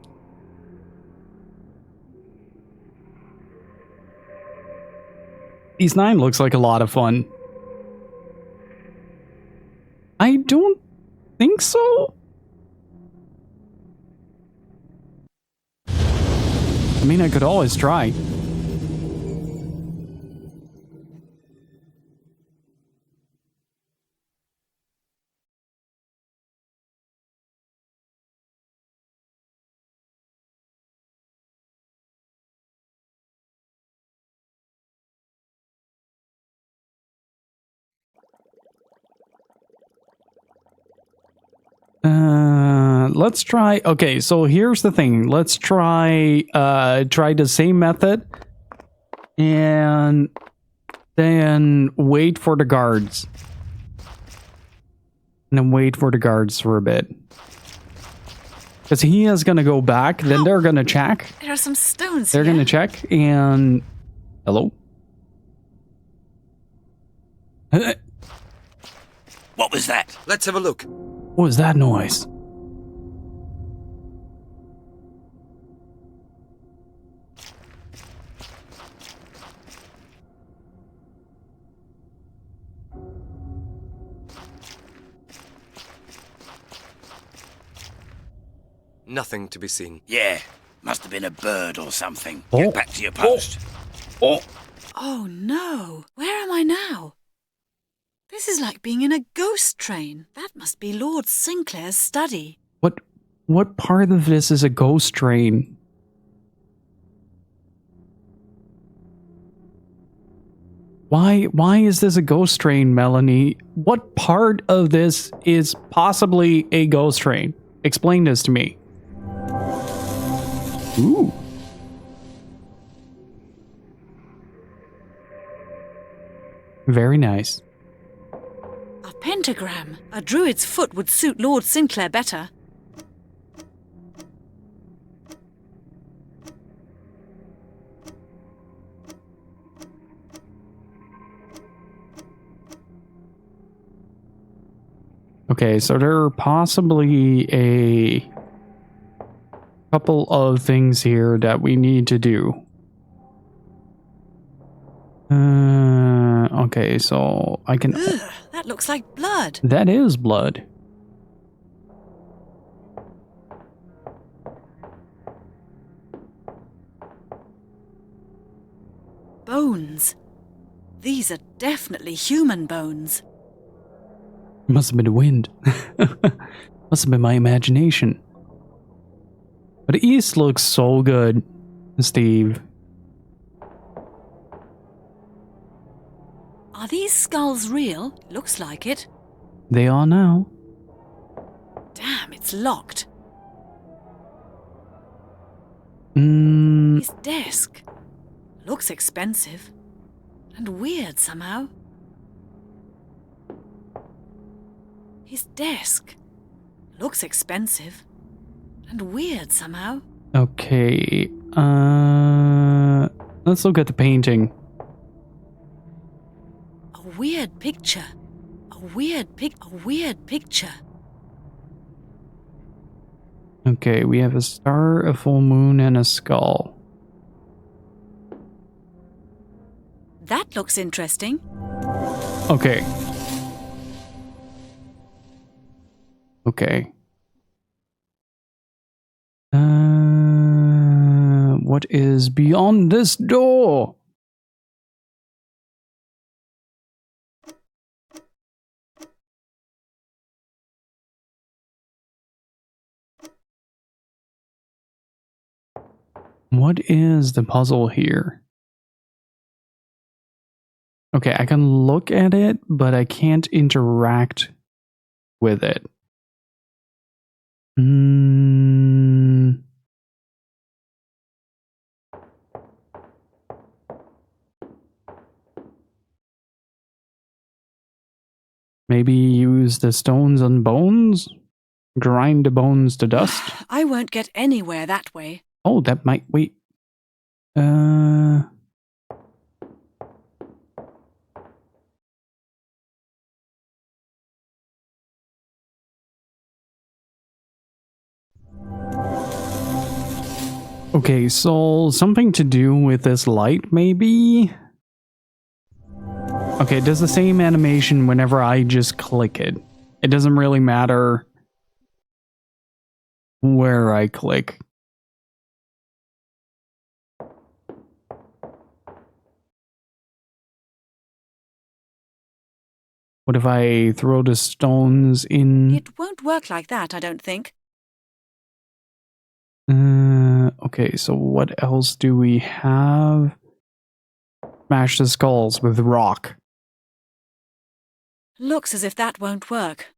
These 9 looks like a lot of fun. I don't think so. I mean, I could always try. Let's try. Okay, so here's the thing. Let's try the same method and then wait for the guards. And then wait for the guards for a bit. Because he is going to go back, then they're going to check. There are some stones They're here. going to check and... Hello? What was that? Let's have a look. What was that noise? Nothing to be seen. Yeah. Must have been a bird or something. Oh. Get back to your post. Oh no! Where am I now? This is like being in a ghost train. That must be Lord Sinclair's study. What part of this is a ghost train? Why is this a ghost train, Melanie? What part of this is possibly a ghost train? Explain this to me. Ooh. Very nice. I've pinned pentagram. A druid's foot would suit Lord Sinclair better. Okay, so there are possibly a couple of things here that we need to do. Okay, so I can... Ugh, that looks like blood. That is blood. Bones. These are definitely human bones. Must have been the wind. Must have been my imagination. But the east looks so good, Steve. Are these skulls real? Looks like it. They are now. Damn, it's locked. Mm. His desk. Looks expensive. And weird somehow. His desk. Looks expensive. And weird somehow. Okay. Let's look at the painting. A weird picture. A weird picture. Okay, we have a star, a full moon, and a skull. That looks interesting. Okay. Okay. What is beyond this door? What is the puzzle here? Okay, I can look at it, but I can't interact with it. Maybe use the stones and bones? Grind the bones to dust? I won't get anywhere that way. Oh, that might... Wait. Okay, so something to do with this light, maybe? Okay, it does the same animation whenever I just click it. It doesn't really matter where I click. What if I throw the stones in? It won't work like that, I don't think. Okay, so what else do we have? Smash the skulls with rock. Looks as if that won't work.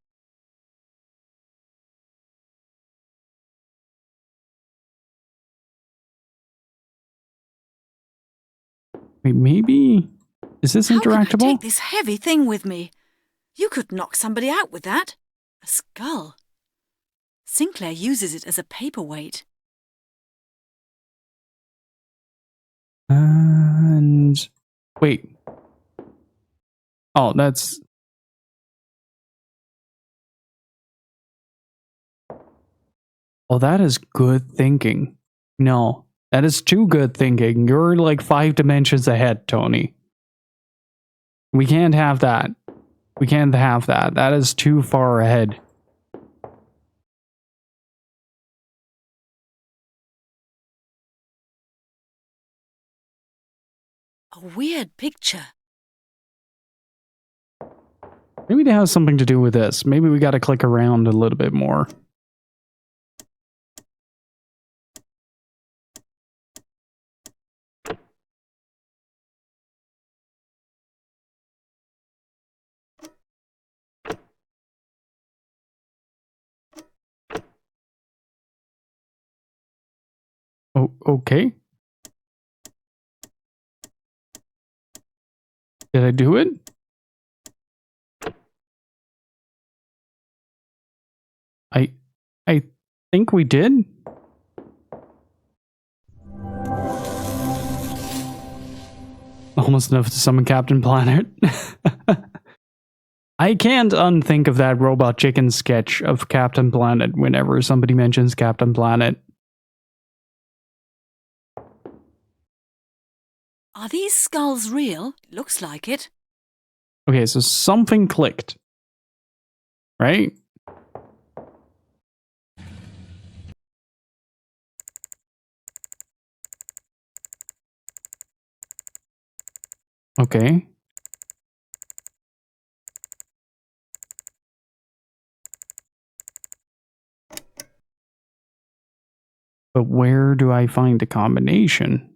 Wait, maybe? Is this interactable? How can I take this heavy thing with me? You could knock somebody out with that. A skull. Sinclair uses it as a paperweight. And... wait. Oh, that's... Oh, that is good thinking. No, that is too good thinking. You're like 5 dimensions ahead, Tony. We can't have that. We can't have that. That is too far ahead. A weird picture. Maybe it has something to do with this. Maybe we got to click around a little bit more. Oh, okay. Did I do it? I think we did. Almost enough to summon Captain Planet. I can't unthink of that Robot Chicken sketch of Captain Planet whenever somebody mentions Captain Planet. Are these skulls real? Looks like it. Okay, so something clicked. Right? Okay. But where do I find the combination?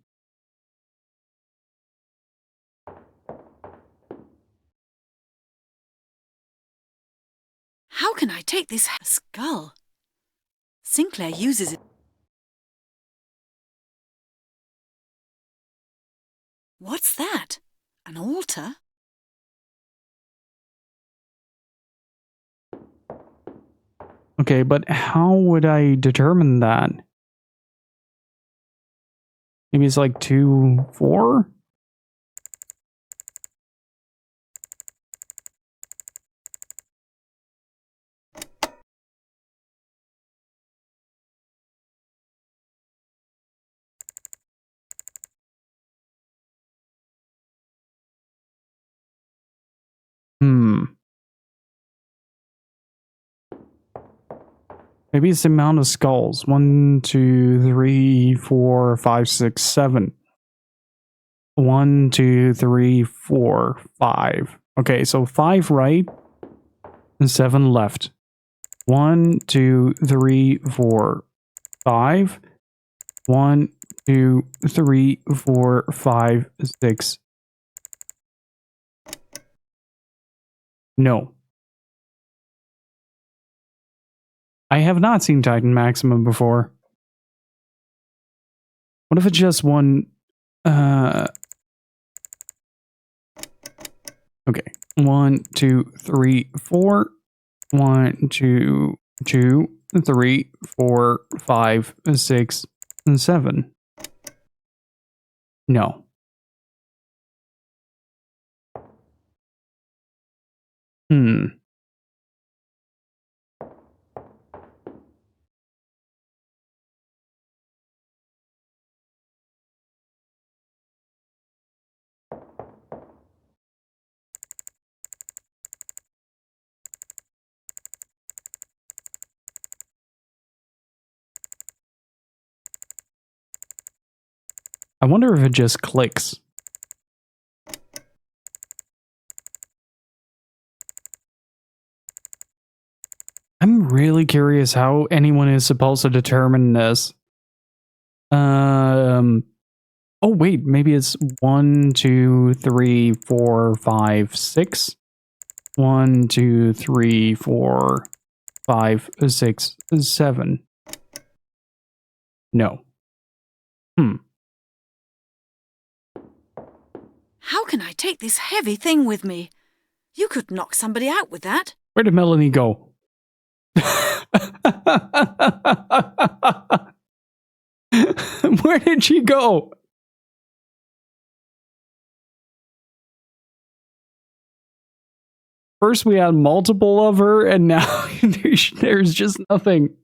How can I take this skull? Sinclair uses it. What's that? An altar? Okay, but how would I determine that? Maybe it's like 2, 4? Maybe it's the amount of skulls. 1, 2, 3, 4, 5, 6, 7. 1, 2, 3, 4, 5. Okay, so 5 right and 7 left. 1, 2, 3, 4, 5. 1, 2, 3, 4, 5, 6. No. I have not seen Titan Maximum before. What if it's just one... Okay. 1, 2, 3, 4. 1, 2, 2, 3, 4, 5, 6, 7. No. I wonder if it just clicks. I'm really curious how anyone is supposed to determine this. Oh wait, maybe it's 1, 2, 3, 4, 5, 6. 1, 2, 3, 4, 5, 6, 7. No. How can I take this heavy thing with me? You could knock somebody out with that. Where did Melanie go? Where did she go? First we had multiple of her, and now there's just nothing.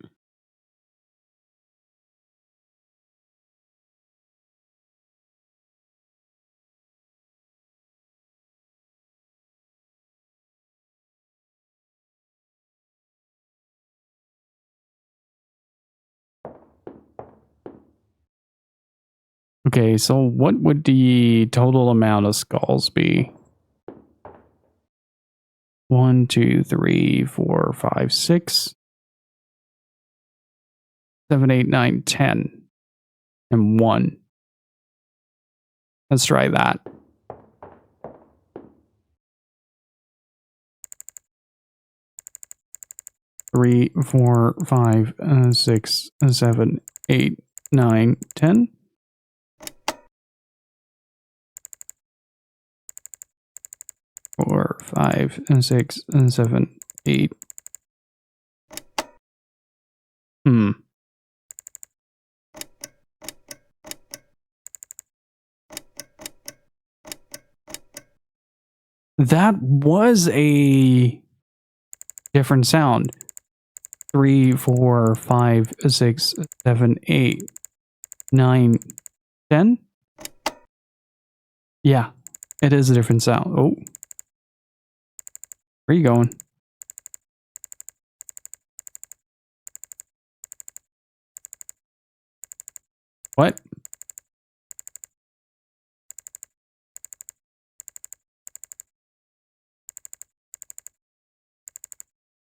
Okay, so what would the total amount of skulls be? 1, 2, 3, 4, 5, 6, 7, 8, 9, 10, and 1. Let's try that. Three, 4, 5, 6, 7, 8, 9, 10. 4, 5, 6, 7, 8. That was a different sound. 3, 4, 5, 6, 7, 8, 9, 10? Yeah, it is a different sound. Oh. Where are you going? What?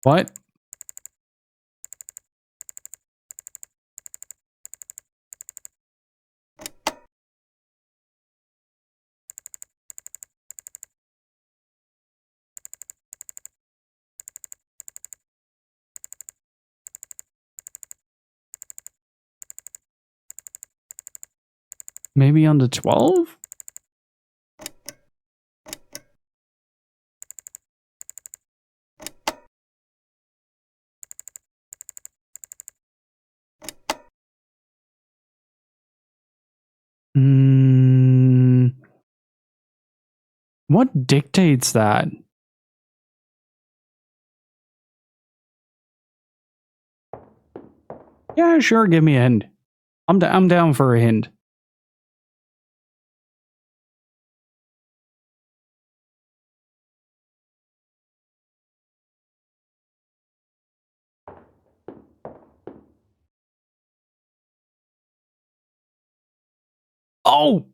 What? Maybe on the 12? What dictates that? Yeah, sure, give me a hint. I'm down for a hint. Oh!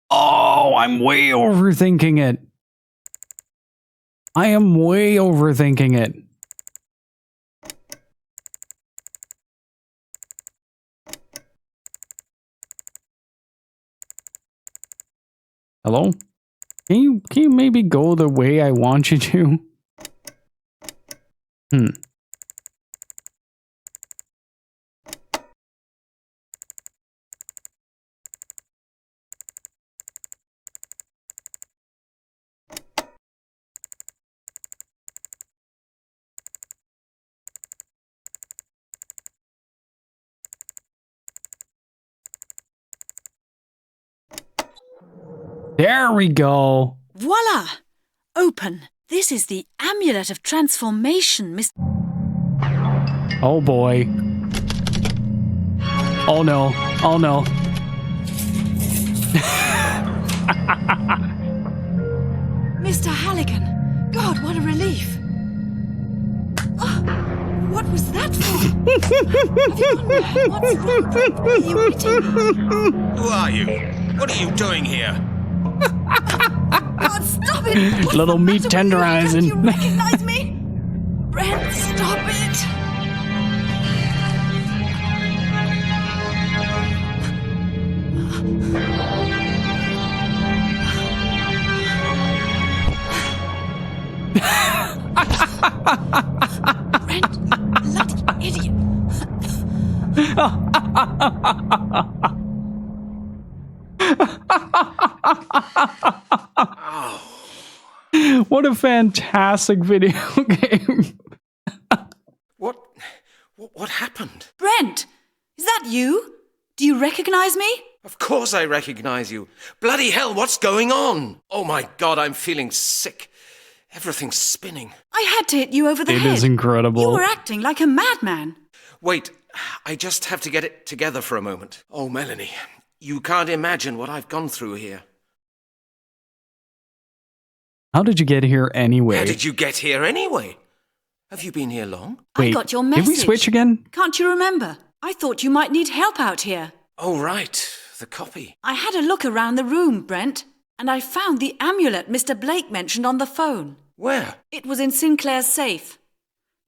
Oh, I'm way overthinking it. I am way overthinking it. Hello? Can you maybe go the way I want you to? There we go. Voila! Open. This is the amulet of transformation, Miss. Oh boy. Oh no. Oh no. Mr. Halligan. God, what a relief. Oh, what was that for? Have you gone mad? What's wrong? Why are you hitting me? Who are you? What are you doing here? God, stop it! What's Little the meat matter with you? tenderizing. Don't you recognize me? Brent, stop it! Brent, bloody idiot! What a fantastic video game. What happened? Brent, is that you? Do you recognize me? Of course I recognize you. Bloody hell, what's going on? Oh my god, I'm feeling sick. Everything's spinning. I had to hit you over the head. It is incredible. You were acting like a madman. Wait, I just have to get it together for a moment. Oh, Melanie, you can't imagine what I've gone through here. How did you get here anyway? How did you get here anyway? Have you been here long? Wait, I got your message. did we switch again? Can't you remember? I thought you might need help out here. Oh, right. The copy. I had a look around the room, Brent, and I found the amulet Mr. Blake mentioned on the phone. Where? It was in Sinclair's safe,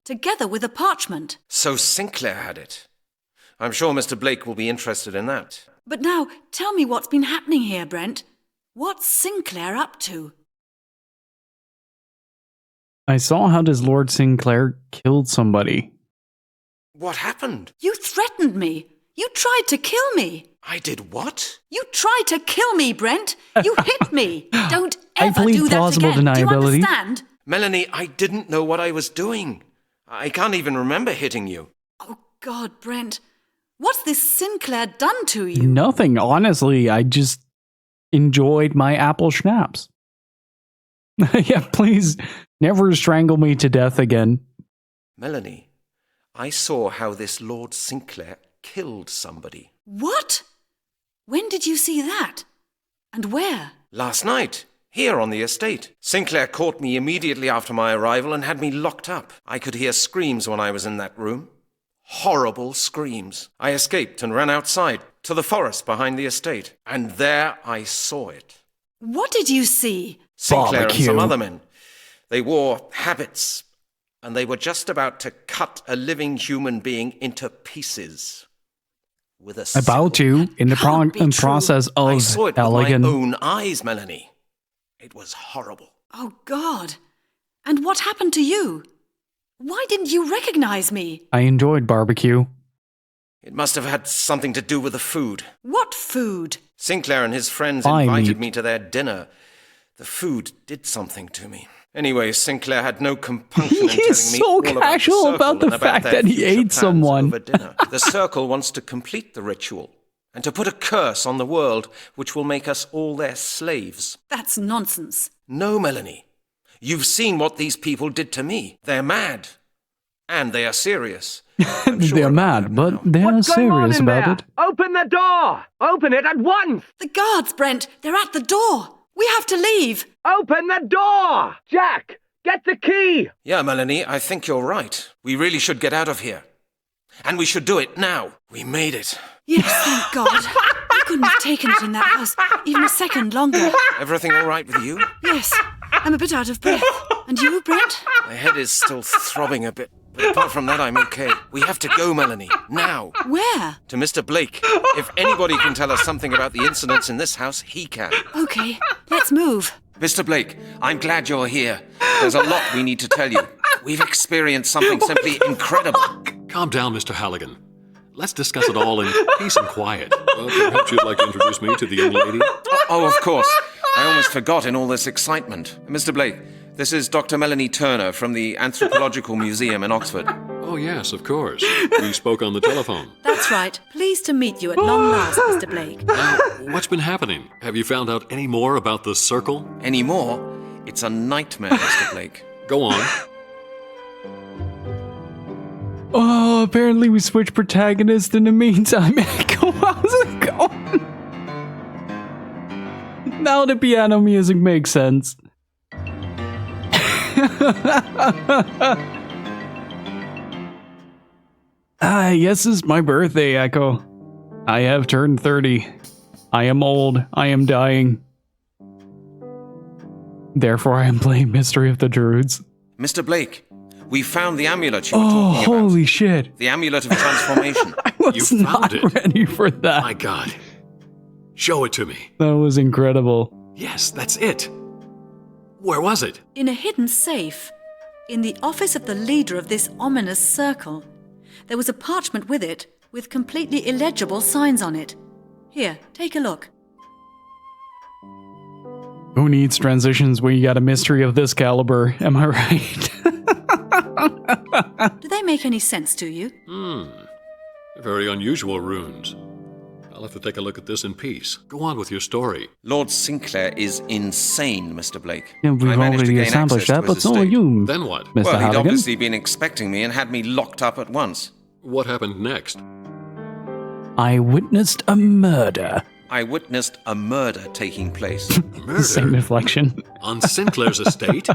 together with a parchment. So Sinclair had it. I'm sure Mr. Blake will be interested in that. But now, tell me what's been happening here, Brent. What's Sinclair up to? I saw how this Lord Sinclair killed somebody. What happened? You threatened me. You tried to kill me. I did what? You tried to kill me, Brent. You hit me. Don't I ever plead do that plausible again. Do you deniability. understand? Melanie, I didn't know what I was doing. I can't even remember hitting you. Oh, God, Brent. What's this Sinclair done to you? Nothing, honestly. I just enjoyed my apple schnapps. Yeah, please never strangle me to death again. Melanie, I saw how this Lord Sinclair killed somebody. What? When did you see that? And where? Last night, here on the estate. Sinclair caught me immediately after my arrival and had me locked up. I could hear screams when I was in that room. Horrible screams. I escaped and ran outside to the forest behind the estate. And there I saw it. What did you see? Sinclair Barbecue. and some other men. They wore habits, and they were just about to cut a living human being into pieces. With a About to, in the process of I saw it with Halligan. my own eyes, Melanie. It was horrible. Oh, God. And what happened to you? Why didn't you recognize me? I enjoyed barbecue. It must have had something to do with the food. What food? Sinclair and his friends Thigh invited meat. me to their dinner. The food did something to me. Anyway, Sinclair had no compunction in telling me He's so all about the casual circle about the and fact their that he future ate plans someone. over dinner. The circle wants to complete the ritual and to put a curse on the world which will make us all their slaves. That's nonsense. No, Melanie. You've seen what these people did to me. They're mad. And they are serious. They're mad, but they're serious about it. Open the door! Open it at once! The guards, Brent. They're at the door. We have to leave. Open the door! Jack, get the key! Yeah, Melanie, I think you're right. We really should get out of here. And we should do it now. We made it. Yes, thank God. I couldn't have taken it in that house even a second longer. Everything all right with you? Yes, I'm a bit out of breath. And you, Brent? My head is still throbbing a bit. But apart from that, I'm okay. We have to go, Melanie. Now. Where? To Mr. Blake. If anybody can tell us something about the incidents in this house, he can. Okay, let's move. Mr. Blake, I'm glad you're here. There's a lot we need to tell you. We've experienced something simply incredible. Calm down, Mr. Halligan. Let's discuss it all in peace and quiet. Perhaps you'd like to introduce me to the young lady? Oh, of course. I almost forgot in all this excitement. Mr. Blake, this is Dr. Melanie Turner from the Anthropological Museum in Oxford. Oh, yes, of course. We spoke on the telephone. That's right. Pleased to meet you at long last, Mr. Blake. Now, what's been happening? Have you found out any more about the circle? Any more? It's a nightmare, Mr. Blake. Go on. Oh, apparently we switched protagonists in the meantime. How's it going? Now the piano music makes sense. Yes, it's my birthday, Echo. I have turned 30. I am old. I am dying. Therefore, I am playing Mystery of the Druids. Mr. Blake, we found the amulet you were Oh, talking about. holy shit. The amulet of transformation. I was You not found it. ready for that. My God. Show it to me. That was incredible. Yes, that's it. Where was it? In a hidden safe, in the office of the leader of this ominous circle. There was a parchment with it, with completely illegible signs on it. Here, take a look. Who needs transitions when you got a mystery of this caliber? Am I right? Do they make any sense to you? Very unusual runes. I'll have to take a look at this in peace. Go on with your story. Lord Sinclair is insane, Mr. Blake. Yeah, we've I managed to already gain established access that, to but his so are estate. you, Then what? Mr. Well, he'd Halligan. obviously been expecting me and had me locked up at once. What happened next? I witnessed a murder. I witnessed a murder taking place. Murder? Same inflection. On Sinclair's estate?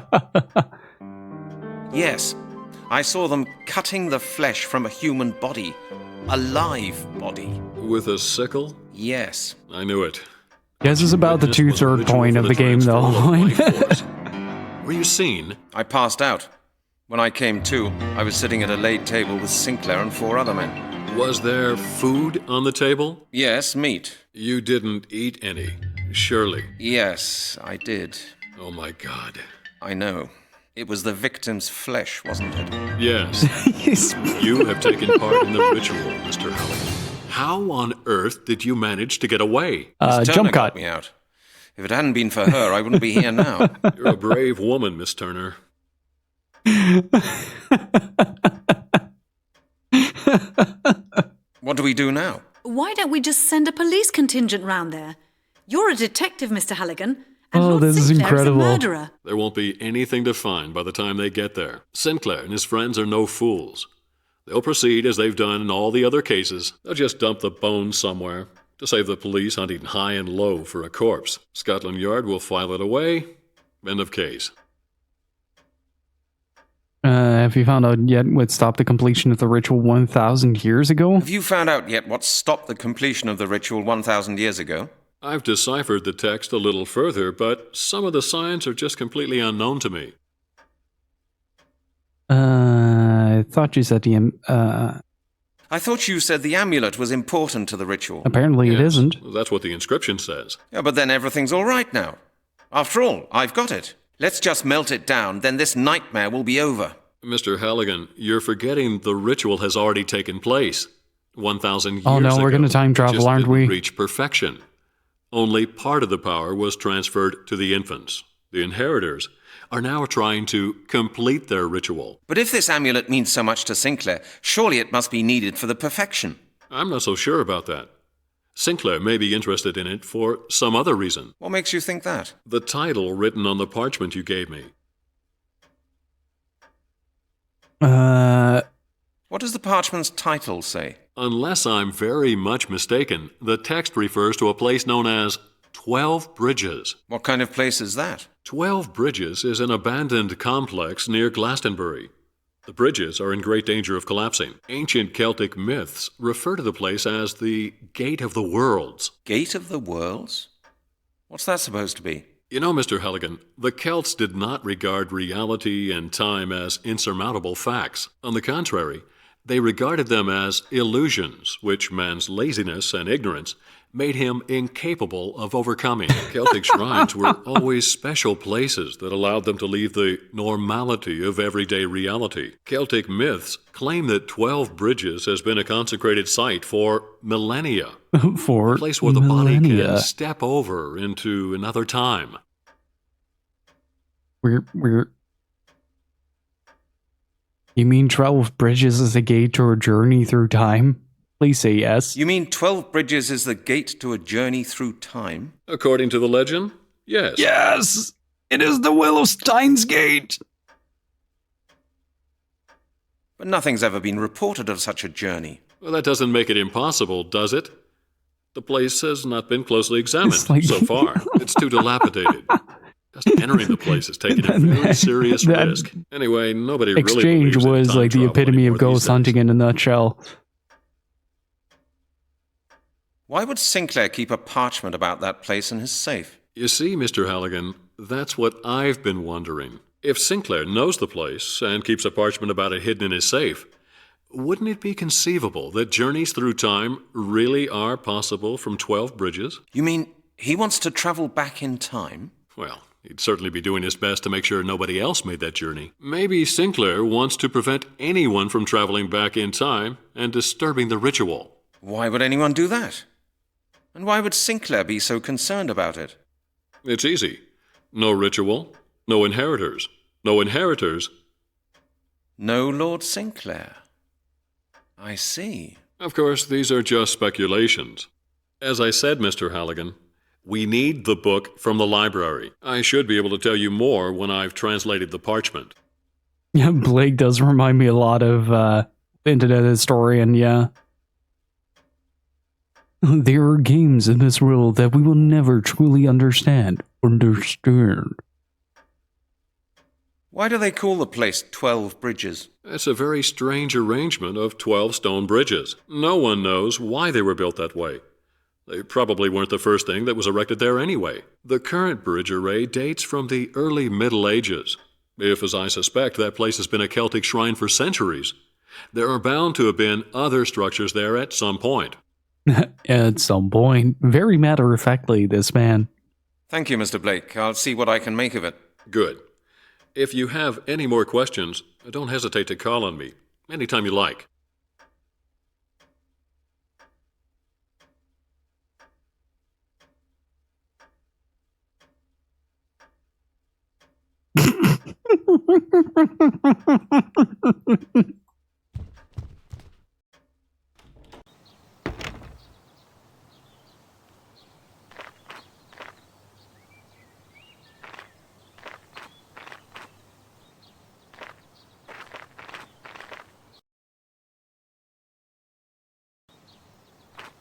Yes, I saw them cutting the flesh from a human body. A live body. With a sickle? Yes. I knew it. Guess it's about the Witness was a 2/3 ritual point for of the game, transfer of life though. force. Were you seen? I passed out. When I came to, I was sitting at a laid table with Sinclair and 4 other men. Was there food on the table? Yes, meat. You didn't eat any, surely. Yes, I did. Oh my God. I know. It was the victim's flesh, wasn't it? Yes. You have taken part in the ritual, Mr. Halligan. How on earth did you manage to get away? Miss Turner jump got cut. me out. If it hadn't been for her, I wouldn't be here now. You're a brave woman, Miss Turner. What do we do now? Why don't we just send a police contingent round there? You're a detective, Mr. Halligan, and Lord this is Sinclair incredible. is a murderer. There won't be anything to find by the time they get there. Sinclair and his friends are no fools. They'll proceed as they've done in all the other cases. They'll just dump the bones somewhere to save the police hunting high and low for a corpse. Scotland Yard will file it away. End of case. Have you found out yet what stopped the completion of the ritual 1,000 years ago? Have you found out yet what stopped the completion of the ritual 1,000 years ago? I've deciphered the text a little further, but some of the signs are just completely unknown to me. I thought you said I thought you said the amulet was important to the ritual. Apparently it isn't. That's what the inscription says. Yeah, but then everything's all right now. After all, I've got it. Let's just melt it down, then this nightmare will be over. Mr. Halligan, you're forgetting the ritual has already taken place. 1,000 years Oh no, we're ago. going to time It travel, just aren't didn't we? reach perfection. Only part of the power was transferred to the infants. The inheritors are now trying to complete their ritual. But if this amulet means so much to Sinclair, surely it must be needed for the perfection. I'm not so sure about that. Sinclair may be interested in it for some other reason. What makes you think that? The title written on the parchment you gave me. What does the parchment's title say? Unless I'm very much mistaken, the text refers to a place known as 12 Bridges. What kind of place is that? 12 Bridges is an abandoned complex near Glastonbury. The bridges are in great danger of collapsing. Ancient Celtic myths refer to the place as the Gate of the Worlds. Gate of the Worlds? What's that supposed to be? You know, Mr. Halligan, the Celts did not regard reality and time as insurmountable facts. On the contrary, they regarded them as illusions, which man's laziness and ignorance made him incapable of overcoming. Celtic shrines were always special places that allowed them to leave the normality of everyday reality. Celtic myths claim that 12 Bridges has been a consecrated site for millennia. For a place where the body millennia. can step over into another time. You mean 12 Bridges is a gate to a journey through time? Please say yes. You mean 12 Bridges is the gate to a journey through time? According to the legend, yes. Yes! It is the Will of Stein's Gate! But nothing's ever been reported of such a journey. Well, that doesn't make it impossible, does it? The place has not been closely examined so far. It's too dilapidated. Just entering the place is taking a very serious risk. Anyway, nobody really Exchange believes in was time like the travel epitome of anymore these ghost hunting in a nutshell. Why would Sinclair keep a parchment about that place in his safe? You see, Mr. Halligan, that's what I've been wondering. If Sinclair knows the place and keeps a parchment about it hidden in his safe, wouldn't it be conceivable that journeys through time really are possible from 12 Bridges? You mean he wants to travel back in time? Well, he'd certainly be doing his best to make sure nobody else made that journey. Maybe Sinclair wants to prevent anyone from traveling back in time and disturbing the ritual. Why would anyone do that? And why would Sinclair be so concerned about it? It's easy. No ritual, no inheritors. No inheritors. No Lord Sinclair. I see. Of course, these are just speculations. As I said, Mr. Halligan, we need the book from the library. I should be able to tell you more when I've translated the parchment. Yeah, Blake does remind me a lot of internet historian, yeah. There are games in this world that we will never truly understand. Why do they call the place 12 Bridges? It's a very strange arrangement of 12 stone bridges. No one knows why they were built that way. They probably weren't the first thing that was erected there anyway. The current bridge array dates from the early Middle Ages. If, as I suspect, that place has been a Celtic shrine for centuries, there are bound to have been other structures there at some point. At some point. Very matter-of-factly, this man. Thank you, Mr. Blake. I'll see what I can make of it. Good. If you have any more questions, don't hesitate to call on me anytime you like.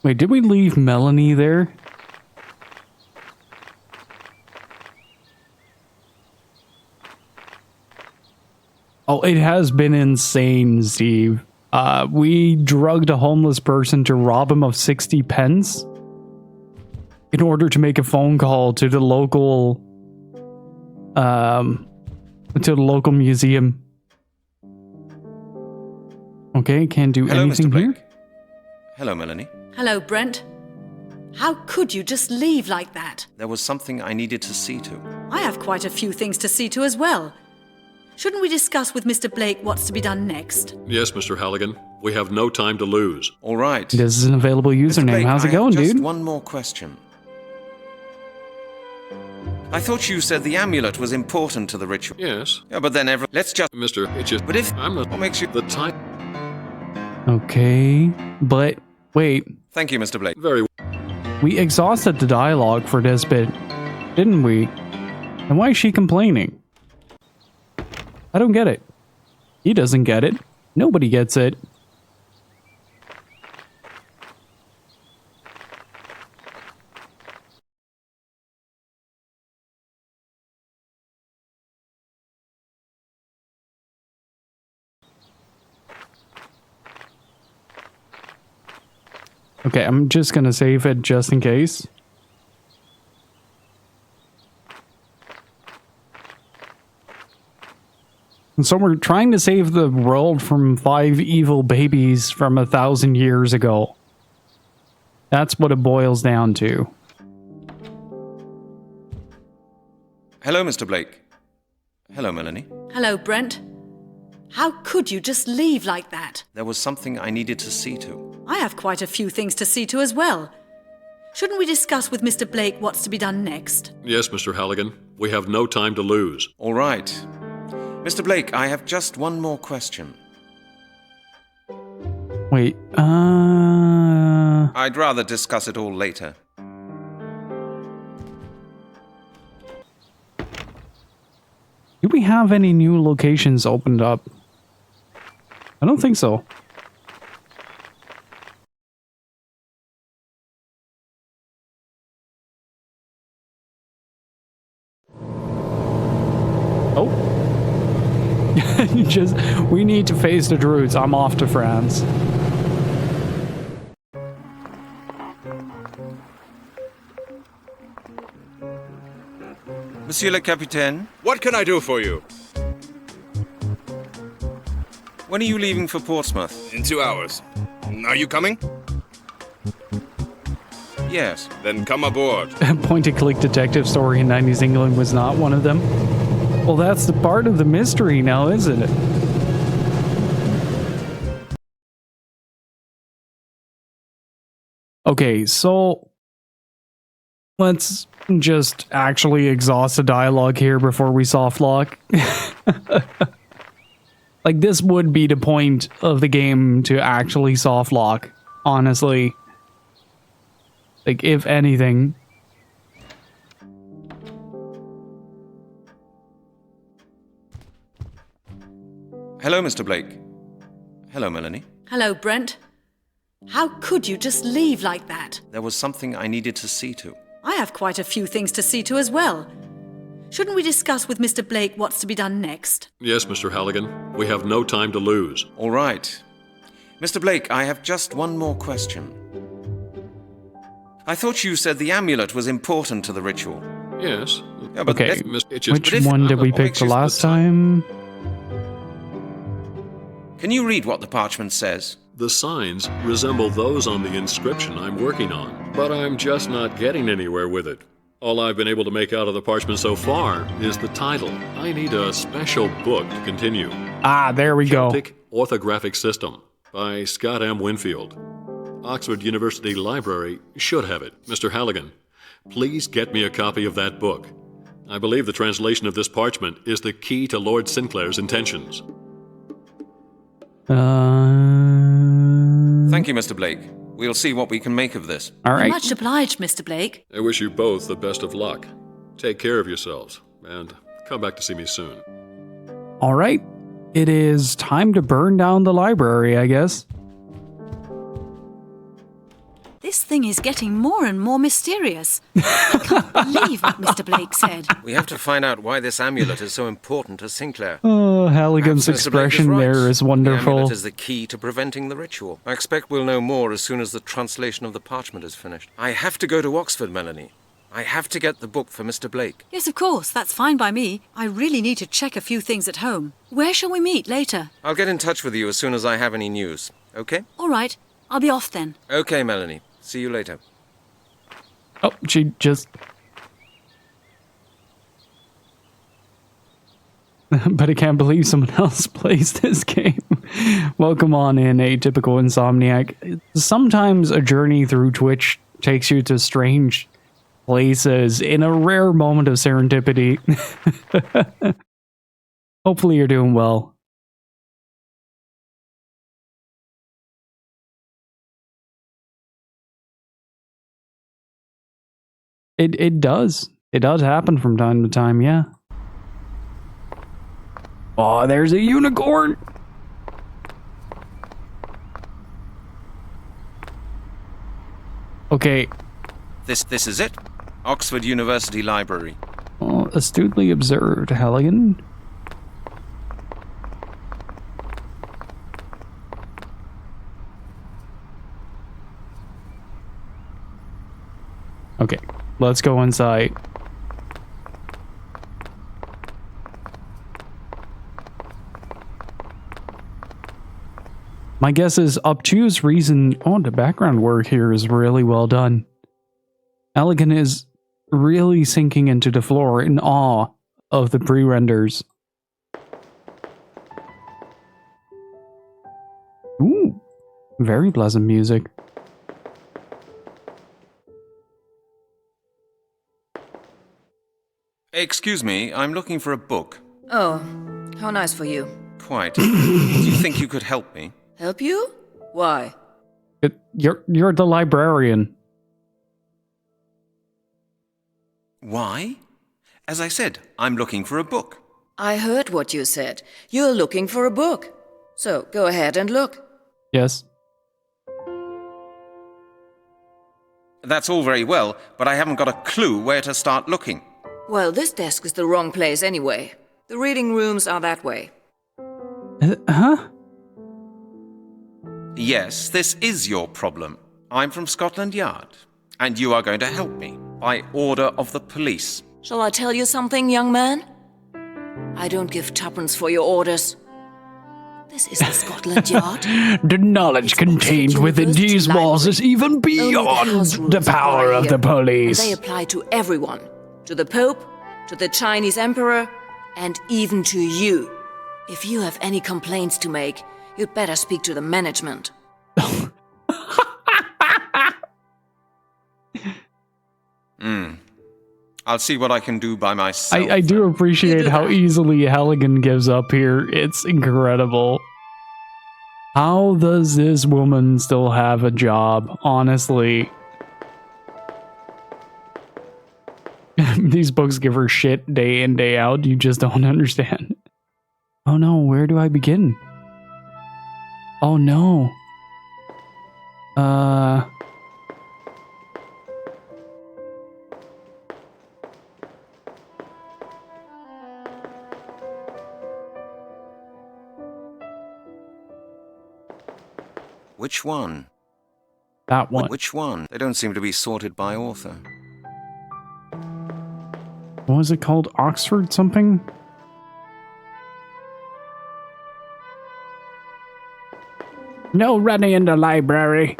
Wait, did we leave Melanie there? Oh, it has been insane, Steve. We drugged a homeless person to rob him of 60 pence in order to make a phone call to the local museum. Okay, can't do Hello, anything Mr. Blake. here. Hello, Melanie. Hello, Brent. How could you just leave like that? There was something I needed to see to. I have quite a few things to see to as well. Shouldn't we discuss with Mr. Blake what's to be done next? Yes, Mr. Halligan. We have no time to lose. All right. This is an available username. Blake, How's it I have going, just dude? one more question. I thought you said the amulet was important to the ritual. Yes. Yeah, but then let's just... Mr. It just... But if... I'm not... What makes you... The time... Okay, but wait. Thank you, Mr. Blake. Very... We exhausted the dialogue for this bit, didn't we? And why is she complaining? I don't get it. He doesn't get it. Nobody gets it. Okay, I'm just gonna save it just in case. And so we're trying to save the world from 5 evil babies from 1,000 years ago. That's what it boils down to. Hello, Mr. Blake. Hello, Melanie. Hello, Brent. How could you just leave like that? There was something I needed to see to. I have quite a few things to see to as well. Shouldn't we discuss with Mr. Blake what's to be done next? Yes, Mr. Halligan. We have no time to lose. All right. Mr. Blake, I have just one more question. Wait, I'd rather discuss it all later. Do we have any new locations opened up? I don't think so. Oh. We need to face the Druids. I'm off to France. Monsieur le Capitaine? What can I do for you? When are you leaving for Portsmouth? In 2 hours. Are you coming? Yes. Then come aboard. Point-and-click detective story in 90s England was not one of them. Well, that's the part of the mystery now, isn't it? Okay, so let's just actually exhaust the dialogue here before we soft lock. Like, this would be the point of the game to actually soft lock, honestly. Like, if anything. Hello, Mr. Blake. Hello, Melanie. Hello, Brent. How could you just leave like that? There was something I needed to see to. I have quite a few things to see to as well. Shouldn't we discuss with Mr. Blake what's to be done next? Yes, Mr. Halligan. We have no time to lose. All right. Mr. Blake, I have just one more question. I thought you said the amulet was important to the ritual. Yes. Yeah, but okay, which one did we pick the last time? Can you read what the parchment says? The signs resemble those on the inscription I'm working on, but I'm just not getting anywhere with it. All I've been able to make out of the parchment so far is the title. I need a special book to continue. Ah, there we go. Celtic Orthographic System by Scott M. Winfield. Oxford University Library should have it. Mr. Halligan, please get me a copy of that book. I believe the translation of this parchment is the key to Lord Sinclair's intentions. Thank you, Mr. Blake. We'll see what we can make of this. All right. Much obliged, Mr. Blake. I wish you both the best of luck. Take care of yourselves, and come back to see me soon. All right. It is time to burn down the library, I guess. This thing is getting more and more mysterious. I can't believe what Mr. Blake said. We have to find out why this amulet is so important to Sinclair. Oh, Halligan's Perhaps Mr. Blake expression right. there is The wonderful. amulet is the key to preventing the ritual. I expect we'll know more as soon as the translation of the parchment is finished. I have to go to Oxford, Melanie. I have to get the book for Mr. Blake. Yes, of course. That's fine by me. I really need to check a few things at home. Where shall we meet later? I'll get in touch with you as soon as I have any news. Okay? All right. I'll be off then. Okay, Melanie. See you later. Oh, she just... But I can't believe someone else plays this game. Welcome on in, Atypical Insomniac. Sometimes a journey through Twitch takes you to strange places in a rare moment of serendipity. Hopefully you're doing well. It does. It does happen from time to time, yeah. Oh, there's a unicorn! Okay. This is it. Oxford University Library. Oh, astutely observed, Halligan. Okay, let's go inside. My guess is obtuse reason. Oh, the background work here is really well done. Halligan is really sinking into the floor in awe of the pre-renders. Ooh, very pleasant music. Excuse me, I'm looking for a book. Oh, how nice for you. Quite. Do you think you could help me? Help you? Why? You're the librarian. Why? As I said, I'm looking for a book. I heard what you said. You're looking for a book. So, go ahead and look. Yes. That's all very well, but I haven't got a clue where to start looking. Well, this desk is the wrong place anyway. The reading rooms are that way. Huh? Yes, this is your problem. I'm from Scotland Yard, and you are going to help me by order of the police. Shall I tell you something, young man? I don't give tuppence for your orders. This is the Scotland Yard. The knowledge contained within these walls is even beyond the power of the police. And they apply to everyone. To the Pope, to the Chinese Emperor, and even to you. If you have any complaints to make, you'd better speak to the management. I'll see what I can do by myself. I do appreciate how easily Halligan gives up here. It's incredible. How does this woman still have a job, honestly? These books give her shit day in, day out. You just don't understand. Oh no, where do I begin? Oh no. Which one? That one. Which one? They don't seem to be sorted by author. What was it called? Oxford something? No running in the library.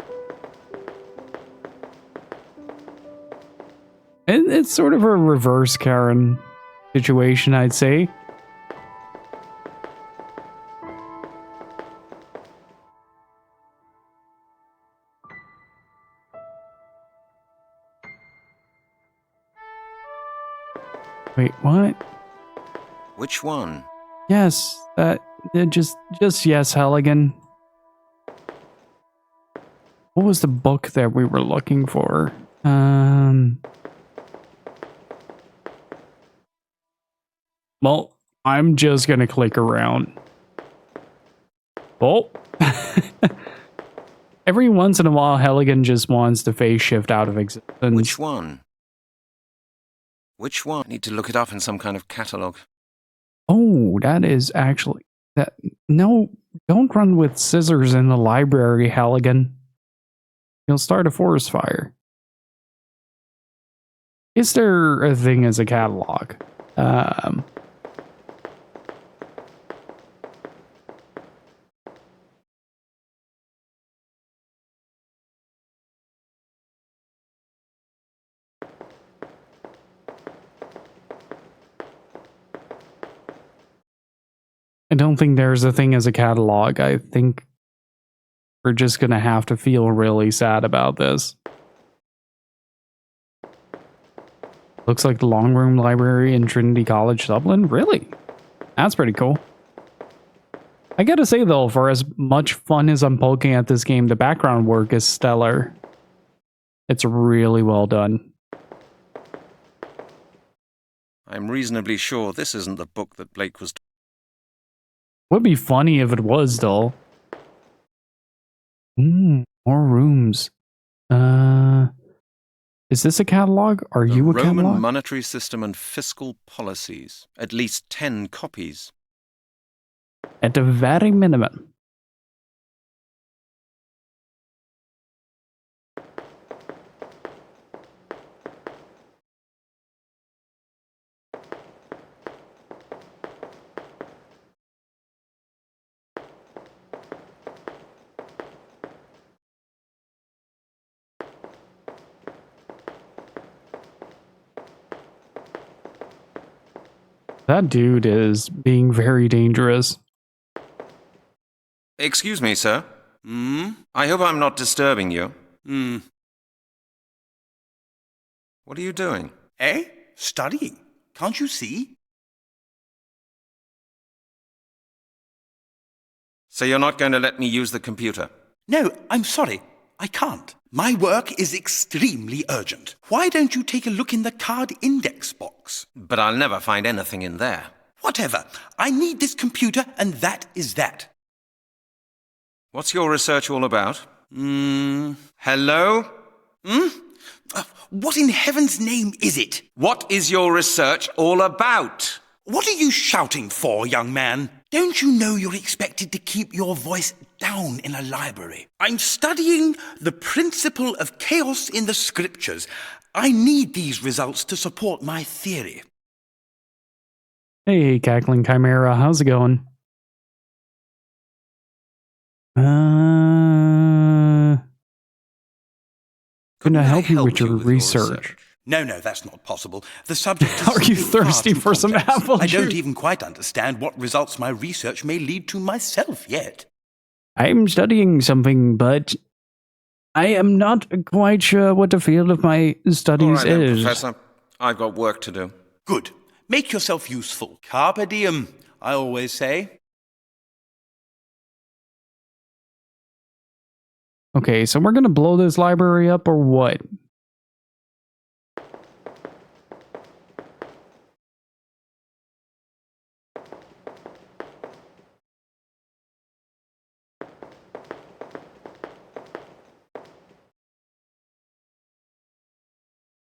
It's sort of a reverse Karen situation, I'd say. Wait, what? Which one? Yes, just yes, Halligan. What was the book that we were looking for? Well, I'm just gonna click around. Oh. Every once in a while, Halligan just wants to phase shift out of existence. Which one? Which one? I need to look it up in some kind of catalogue. Oh, that is actually that. No, don't run with scissors in the library, Halligan. You'll start a forest fire. Is there a thing as a catalog? I don't think there's a thing as a catalog. I think we're just gonna have to feel really sad about this. Looks like the Long Room Library in Trinity College, Dublin. Really? That's pretty cool. I gotta say though, for as much fun as I'm poking at this game, the background work is stellar. It's really well done. I'm reasonably sure this isn't the book that Blake was... Would be funny if it was, though. More rooms. Is this a catalog? Are you a catalog? Roman monetary system and fiscal policies. At least 10 copies. At the very minimum. That dude is being very dangerous. Excuse me, sir. I hope I'm not disturbing you. What are you doing? Eh? Studying. Can't you see? So you're not going to let me use the computer? No, I'm sorry. I can't. My work is extremely urgent. Why don't you take a look in the card index box? But I'll never find anything in there. Whatever. I need this computer, and that is that. What's your research all about? Hello? What in heaven's name is it? What is your research all about? What are you shouting for, young man? Don't you know you're expected to keep your voice down in a library? I'm studying the principle of chaos in the scriptures. I need these results to support my theory. Hey, Cackling Chimera, how's it going? Can I help you with your research? No, that's not possible. The subject is Are you thirsty for some apple juice? I don't even quite understand what results my research may lead to myself yet. I'm studying something, but I am not quite sure what the field of my studies All right, then, is. Professor. I've got work to do. Good. Make yourself useful. Carpe diem, I always say. Okay, so we're gonna blow this library up or what?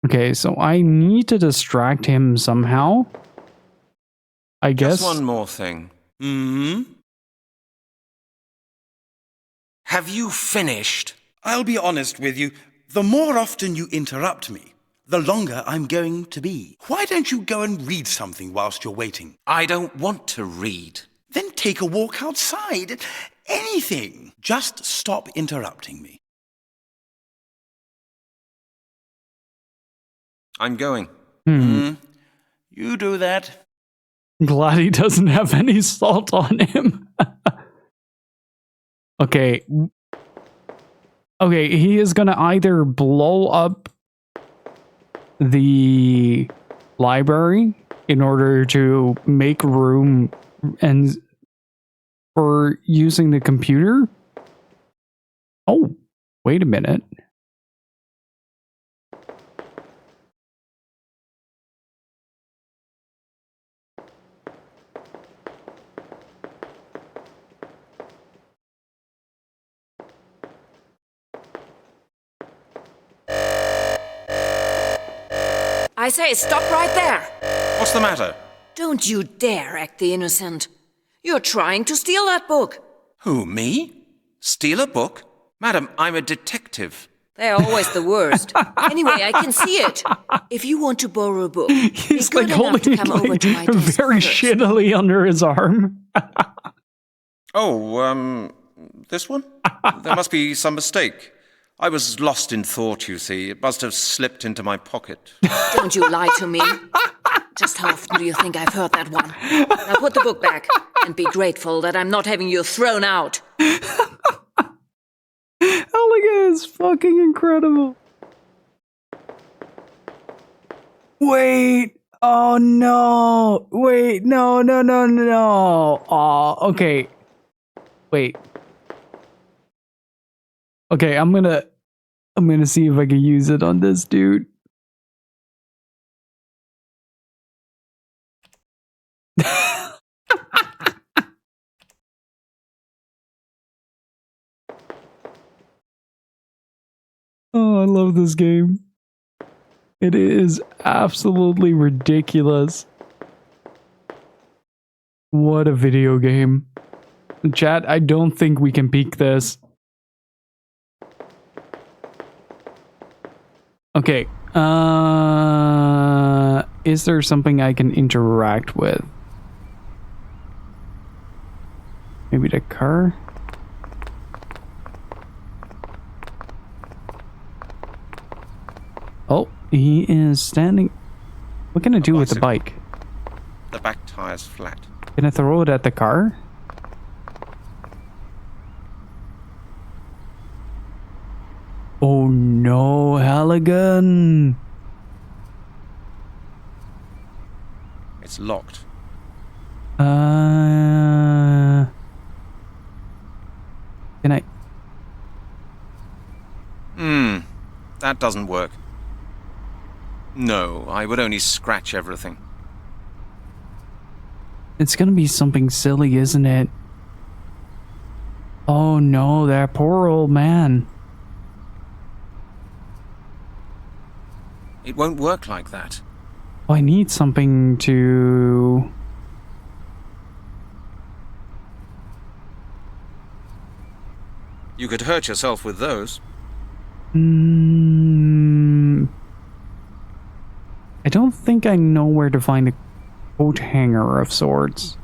Okay, so I need to distract him somehow. I guess. Just one more thing. Have you finished? I'll be honest with you. The more often you interrupt me, the longer I'm going to be. Why don't you go and read something whilst you're waiting? I don't want to read. Then take a walk outside. Anything. Just stop interrupting me. I'm going. You do that. Glad he doesn't have any salt on him. Okay. Okay, he is gonna either blow up the library in order to make room and for using the computer. Oh, wait a minute. I say, stop right there! What's the matter? Don't you dare act the innocent. You're trying to steal that book. Who, me? Steal a book? Madam, I'm a detective. They're always the worst. Anyway, I can see it. If you want to borrow a book, He's be good like enough holding to it come over to my like desk very first. shittily under his arm. Oh, this one? There must be some mistake. I was lost in thought, you see. It must have slipped into my pocket. Don't you lie to me. Just how often do you think I've heard that one? Now put the book back and be grateful that I'm not having you thrown out. Halligan is fucking incredible. Wait. Oh no. Wait. No. Oh, okay. Wait. Okay, I'm gonna see if I can use it on this dude. Oh, I love this game. It is absolutely ridiculous. What a video game. Chat, I don't think we can peek this. Okay. Is there something I can interact with? Maybe the car? Oh, he is standing. What can I do with the bike? The back tire's flat. Can I throw it at the car? Oh no, Halligan! It's locked. Can I? That doesn't work. No, I would only scratch everything. It's gonna be something silly, isn't it? Oh no, that poor old man. It won't work like that. Oh, I need something to... You could hurt yourself with those. I don't think I know where to find a coat hanger of sorts.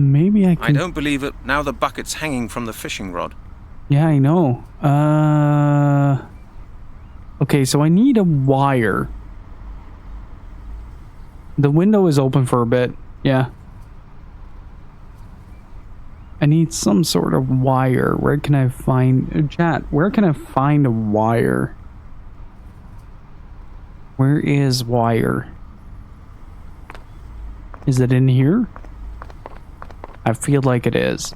Maybe I can... I don't believe it. Now the bucket's hanging from the fishing rod. Yeah, I know. Okay, so I need a wire. The window is open for a bit. Yeah. I need some sort of wire. Where can I find... Chat, where can I find a wire? Where is wire? Is it in here? I feel like it is.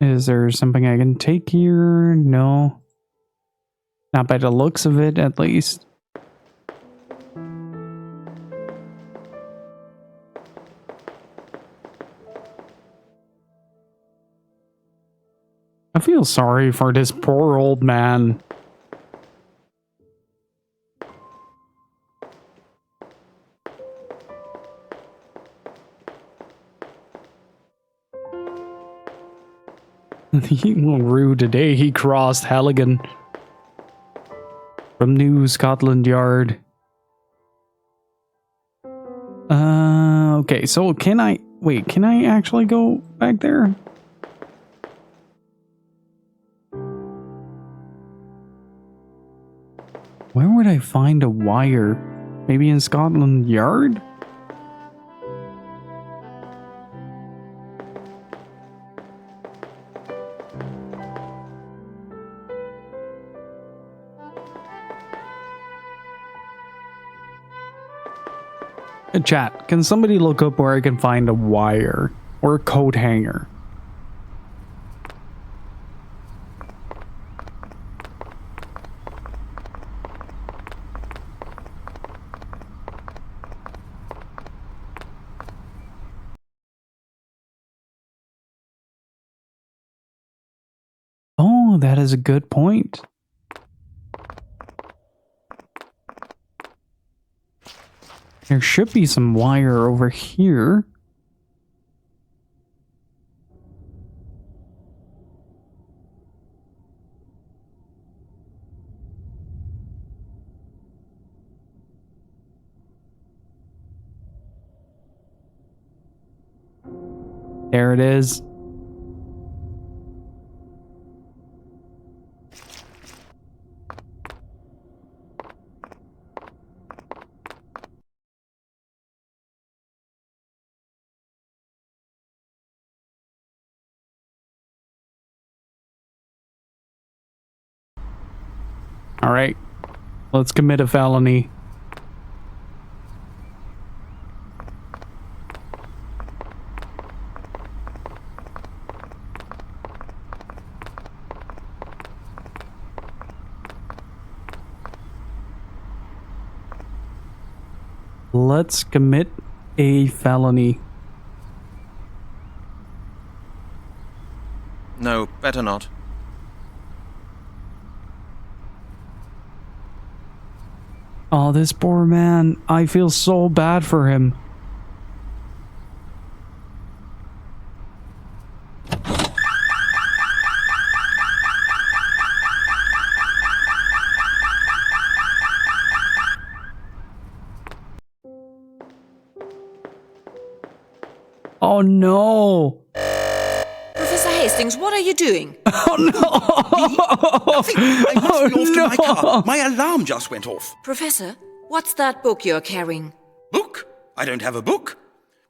Is there something I can take here? No. Not by the looks of it, at least. I feel sorry for this poor old man. Rude today he crossed Halligan from New Scotland Yard. Okay, so can I... Wait, can I actually go back there? Where would I find a wire? Maybe in Scotland Yard? Chat, can somebody look up where I can find a wire or a coat hanger? Oh, that is a good point. There should be some wire over here. There it is. All right, let's commit a felony. Let's commit a felony. No, better not. Oh, this poor man. I feel so bad for him. Oh no. Professor Hastings, what are you doing? Oh no! Nothing. I must be off to my car. My alarm just went off. Professor, what's that book you're carrying? Book? I don't have a book.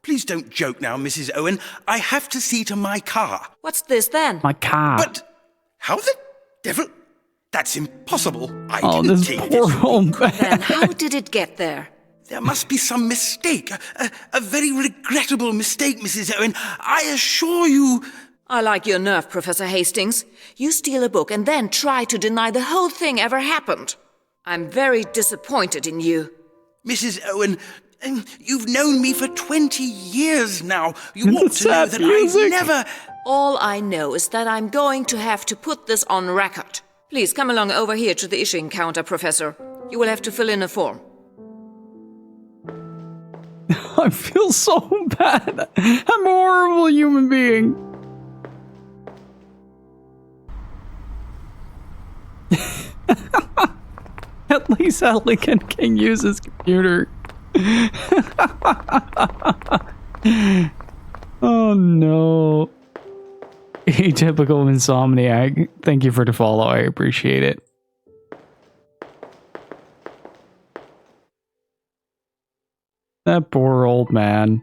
Please don't joke now, Mrs. Owen. I have to see to my car. What's this then? My car. But how the devil? That's impossible. I Oh, didn't this take poor this. old man. Then how did it get there? There must be some mistake. A very regrettable mistake, Mrs. Owen. I assure you. I like your nerve, Professor Hastings. You steal a book and then try to deny the whole thing ever happened. I'm very disappointed in you. Mrs. Owen, you've known me for 20 years now. You And ought the to know sad that music. I never... All I know is that I'm going to have to put this on record. Please come along over here to the issuing counter, Professor. You will have to fill in a form. I feel so bad. I'm a horrible human being. At least Halligan can use his computer. Oh no. Atypical insomniac. Thank you for the follow. I appreciate it. That poor old man.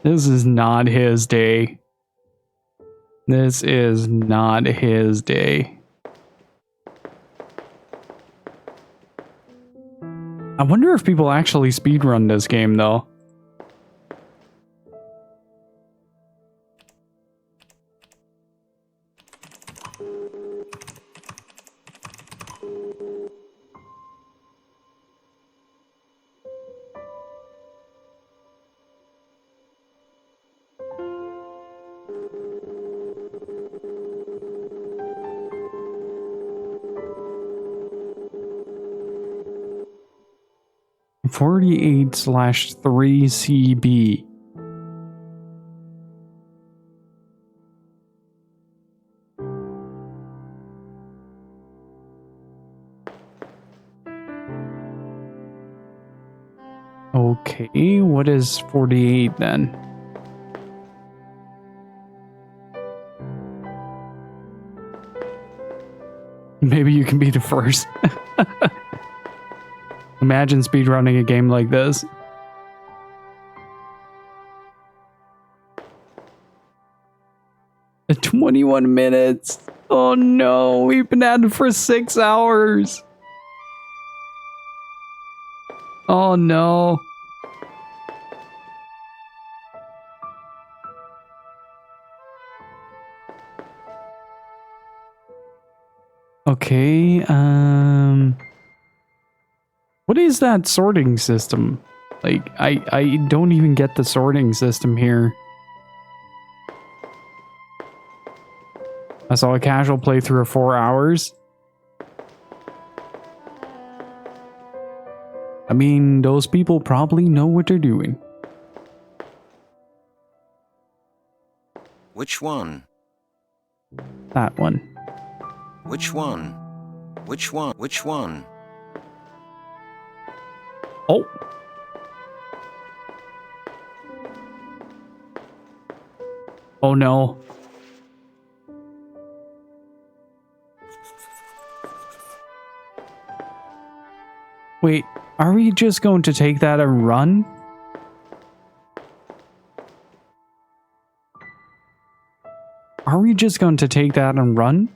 This is not his day. This is not his day. I wonder if people actually speedrun this game though. /3 CB. Okay, what is 48 then? Maybe you can be the first. Imagine speedrunning a game like this. At 21 minutes. Oh no, we've been at it for 6 hours. Oh no. Okay, what is that sorting system? Like, I don't even get the sorting system here. I saw a casual playthrough of 4 hours. I mean, those people probably know what they're doing. Which one? That one. Which one? Which one? Which one? Oh. Oh no. Wait, are we just going to take that and run? Are we just going to take that and run?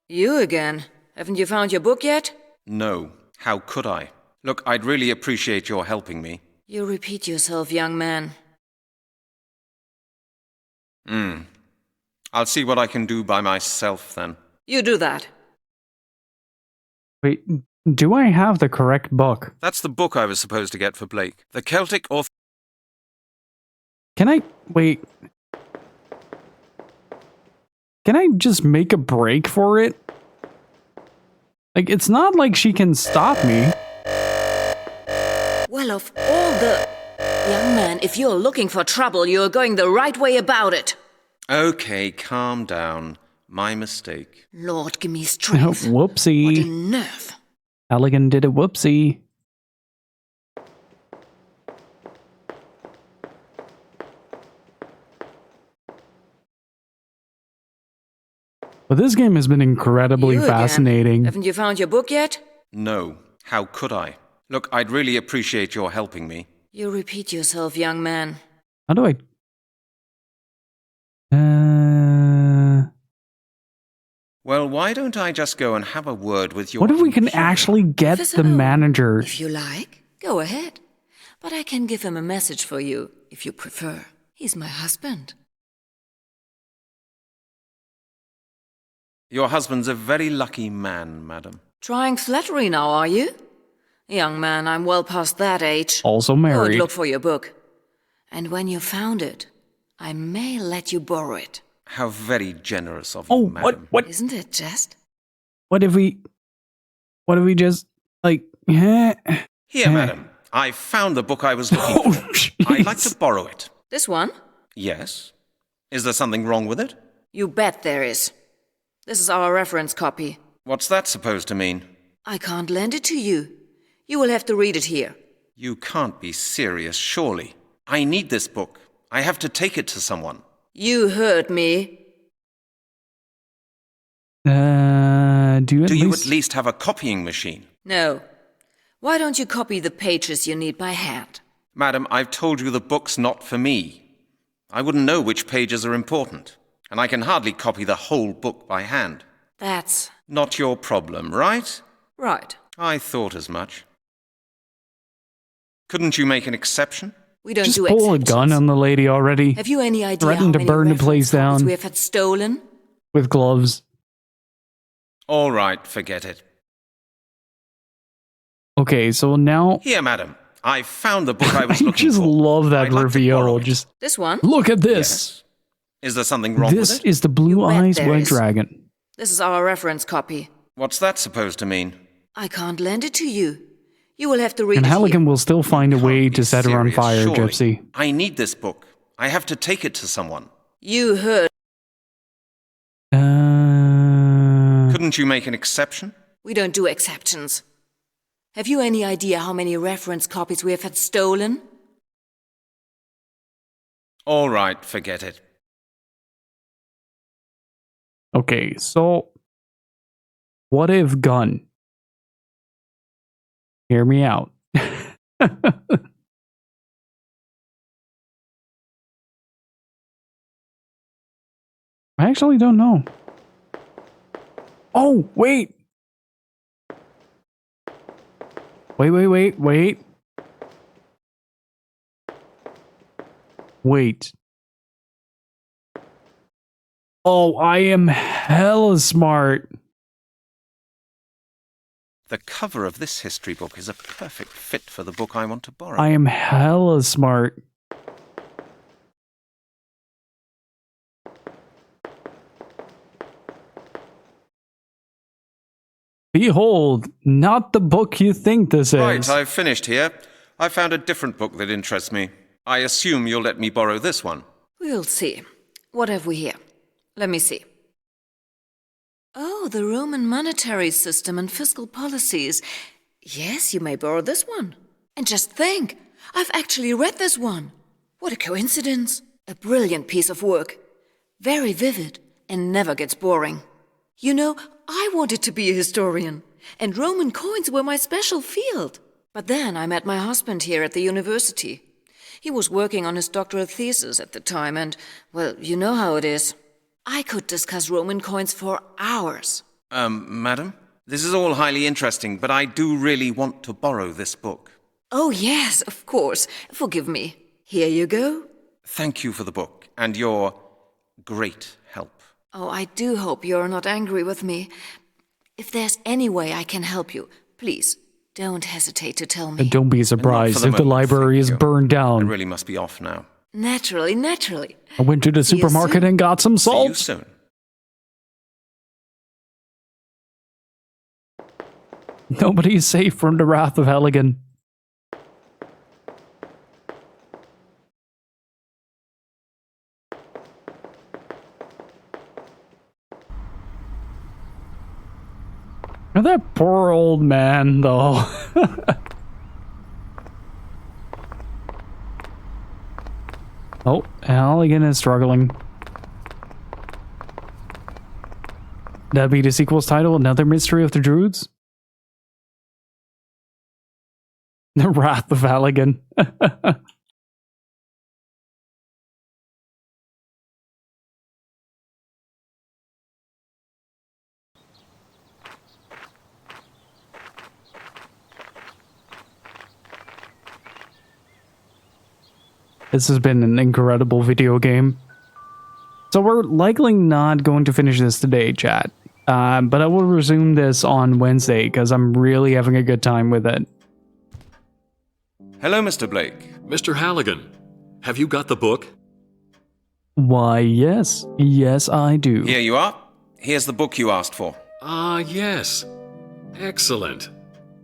You again? Haven't you found your book yet? No. How could I? Look, I'd really appreciate your helping me. You repeat yourself, young man. I'll see what I can do by myself then. You do that. Wait, do I have the correct book? That's the book I was supposed to get for Blake. The Celtic author. Can I... wait. Can I just make a break for it? Like, it's not like she can stop me. Well, of all the... Young man, if you're looking for trouble, you're going the right way about it. Okay, calm down. My mistake. Lord, give me strength. Whoopsie. What a nerve. Halligan did a whoopsie. But this game has been incredibly fascinating. Haven't you found your book yet? No. How could I? Look, I'd really appreciate your helping me. You repeat yourself, young man. How do I... Well, why don't I just go and have a word with your... What if we can actually get the manager? If you like, go ahead. But I can give him a message for you, if you prefer. He's my husband. Your husband's a very lucky man, madam. Trying flattery now, are you? Young man, I'm well past that age. Also Go and married. look for your book. And when you found it, I may let you borrow it. How very generous of you, madam. What? Isn't it just? What if we just, like... Here, madam. I found the book I was looking for. I'd like to borrow it. This one? Yes. Is there something wrong with it? You bet there is. This is our reference copy. What's that supposed to mean? I can't lend it to you. You will have to read it here. You can't be serious, surely. I need this book. I have to take it to someone. You heard me. Do you at least have a copying machine? No. Why don't you copy the pages you need by hand? Madam, I've told you the book's not for me. I wouldn't know which pages are important, and I can hardly copy the whole book by hand. That's... Not your problem, right? Right. I thought as much. Couldn't you make an exception? We don't Just do pull exceptions. a gun on the lady already. Have you any idea Threaten how to many burn the reference place copies down we have had stolen? with gloves. All right, forget it. Okay, so now... Here, madam. I found the book I was I looking just for. love that I'd like to borrow reveal. it. Just This one? look at this. Is there something wrong with This it? is the Blue bet Eyes there White is. Dragon. This is our reference copy. What's that supposed to mean? I can't lend it to you. You will have to read And it here. Halligan will still find a way to set her on Serious, fire, surely. Gypsy. I need this book. I have to take it to someone. You heard. Couldn't you make an exception? We don't do exceptions. Have you any idea how many reference copies we have had stolen? All right, forget it. Okay, so... What if gun? Hear me out. I actually don't know. Oh, wait. Wait. Wait. Oh, I am hella smart. The cover of this history book is a perfect fit for the book I want to borrow. I am hella smart. Behold, not the book you think this is. Right, I've finished here. I found a different book that interests me. I assume you'll let me borrow this one. We'll see. What have we here? Let me see. Oh, the Roman monetary system and fiscal policies. Yes, you may borrow this one. And just think, I've actually read this one. What a coincidence. A brilliant piece of work. Very vivid and never gets boring. You know, I wanted to be a historian, and Roman coins were my special field. But then I met my husband here at the university. He was working on his doctoral thesis at the time, and, well, you know how it is. I could discuss Roman coins for hours. Madam? This is all highly interesting, but I do really want to borrow this book. Oh, yes, of course. Forgive me. Here you go. Thank you for the book, and your great help. Oh, I do hope you're not angry with me. If there's any way I can help you, please, don't hesitate to tell me. And don't be surprised if the library is burned down. I really must be off now. Naturally. I went to the supermarket and got some salt. See you soon. Nobody is safe from the wrath of Halligan. Now that poor old man, though. Oh, Halligan is struggling. That'd be the sequel's title, Another Mystery of the Droods? The Wrath of Halligan. This has been an incredible video game. So we're likely not going to finish this today, chat. But I will resume this on Wednesday because I'm really having a good time with it. Hello, Mr. Blake. Mr. Halligan, have you got the book? Why, yes. Yes, I do. Here you are. Here's the book you asked for. Ah, yes. Excellent.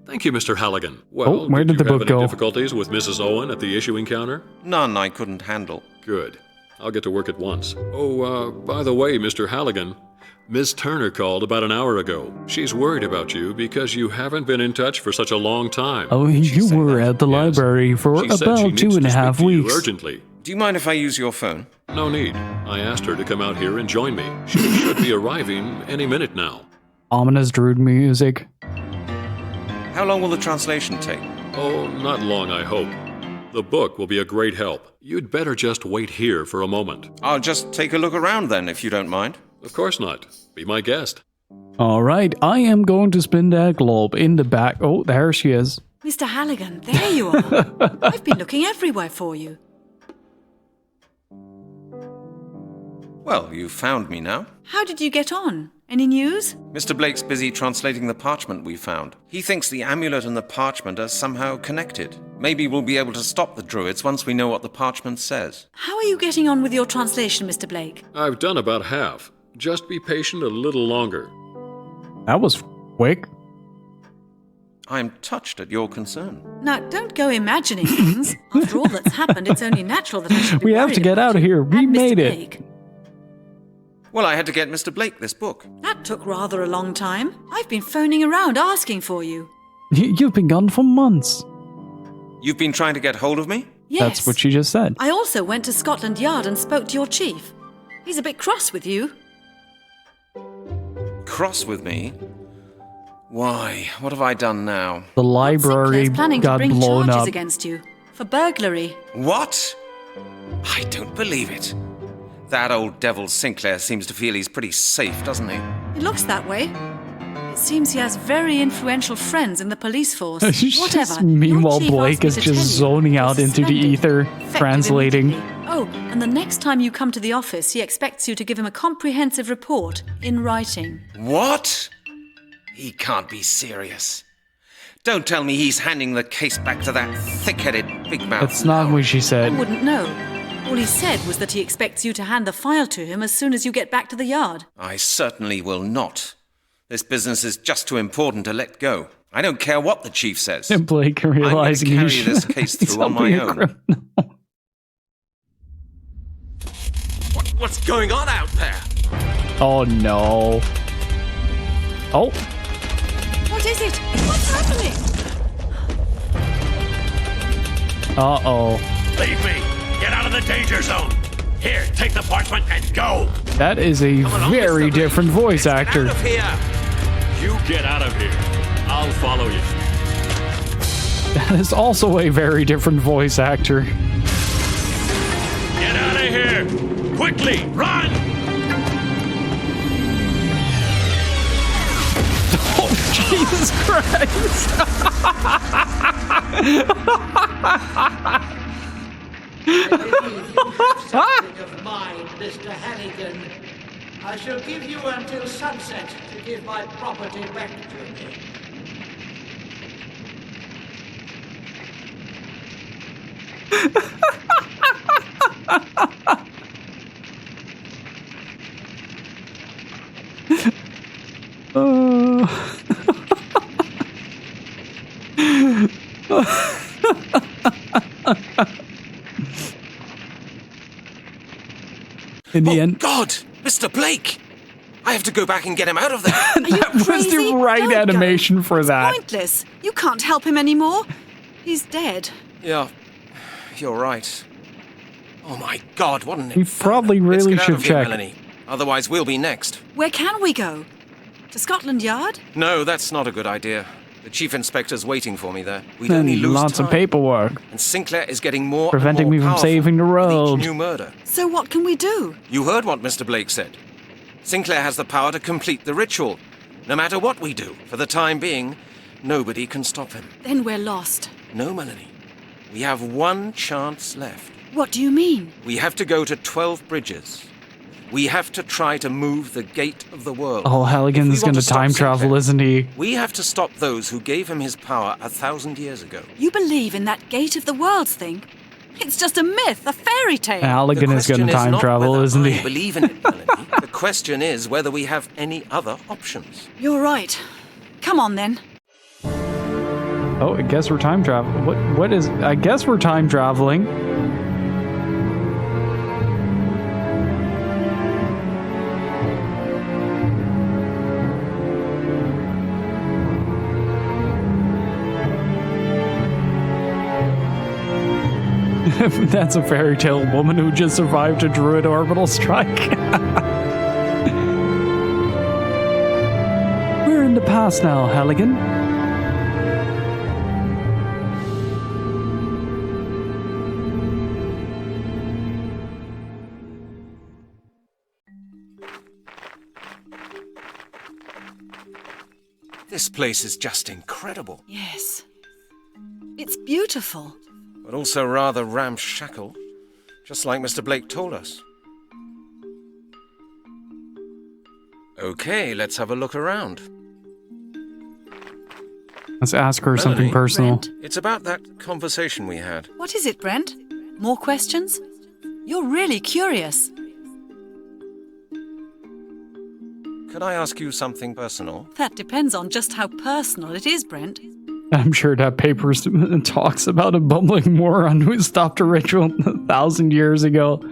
Thank you, Mr. Halligan. Well, where did the book go? Have any difficulties with Mrs. Owen at the issuing counter? None I couldn't handle. Good. I'll get to work at once. Oh, by the way, Mr. Halligan, Miss Turner called about an hour ago. She's worried about you because you haven't been in touch for such a long time. Oh, you were at the library for about 2.5 weeks. Urgently. Do you mind if I use your phone? No need. I asked her to come out here and join me. She should be arriving any minute now. Ominous Druid music. How long will the translation take? Oh, not long, I hope. The book will be a great help. You'd better just wait here for a moment. I'll just take a look around then, if you don't mind. Of course not. Be my guest. Alright, I am going to spin that globe in the back. Oh, there she is. Mr. Halligan, there you are. I've been looking everywhere for you. Well, you found me now. How did you get on? Any news? Mr. Blake's busy translating the parchment we found. He thinks the amulet and the parchment are somehow connected. Maybe we'll be able to stop the Druids once we know what the parchment says. How are you getting on with your translation, Mr. Blake? I've done about half. Just be patient a little longer. That was quick. I'm touched at your concern. Now, don't go imagining things. After all that's happened, it's only natural that I should be We have to get out of here. We made it. Well, I had to get Mr. Blake this book. That took rather a long time. I've been phoning around asking for you. You've been gone for months. You've been trying to get hold of me? Yes. That's what she just said. I also went to Scotland Yard and spoke to your chief. He's a bit cross with you. Cross with me? Why? What have I done now? The library Sinclair's planning to got bring blown charges up. against you for burglary. What? I don't believe it. That old devil Sinclair seems to feel he's pretty safe, doesn't he? It looks that way. It seems he has very influential friends in the police force. Whatever. Meanwhile, your chief Blake asked me is to just tell you zoning you're out into the suspended, ether, effective translating. immediately. Oh, and the next time you come to the office, he expects you to give him a comprehensive report in writing. What? He can't be serious. Don't tell me he's handing the case back to that thick-headed big mouth. That's not what she I said. wouldn't know. All he said was that he expects you to hand the file to him as soon as you get back to the yard. I certainly will not. This business is just too important to let go. I don't care what the chief says. And Blake realizing I'm going he to carry this should- case he's through on my helping a own. criminal. What's going on out there? Oh no. Oh, What is it? What's happening? uh-oh. Leave me! Get out of the danger zone! Here, take the parchment and go! That is a very different voice actor. Out of here! You get out of here. I'll follow you. That is also a very different voice actor. Get out of here! Quickly, run! Oh, Jesus Christ! Something of mine, Mr. Halligan. I shall give you until sunset to give my property back to me. In the end, God, Mr. Blake! I have to go back and get him out of there. that was the right animation for that. Pointless. You can't help him anymore. He's dead. Yeah, you're right. Oh my God, what an We probably really Let's get out should of here, check. Melanie. Otherwise, we'll be next. Where can we go? To Scotland Yard? No, that's not a good idea. The chief inspector's waiting for me there. We'd And only lose lots time. of paperwork. And Sinclair is getting more Preventing and more me from powerful saving the with road. each new murder. So what can we do? You heard what Mr. Blake said. Sinclair has the power to complete the ritual. No matter what we do, for the time being, nobody can stop him. Then we're lost. No, Melanie. We have one chance left. What do you mean? We have to go to 12 bridges. We have to try to move the gate of the world. Oh, Halligan's If we want gonna to stop time travel, Sinclair, isn't he? We have to stop those who gave him his power 1,000 years ago. You believe in that Gate of the Worlds thing? It's just a myth, a fairy tale. Halligan is gonna question time not travel, whether isn't I he? believe in it, Melanie. The question is whether we have any other options. You're right. Come on then. Oh, I guess we're time traveling. What is... I guess we're time traveling. That's a fairy tale woman who just survived a druid orbital strike. We're in the past now, Halligan. This place is just incredible, Yes. It's beautiful. but also rather ramshackle, just like Mr. Blake told us. Okay, let's have a look around. Let's ask her something Melanie, personal. It's about that conversation we had. What is it, Brent? More questions? You're really curious. Could I ask you something personal? That depends on just how personal it is, Brent. I'm sure that paper talks about a bumbling moron who stopped a ritual 1,000 years ago.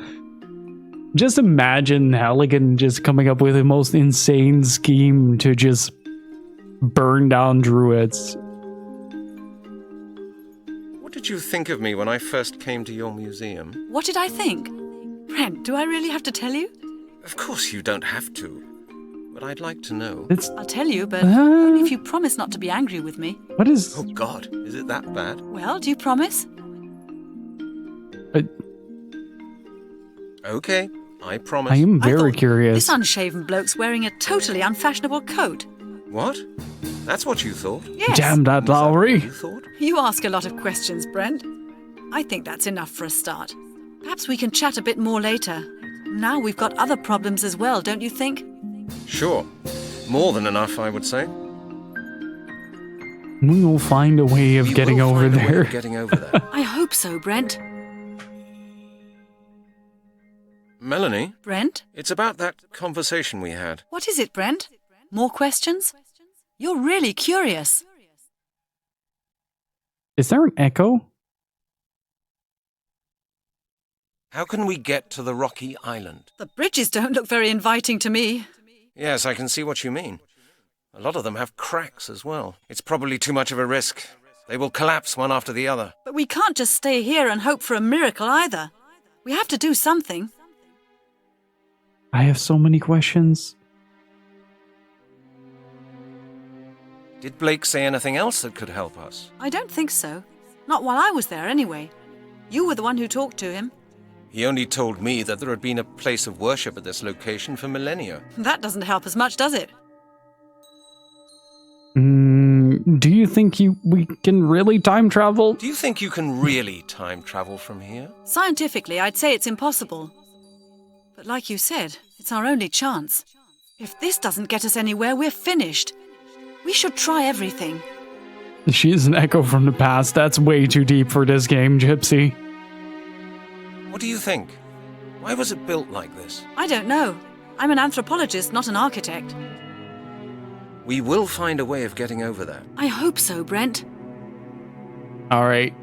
Just imagine Halligan just coming up with the most insane scheme to just burn down Druids. What did you think of me when I first came to your museum? What did I think? Brent, do I really have to tell you? Of course you don't have to. but I'd like to know. I'll tell you, but only if you promise not to be angry with me. What is... Oh, God, is it that bad? Well, do you promise? Okay, I promise. I am I very thought curious. This unshaven bloke's wearing a totally unfashionable coat. What? That's what you thought? Yes. Damn that Lowry. You thought? You ask a lot of questions, Brent. I think that's enough for a start. Perhaps we can chat a bit more later. Now we've got other problems as well, don't you think? Sure. More than enough, I would say. We will find a way of getting over there. I hope so, Brent. Melanie? Brent? It's about that conversation we had. What is it, Brent? More questions? You're really curious. Is there an echo? How can we get to the rocky island? The bridges don't look very inviting to me. Yes, I can see what you mean. A lot of them have cracks as well. It's probably too much of a risk. They will collapse one after the other. But we can't just stay here and hope for a miracle either. We have to do something. I have so many questions. Did Blake say anything else that could help us? I don't think so. Not while I was there, anyway. You were the one who talked to him. He only told me that there had been a place of worship at this location for millennia. That doesn't help as much, does it? Do you think we can really time travel? Do you think you can really time travel from here? Scientifically, I'd say it's impossible. But like you said, it's our only chance. If this doesn't get us anywhere, we're finished. We should try everything. She is an echo from the past. That's way too deep for this game, Gypsy. What do you think? Why was it built like this? I don't know. I'm an anthropologist, not an architect. We will find a way of getting over there. I hope so, Brent. All right.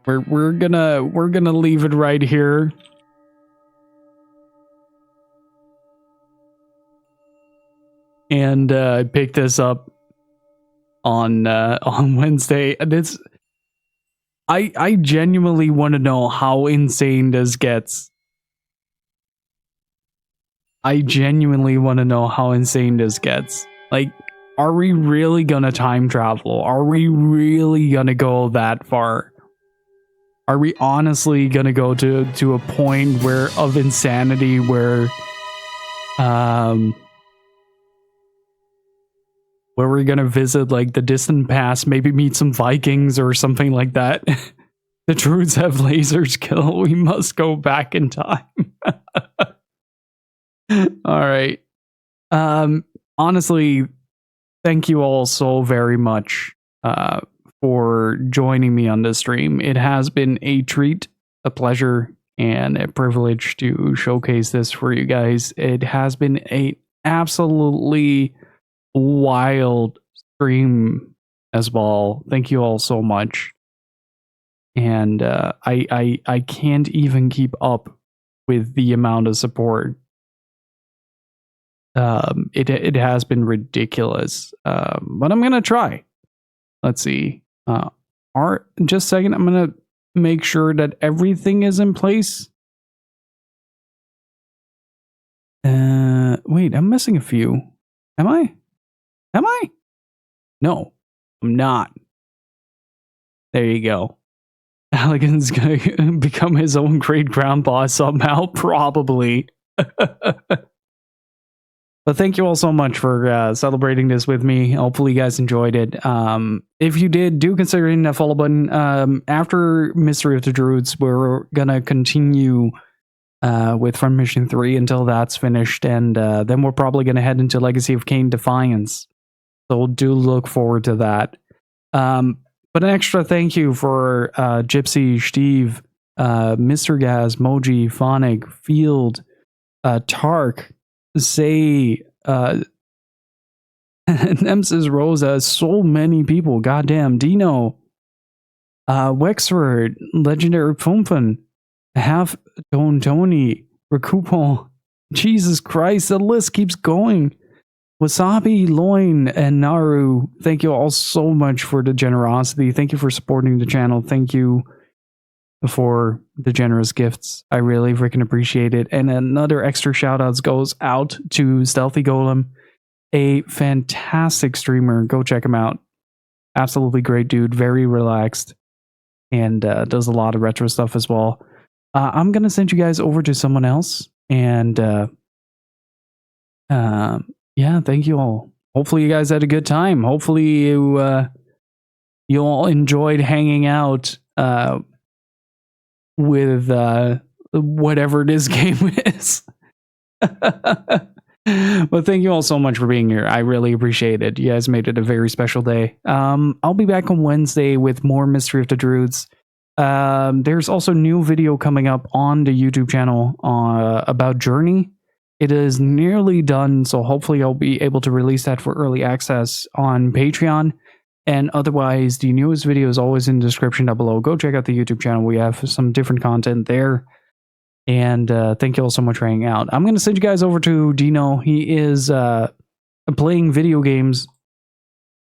We're gonna leave it right here. And pick this up on Wednesday. I genuinely want to know how insane this gets. I genuinely want to know how insane this gets. Like, are we really gonna time travel? Are we really gonna go that far? Are we honestly gonna go to a point of insanity where we're gonna visit like the distant past, maybe meet some Vikings or something like that? The Druids have lasers, kill. We must go back in time. All right. Honestly, thank you all so very much for joining me on this stream. It has been a treat, a pleasure, and a privilege to showcase this for you guys. It has been a absolutely wild stream as well. Thank you all so much. And I can't even keep up with the amount of support. It has been ridiculous. But I'm gonna try. Let's see. Just a second. I'm gonna make sure that everything is in place. Wait, I'm missing a few. Am I? No, I'm not. There you go. Halligan's gonna become his own great grandpa somehow, probably. But thank you all so much for celebrating this with me. Hopefully you guys enjoyed it. If you did, do consider hitting that follow button. After Mystery of the Droods, we're gonna continue with Front Mission 3 until that's finished, and then we're probably gonna head into Legacy of Kain Defiance. So do look forward to that. But an extra thank you for Gypsy, Steve, Mr. Gaz, Moji, Phonic, Field, Tark, Zay, Nemesis Rosa, so many people. Goddamn, Dino, Wexford, Legendary Pumpin, Half Tony, Recupo. Jesus Christ, the list keeps going. Wasabi, Loin, and Naru, thank you all so much for the generosity. Thank you for supporting the channel. Thank you for the generous gifts. I really freaking appreciate it. And another extra shout outs goes out to Stealthy Golem, a fantastic streamer. Go check him out. Absolutely great dude, very relaxed, and does a lot of retro stuff as well. I'm going to send you guys over to someone else, and yeah, thank you all. Hopefully you guys had a good time. Hopefully you all enjoyed hanging out with whatever this game is. But thank you all so much for being here. I really appreciate it. You guys made it a very special day. I'll be back on Wednesday with more Mystery of the Droods. There's also a new video coming up on the YouTube channel about Journey. It is nearly done, so hopefully I'll be able to release that for early access on Patreon. And otherwise, the newest video is always in the description down below. Go check out the YouTube channel. We have some different content there. And thank you all so much for hanging out. I'm going to send you guys over to Dino. He is playing video games,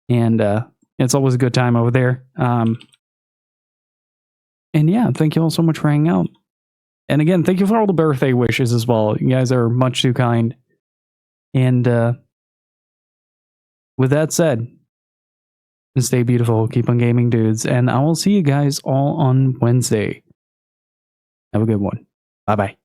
and it's always a good time over there. And yeah, thank you all so much for hanging out. And again, thank you for all the birthday wishes as well. You guys are much too kind. And with that said, stay beautiful, keep on gaming, dudes, and I will see you guys all on Wednesday. Have a good one. Bye-bye.